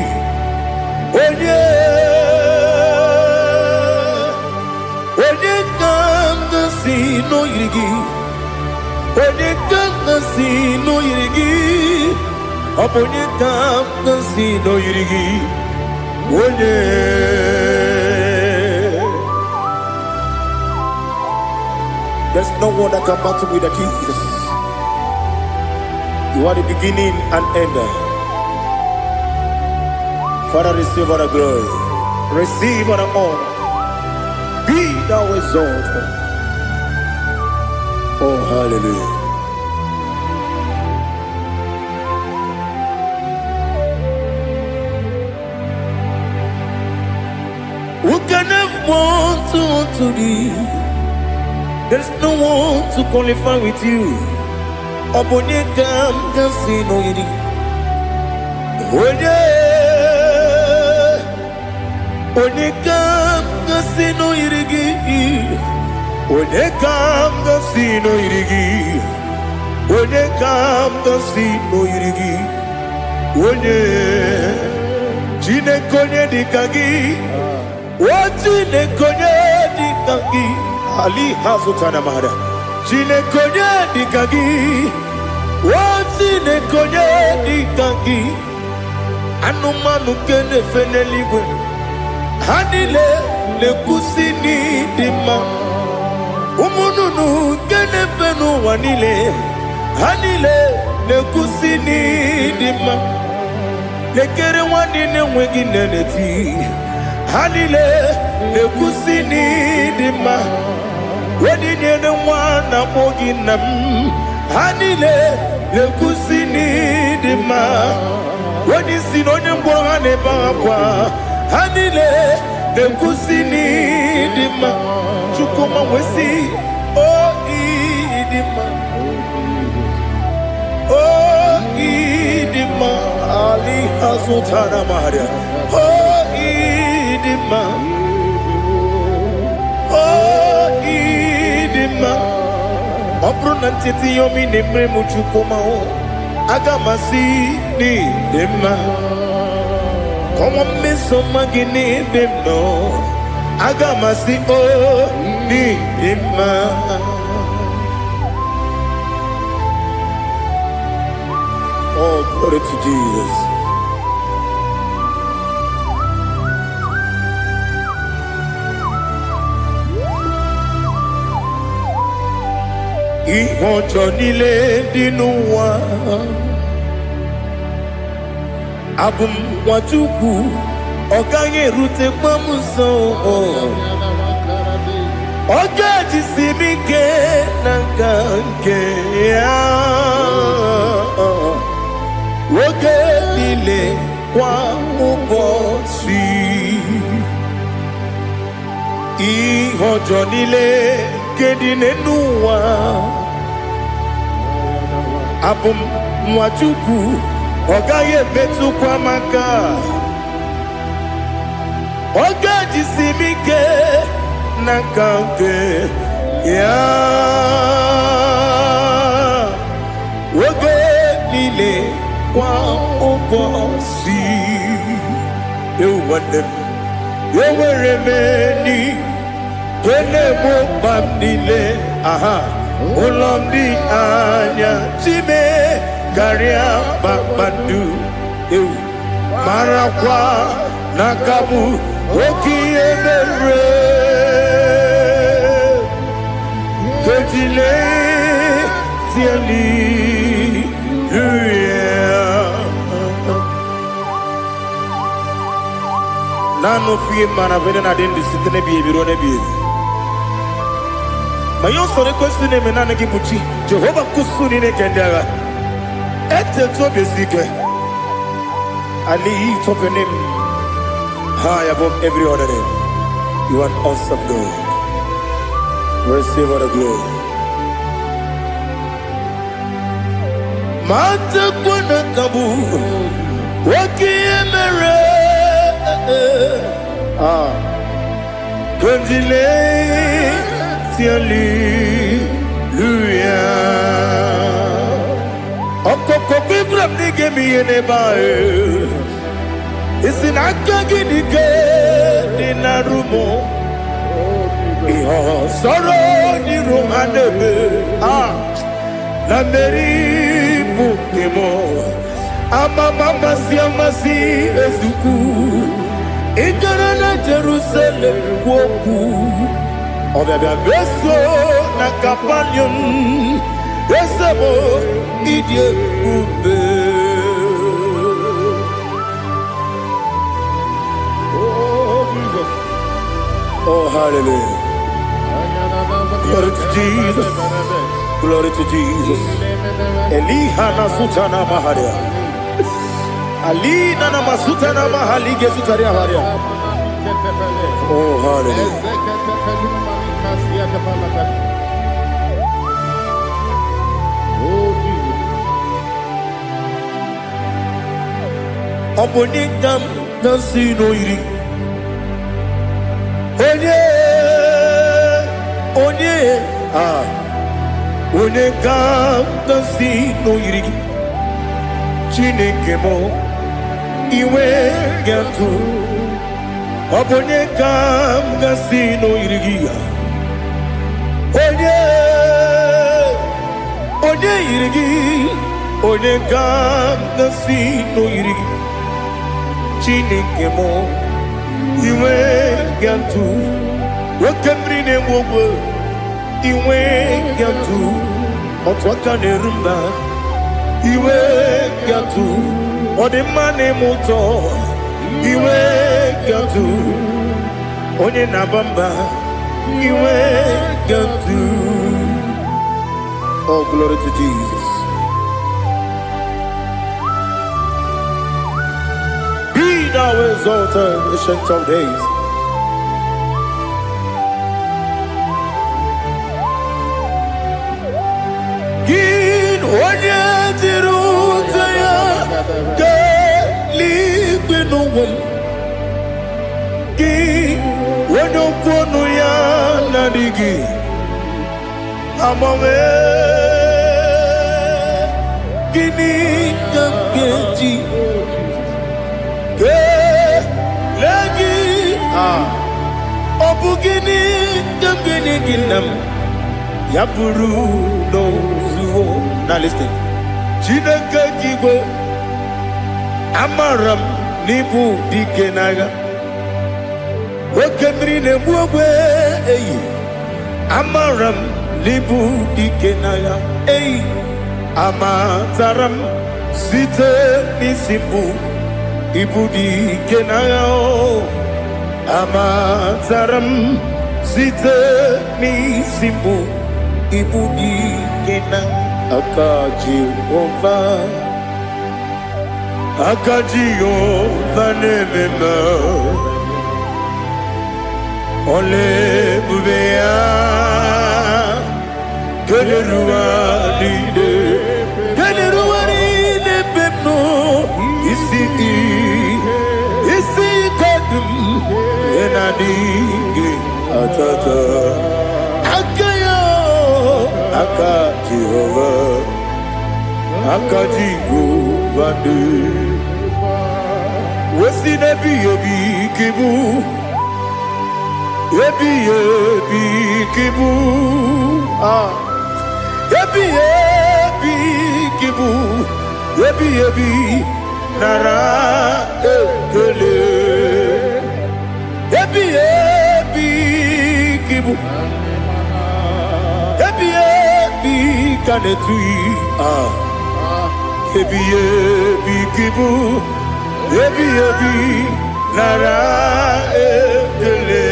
Onye kanga sino irigi Onye kanga sino irigi Onye kanga sino irigi Onye There's no one that can battle with the Jesus. You are the beginning and end. Father, receive all the glory. Receive all the honor. Be thou exalted. Oh, hallelujah. Who can have one to thee? There's no one to qualify with you. Obonye kam kasino yiri. Onye kam kasino yiri. Onye kam kasino yiri. Onye kam kasino yiri. Onye chine konye dikagi. Chine konye dikagi. Ali Hazutana Mahara. Chine konye dikagi. Chine konye dikagi. Anumanu kene feneligwe. Hanile le kusini dima. Umununu kene fenu wanile. Hanile le kusini dima. Lekere wanine wegi neneti. Hanile le kusini dima. Wedi nyene wana mogi nam Hanile le kusini dima Wedi sinonye mbwangane bangapwa Hanile le kusini dima Chukuma wesi Oh idima Oh idima Ali Hazutana Maria Oh idima Opronantiti yomi nemre muchukoma o Agamasi ni dema Komo meso magini demno Agamasi o ni dema Oh, glory to Jesus. Ihojo nile dinuwa Abum wajuku Oganye rute kwamuso Oga jisimike nangange Oge nile kwa ubosi Ihojo nile kedinenuwa Abum mwajuku Ogaye betu kwa maka Oga jisimike Nakanke Ya Oge nile kwa ubosi Ewanem Eweremeni
Kene mo bandile, aha, ulondi anya, chime, garia babandu, marakwa, nakabu, oki emere, kejile, tiali, Nano fiye mana vene na den disitene biye birone biye. Mayon sore kwestune menane ki muchi. Jehovah kusuni ne kendaga. Ete to besike. I lift up your name high above every other name. You are awesome God. Receive all the glory. Mata kuna kabu. Waki emere. Kondile tiali luya okoko bibra nige mi ene bae isinaka ginige dinarumo iho soro ni romanebe na meri bukemo ama mama siamasi ezuku Ikarana Jerusalem woku Obebe beso na kapanion Esemo idye ube
Oh, Jesus.
Oh, hallelujah. Glory to Jesus. Glory to Jesus. Elihana sutana maharia Ali nana masuta na mahali gesutaria haria. Oh, hallelujah.
Oh, Jesus.
Obonikam nasino iri. Onye, onekam nasino iri. Chineke mo. Iwe gatu Obonye kam gasino irigia Onye irigi Onye kam gasino irigi Chineke mo Iwe gatu Wakemrine mwogo Iwe gatu Otwaka nerumba Iwe gatu Ode mane muto Iwe gatu Onye nabamba Iwe gatu. Oh, glory to Jesus. Be thou exalted, ancient of days. Gin onye tirutaya Liquinum Gi Wonokono ya Nadigi Amame Gini Gamgeji Ge Lagi Obugini Gamgini Ginam Yaburu no Zuho. Now listen. Chineke Kigo Amaram Nibu Dikenaga Wakemri Nebuwe Amaram Nibu Dikenaga Amataram Site Nisibu Ibu Dikenaga Amataram Site Nisibu Ibu Dikenaga Akaji Ova nemema Ole bubea Keleruwa lide pepno Isi kadum Enadinge atata Akayo Akaji Ova Akaji Ova Wesi nebi yobi kibu
Ebi ebi kibu. Ebi ebi kibu. Ebi ebi nara ekele. Ebi ebi kibu. Ebi ebi kanetui. Ebi ebi kibu. Ebi ebi nara ekele.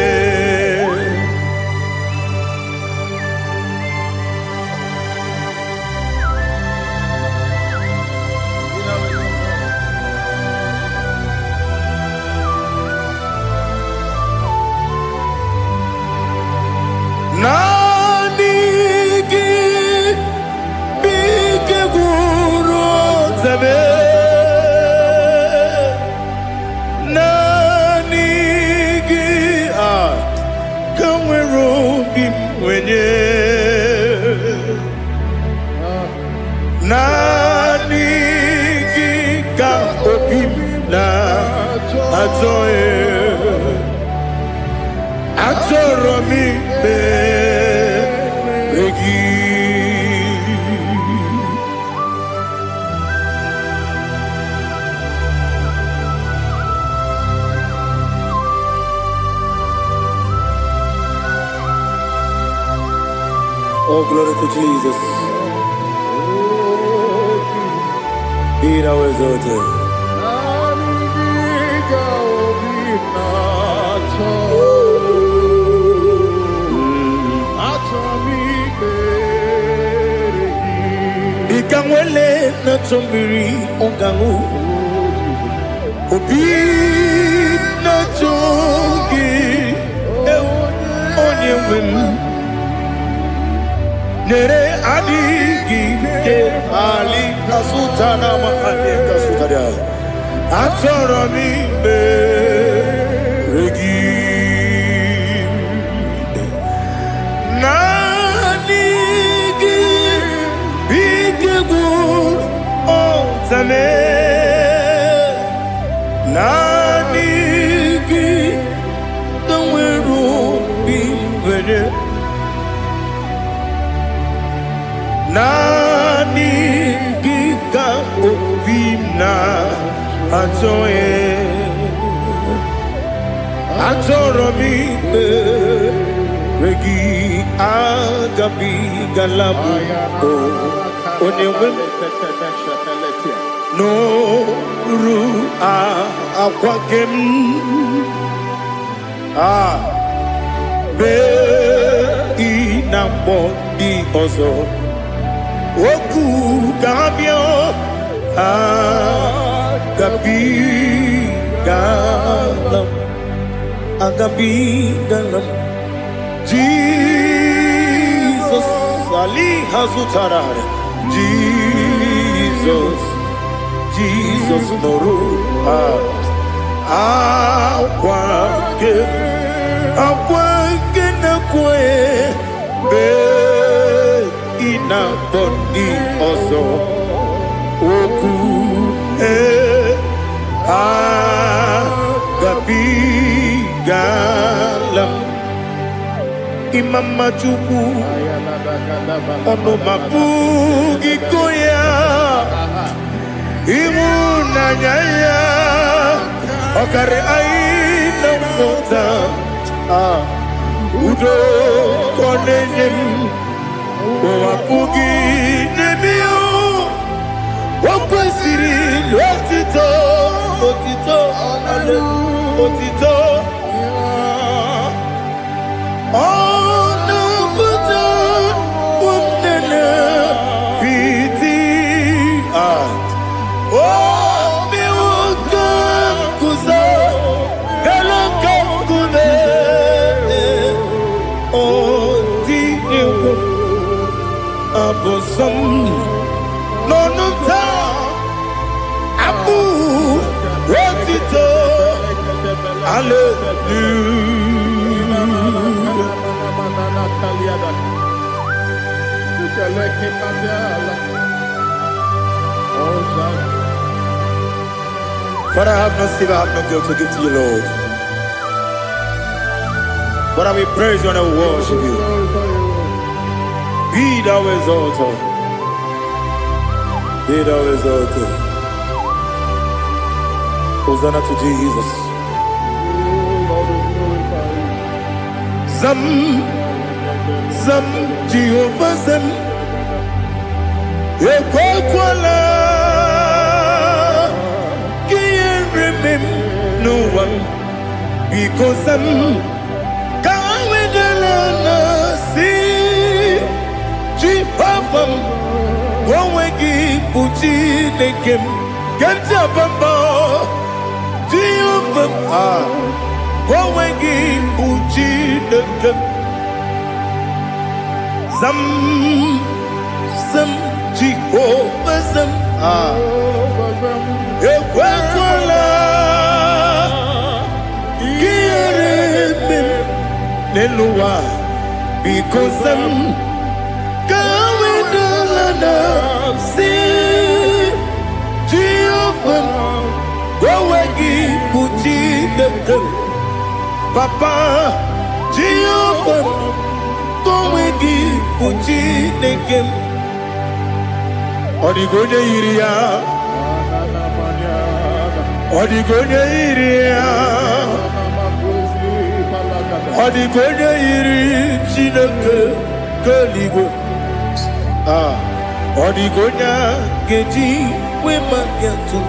Nani ki bike guru zabe. Nani ki kamweru bim wenye. Nani ki ka opim na ajoe. Atoro mi beregi. Oh, glory to Jesus. Be thou exalted. Ikangwele na chombiri ongangu. Obi na chogi onye wim. Nere adigi ke ali kasutana mahali kasutaria. Atoro mi beregi. Nani gi bige gur otame. Nani gi kamweru bimvene. Nani giga ovimna atoe. Atoro mi regi agabi galabu onewem no ru akwakem be inambo di ozo. Oku gabio agabi galam agabi galam. Jesus Ali Hazutarad. Jesus Jesus Noru akwake na kwe be ina body ozo. Oku agabi galam. Imama chuku ono mapugi koya imuna nyaya okare aina mota udo konenyem wapugi nemio wakwesiri otito otito ale otito. Oh no, buta umnene piti oh mi wakam kuza galakam kude oh di ewo abosam nonuta abu retito hallelujah. Father, I have no silver, I have no guilt to give to you, Lord. But we praise you and we worship you. Be thou exalted. Be thou exalted. Hosanna to Jesus. Zam, Zam, Jehovah Zam. Ekwakwala, can't remember no one because I'm going to see Jehovah. Going to Puchi Nekem, get up about Jehovah. Going to Puchi Nekem, Zam, Zam. Jehovah Zam, Ekwakwala, Kiyaremim, Neluwa, because I'm going to see Jehovah, Gowagi Puchi Nekem, Papa, Jehovah, Gowagi Puchi Nekem. Odigonya iria, Odigonya iria, Odigonya iri chineke keligo. Odigonya geji we magetu,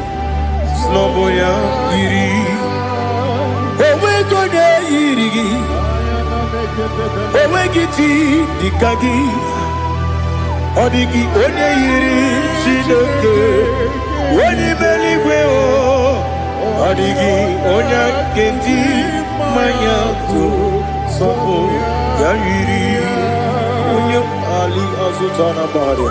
snowboya iri. Owe gonya iri, owe giti dikagi. Odigi onye yiri Chineke onye meligwe o Odigi onye kendi manya tu sopo ya yiri onye ali azutana bari.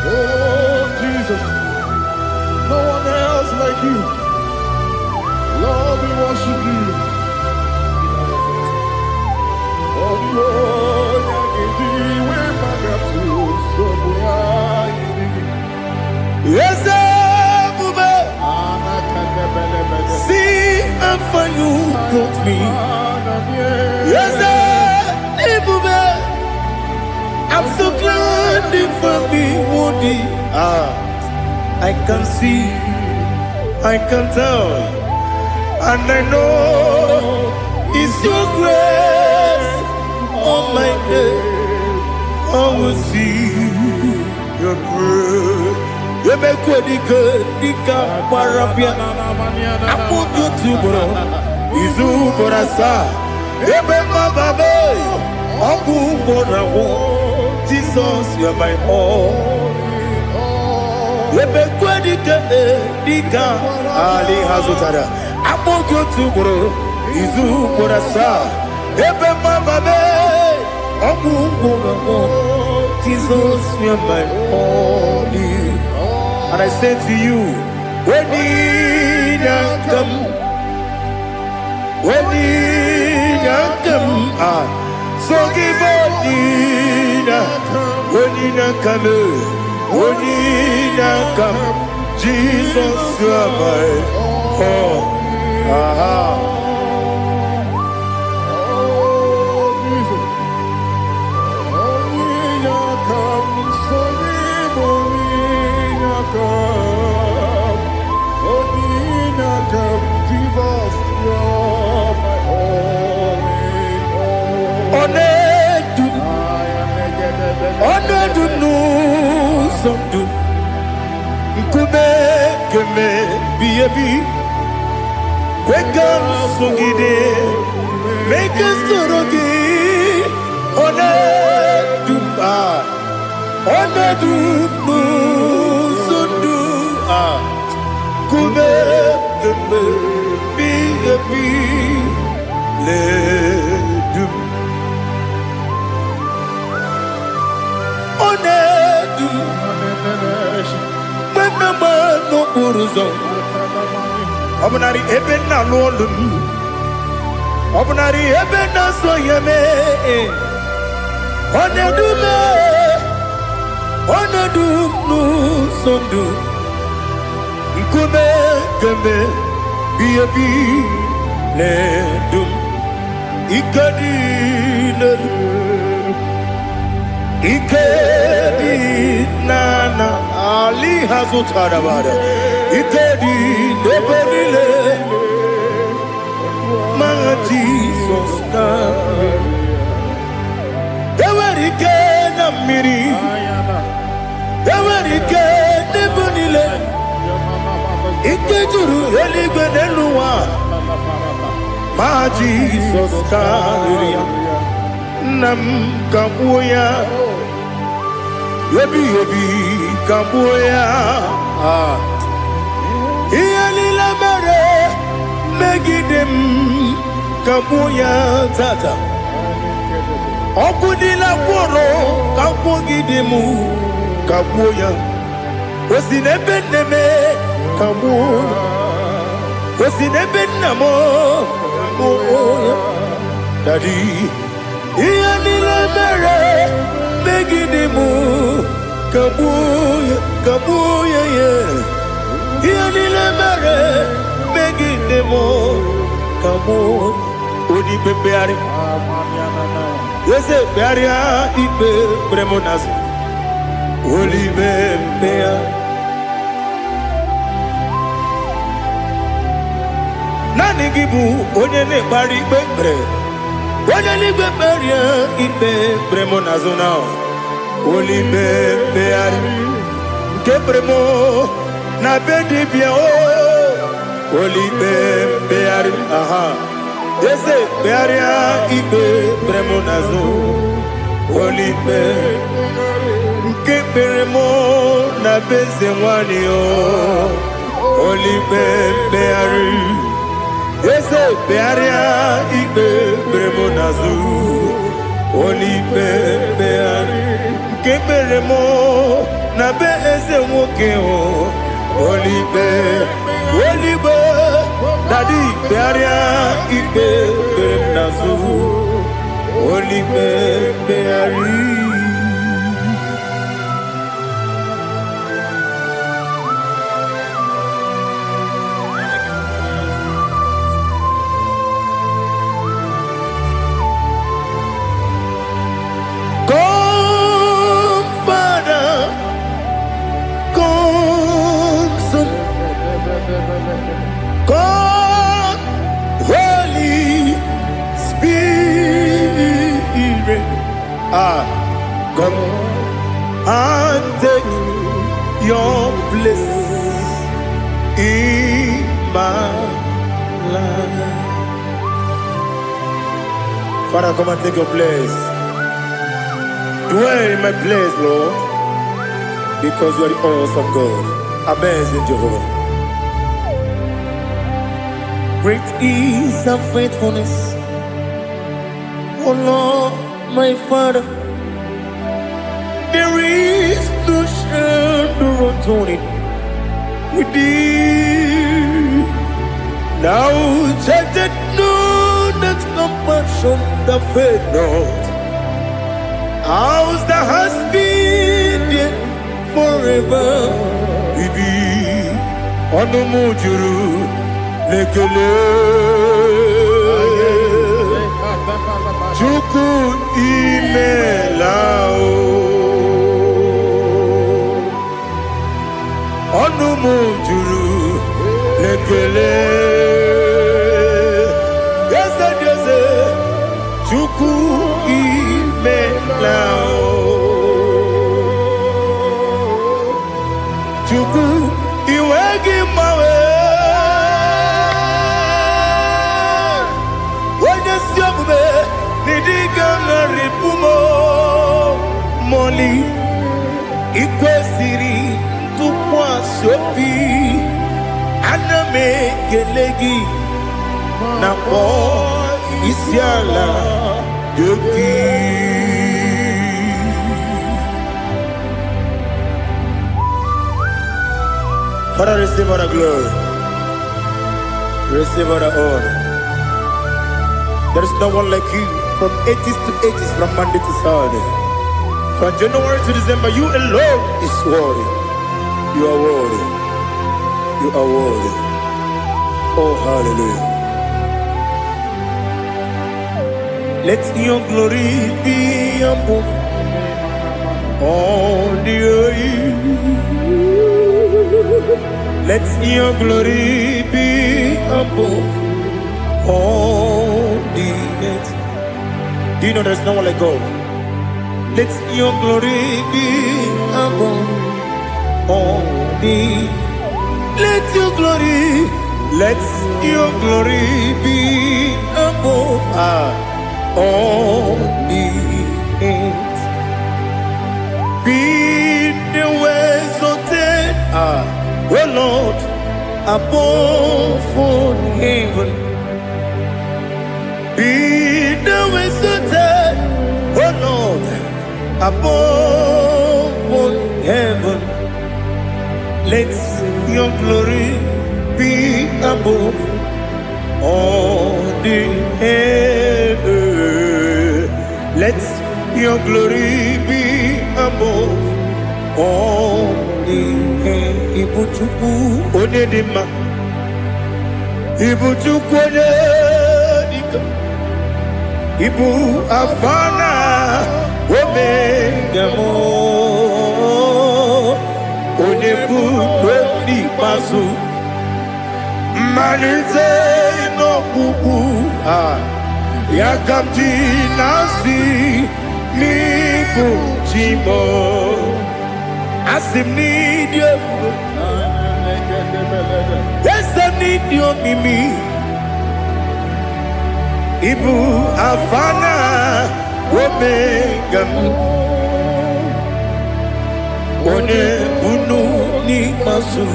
Oh Jesus, no one else like you. Lord, we worship you. Oh Lord,
yes, see how far you brought me. Yes, I'm so glad for me, Woody. I can see, I can tell, and I know it's your grace on my head. I will see your grace. You make what you could, Dika Parapia. I put you to bro. Izu Borasa. Ebe Mababe. Oku Borawo. Jesus, you're my all. You make what you could, Dika Ali Hazutara. I put you to bro. Izu Borasa. Ebe Mababe. Jesus, you're my only. And I say to you, when you come, so give when you come, Jesus, you're my all. Onedu no somdu Nkube keme biyebi Kwekam sungide Make us sorogi Onedu Onedu no somdu Nkube keme biyebi Ledu Onedu Menama no buruzo Obunari ebe na lolum Obunari ebe na soyeme Onedu me Onedu no sondu Nkume keme Biyebi ledum ikadi ledum ikadi nana ali hazutara bada ikadi lebenile ma Jesus na ewerike na mmiri ewerike lebenile ikejuru eligwe n'eluwa ma Jesus karịrị ya nna m ka gbuo ya ebi ka gbuo ya ihe niile mere megide m ka gbuo ya tata ọkụ niile gwụrụ ka gwụgide m ka gbuo ya o si n'ebe nne m ka gbuo ya o si n'ebe nna m ka gbuo ya Daddy ihe niile mere megide m ka gbuo ya ya ihe niile mere megide m ka gbuo odi pepegharị eze kpegharịa ikpe kpere m n'azụ olibe mmegharị naanị gị bụ onye na-ekpere ikpe kpere onye n'igwe kperie ikpe kpere m n'azụ na olibe mmegharị nke kpere m na be dibịa olibe mmegharị aha eze kpegharịa ikpe kpere m n'azụ olibe nke kpere m na be eze nwanyị olibe mmegharị eze kpegharịa ikpe kpere m n'azụ olibe mmegharị nke kpere m na be eze nwoke olibe Daddy kpegharịa ikpe kpere m n'azụ olibe mmegharị God, Holy Spirit, come and take your place in my life. Father, come and take your place. Dwell in my place, Lord, because you are the awesome God. Amazing Jehovah. Great is thy faithfulness, O Lord, my Father. There is no shadow of turning with thee. Thou judgest know that compassion that faith not. Ours that has been there forever with thee. Onumujuru lekele Chukwu imelao ọnụ m juru lekele eze dị eze Chukwu imelao Chukwu iwe gị mgbanwe Moli ikwesịrị ntụkwasị obi ana m ekele gị na kpọ isi ala dị gị Father, receive all the glory, receive all the honor. There is no one like you. From ages to ages, from Monday to Saturday, from January to December, you alone is worthy. You are worthy. You are worthy. Oh, hallelujah.
Let your glory be above all the earth. Let your glory be above all the earth. Do you know there's no one like God? Let your glory be above all the earth. Let your glory be above all the earth. Be the exalted, oh Lord, above all heaven. Be the exalted, oh Lord, above all heaven. Let your glory be above all the earth. Let your glory be above all the earth. Ibuchuku onedima, Ibuchuku onedika, Ibu afana omega mo. Onebu doni pasu manize no kuku yakamji nasi ni bujimo asim ni dio esem ni dio mimi ibu afana omega one bunu ni masu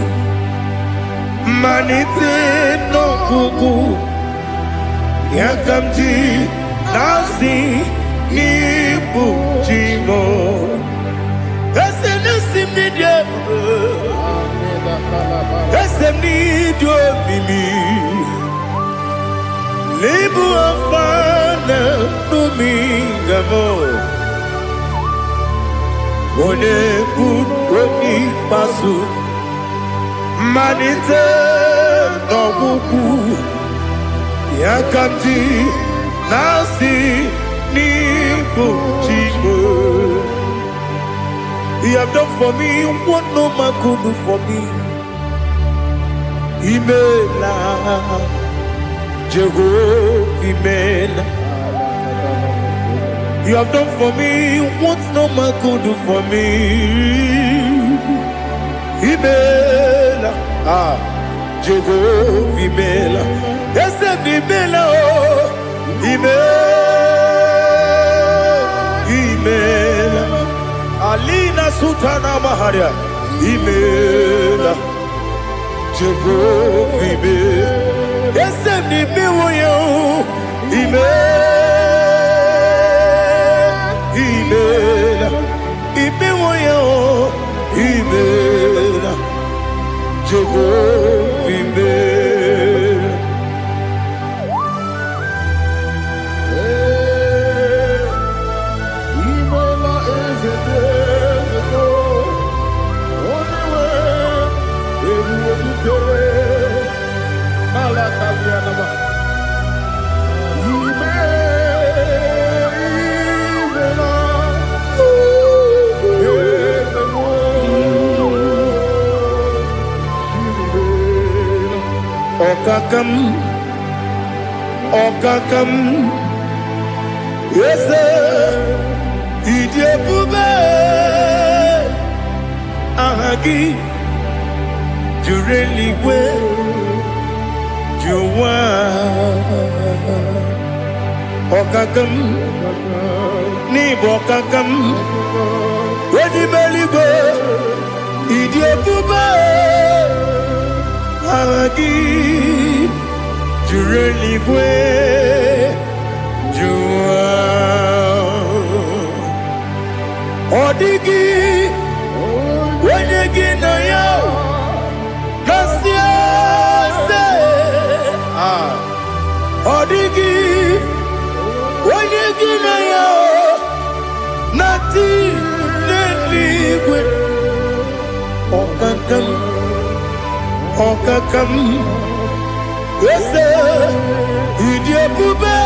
manite no kuku yakamji nasi ni bujimo esem ni dio esem ni dio mimi lebu afana numingamo one buni pasu manite no buku yakamji nasi ni bujimo. You have done for me what no man could do for me. Imela Jehovah Imela. You have done for me what no man could do for me. Imela, Jehovah Imela. Yes, Imela, Imela. Alina Sutana Maharia. Imela, Jehovah Imela. Yes, Imela, Imela, Imewoyo, Imela, Jehovah Imela.
Imela is a day, only way, every day, Malakavianaba.
Okakam, yes, Idiabube, Ahagi, you really will, you want. Okakam, Nibokakam, when you belly go, Idiabube, Ahagi. Tu religwe jua odigi wenegi na yo nasia se odigi wenegi na yo nati religwe okakam yes, Idiabube,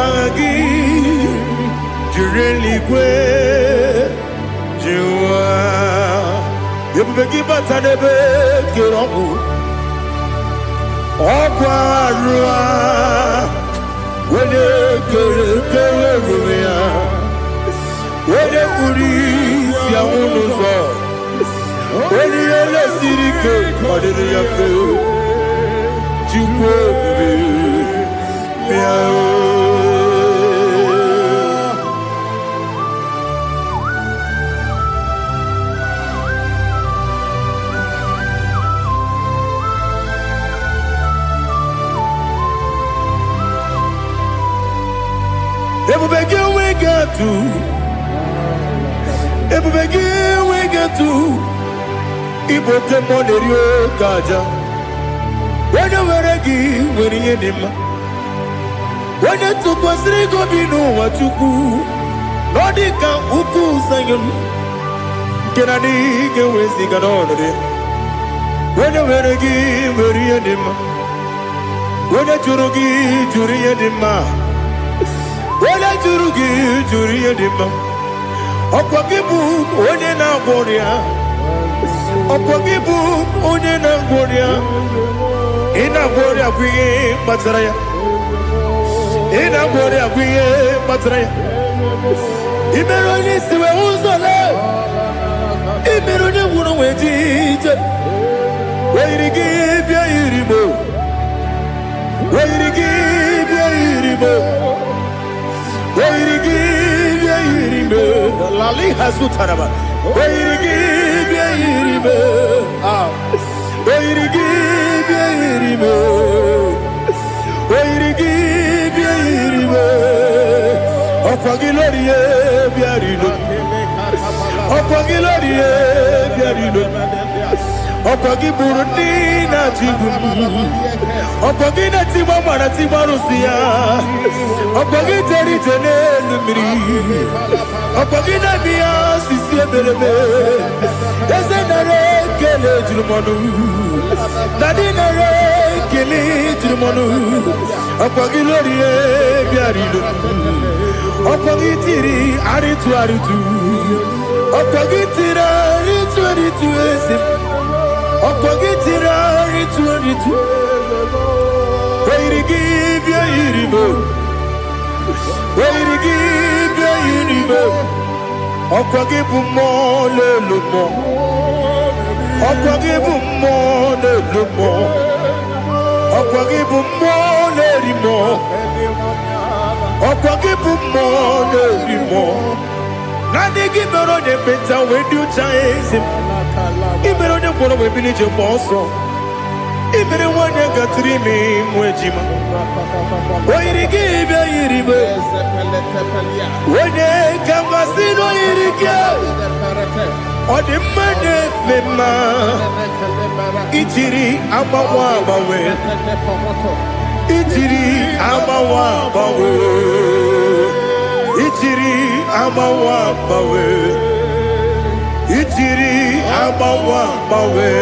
agi jureligwe jua yebeki batanebe kirobu ogwarua wele kere rumia wele kuri sia unuzo wele ele sirike odere yafe jukwe miao. Ebubege we get to Ibote monerio kaja Wena weregi weni yenima Wena tukwa srigo binu wachuku Nodika uku sanyon Kenani gewezi kanonode Wena weregi weni yenima Wena churugi juri yenima Wena jurugi juri yenima Okwagibu onye na gworia Okwagibu onye na gworia Ina gworia kwiye batara ya Ina gworia kwiye batara ya Imero ni siwe uzole Imero ni wuro wejije Weirigi bia iribo Weirigi bia iribo Weirigi bia iribo Lali hazutaraba Weirigi bia iribo Weirigi bia iribo Weirigi bia iribo Okwagilorie bia iribo Okwagilorie bia iribo Okwagiburundi na jibu Okwagina tiwa mara tiwa rusia Okwagiteri jene numiri Okwagina biya sisi ebelebe Eze nare kele jirumonu Nadi nare kele jirumonu Okwagilorie biarido Okwagitiri aritu aritu Okwagitiri aritu ezim Okwagitiri aritu Weirigi bia iribo Weirigi bia iribo Okwagibu mo lelumo Okwagibu mo lelumo Okwagibu mo lerimo Okwagibu mo lerimo Nani gibero ne beta wedu chaizim Ibero ne kworo webili je monso Ibere wane gatrimi mwejima Oirigi bia iribe Wene kangasino irige Odimane mema Ichiri amawa bawe Ichiri amawa bawe Ichiri amawa bawe Ichiri amawa bawe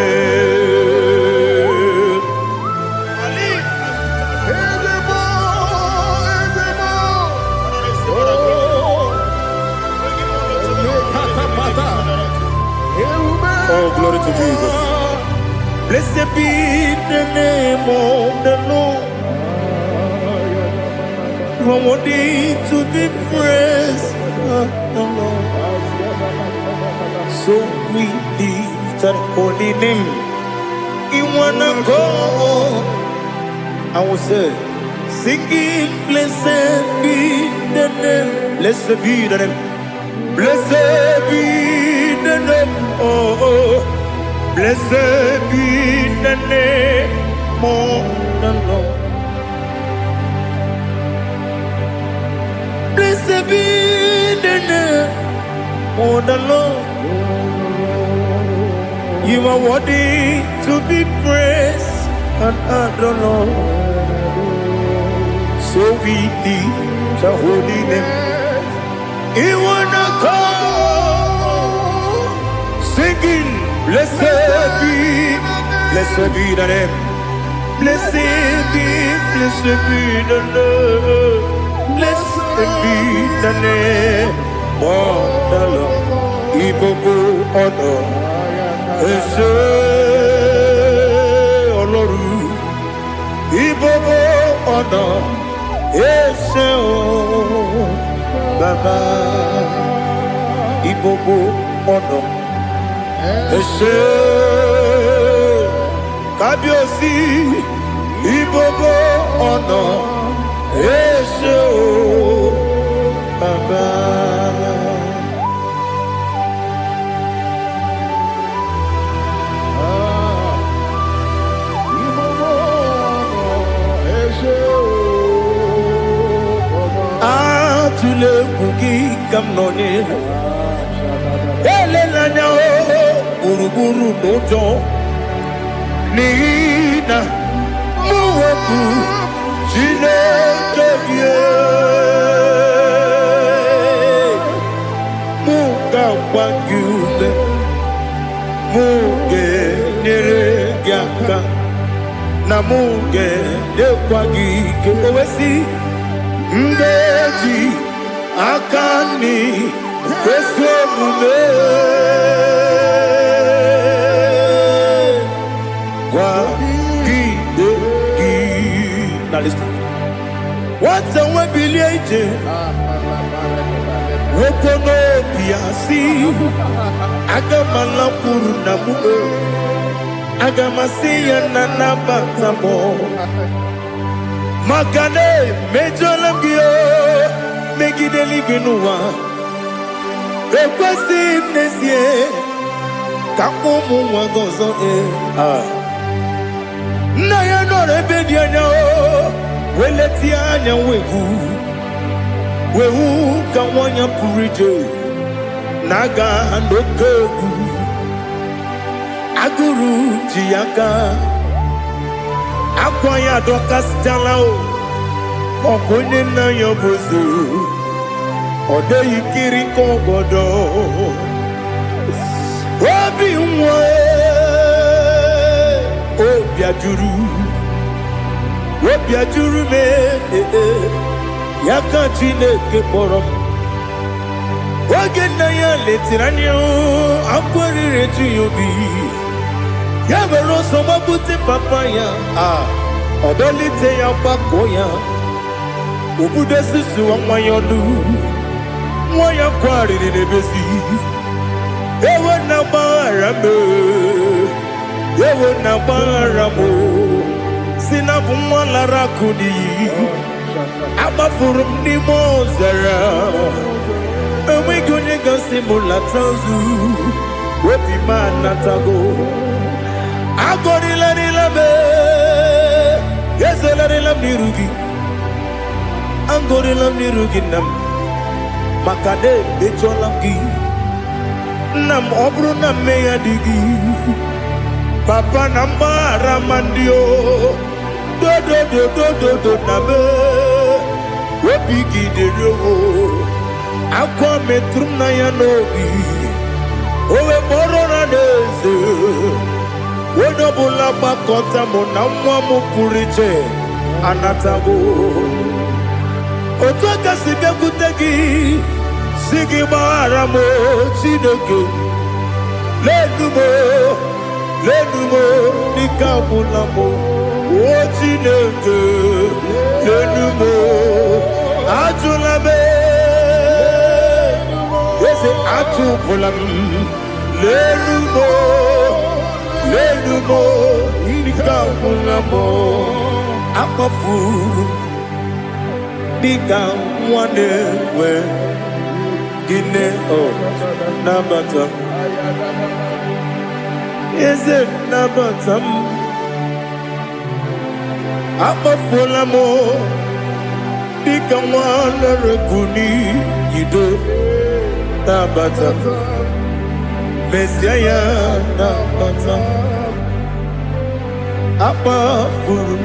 Oh, glory to Jesus. Blessed be the name of the Lord. You are worthy to be praised, the Lord. So we lift that holy name. You wanna go? I will say, singing, blessed be the name. Blessed be the name. Blessed be the name. Oh, blessed be the name of the Lord. Blessed be the name of the Lord. You are worthy to be praised and adored. So we lift the holy name. You wanna call, singing, blessed be the name. Blessed be the name.
Blessed be the name of the Lord. Ibobo honor. Ese Oloru. Ibobo honor. Ese o Baba. Ibobo honor. Ese Kabiosi. Ibobo honor. Ese o Baba. Atule kuki kamnoni. Elelanya o buruburu nojo. Nina muweku Chineke Muga wagyude Muge neregyaka Na muge dekwagike Owesi Ngeji akani Kwesomume Now listen. What's a webiliate? Wokono piasi. Agamala puru namu. Agamasiya nanabatamo. Makane mejolamgio. Megideli genua. Rekwesi nesie. Kamomu wagozo na ya no rebedi anya o weleti anya wehu ka wonya purije naga ndoku aguru jiaka akwanya dokas jala o okonye na yo bozu ode yikiri kogodo obi nwa Obiajuru me Yaka Chineke kpọrọ m Oge nna ya letiri anya akwarịrị etu ya obi ya mere ọsọ gbapute papa ya ọdọlite ya gbakọ ya obodo susu nwa ya ọnụ nwa ya kwarịrị n'ebezi ewe na gbaghara m Yewo na baramo sinabu mwalara kudi abafurum ni mozara ewe gonye gasi mulatanzu wepi manatago agori la me yezela la mirugi angori la mirugi nam makade becholangi nam obru na meya digi Papa nambara mandio do na me wepigi de rogo akwa metrum na ya nogi owe borona deze wono bula bakota mo na mwa mo puriche anatago otoka sibe kutegi sigi bara mo Chineke Lenumo nikabulamo o Chineke lenumo ajulabe ese atupulam lenumo nikabulamo akafu nikamwane we gine o nabata Is it nabatam? Apafulamo, Bikamwana Rekuni, Yido, Nabatam, Messiah, Nabatam, Apaful,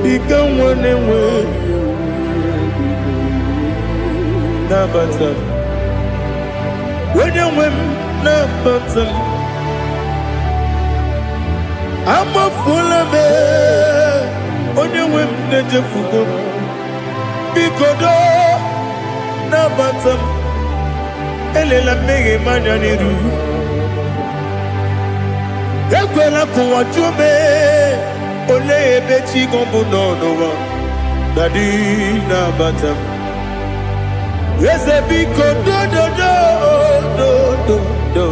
Bikamwana, Nabatam, when you win. I'm a full of it. On your women,
bikodo na batam elela mege manyaniru ekwela kuwa chume ole ebechi gombu nonowa dadi na batam eze bikodo do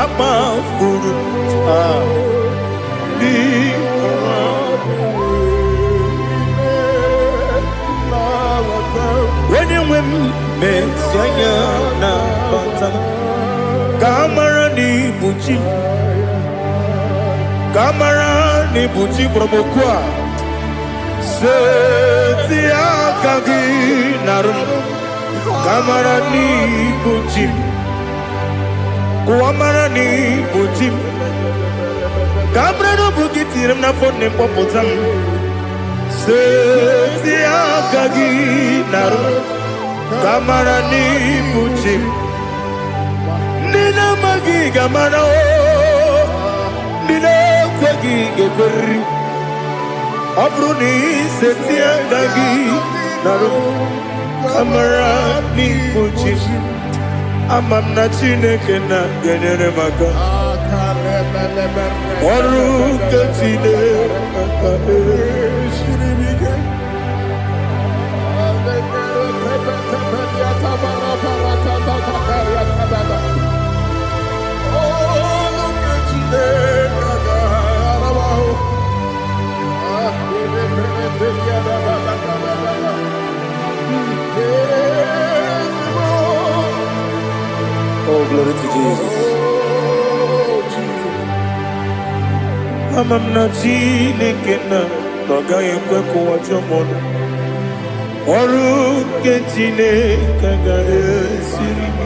ama furu when you win me sanya na batam kamara ni buchi promokwa seti akagi narum kamara ni buchi kuamara ni buchi kamara no bukitirim na phone popotam seti akagi narum kamara ni buchi nina magi kamara o nina kwagi geberi abruni seti akagi narum kamara ni buchi amam na chineke na genyere maka ọrụ nke Chineke
Oh, glory to Jesus.
amam na Chineke na agaghị ekwe ka ụwa jọọ ọnụ ọrụ nke Chineke ga-esiri m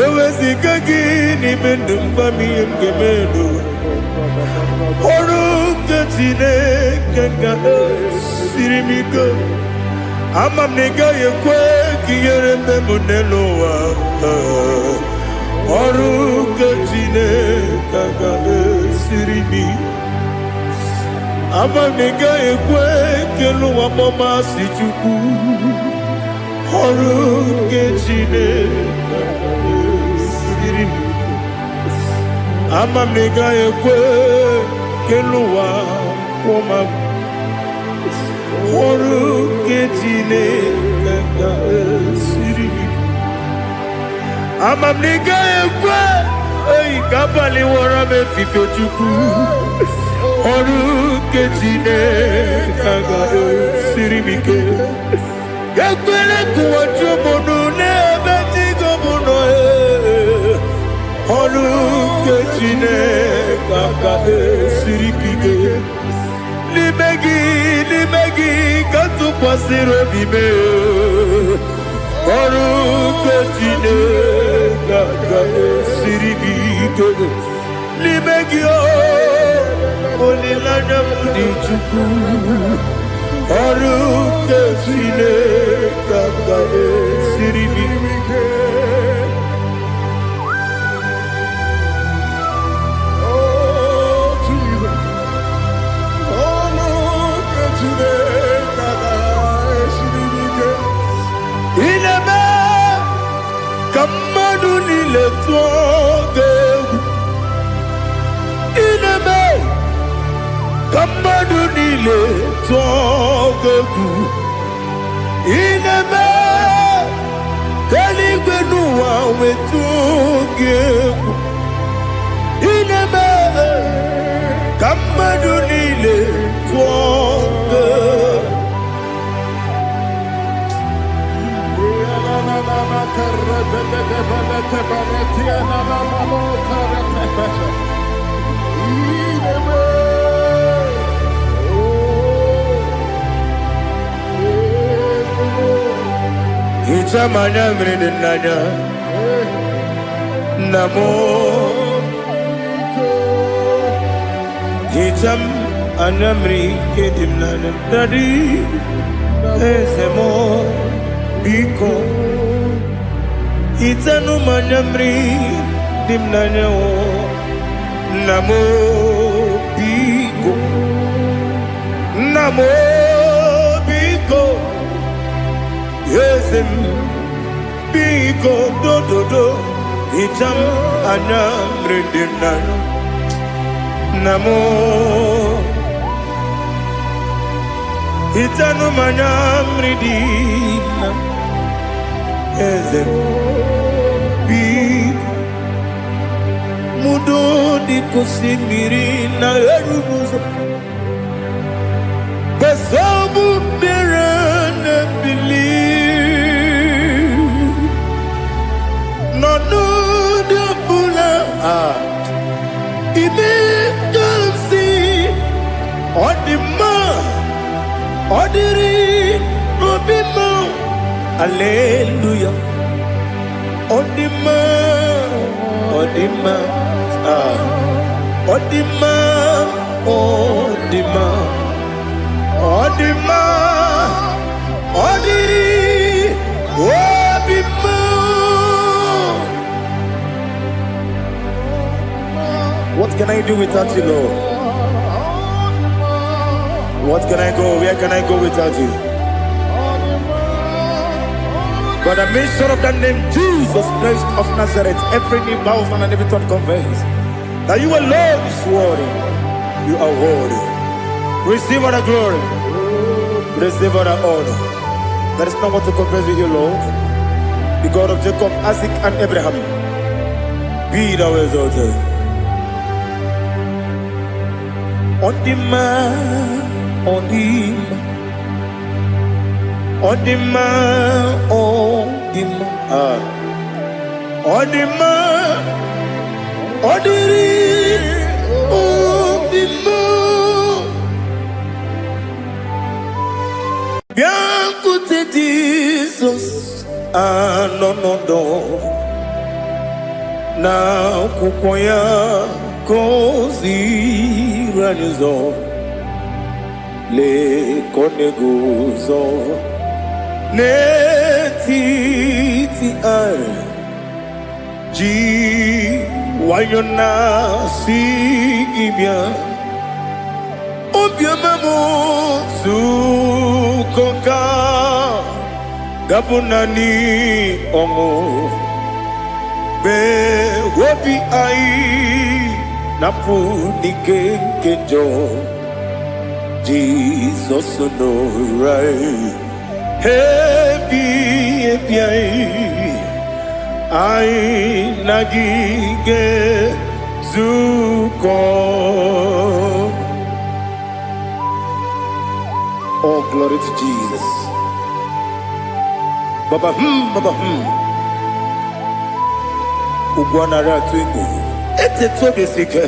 eweziga gị n'ime ndụ mgbam ihe m ga-eme ọrụ nke Chineke ga-esiri m ike amam na ị gaghị ekwe ka ihere mme m n'elu ụwa ọrụ nke Chineke ga-esiri m amam na ị gaghị ekwe ka elu ụwa gbamasị Chukwu ọrụ nke Chineke ga-esiri m amam na ị gaghị ekwe ka elu ụwa kwụma ọrụ nke Chineke ga-esiri m amam na ị gaghị ekwe ka abalị wara m efife Chukwu ọrụ nke Chineke ga-esiri m ike ekwela ka ụwa jụọ m n'ebe Chigo m nọ ọrụ nke Chineke ga-esiri m ike n'ime gị ka tụkwasịrị obi m ọrụ nke Chineke ga-esiri m ike n'ime gị olileanya m dị Chukwu ọrụ nke Chineke ga-esiri m ike Kamadu nile tuogegu ineme Kamadu nile tuogegu ineme Keligwe nuwa wetugegu ineme Kamadu nile tuogegu Itamanya mridinanya Namo Itam anamri kedimnana Dadi Ezemo Biko Itanu manyamri dimnanya o Namo Biko Namo Biko Ezem Biko do Itam Anam Rindinan Namo Itanu Manam Rindinan Ezem Biko Mudo di kusimiri na erubuzo Besobu mirana believe No de bula Ime kamsi Odima Odiri Obima Alleluia Odima Odima Odima Odima Odima Odiri Obima. What can I do without you, Lord? What can I go? Where can I go without you? But the mention of that name, Jesus Christ of Nazareth, every knee bows and every tongue confesses that you alone is worthy. You are worthy. Receive all the glory. Receive all the honor. There is no one to confess with you, Lord. The God of Jacob, Isaac, and Abraham. Be thou exalted. On the man, on the man. Odima, Odima, Odima, Odiri, Odima. Bianco te Jesus, no. Na kukoya kozi ranizo, le koneguzo. Netiti ai ji wayona si ibia obia mamo sukoka gabunani omo be wobi ai napu nikenjo Jesus no right. Happy, I nagige zuko. Oh, glory to Jesus. Baba Ugwanara twingu. Ete tobe sike.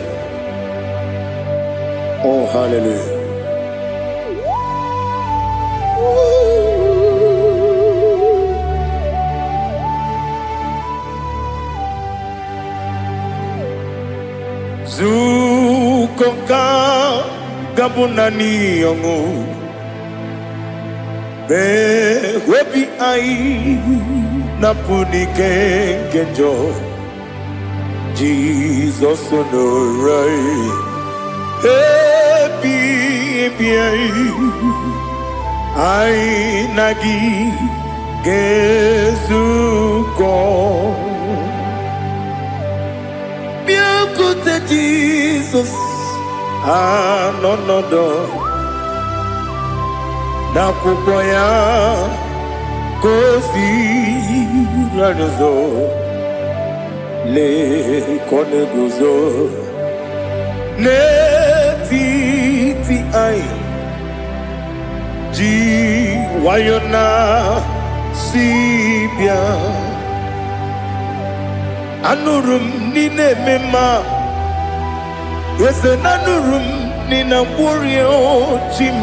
Oh, hallelujah. Zukoka gabunani yongu be webi ai napuni kenjo Jesus no right happy ai nagi gezuko Jesus, no. Na kukoya kozi ranizo le koneguzo netiti ai ji wayona sibia anurum nine mema. Yes, anurum nina warrior chim,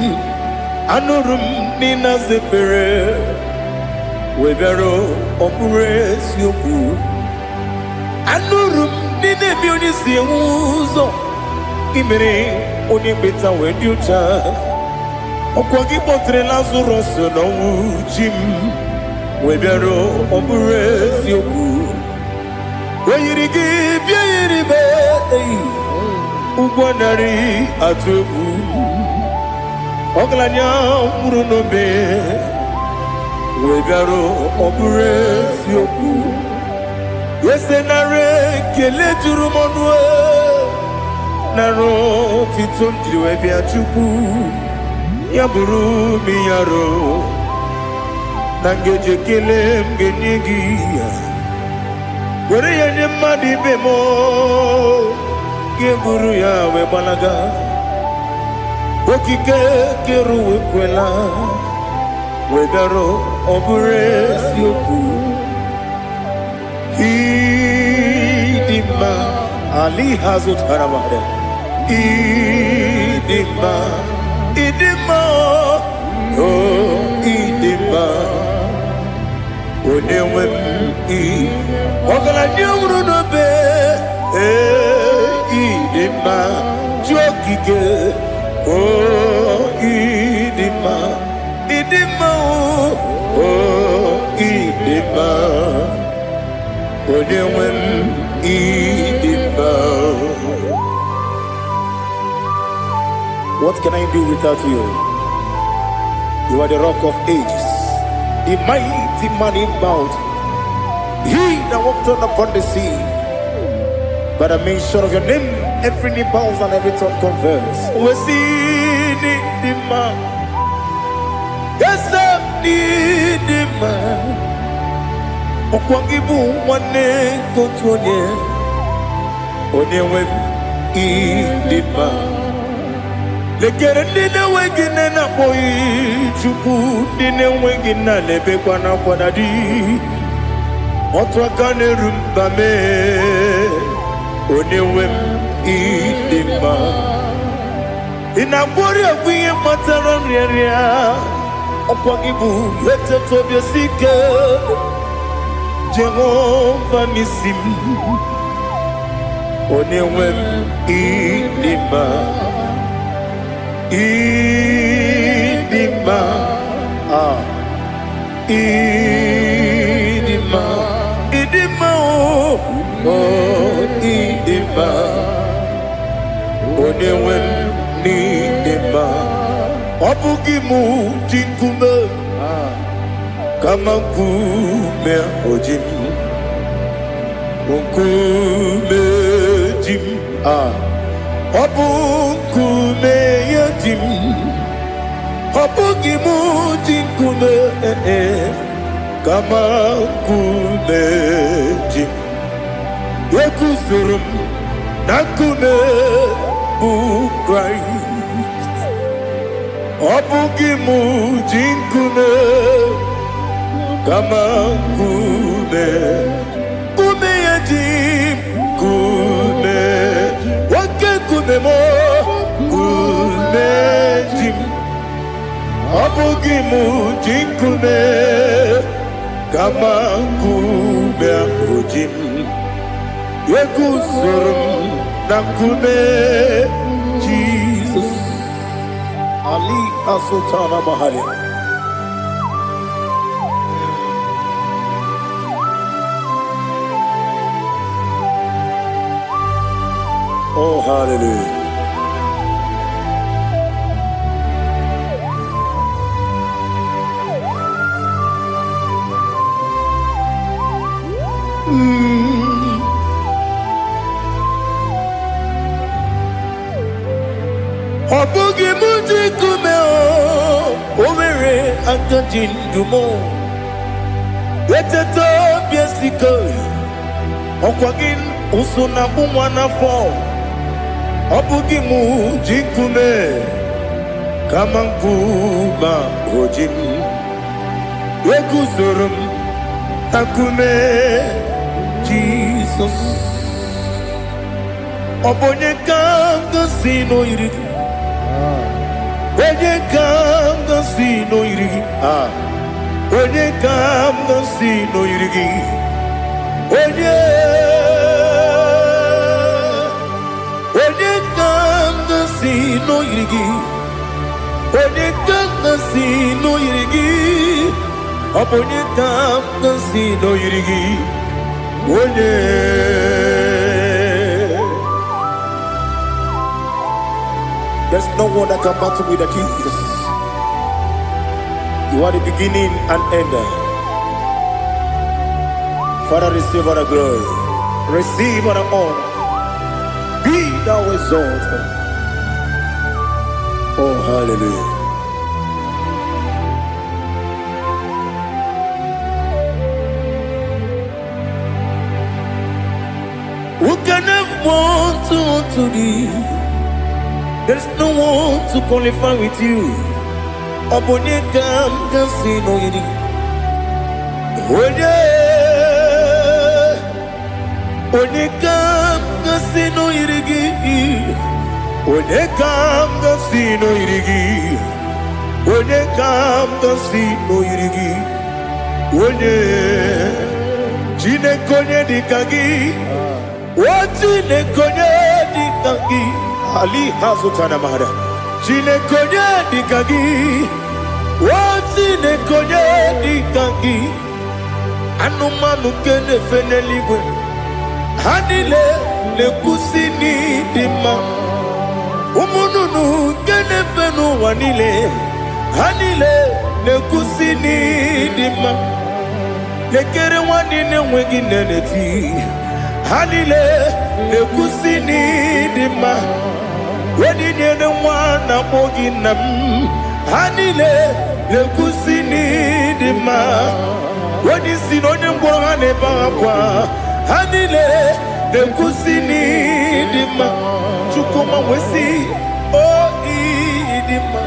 anurum nina zepere, webero operates yoku, anurum nina beauty uzo, imere onibeta weducha, okwagi potre lazarus no chim, webero operates yoku, weyirigi biayiribe. Ugwanari atubu Oglanya murunobe wegaro obures yoku yesenare kele jurumonwe naro titum jiwe bia chuku yaburu mi yaro nangeje kele mgenigi wore yanye madi bemo yeburu ya we balaga okike keru wekwela wegaro obures yoku idima ali hazut haramade idima oh idima onewem ogala nyumru no be idima jokike oh idima oh idima onewem idima.
What can I do without you? You are the rock of ages, the mighty man in battle. He that walked on upon the sea. By the mention of your name, every knee bows and every tongue confess.
We see the man. Yes, I need the man. Okwangibu wane kotonye. Onewem idima. Lekere nine wengine na boyi chuku nine wengine lebe kwa na kwa nadi otwa kane rumba me onewem idima inabori agwiye matara nriaria okwagibu yete tobye sike Jehova nisim onewem idima idima idima idima oh idima onewem idima obugimu jinkume kama kume ojim kume jim Obukume yajim Obugimu jinkume Kama kume jim Yekusurum Nakume Christ Obugimu jinkume Kama kume Kume yajim Kume Kumemo kumejim Abugimu jinkume Kama kume ujim Yekusurum nakume Jesus
Ali Asutana Mahali.
Oh, hallelujah. Obugi muji kumeo Owere akajin dumo Yeteto biesiko Okwagin usuna bumwana fo Obugi muji kume Kamankuma ojim Yekuzurum takume Jesus Obonye kanga sino irigi Onye kanga sino irigi Onye kanga sino irigi Onye kanga sino irigi Onye kanga sino irigi Onye kanga sino irigi Onye
There's no one that can battle with the Jesus. You You are the beginning and end. Father, receive all the glory. Receive all the honor. Be thou exalted. Oh, hallelujah. Who can have one to thee? There's no one to qualify with you. Abonekam can see no yidi. Onekam can see no yidi. Onekam can see no yidi. Onekam can see no yidi. One Jine konye dikagi. Wajine konye dikagi. Ali hazutana mahara. Jine konye dikagi. Wajine konye dikagi. Anumanu kene feneliwe. Hanile le kusini dima. Umununu kene fenu wanile. Hanile le kusini dima. Lekere wanine wengi neneti. Hanile le kusini dima. Wedi nyene wana mogi nam. Hanile le kusini dima. Wedi sinone mbwangane bangapwa. Hanile le kusini dima. Chukuma wesi oh idima.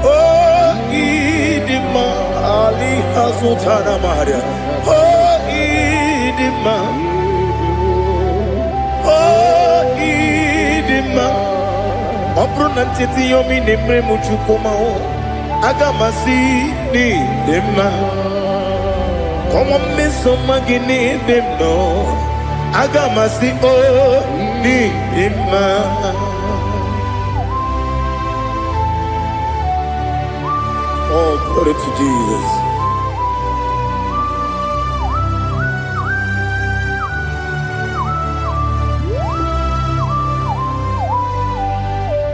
Oh idima. Ali hazutana maharia. Oh idima. Oh idima. Opronantiti yomi nemre muchukuma o. Agamasi ni dema. Como me somagini demno. Agamasi o ni dema. Oh, glory to Jesus.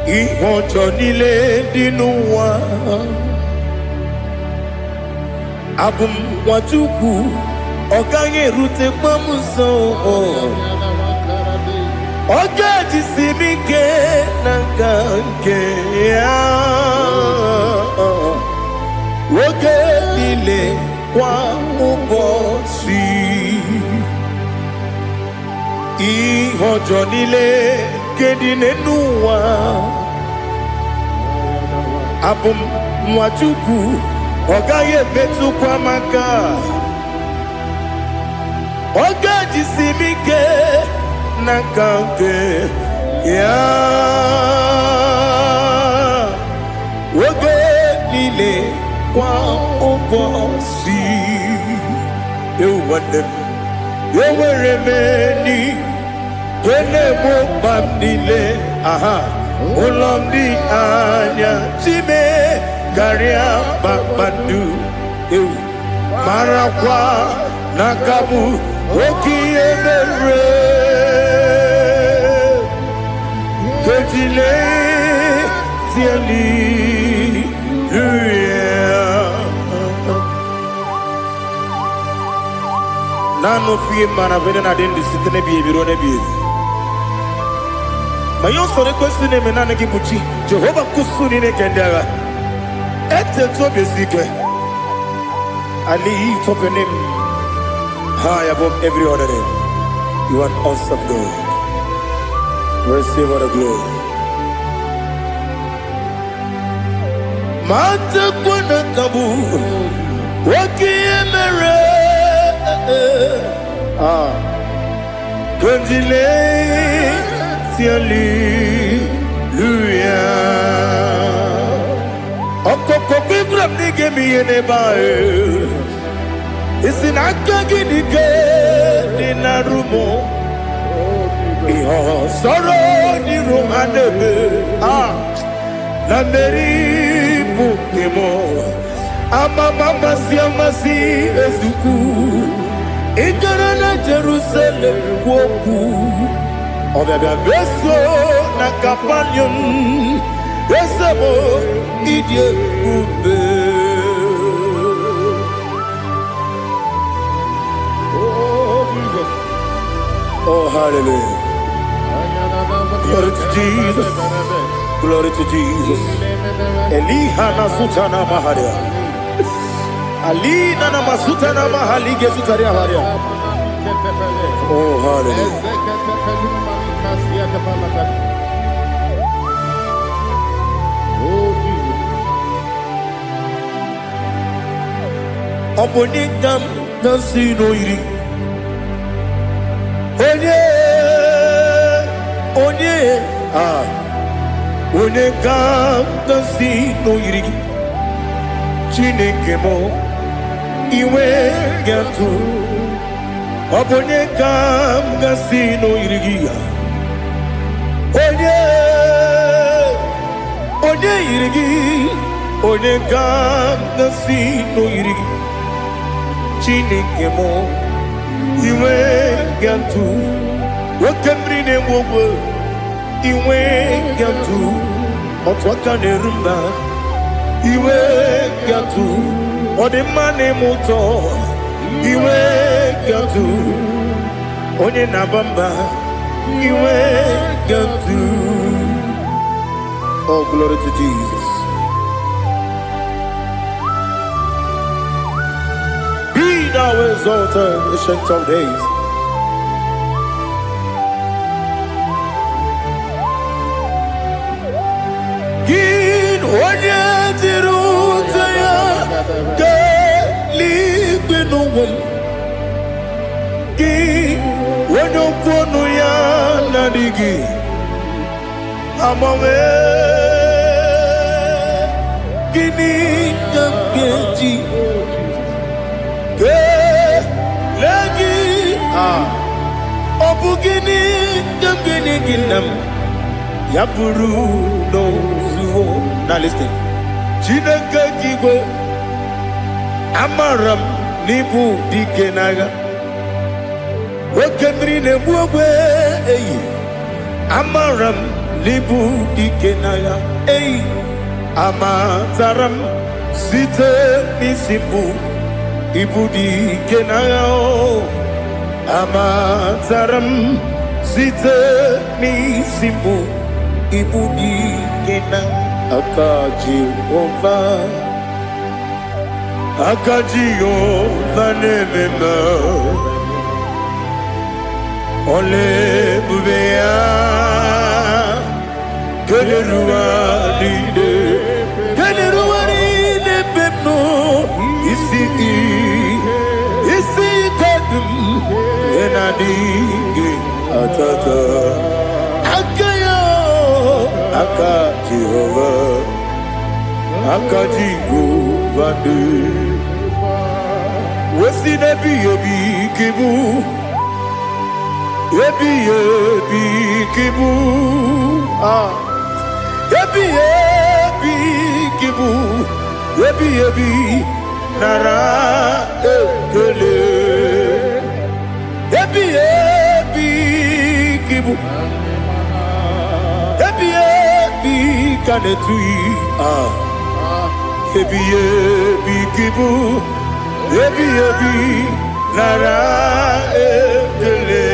Ihojo nile dinuwa. Abum wajuku. Oganye rute pamuso. Oga jisimike nanganke ya. Woge nile kwa ubosi. Ihojo nile kedine nuwa. Abum mwachuku ogaye betu kwa maka. Oga jisimike nakanke ya. Woge nile kwa ubosi. Ewandem Eweremeni Kene mo bandile aha Ulomdi anya Chime Garia Babandu Marakwa Nakabu Oki Emere Kejile Tiali Nano fiye mana vene na den disitene biye birone biye. Mayon sore kwesune menane kibuchi. Jehovah kusuni ne kendera. Ete tobe sike. I lift up your name high above every other name. You are awesome God. Receive all the glory. Mata kuna kabu. Waki emere. Kondile tiali luya. Okoko bibram nige miyene bae. Isinaka ginige dinarumo. Iho soro ni romanebe. Na meri bukemo. Ama mama siamasi ezuku. Ikarana Jerusalem woku. Obebe beso na kapanion. Esemo idie ube.
Oh, Jesus.
Oh, hallelujah. Glory to Jesus. Glory to Jesus. Elihana sutana maharia. Alina na masutana mahalige sutaria haria. Oh, hallelujah.
Oh, Jesus.
Obonikam nasino iri. Onye kam nasino iri. Chineke mo iwe gatu. Onye kam nasino iri. Onye iri. Onye kam nasino iri. Chineke mo iwe gatu. Wakemri ne wowo iwe gatu. Otwaka ne rumba iwe gatu. Odemane moto iwe gatu. Onye nabamba iwe gatu. Oh, glory to Jesus. Be thou exalted, ancient of days. Gin onye tiruta ya ke ligbe n'ụwa. Gin onye kwonu ya na-adịghị agbanwe. Gịnị ka m ga-eji kelee gị? Ọ bụ gịnị ka m ga-enye gị nna m? Ya bụrụ n'ozuo. Now listen. Chineke gị igwe, amara m n'ibu dike n'agha. Oke mmiri na-egbu ogwe eyi. Amara m n'ibu dike n'agha. Eyi. Amatara m site n'isi mbụ ibu dike n'agha. Amatara m site n'isi mbụ ibu dike n'agha. Aka Jehova na-ememe ole ebube ya keleruwa niile pepno isi kadum enadinge atata aka Jehova de wesi nebi kibu ebi kibu ebi kibu ebi nara ekele ebi kibu ebi kanetui ebi kibu ebi nara ekele.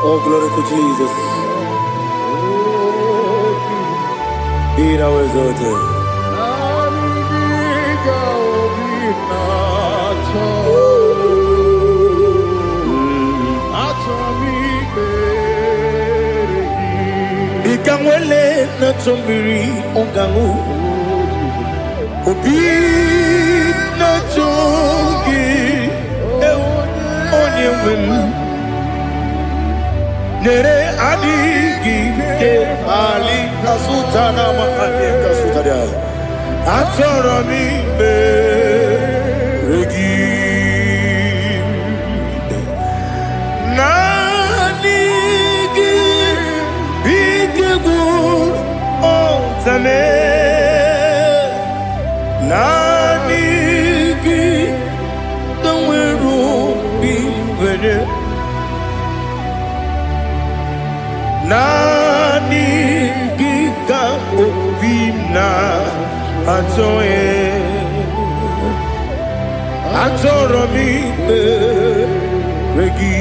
Oh, glory to Jesus. Be thou exalted. Ikangwele na chombiri ongangu Obi na chogi onye wim Nere adigi ke ali kasutana mahali kasutaria Atoro mi beregi Nanigi bikegur ontame Nanigi tanweru bivere Nanigi ka ovina atoe Atoro mi regi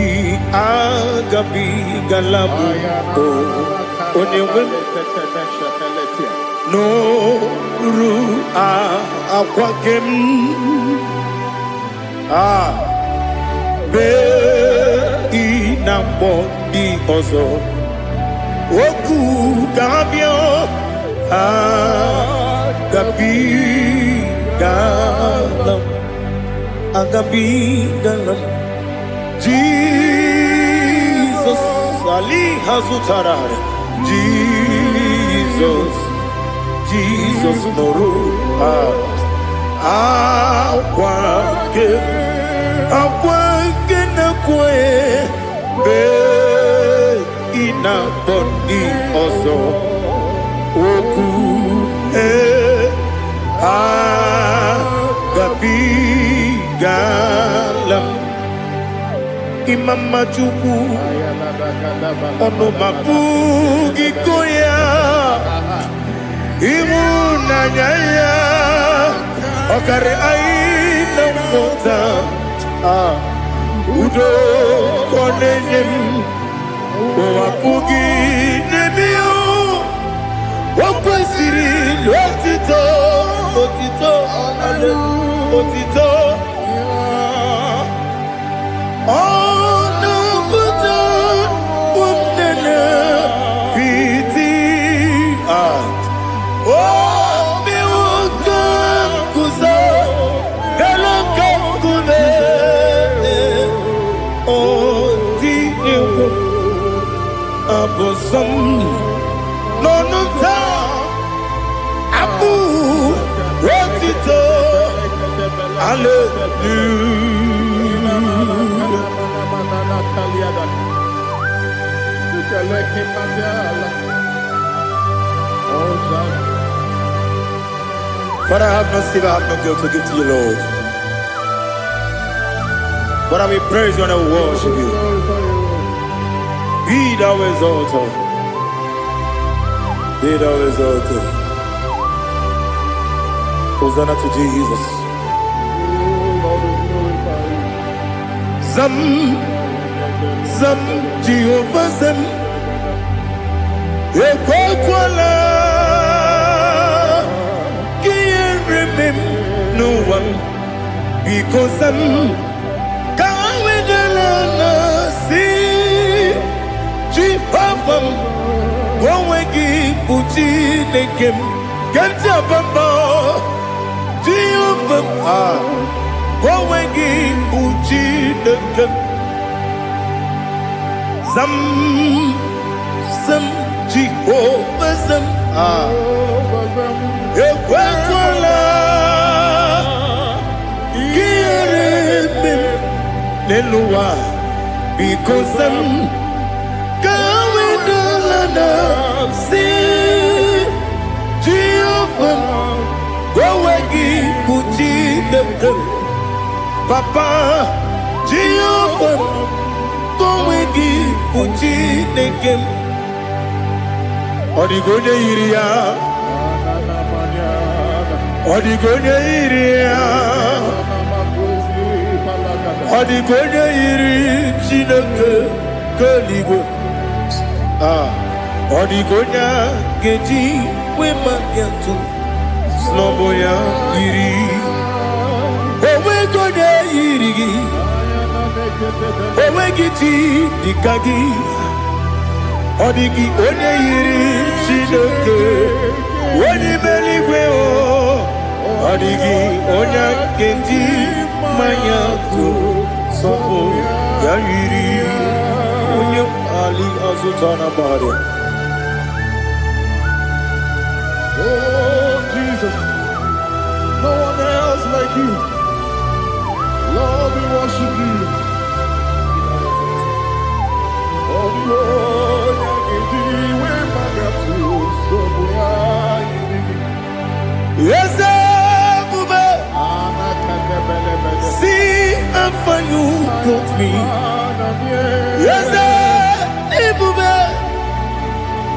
agabi galabu onewe no ru akwakem be inambo di ozo oku gabio agabi galam Jesus Ali Hazutarad Jesus Noru Akwake na kwe be ina bondi ozo oku gabi galam Imama Chuku ono mapugi koya imuna nyaya okare aina mota udo konenyem wapugi nebio wakwesiri lotito ale otito Nonunta Abu Rotito Father, have mercy, I have no guilt to give to you, Lord. But we praise you and I worship you. Be thou exalted. Be thou exalted. Hosanna to Jesus. Zam Jehovah Zam Ekwakwala Can't remember no one because Zam Kawedalana see Jehovah Gowegi Puchi Nekem Gajabamba Jehovah Gowegi Puchi Nekem Zam Jehovah Zam Ekwakwala Kieremem Nenua because Zam Kawedalana see Jehovah Gowegi Puchi Nekem Papa Jehovah Gowegi Puchi Nekem Odigonya iria Odigonya iri Chineke Kaligo Odigonya geji we magetu snoboya iri. Owe gode irigi. Owe giti dikagi. Odigi onye iri Chineke. Wani meligwe o. Odigi onya geji mayaku snoboya iri. Onye ali azutana bari.
Oh, Jesus. No one else like you. Lord, we worship you. Oh, Lord, I give you my gratitude. So we are you.
Yes, see how far you brought me. Yes,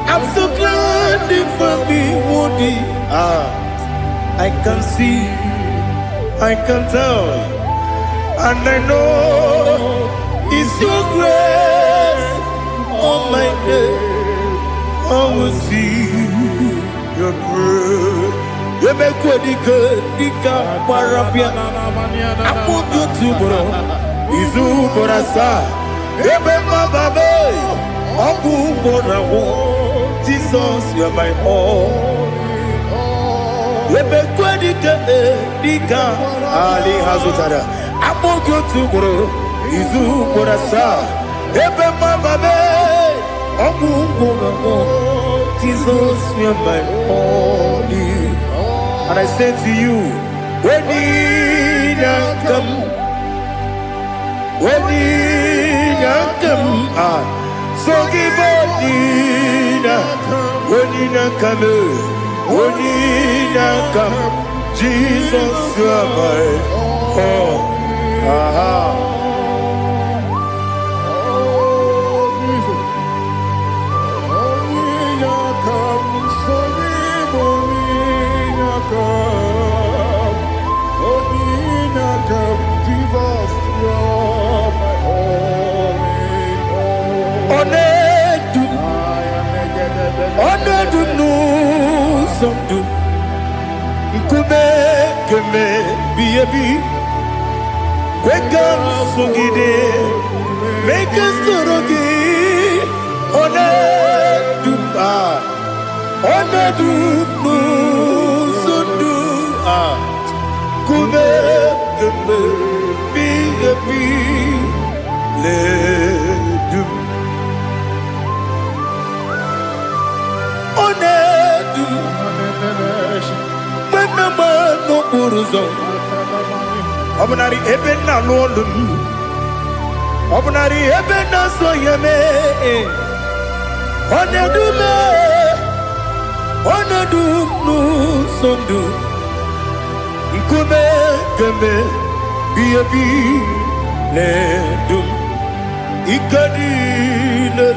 I'm so glad you found me worthy. I can see, I can tell, and I know it's your grace. On my day, I will see your grace. You make what you could, you can't parapia. I put you to bro. Izu borasa. You make my baby. Aku borawo. Jesus, you're my all. You make what you can, Ali Hazutara. I put you to bro. Izu borasa. You make my baby. Aku borawo. Jesus, you're my all. And I say to you, when you come, so give when you come, Jesus, you are my all. Onedu no somdu keme biebi kweka sugide make sorogi onedu no somdu keme biebi le du onedu menama no buruzo obunari ebena lolum obunari ebena soyeme onedu no sondu nkume keme biebi le dum ikadi le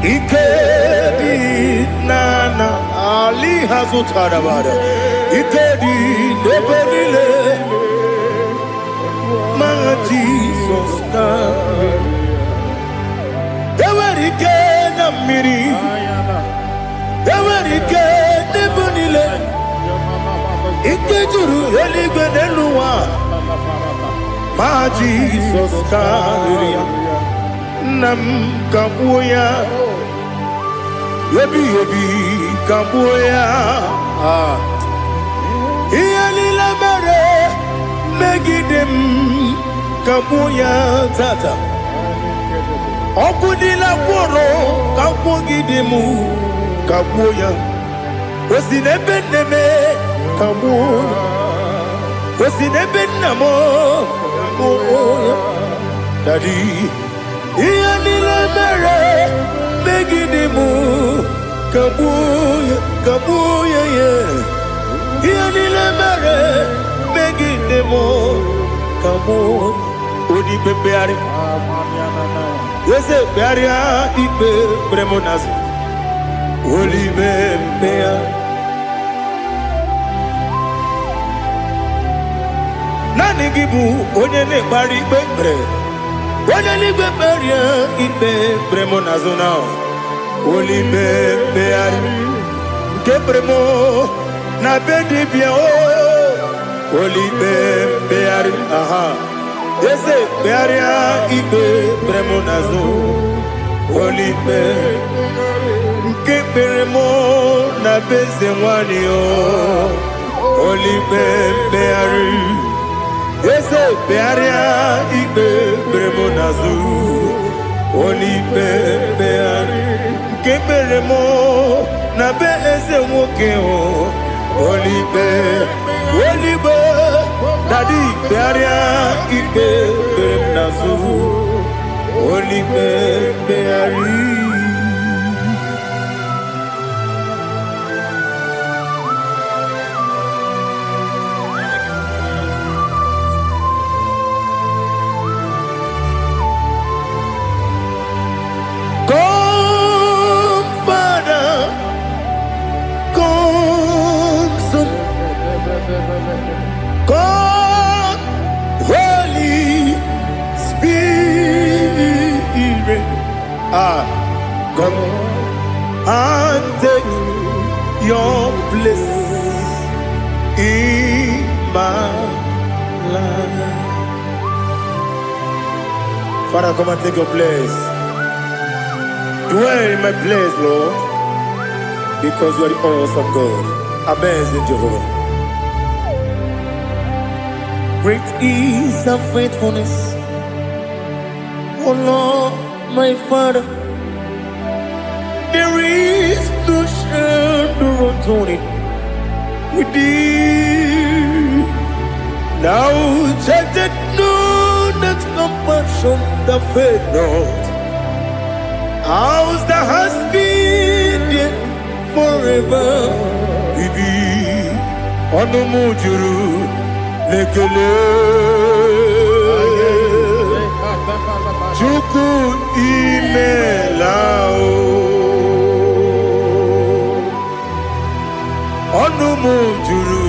Ikedi nana Ali Hazutara bada Ikedi nebenile Ma Jesus name Ewerike na miri Ewerike nebenile Ikejuru eligwe neluwa Ma Jesus name Nam kabuya Yebi kabuya Iyali la mere Megidem kabuya tata Okudila kworo kabugidemu kabuya Osinebeneme kabuya Osinebenamo kabuya Daddy Iyali la mere Megidemu kabuya yeah. Iyali la mere Megidemu kabuya Odi bebeari Yese bearia ibe bremonas Oli bebea Nani gibu onye ne bari bebre Onye ligbe beria ibe bremonas now
Olibe beari Kebremo na bedi bien o Olibe beari aha Eze bearia ibe bremo nazo Olibe Kebremo na beze wani o Olibe beari Eze bearia ibe bremo nazo Olibe beari Keberemo na be eze nwoke o Olibe Daddy bearia ibe berem nazu Olibe beari God, Holy Spirit, come and take your place in my life. Father, come and take your place. Dwell in my place, Lord, because you are the awesome God. Amazing Jehovah. Great is thy faithfulness, O Lord, my Father. There is no shadow of turning with thee. Thou changest not that compassion that faith not. Ours that has been forever with thee. Onumujuru lekele Chuku imelao Onumujuru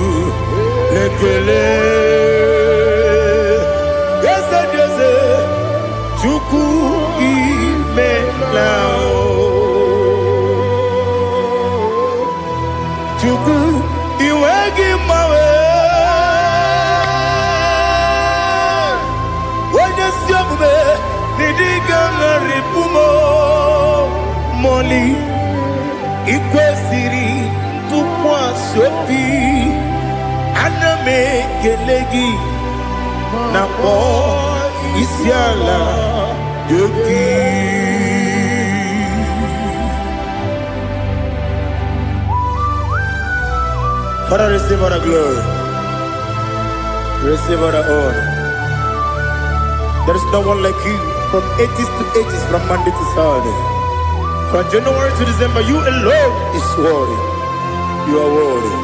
lekele Yese Chuku imelao Chuku iwegi mawe Nidigangaripumo Moli Ikwesiri Tukwa sopi Aname kelegi Napo Isiala Yoki Father, receive all the glory, receive all the honor. There is no one like you. From ages to ages, from Monday to Saturday, from January to December, you alone is worthy. You are worthy.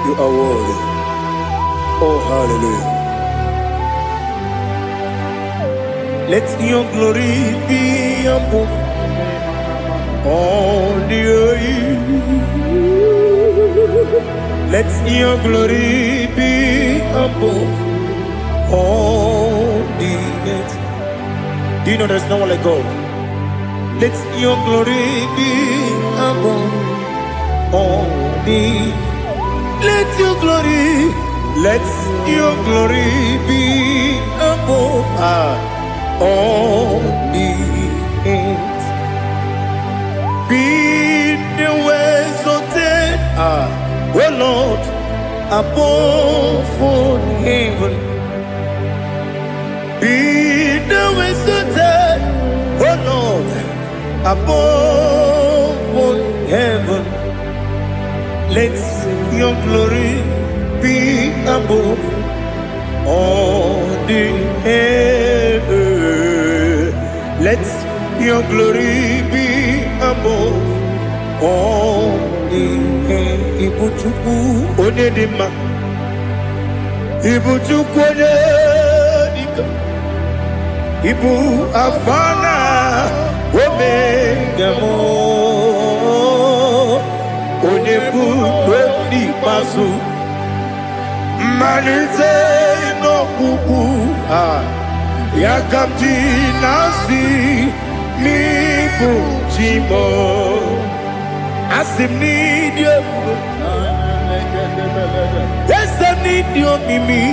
You are worthy. Oh, hallelujah. Let your glory be above all the earth. Let your glory be above all the earth. Do you know there's no one like God? Let your glory be above all the. Let your glory be above all the earth. Be the exalted, oh Lord, above all heaven. Be the exalted, oh Lord, above all heaven. Let your glory be above all the earth. Let your glory be above all the earth. Ibuchuku onedima, Ibuchuku onedika. Ibu afana omega mo Onebu weni masu Manize no kuku Yakamji nasi Mibu Jimo Asim need you. Yes, I need you, Mimi.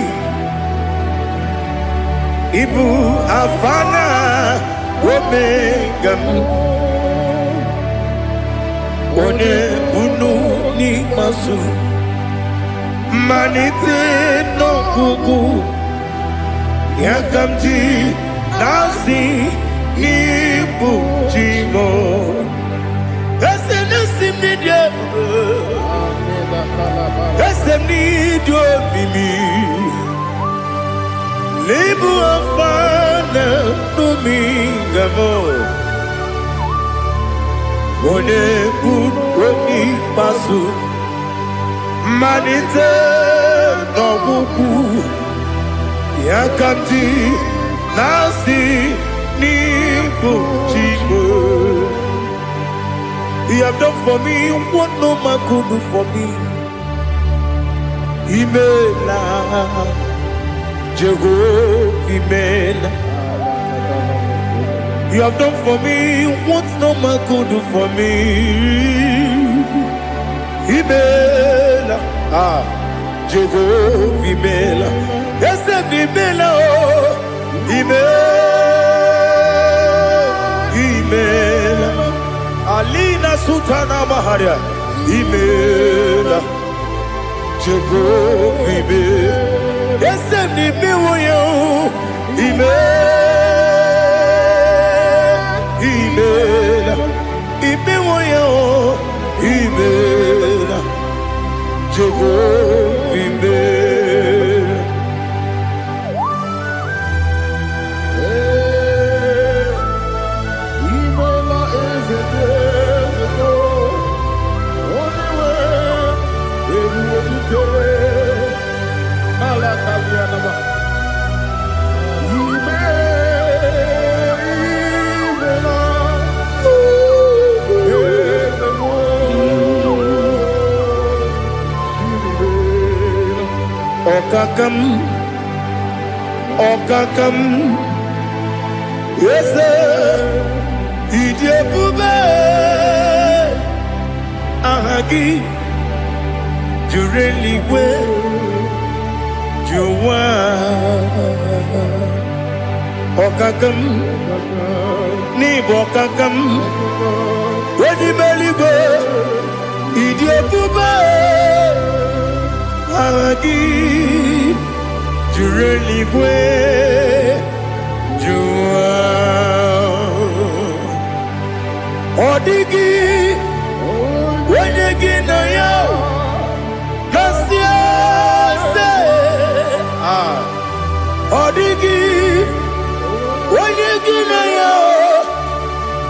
Ibu Afana Omega One Bunu Ni Masu Manite no Gugu Yakamji Nasi Ibu Jimo Esenesim Nidia Esem Nidio Mimi Libu Afana Numingamo One Bunu Masu Manite no Gugu Yakamji Nasi Nibu Jimo. He have done for me what no man could do for me. Imela Jehovah Imela. You have done for me what no man could do for me. Imela Jehovah Imela. Yes, Imela Imela Alina Sutana Maharia Imela Jehovah Imela Yes, Imela Imela Imela Jehovah Imela. Okakam, yes, Idiabube, Ahagi, Jureli, Juwa, Okakam, Nibokakam, Wadibeligo, Idiabube, Ahagi. Jureli Gwe Jua Odigi Wenegi na yo Nasia se Odigi Wenegi na yo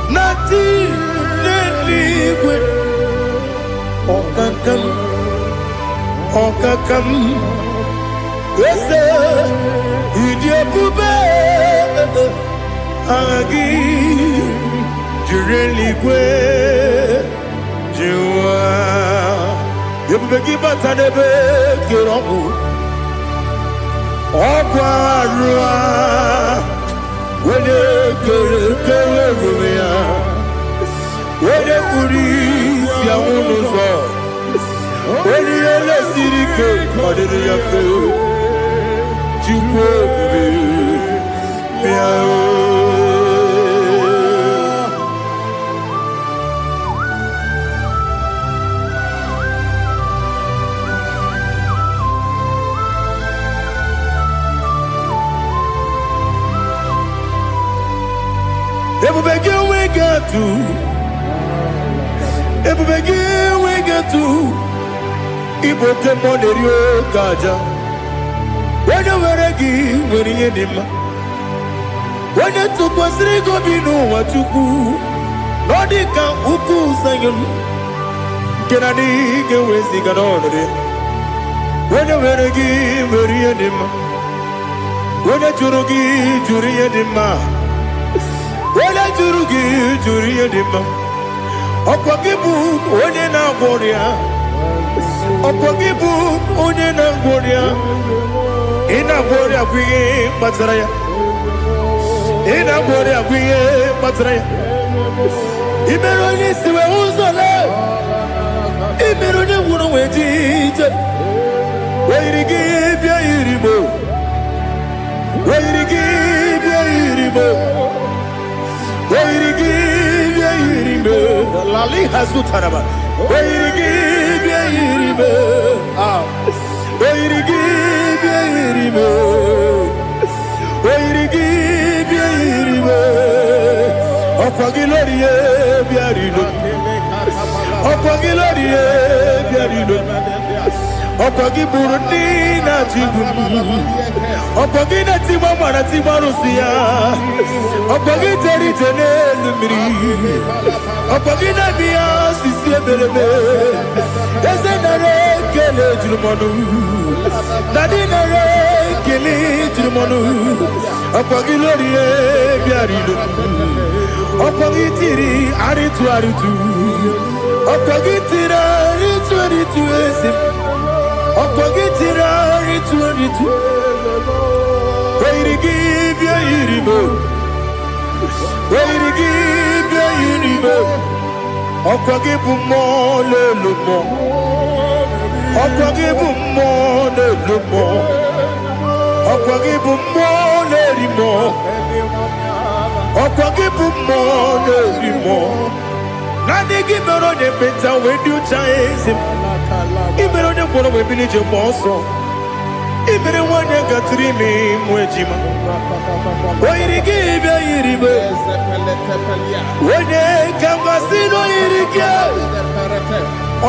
Nati Neli Gwe Okakam Yes, Idiabube Agi Jureli Gwe Jua Yebubegi Batanebe Kiromu Ogwarua Wene Kere Rumia Wene Kuri Siamunuzo Wene Ele Sirike Madene Yafe Ebubege we get to Iboke Monerio Kaja. When you were a gay, when you did him, when you took was Rigo Bino, what you do, Nordica, Uku, Sayon, can I dig away, Sigan on it? When you were a gay, when you did him, when you Jurugi, Juria Dima, when I Jurugi, Juria Dima, Okagibu, when you now warrior, Okagibu, when you now warrior. Ina bori akwiye patraya. Ina bori akwiye patraya. Imeroni siwe uzole. Imeroni wuno wejije. Wairigibya iribo. Wairigibya iribo. Wairigibya iribo. Lali hazutaraba. Wairigibya iribo. Wairigibya iribo. Wairigibya iribo. Okwagilorie biarino. Okwagilorie biarino. Okwagi Burundi na Jibu. Okwagi na Tiwa Mara Tiwa Rusia. Okwagi Teri Tene Lumiri. Okwagi na Bia Sisi Ebelebe. Ezenare Kele Jirumonu. Nadinare Kele Jirumonu. Okwagi Lorie Biarino. Okwagi Tiri Aritu Aritu. Okwagi Tiri Aritu Aritu Esim. Okwagitira ritu. Wairigibya iribo. Wairigibya iribo. Okwagibu mole lumo. Okwagibu mole lumo. Okwagibu mole rimo. Okwagibu mole rimo. Nani gibero de beta wedu chaizim. Ibero de boro we bilije monso. Ibere wanya gatrimi mwejima. Wairigibya iribe. Wene kangasino irige.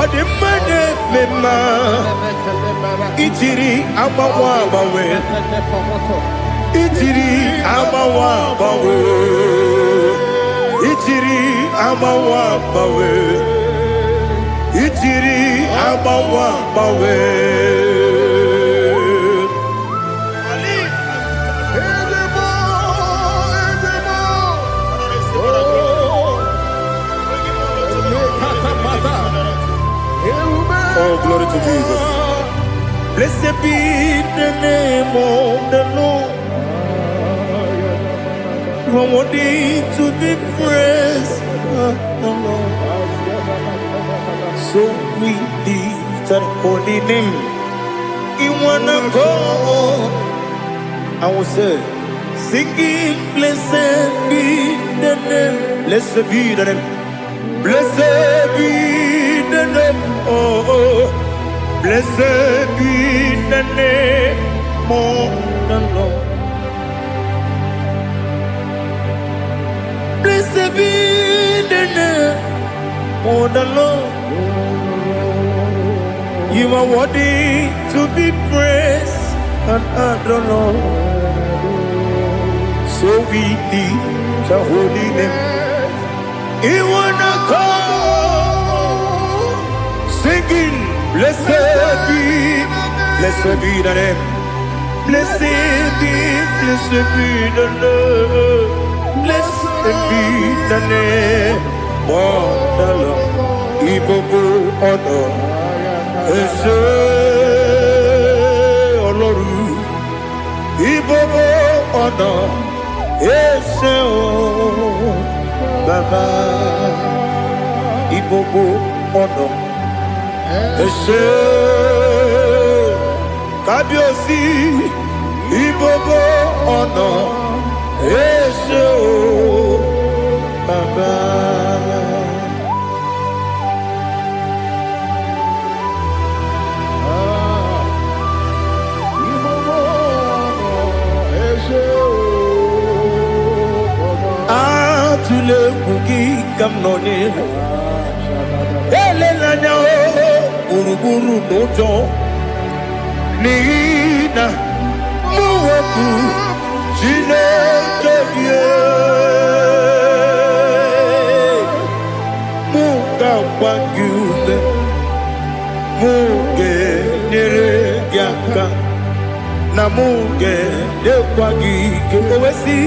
Odimane mema. Ichiri amawa bawe. Ichiri amawa bawe. Ichiri amawa bawe. Ichiri amawa bawe. Oh, glory to Jesus. Blessed be the name of the Lord. You are worthy to be praised, Lord. So we lift our holy name. You wanna go? I will say, singing, blessed be the name. Blessed be the name. Blessed be the name. Oh, blessed be the name of the Lord. Blessed be the name of the Lord. You are worthy to be praised and adored. So we lift the holy name. You wanna call, singing, blessed be the name. Blessed be the Lord. Blessed be the name of the Lord. Ibobo honor. Ese Oloru. Ibobo honor. Ese o Baba. Ibobo honor. Ese Kabiosi. Ibobo honor. Ese o Baba. Atule kuki kamnoni. Ele lanya o uruburu nojo. Nina muwaku jine kebye. Muka wagyume. Muge nere gyaka. Na muge dekwagi kewesi.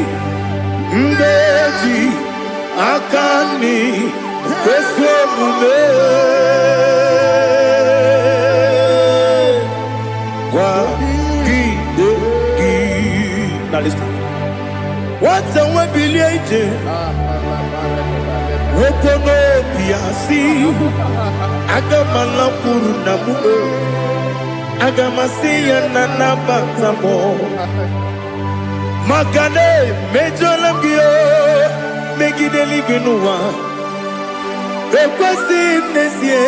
Ngeji akani kwesomume kwa kidogi. Now listen. What's a webiliate? Wokono piasi agamala puru namu agamasi ya nanabantamo Makane mejolamgio megideli genuwa ekwesi nesie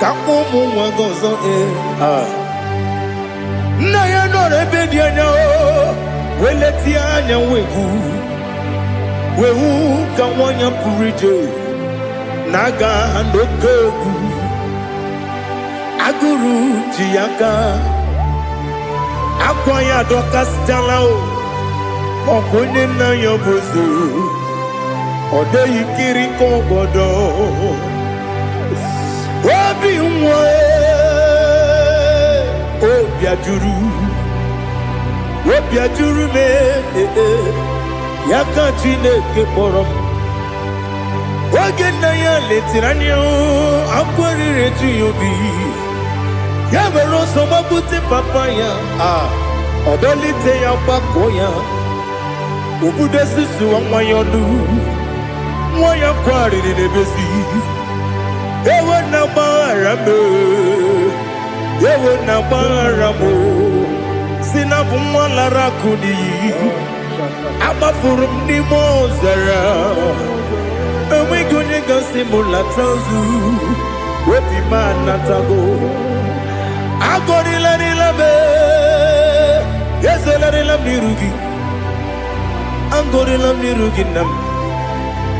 kamumu wagozo na ya nore bedi anya weleti anya wehu kawanya purije naga ndokogu aguru jiyaka akwanya dokas jalao okonye na yobozo ode yikiri kogodo obi nwa obi ajuru me yaka Chineke kpọrọ m oge nna ya letara anya akwarịrị eju ya obi ya mere ọsọ gbapute papa ya ọdọlite ya gbakọ ya obodo susu nwa ya ọnụ nwa ya kwarịrị n'ebezi ewe na gbaghara m si na bụ nwa lara akụ n'iyi agbafuru m n'ime ọzara enweghị onye gasị m lata ozu obi m anatago agọrịlarịla m ezelarịla m n'iru gị agọrịla m n'iru gị nna m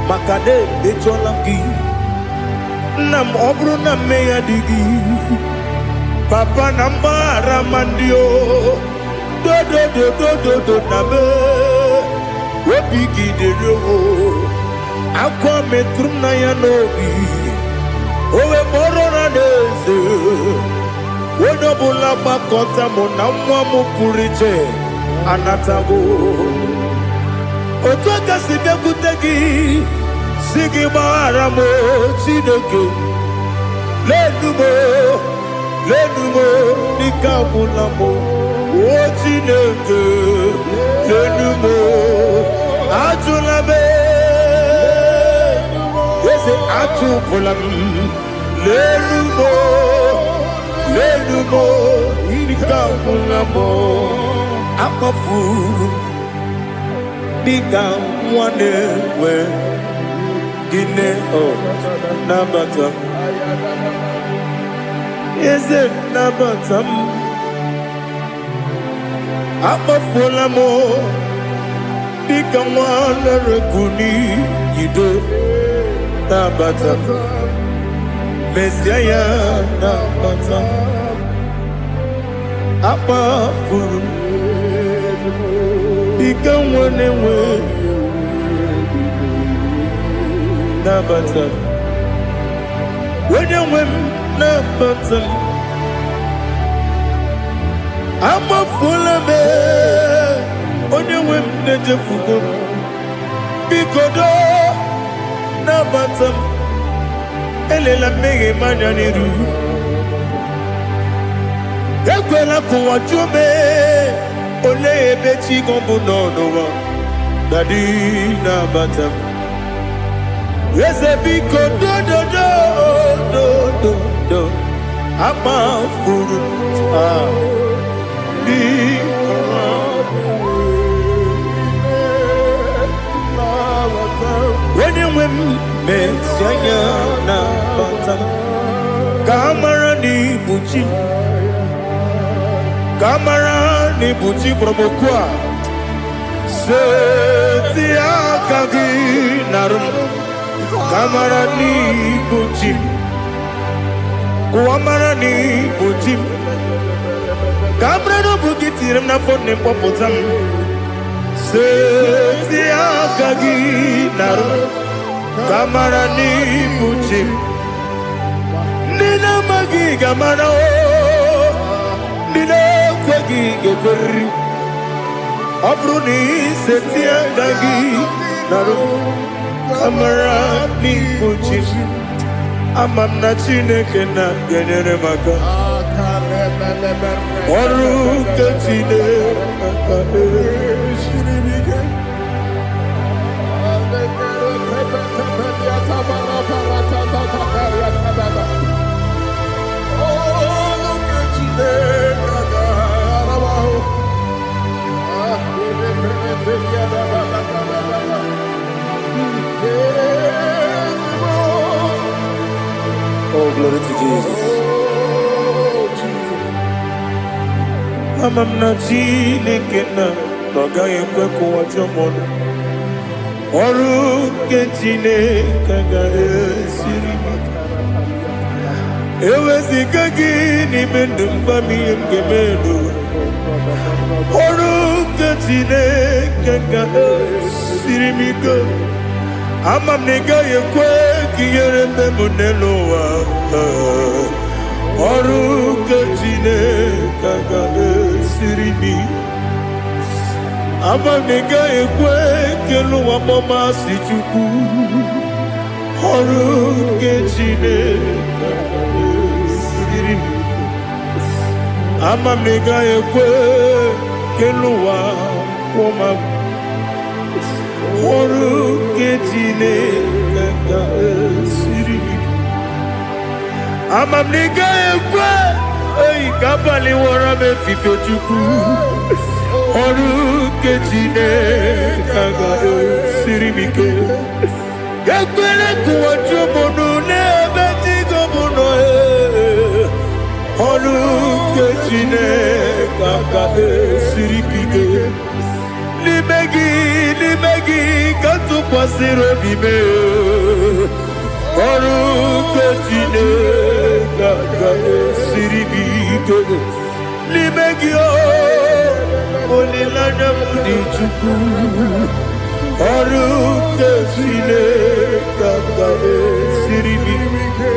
maka na emejọla m gị nna m ọ bụrụ na mmehie adịghị papa na mgbaghara ma ndị o dodododododo na me obi gị dere o akwa metụrụ m na ya n'obi o wee kpọrọ na n'eze onye ọbụla gbakọta mụ na nwa m pụrụ iche anatago otu aka si bịakwute gị si gị gbaghara m Chineke lenumo dịka agwụla m o Chineke lenumo ajụla m eze atụpụla m lenumo dịka agwụla m akpafuru dịka nwa na-enwe gịnị nabata m eze nabata m akpafuola m dịka nwa na-erekwu n'iyido nabata m mesia ya nabata m akpafuru dịka nwa na-enwe nabata m onye nwe m nabata m amafuola m onye nwe m na-ejefugo m biko do nabata m elela mmehie m anya n'iru ekwela ka ụwa jụọ m olee ebe chi gọ bụ n'ụwa dadi nabata m eze biko do akpafuru onye nwe m mesi anya nabata m ka amara n'ibu chi ka amara n'ibu chi kpọrọmokwu a seti aka gị narụ m ka amara n'ibu chi kuamara n'ibu chi ka amara n'obu gị tiri m n'afọ nne mkpọpụta m seti aka gị narụ ka amara n'ibu chi ndị na-amaghị ga-amara o ndị na-ekweghị ga-ekweriri ọ bụrụ na iseti aka gị narụ ka amara n'ibu chi ama m na Chineke na-enyere m aka ọrụ nke Chineke
Oh, glory to Jesus. Amam na Chineke na n'ọgaghị ekwe ka ụwa jọọ m. Ọrụ nke Chineke ga-esiri m. Eweziga gị n'ime ndụ mgbam ihe m ga-eme n'ụwa. Ọrụ nke Chineke ga-esiri m ike. Ama m na ị gaghị ekwe ka ihere eme m n'elu ụwa. Ọrụ nke Chineke ga-esiri m ike. Ama m na ị gaghị ekwe ka elu ụwa gbamasị Chukwu. Ọrụ nke Chineke ga-esiri m ike. Ama m na ị gaghị ekwe ka elu ụwa kwụma m. Ọrụ nke Chineke ga-esiri m ike. Ama m na ị gaghị ekwe ka abalị wara m efife Chukwu. Ọrụ nke Chineke ga-esiri m ike. Ekwela ka ụwa jụọ m n'ebe Chigo m nọ. Ọrụ nke Chineke ga-esiri m ike. N'ime gị ka tụkwasịrị obi m. Ọrụ nke Chineke ga-esiri m ike. N'ime gị olileanya m dị Chukwu. Ọrụ nke Chineke ga-esiri m ike.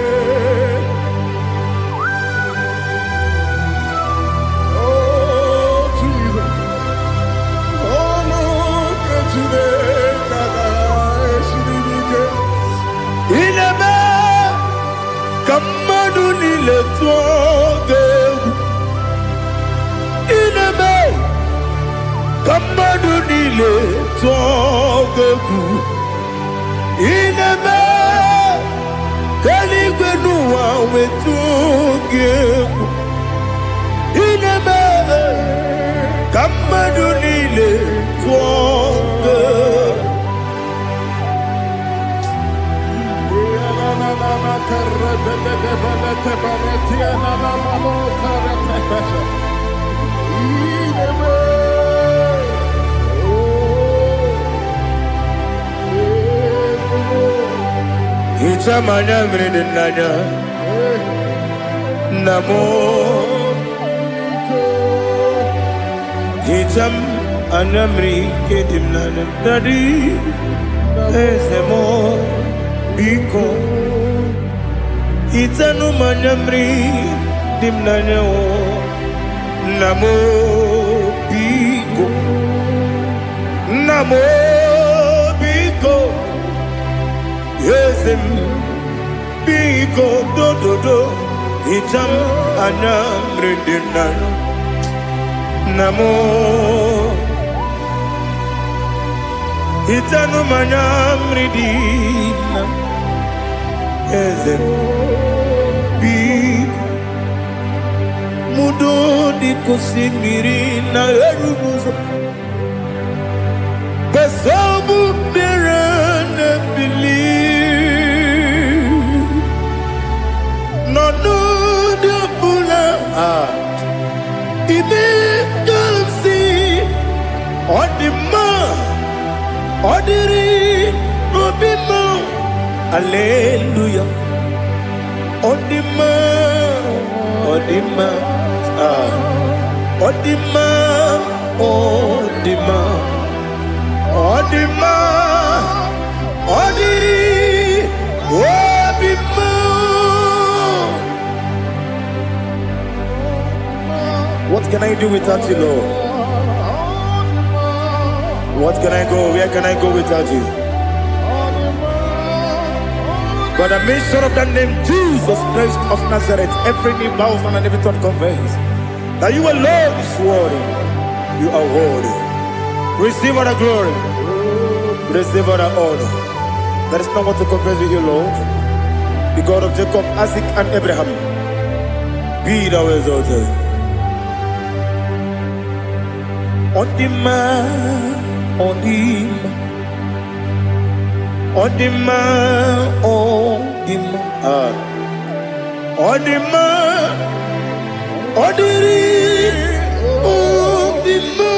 Ineme ka mmadụ niile tụọ gị egwu. Ineme ka mmadụ niile tụọ gị egwu. Ineme ka eluigwe n'ụwa wee tụọ gị egwu. Ineme ka mmadụ niile tụọ gị egwu. Ichamanya mrede nanya namo. Icham anamri kedim nana dadi esemo biko. Itanu manyamri dimnanya o namo biko. Namo biko. Yesem biko do do do. Icham anamri dimnanya namo. Itanu manyamri dimnanya. Yesem biko. Mudo di kusimiri na erumuzo. Besobu birane believe. No no de bula. Ibe kamsi. Odima. Odiri. Obima. Hallelujah. Odima. Odima. Odima. Odima. Odima. Odiri. Obima. What can I do without you, Lord? What can I go? Where can I go without you? But the mention of that name, Jesus Christ of Nazareth, every knee bows and every tongue confess that you alone is worthy. You are worthy. Receive all the glory. Receive all the honor. There is no one to compare with you, Lord. The God of Jacob, Isaac, and Abraham. Be thou exalted. On the man, on the man, on the man, on the man, on the man, on the man.